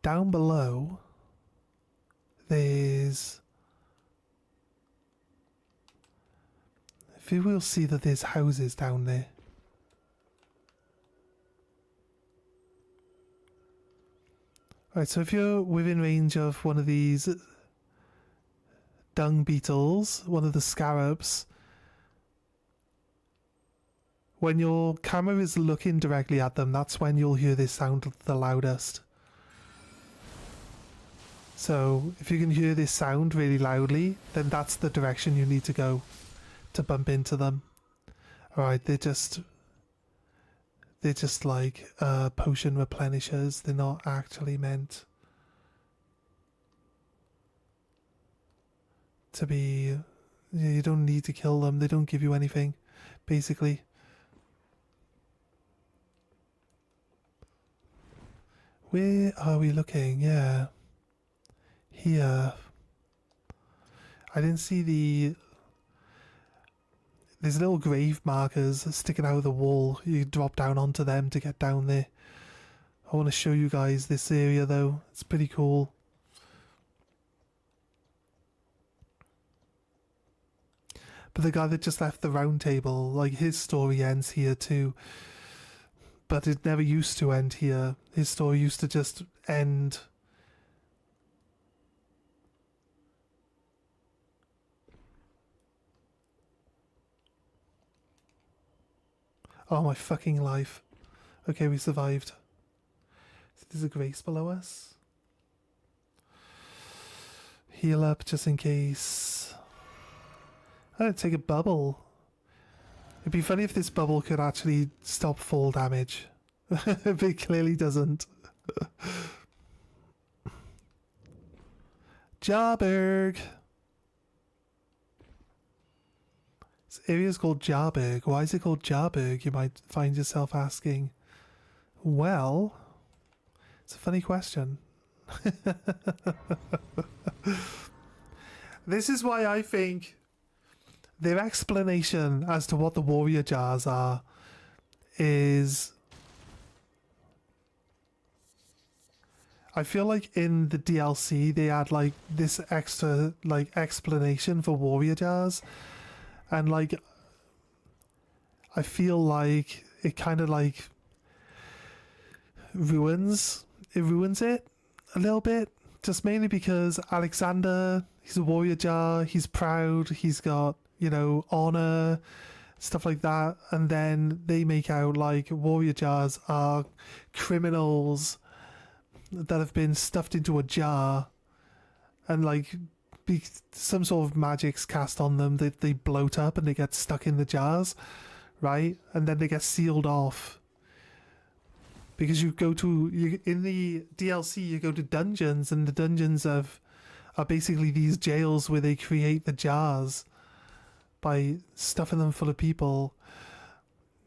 down below there's, if you will see that there's houses down there. Right, so if you're within range of one of these dung beetles, one of the scarabs, when your camera is looking directly at them, that's when you'll hear this sound the loudest. So if you can hear this sound really loudly, then that's the direction you need to go to bump into them. Alright, they're just like potion replenishers. They're not actually meant to be, you don't need to kill them. They don't give you anything, basically. Where are we looking? Yeah. Here. I didn't see the... There's little grave markers sticking out of the wall. You drop down onto them to get down there. I want to show you guys this area though. It's pretty cool. But the guy that just left the round table, like, his story ends here too. But it never used to end here. His story used to just end. Oh my fucking life. Okay, we survived. There's a grace below us. Heal up just in case. Oh, take a bubble. It'd be funny if this bubble could actually stop fall damage. But it clearly doesn't. Jarberg! This area is called Jarberg. Why is it called Jarberg? You might find yourself asking. Well, it's a funny question. This is why I think their explanation as to what the warrior jars are is... I feel like in the DLC they had like this extra like explanation for warrior jars, and like I feel like it kind of like ruins it a little bit, just mainly because Alexander, he's a warrior jar, he's proud, he's got, you know, honor, stuff like that, and then they make out like warrior jars are criminals that have been stuffed into a jar, and like some sort of magic's cast on them, they bloat up and they get stuck in the jars, right? And then they get sealed off. Because in the DLC you go to dungeons, and the dungeons are basically these jails where they create the jars by stuffing them full of people.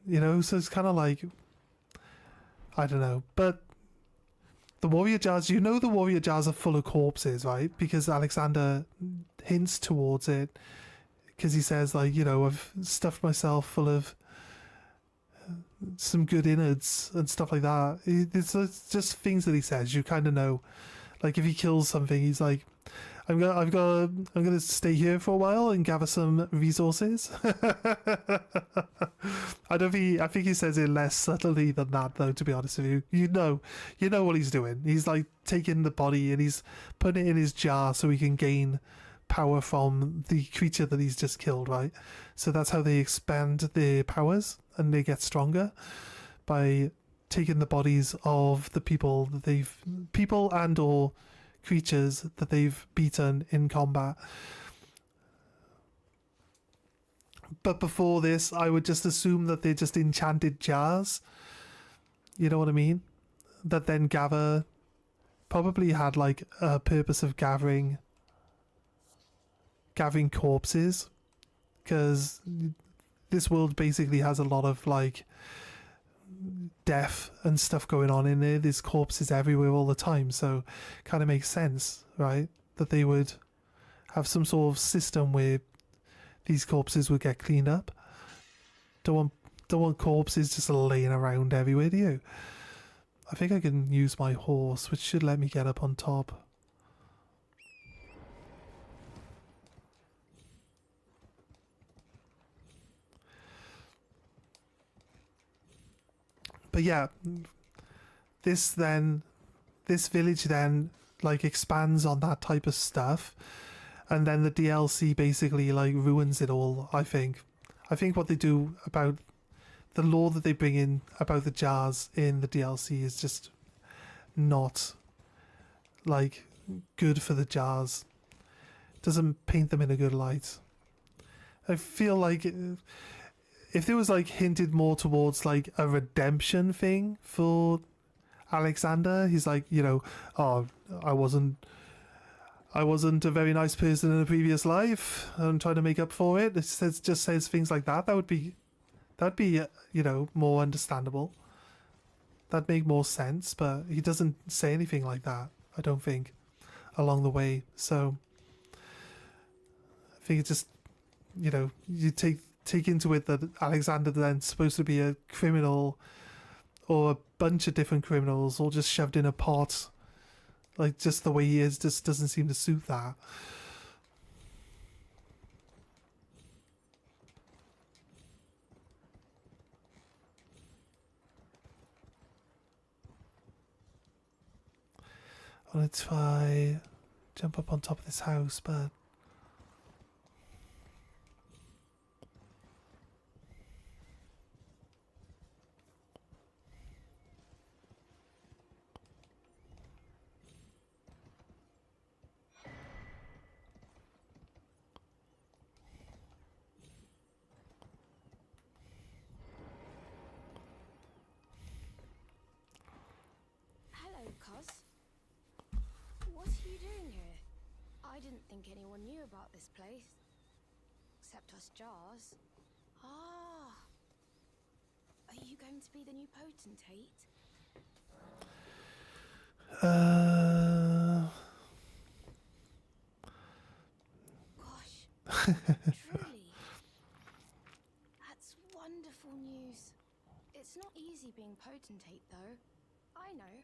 You know, so it's kind of like, I don't know, but the warrior jars, you know, the warrior jars are full of corpses, right? Because Alexander hints towards it, because he says, like, you know, I've stuffed myself full of some good innards and stuff like that. It's just things that he says. You kind of know, like, if he kills something, he's like, I'm gonna stay here for a while and gather some resources. I think he says it less subtly than that, though, to be honest with you. You know what he's doing. He's like taking the body and he's putting it in his jar so he can gain power from the creature that he's just killed, right? So that's how they expand their powers and they get stronger, by taking the bodies of the people and or creatures that they've beaten in combat. But before this, I would just assume that they're just enchanted jars. You know what I mean? That then gather, probably had like a purpose of gathering gathering corpses, because this world basically has a lot of like death and stuff going on in there. There's corpses everywhere all the time, so kind of makes sense, right, that they would have some sort of system where these corpses would get cleaned up. Don't want corpses just laying around everywhere, do you? I think I can use my horse, which should let me get up on top. But yeah, this village then like expands on that type of stuff, and then the DLC basically like ruins it all. I think what they do about the lore that they bring in about the jars in the DLC is just not like good for the jars. Doesn't paint them in a good light. I feel like if there was like hinted more towards like a redemption thing for Alexander, he's like, you know, oh, I wasn't a very nice person in a previous life. I'm trying to make up for it. It just says things like that. That'd be you know, more understandable. That'd make more sense. But he doesn't say anything like that, I don't think, along the way. So I think it's just, you know, you take into it that Alexander then's supposed to be a criminal, or a bunch of different criminals, all just shoved in a pot. Like, just the way he is just doesn't seem to suit that. I want to try jump up on top of this house, but Hello, Cos. What are you doing here? I didn't think anyone knew about this place. Except us jars. Ah. Are you going to be the new potentate? Gosh. Truly. That's wonderful news. It's not easy being potentate, though. I know.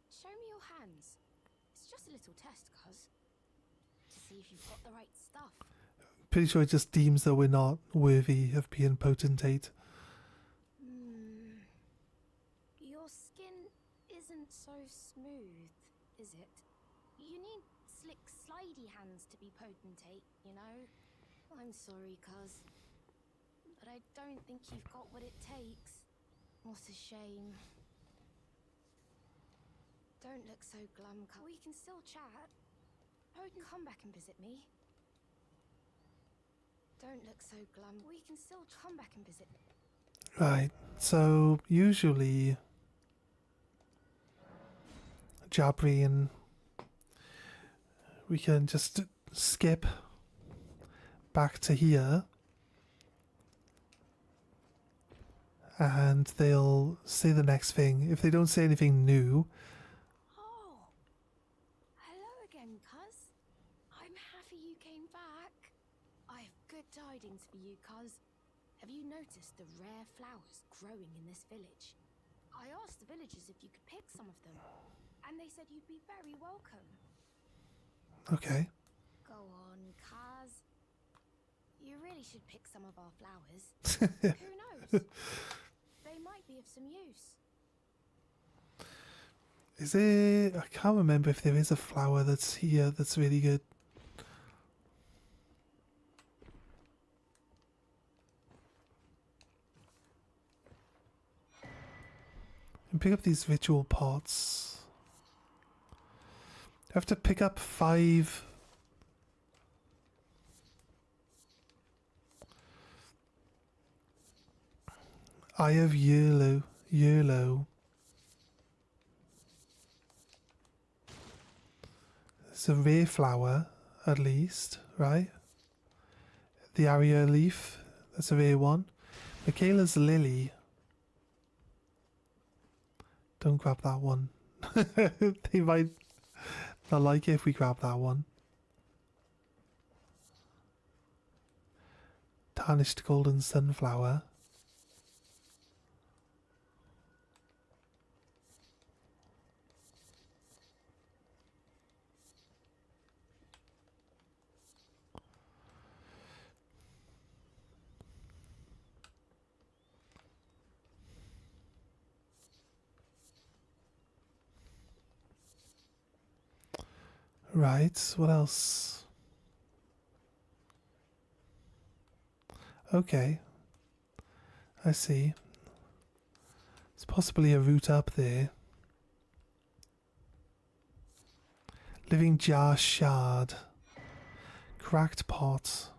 Show me your hands. It's just a little test, cuz. To see if you've got the right stuff. pretty sure it just deems that we're not worthy of being potentate. Your skin isn't so smooth, is it? You need slick, slidey hands to be potentate, you know? I'm sorry, cuz. But I don't think you've got what it takes. What a shame. Don't look so glum, cuz. We can still chat. Potent, come back and visit me. Don't look so glum. We can still come back and visit. Right, so usually Jabri and we can just skip back to here and they'll say the next thing. If they don't say anything new, Oh, hello again, cuz. I'm happy you came back. I have good tidings for you, cuz. Have you noticed the rare flowers growing in this village? I asked the villagers if you could pick some of them, and they said you'd be very welcome. okay. Go on, cuz. You really should pick some of our flowers. Who knows? They might be of some use. Is it? I can't remember if there is a flower that's here that's really good. And pick up these ritual pots. I have to pick up 5. Eye of Yellow. It's a rare flower. at least, right? The Aria leaf, that's a rare one. Michaela's lily. Don't grab that one. They might not like it if we grab that one. Tarnished golden sunflower. Right, what else? Okay. I see. There's possibly a route up there. Living jar shard. Cracked pot.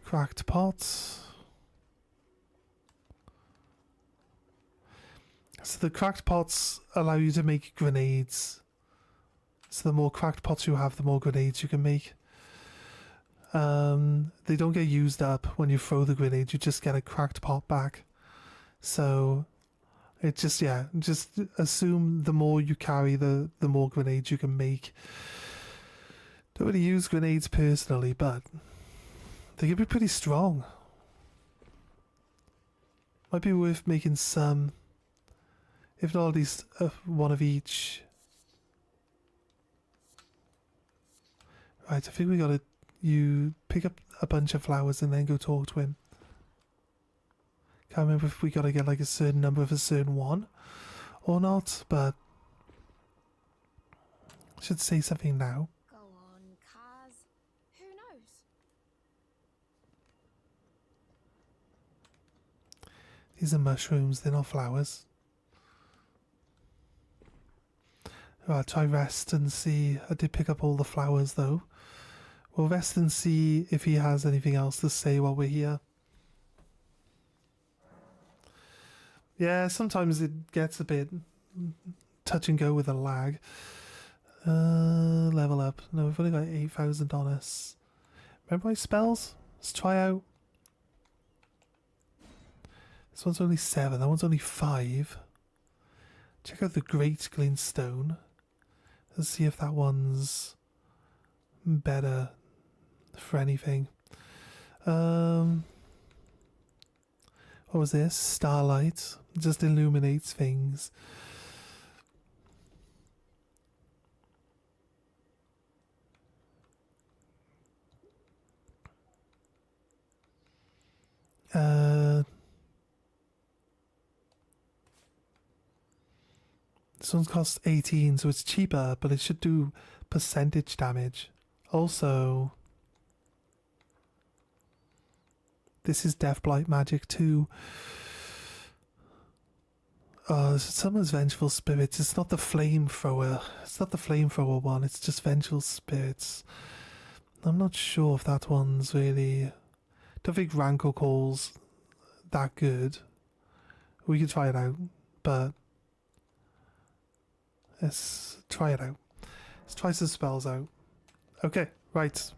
Cracked pot. So the cracked pots allow you to make grenades. So the more cracked pots you have, the more grenades you can make. They don't get used up when you throw the grenade, you just get a cracked pot back. So it just, yeah, just assume the more you carry, the more grenades you can make. Don't really use grenades personally, but they can be pretty strong. Might be worth making some. If not, at least one of each. Right, I think we gotta pick up a bunch of flowers and then go talk to him. Can't remember if we gotta get like a certain number of a certain one or not, but I should say something now. Go on, Kaz. Who knows? These are mushrooms, they're not flowers. I'll try rest and see. I did pick up all the flowers though. We'll rest and see if he has anything else to say while we're here. Yeah, sometimes it gets a bit touch and go with a lag. Level up. No, we've only got 8,000 on us. Remember my spells? Let's try out. This one's only 7, that one's only 5. Check out the Great Glintstone. Let's see if that one's better for anything. What was this? Starlight. Just illuminates things. This one's cost 18, so it's cheaper, but it should do percentage damage. Also, this is Deathblight magic too. Summon's Vengeful Spirits. It's not the flamethrower. It's not the flamethrower one. It's just Vengeful Spirits. I'm not sure if that one's really. Don't think Rancor Call's that good. We could try it out, but let's try it out. Let's try some spells out. Okay, right.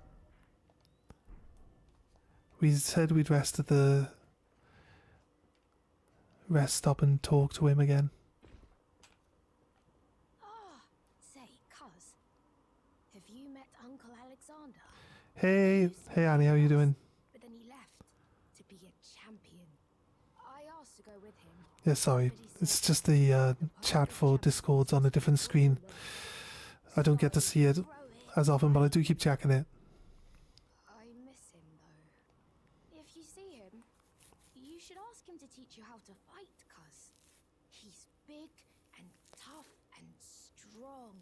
We said we'd rest at the rest stop and talk to him again. Ah, say, Cuz, have you met Uncle Alexander? Hey Annie, how you doing? But then he left to be a champion. I asked to go with him. Yeah, sorry. It's just the chat for Discord's on a different screen. I don't get to see it as often, but I do keep checking it. I miss him, though. If you see him, you should ask him to teach you how to fight, Cuz. He's big and tough and strong.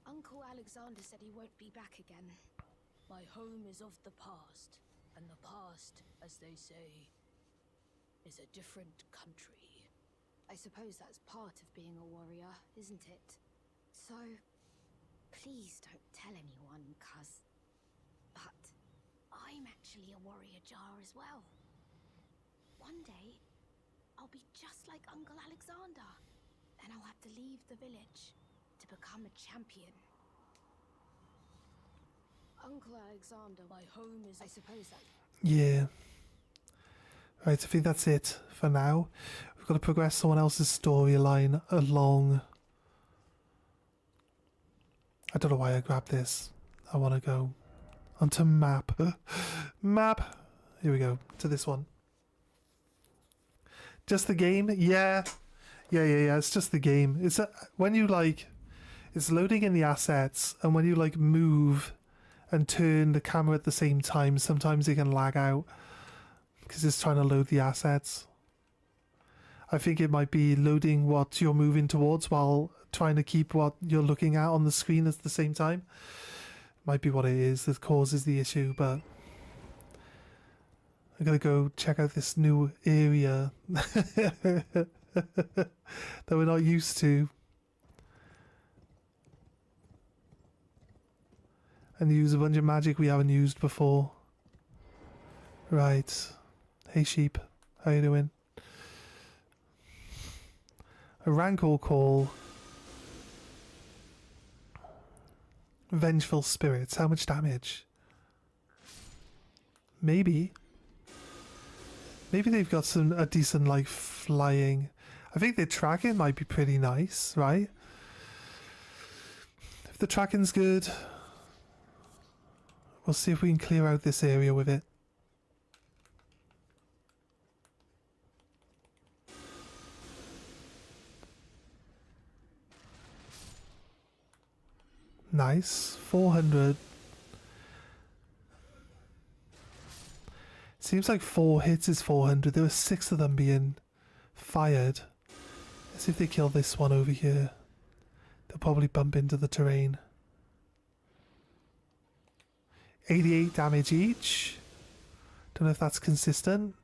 Uncle Alexander said he won't be back again. My home is of the past, and the past, as they say, is a different country. I suppose that's part of being a warrior, isn't it? So, please don't tell anyone, Cuz. But I'm actually a warrior jar as well. One day, I'll be just like Uncle Alexander. Then I'll have to leave the village to become a champion. Uncle Alexander, my home is... I suppose that... Yeah. Right, I think that's it for now. We've got to progress someone else's storyline along. I don't know why I grabbed this. I want to go onto map. Map. Here we go, to this one. Just the game? Yeah. Yeah. It's just the game. It's when you like, it's loading in the assets, and when you like move and turn the camera at the same time, sometimes it can lag out because it's trying to load the assets. I think it might be loading what you're moving towards while trying to keep what you're looking at on the screen at the same time. Might be what it is that causes the issue, but I gotta go check out this new area that we're not used to. And use a bunch of magic we haven't used before. Right. Hey sheep, how you doing? A rancor call. Vengeful spirits, how much damage? Maybe they've got a decent like flying. I think their tracking might be pretty nice, right? If the tracking's good, we'll see if we can clear out this area with it. Nice. 400. Seems like 4 hits is 400. There were 6 of them being fired. Let's see if they kill this one over here. They'll probably bump into the terrain. 88 damage each. Don't know if that's consistent.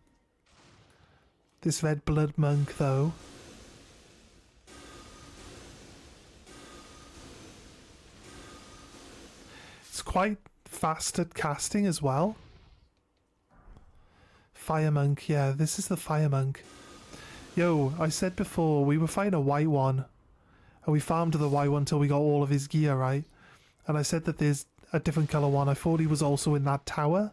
This red blood monk though. It's quite fast at casting as well. Fire monk, yeah, this is the fire monk. Yo, I said before we were fighting a white one, and we farmed the white one till we got all of his gear, right? And I said that there's a different colour one. I thought he was also in that tower,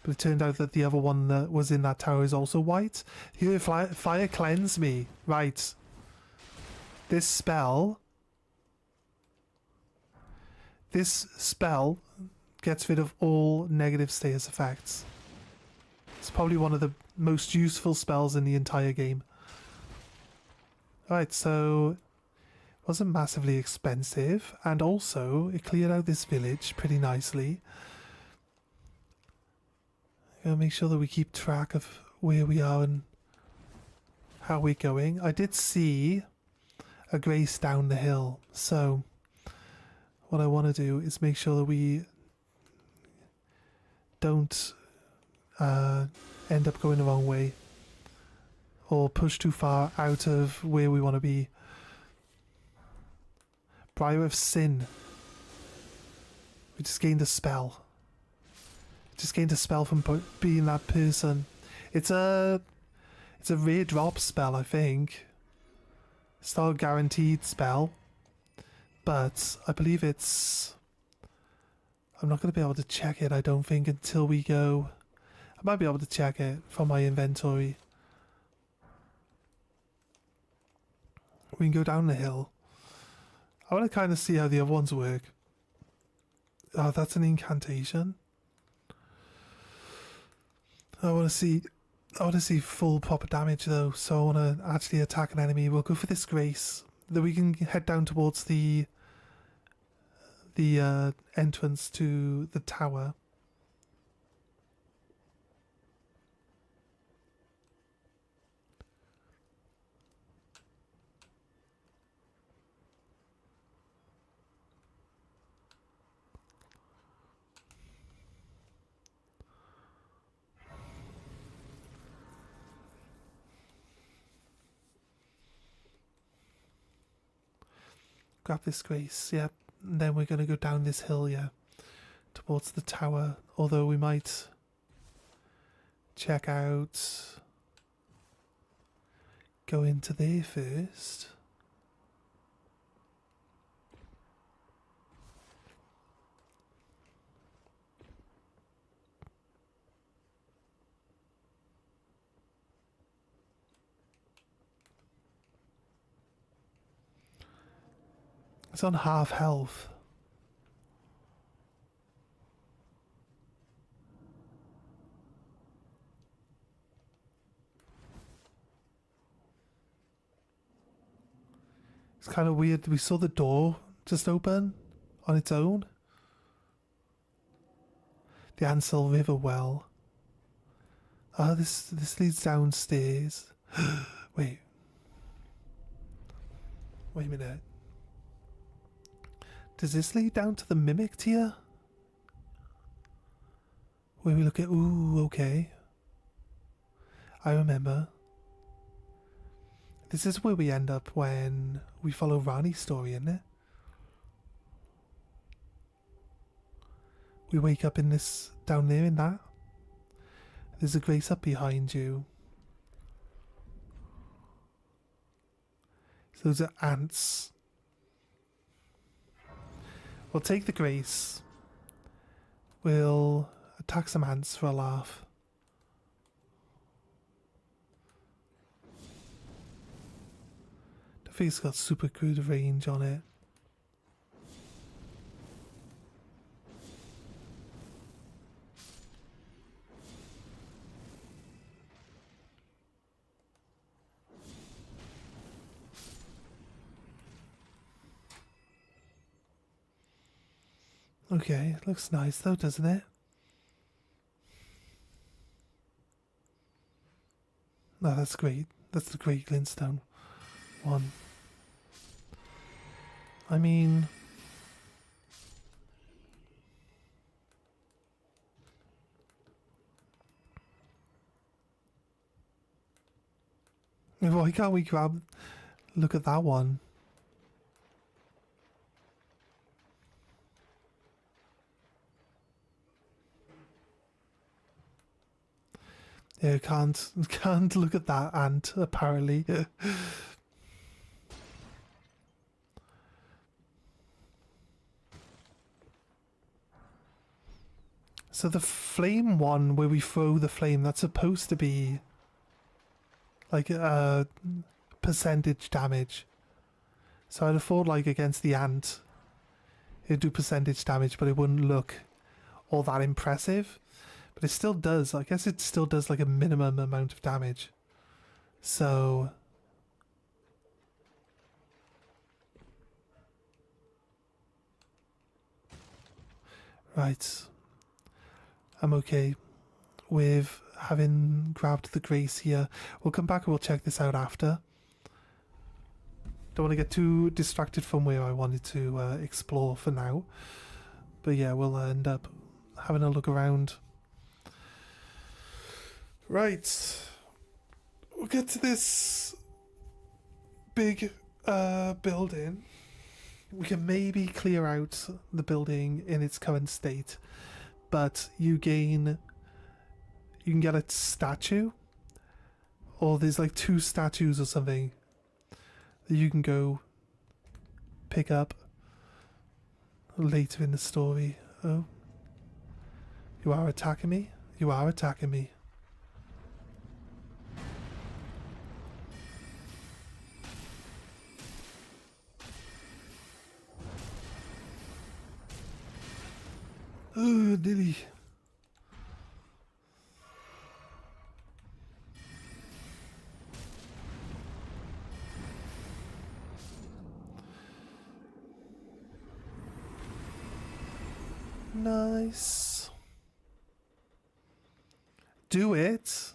but it turned out that the other one that was in that tower is also white. Here, fire cleanse me. Right. This spell gets rid of all negative status effects. It's probably one of the most useful spells in the entire game. Alright, so it wasn't massively expensive, and also it cleared out this village pretty nicely. Gotta make sure that we keep track of where we are and how we're going. I did see a grace down the hill, so what I want to do is make sure that we don't end up going the wrong way or push too far out of where we want to be. Briar of Sin. We just gained a spell. Just gained a spell from being that person. It's a rare drop spell, I think. It's not a guaranteed spell, but I believe it's... I'm not going to be able to check it, I don't think, until we go... I might be able to check it from my inventory. We can go down the hill. I want to kind of see how the other ones work. Oh, that's an incantation. I want to see full proper damage though, so I want to actually attack an enemy. We'll go for this grace. Then we can head down towards the entrance to the tower. Grab this grace, yep. And then we're going to go down this hill, yeah, towards the tower. Although we might check out... go into there first. It's on half health. It's kind of weird. We saw the door just open on its own. The Ansel River well. Oh, this leads downstairs. Wait. Wait a minute. Does this lead down to the mimic tier? Where we look at... Ooh, okay. I remember. This is where we end up when we follow Rani's story, isn't it? We wake up in this... down there in that. There's a grace up behind you. So those are ants. We'll take the grace. We'll attack some ants for a laugh. The face got super good range on it. Okay, looks nice though, doesn't it? No, that's great. That's the great glintstone one. I mean... why can't we grab... Look at that one. Yeah, can't look at that ant, apparently. So the flame one, where we throw the flame, that's supposed to be like a percentage damage. So I'd have thought like against the ant, it'd do percentage damage, but it wouldn't look all that impressive. But it still does. I guess it still does like a minimum amount of damage. So... right. I'm okay with having grabbed the grace here. We'll come back and we'll check this out after. Don't want to get too distracted from where I wanted to explore for now. But yeah, we'll end up having a look around. Right, we'll get to this big building. We can maybe clear out the building in its current state, but you can get a statue, or there's like 2 statues or something that you can go pick up later in the story. Oh, you are attacking me? You are attacking me. Oh, Dilly. Nice. Do it.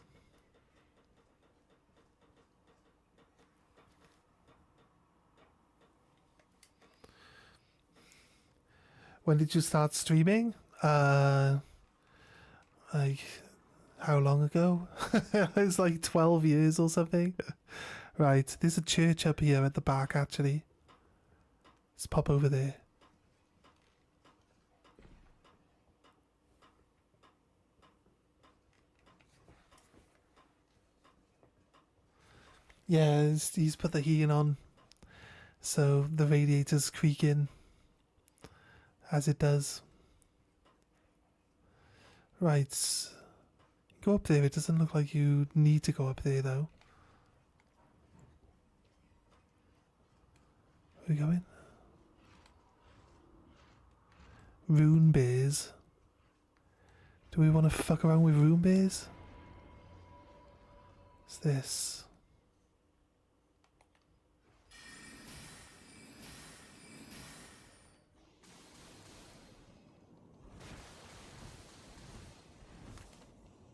When did you start streaming? Like, how long ago? It's like 12 years or something. Right, there's a church up here at the back, actually. Let's pop over there. Yeah, he's put the heating on, so the radiator's creaking as it does. Right. Go up there. It doesn't look like you need to go up there, though. Where are we going? Rune bears. Do we want to fuck around with rune bears? What's this?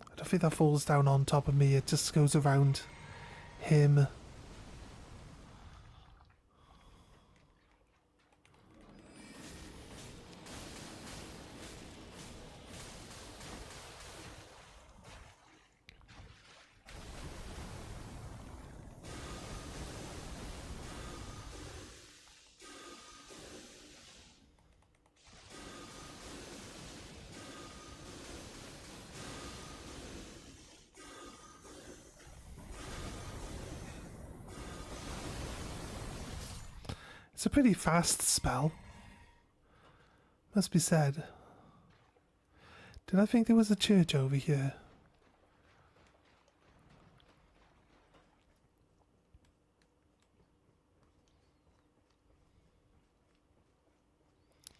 I don't think that falls down on top of me. It just goes around him. It's a pretty fast spell, must be said. Did I think there was a church over here?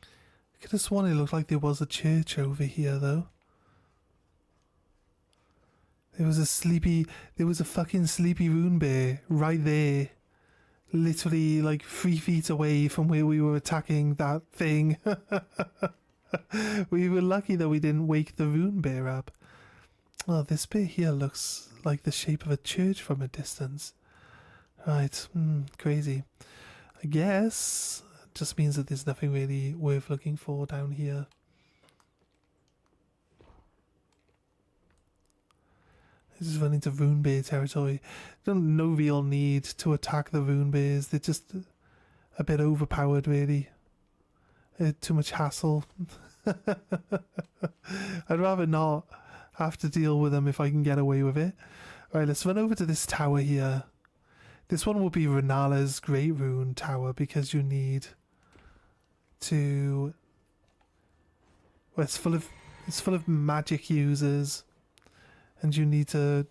I could have sworn it looked like there was a church over here, though. There was a fucking sleepy rune bear right there. Literally like 3 feet away from where we were attacking that thing. We were lucky that we didn't wake the rune bear up. Oh, this bit here looks like the shape of a church from a distance. Right, crazy. I guess it just means that there's nothing really worth looking for down here. This is running to rune bear territory. No real need to attack the rune bears. They're just a bit overpowered, really. Too much hassle. I'd rather not have to deal with them if I can get away with it. Alright, let's run over to this tower here. This one will be Renala's Great Rune Tower because you need to... Well, it's full of magic users. And you need to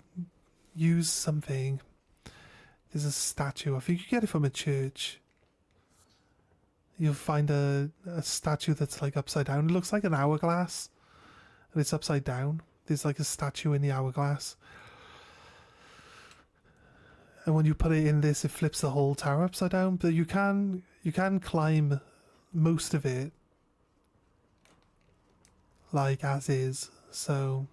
use something. There's a statue. I think you get it from a church. You'll find a statue that's like upside down. It looks like an hourglass. And it's upside down. There's like a statue in the hourglass. And when you put it in this, it flips the whole tower upside down. But you can climb most of it. Like as is. So...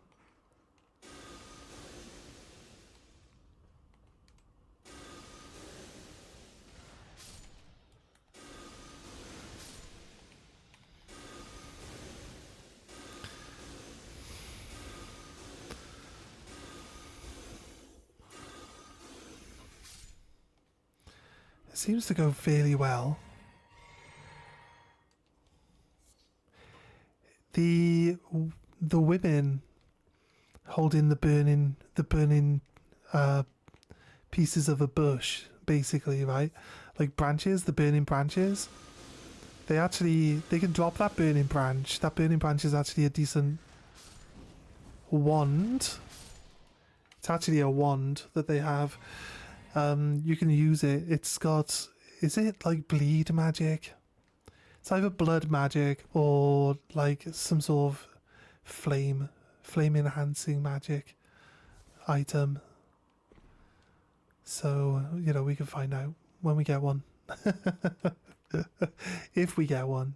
It seems to go fairly well. The women holding the burning pieces of a bush, basically, right? Like branches, the burning branches. They can drop that burning branch. That burning branch is actually a decent wand. It's actually a wand that they have. You can use it. It's got, is it like bleed magic? It's either blood magic or like some sort of flame enhancing magic item. So, you know, we can find out when we get one. If we get one.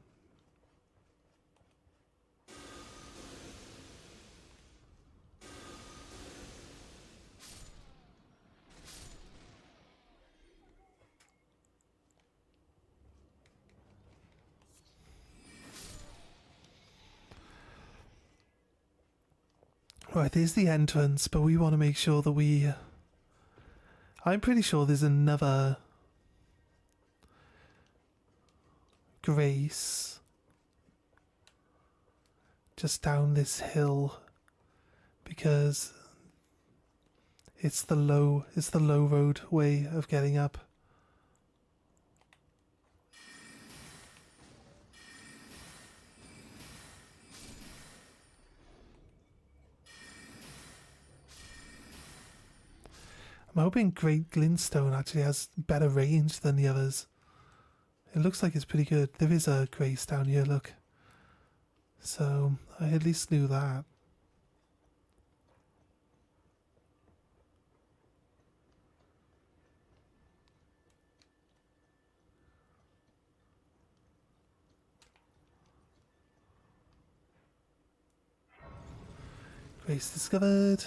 Right, there's the entrance, but we want to make sure that we... I'm pretty sure there's another Grace just down this hill, because It's the low road way of getting up. I'm hoping Great Glintstone actually has better range than the others. It looks like it's pretty good. There is a grace down here, look. So I at least knew that. Grace discovered.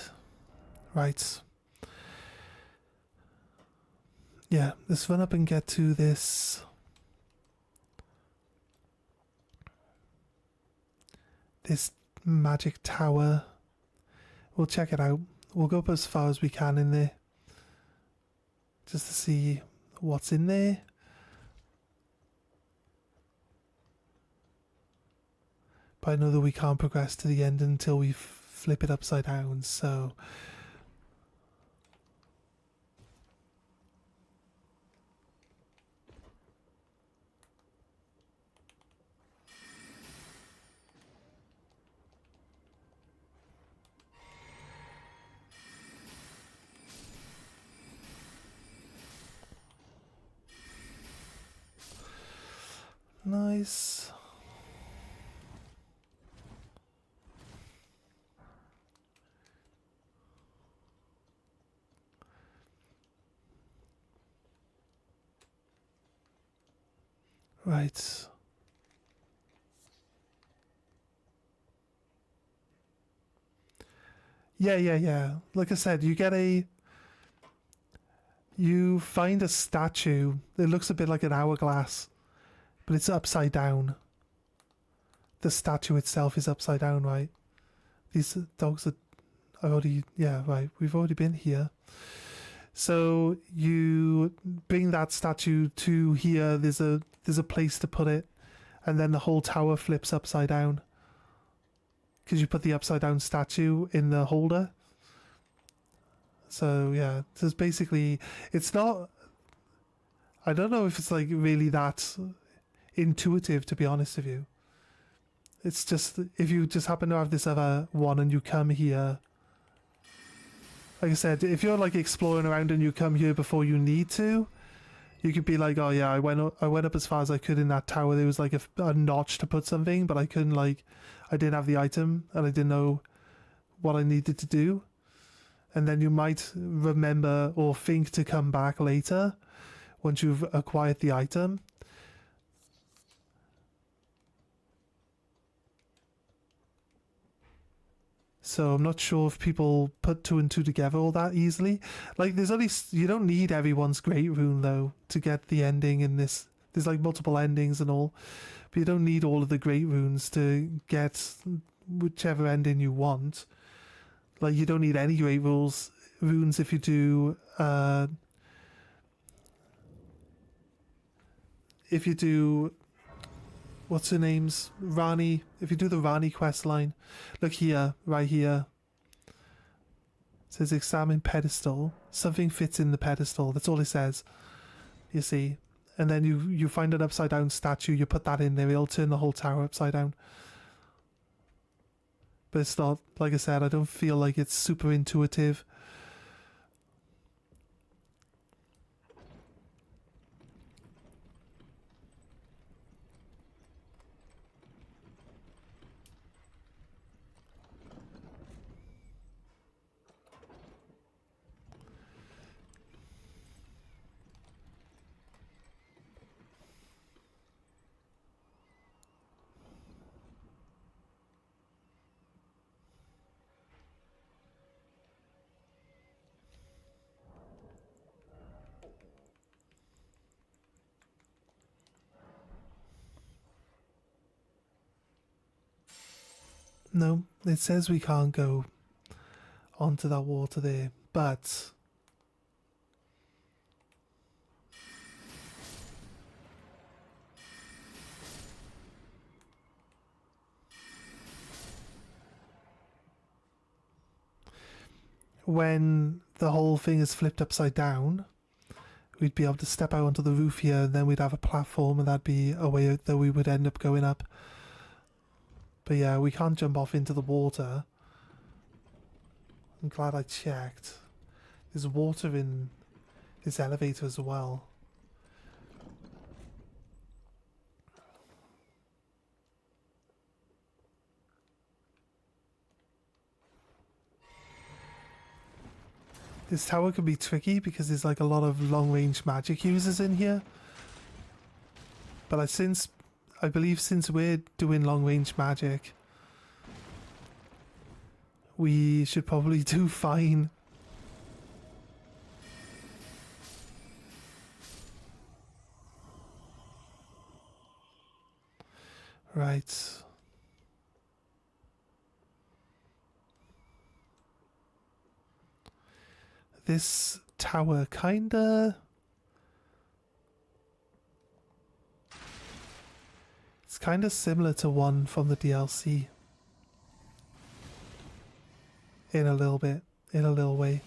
Right. Yeah, let's run up and get to this. This magic tower. We'll check it out. We'll go up as far as we can in there. Just to see what's in there. But I know that we can't progress to the end until we flip it upside down, so... Nice. Right. Yeah. Like I said, you find a statue. It looks a bit like an hourglass, but it's upside down. The statue itself is upside down, right? These dogs are right. We've already been here. So you bring that statue to here. There's a place to put it, and then the whole tower flips upside down. Because you put the upside down statue in the holder. So yeah, so basically, it's not. I don't know if it's like really that intuitive, to be honest with you. It's just if you just happen to have this other one and you come here. Like I said, if you're like exploring around and you come here before you need to, you could be like, oh yeah, I went up as far as I could in that tower. There was like a notch to put something, but I couldn't I didn't have the item and I didn't know what I needed to do. And then you might remember or think to come back later once you've acquired the item. So I'm not sure if people put two and two together all that easily. Like you don't need everyone's great rune though to get the ending in this. There's like multiple endings and all, but you don't need all of the great runes to get whichever ending you want. Like you don't need any great runes if you do what's her name's Rani. If you do the Rani quest line, look here, right here. It says examine pedestal. Something fits in the pedestal. That's all it says. You see, and then you find an upside down statue. You put that in there. It'll turn the whole tower upside down. But it's not, like I said, I don't feel like it's super intuitive. No, it says we can't go onto that water there, but when the whole thing is flipped upside down, we'd be able to step out onto the roof here, and then we'd have a platform, and that'd be a way that we would end up going up. But yeah, we can't jump off into the water. I'm glad I checked. There's water in this elevator as well. This tower can be tricky because there's like a lot of long-range magic users in here. But I believe since we're doing long-range magic, we should probably do fine. Right. This tower kinda... It's kinda similar to one from the DLC. In a little bit. In a little way.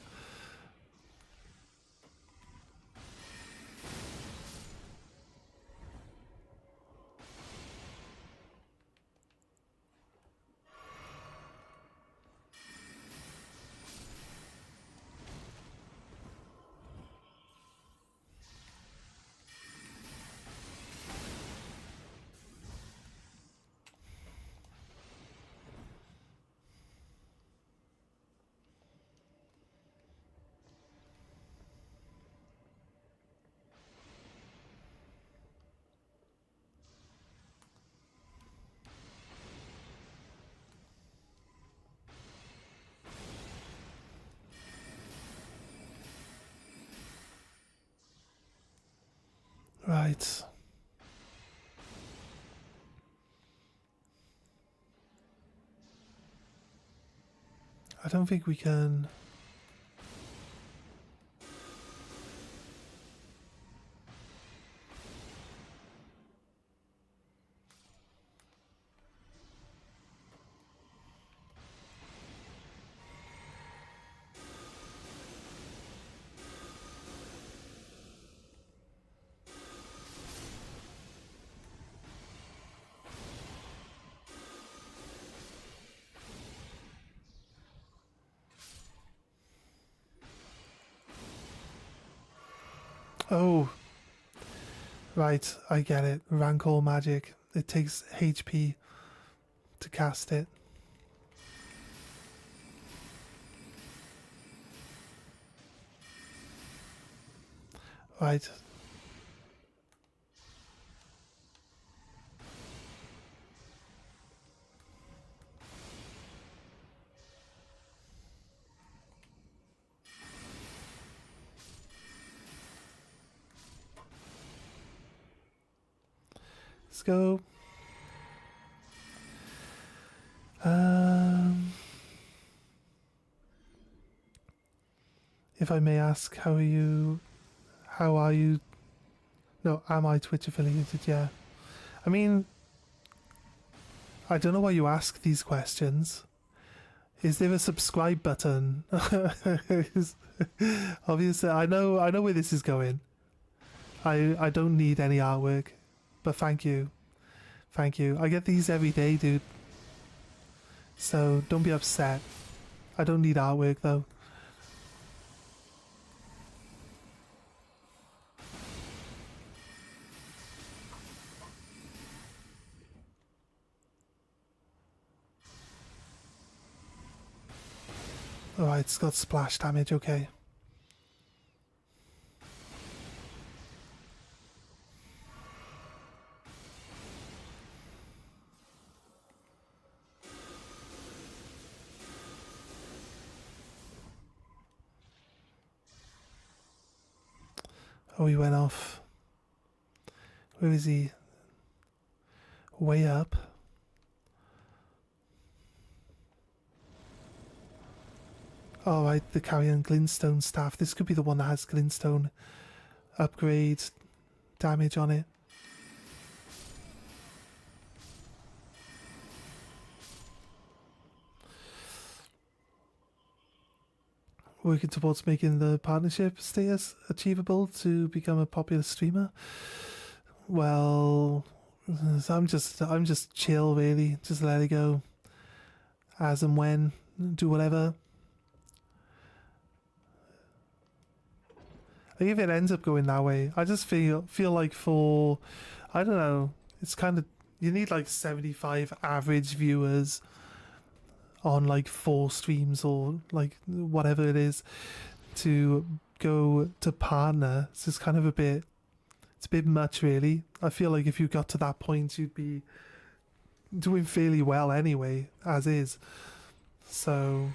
Right. I don't think we can... Oh, right, I get it. Rancor magic. It takes HP to cast it. Right. Let's go. If I may ask, how are you? How are you? No, am I Twitch affiliated? Yeah. I mean, I don't know why you ask these questions. Is there a subscribe button? Obviously, I know where this is going. I don't need any artwork, but thank you. Thank you. I get these every day, dude. So don't be upset. I don't need artwork though. Alright, it's got splash damage, okay. Oh, he went off. Where is he? Way up. Alright, the carrion glintstone staff. This could be the one that has glintstone upgrade damage on it. working towards making the partnership status achievable to become a popular streamer. Well, I'm just chill really, just let it go as and when, do whatever. Like if it ends up going that way, I just feel like for, I don't know, it's kind of, you need like 75 average viewers on like 4 streams or like whatever it is to go to partner. It's just kind of it's a bit much really. I feel like if you got to that point you'd be doing fairly well anyway as is. So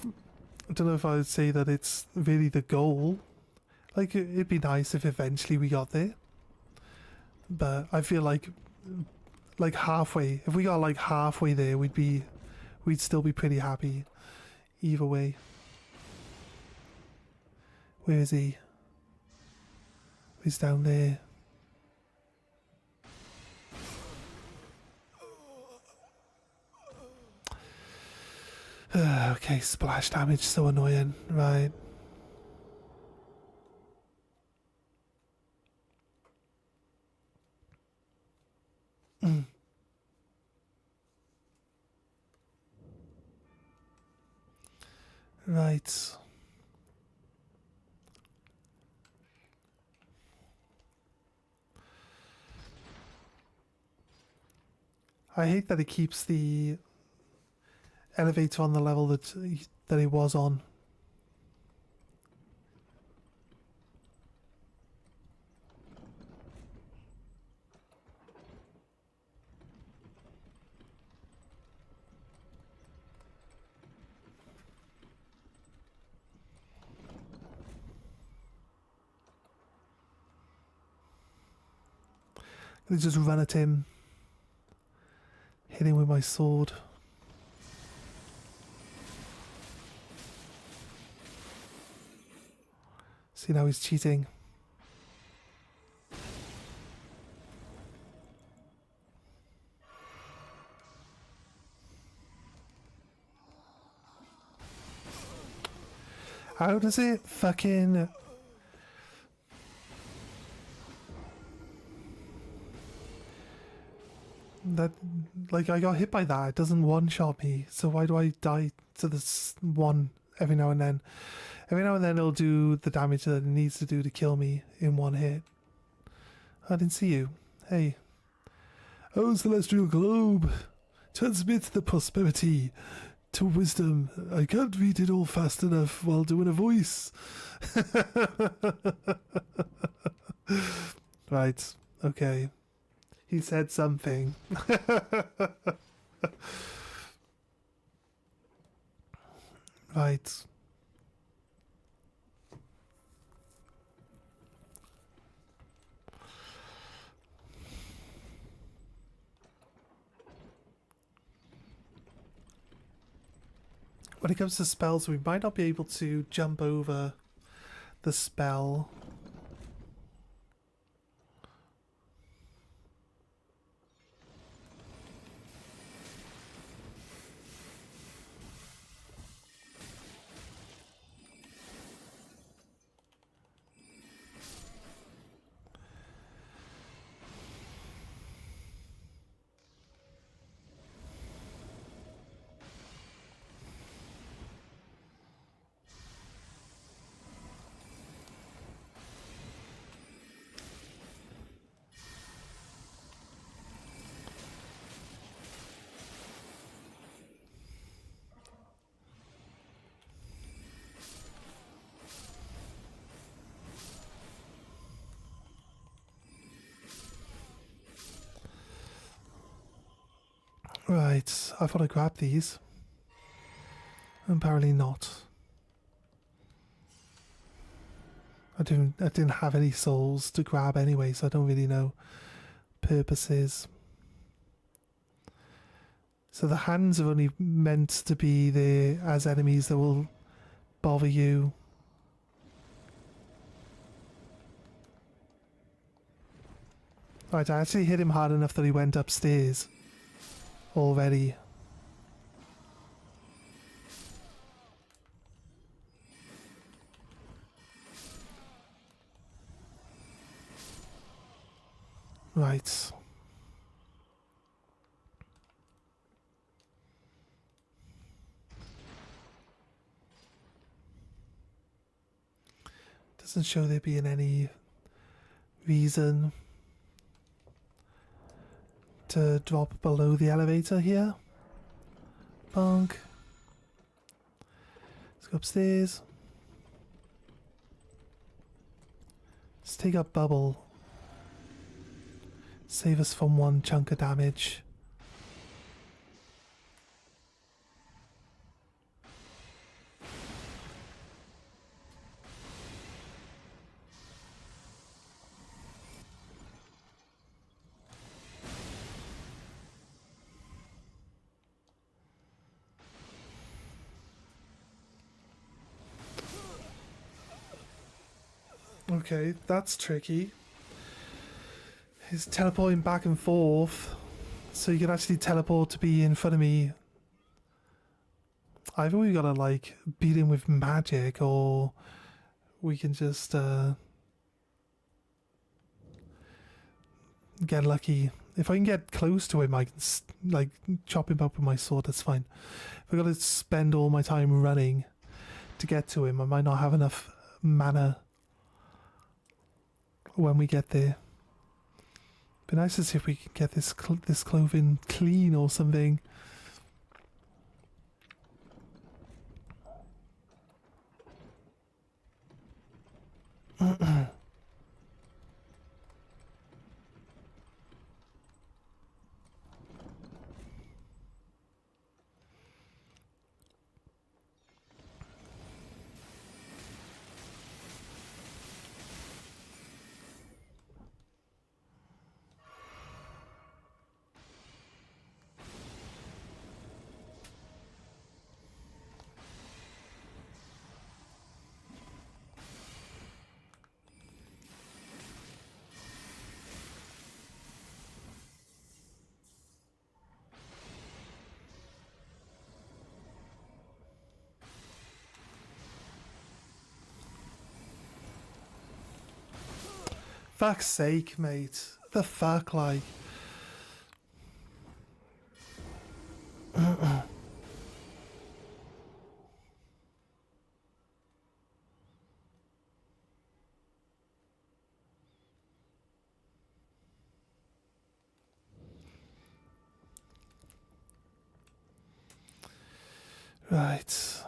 I don't know if I would say that it's really the goal. Like it'd be nice if eventually we got there, but I feel like halfway, if we got like halfway there, we'd still be pretty happy either way. Where is he? He's down there. Okay, splash damage, so annoying. Right. Right. I hate that it keeps the elevator on the level that it was on. I just run at him, hit him with my sword. See, now he's cheating. How does it fucking... That, like, I got hit by that. It doesn't one-shot me. So why do I die to this one every now and then? Every now and then it'll do the damage that it needs to do to kill me in one hit. I didn't see you. Hey. Oh, Celestial Globe! Transmit the prosperity to wisdom. I can't read it all fast enough while doing a voice. Right. Okay. He said something. Right. When it comes to spells, we might not be able to jump over the spell. Right, I thought I grabbed these. Apparently not. I didn't have any souls to grab anyway, so I don't really know purposes. So the hands are only meant to be there as enemies that will bother you. Right, I actually hit him hard enough that he went upstairs already. Right. Doesn't show there being any reason to drop below the elevator here. Bonk. Let's go upstairs. Let's take up bubble. Save us from one chunk of damage. Okay, that's tricky. He's teleporting back and forth, so you can actually teleport to be in front of me. Either we gotta like beat him with magic, or we can just get lucky. If I can get close to him, I can like chop him up with my sword. That's fine. If I gotta spend all my time running to get to him, I might not have enough mana when we get there. Be nice to see if we can get this clothing clean or something. Fuck's sake, mate. The fuck, like. Right.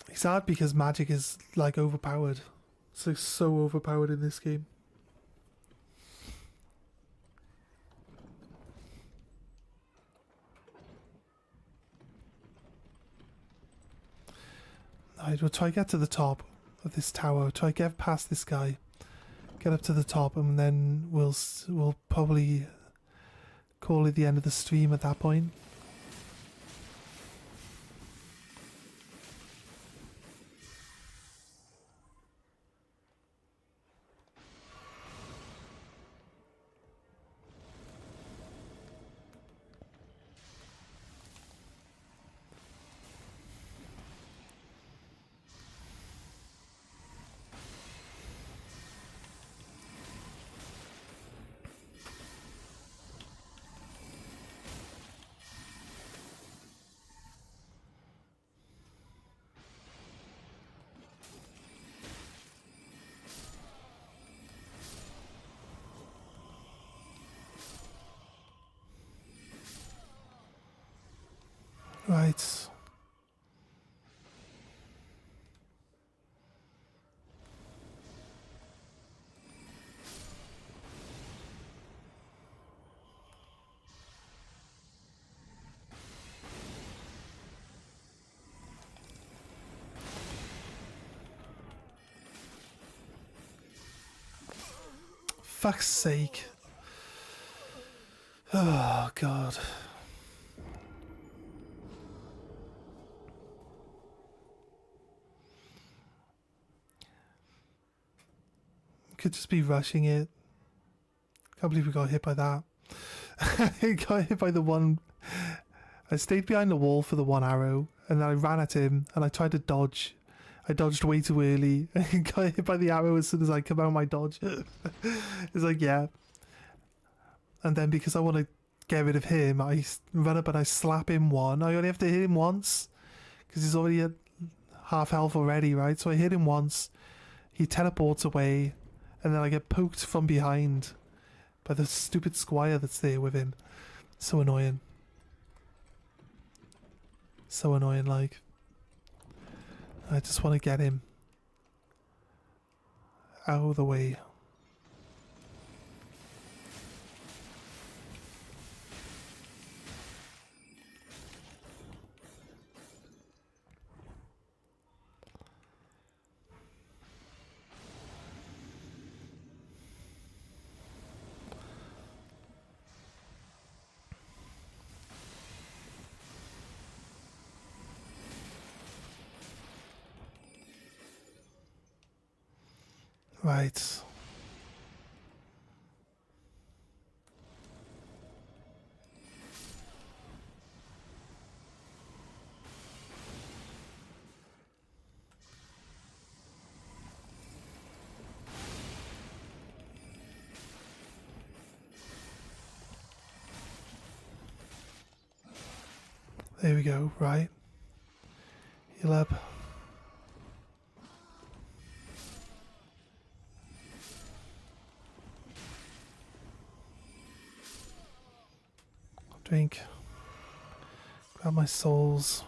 It's hard because magic is like overpowered. It's like so overpowered in this game. Alright, we'll try to get to the top of this tower. Try to get past this guy. Get up to the top, and then we'll probably call it the end of the stream at that point. Right. Fuck's sake. Oh, God. Could just be rushing it. Can't believe we got hit by that. I got hit by the one. I stayed behind the wall for the one arrow, and then I ran at him and I tried to dodge. I dodged way too early and got hit by the arrow as soon as I come out of my dodge. It's like, yeah. And then because I want to get rid of him, I run up and I slap him one. I only have to hit him once because he's already at half health already, right? So I hit him once. He teleports away, and then I get poked from behind by the stupid squire that's there with him. So annoying. So annoying, like. I just want to get him out of the way. Right. There we go, right. Heal up. Drink. Grab my souls.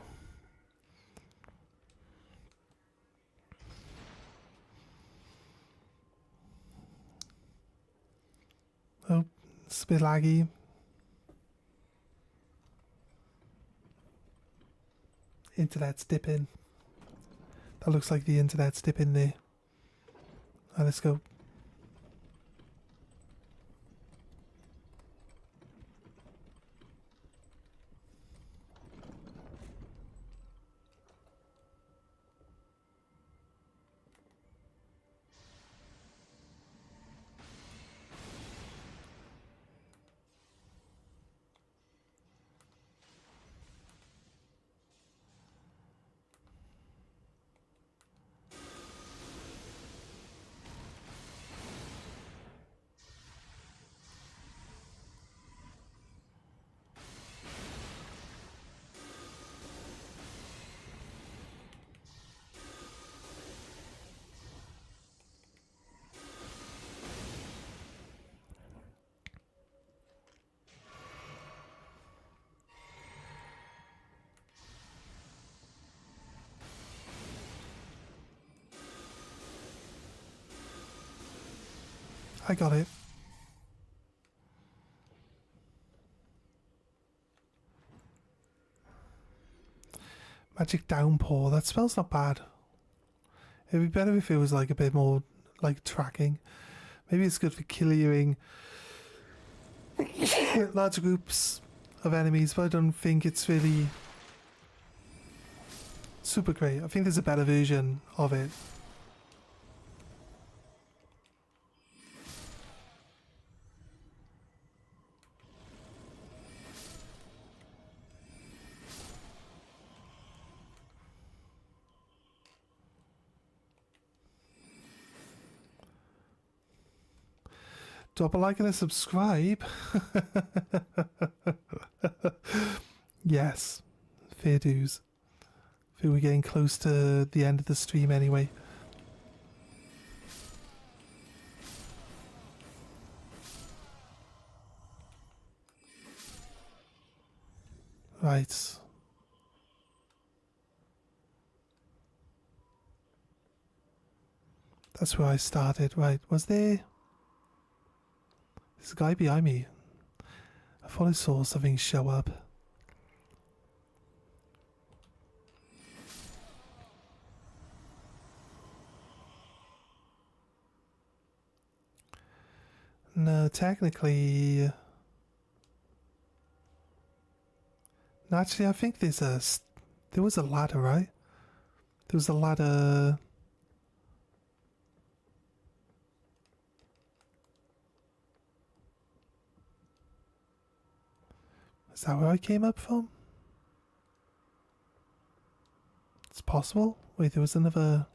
Oh, it's a bit laggy. Internet's dipping. That looks like the internet's dipping there. Alright, let's go. I got it. Magic downpour. That spell's not bad. It'd be better if it was like a bit more like tracking. Maybe it's good for clearing large groups of enemies, but I don't think it's really super great. I think there's a better version of it. Drop a like and a subscribe. Yes, fair dues. I think we're getting close to the end of the stream anyway. Right. That's where I started, right. Was there... There's a guy behind me. I thought I saw something show up. No, technically... No, actually, I think there's a... There was a ladder, right? There was a ladder... Is that where I came up from? possible? Wait, there's another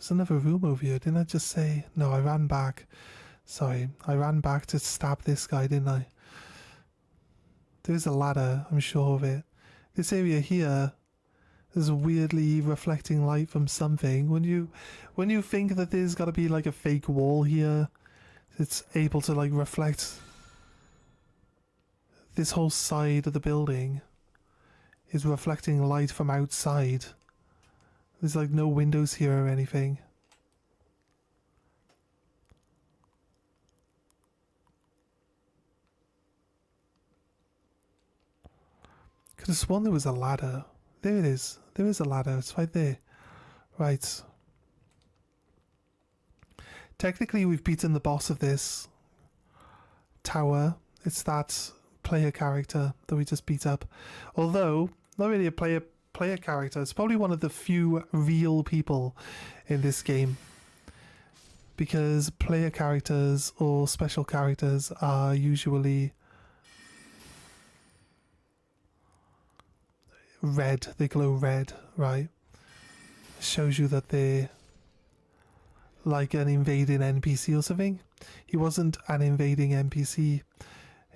room over here. Didn't I just say... No, I ran back. Sorry, I ran back to stab this guy, didn't I? There's a ladder, I'm sure of it. This area here is weirdly reflecting light from something. When you think that there's got to be like a fake wall here, it's able to like reflect. This whole side of the building is reflecting light from outside. There's like no windows here or anything. Could have sworn there was a ladder. There it is. There is a ladder. It's right there. Right. Technically, we've beaten the boss of this tower. It's that player character that we just beat up. Although, not really a player character. It's probably one of the few real people in this game. Because player characters or special characters are usually red. They glow red, right? Shows you that they're like an invading NPC or something. He wasn't an invading NPC.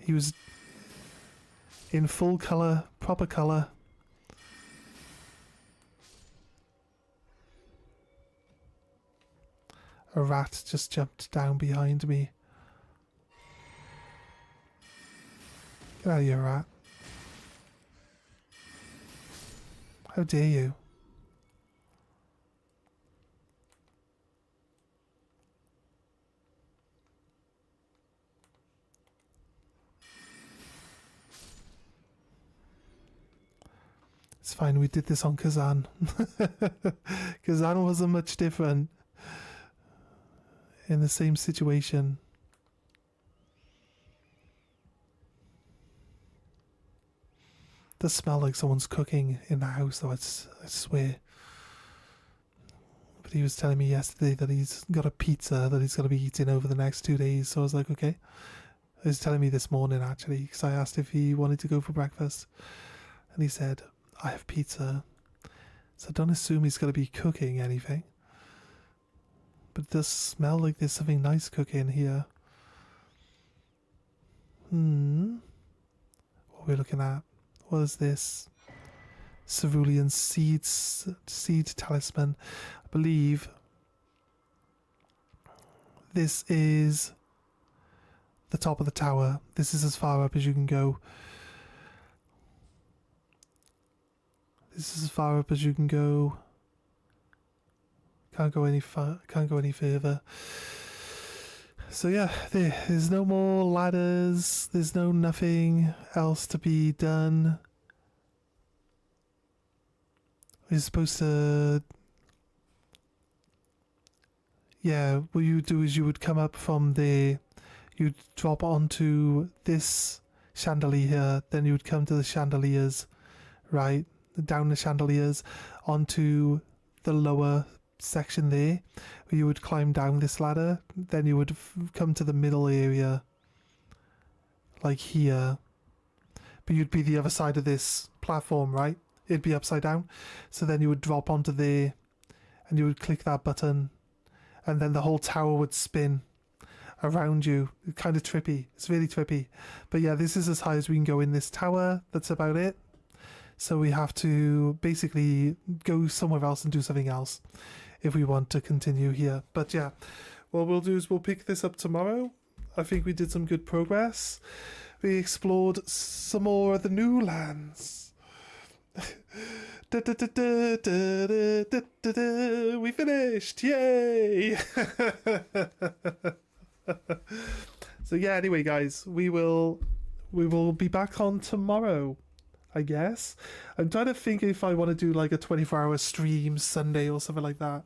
He was in full colour, proper colour. A rat just jumped down behind me. Get out of here, rat. How dare you? It's fine, we did this on Kazan. Kazan wasn't much different. In the same situation. It does smell like someone's cooking in the house though, I swear. But he was telling me yesterday that he's got a pizza that he's going to be eating over the next 2 days, so I was like, okay. He was telling me this morning actually, because I asked if he wanted to go for breakfast. And he said, I have pizza. So don't assume he's going to be cooking anything. But it does smell like there's something nice cooking here. What are we looking at? What is this? Cerulean seed talisman. I believe this is the top of the tower. This is as far up as you can go. This is as far up as you can go. Can't go any further. So yeah, there's no more ladders. There's nothing else to be done. We're supposed to... Yeah, what you would do is you would come up from there. You'd drop onto this chandelier here. Then you would come to the chandeliers, right? Down the chandeliers onto the lower section there, where you would climb down this ladder. Then you would come to the middle area, like here, but you'd be the other side of this platform, right? It'd be upside down. So then you would drop onto there and you would click that button and then the whole tower would spin around you. It's kind of trippy. It's really trippy. But yeah, this is as high as we can go in this tower. That's about it. So we have to basically go somewhere else and do something else if we want to continue here. But yeah, what we'll do is we'll pick this up tomorrow. I think we did some good progress. We explored some more of the new lands. We finished! Yay! So yeah, anyway guys, we will be back on tomorrow, I guess. I'm trying to think if I want to do like a 24-hour stream Sunday or something like that,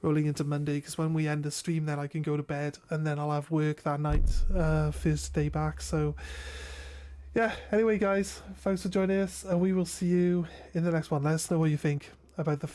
rolling into Monday, because when we end the stream then I can go to bed and then I'll have work that night, first day back. So yeah, anyway guys, thanks for joining us and we will see you in the next one. Let us know what you think about the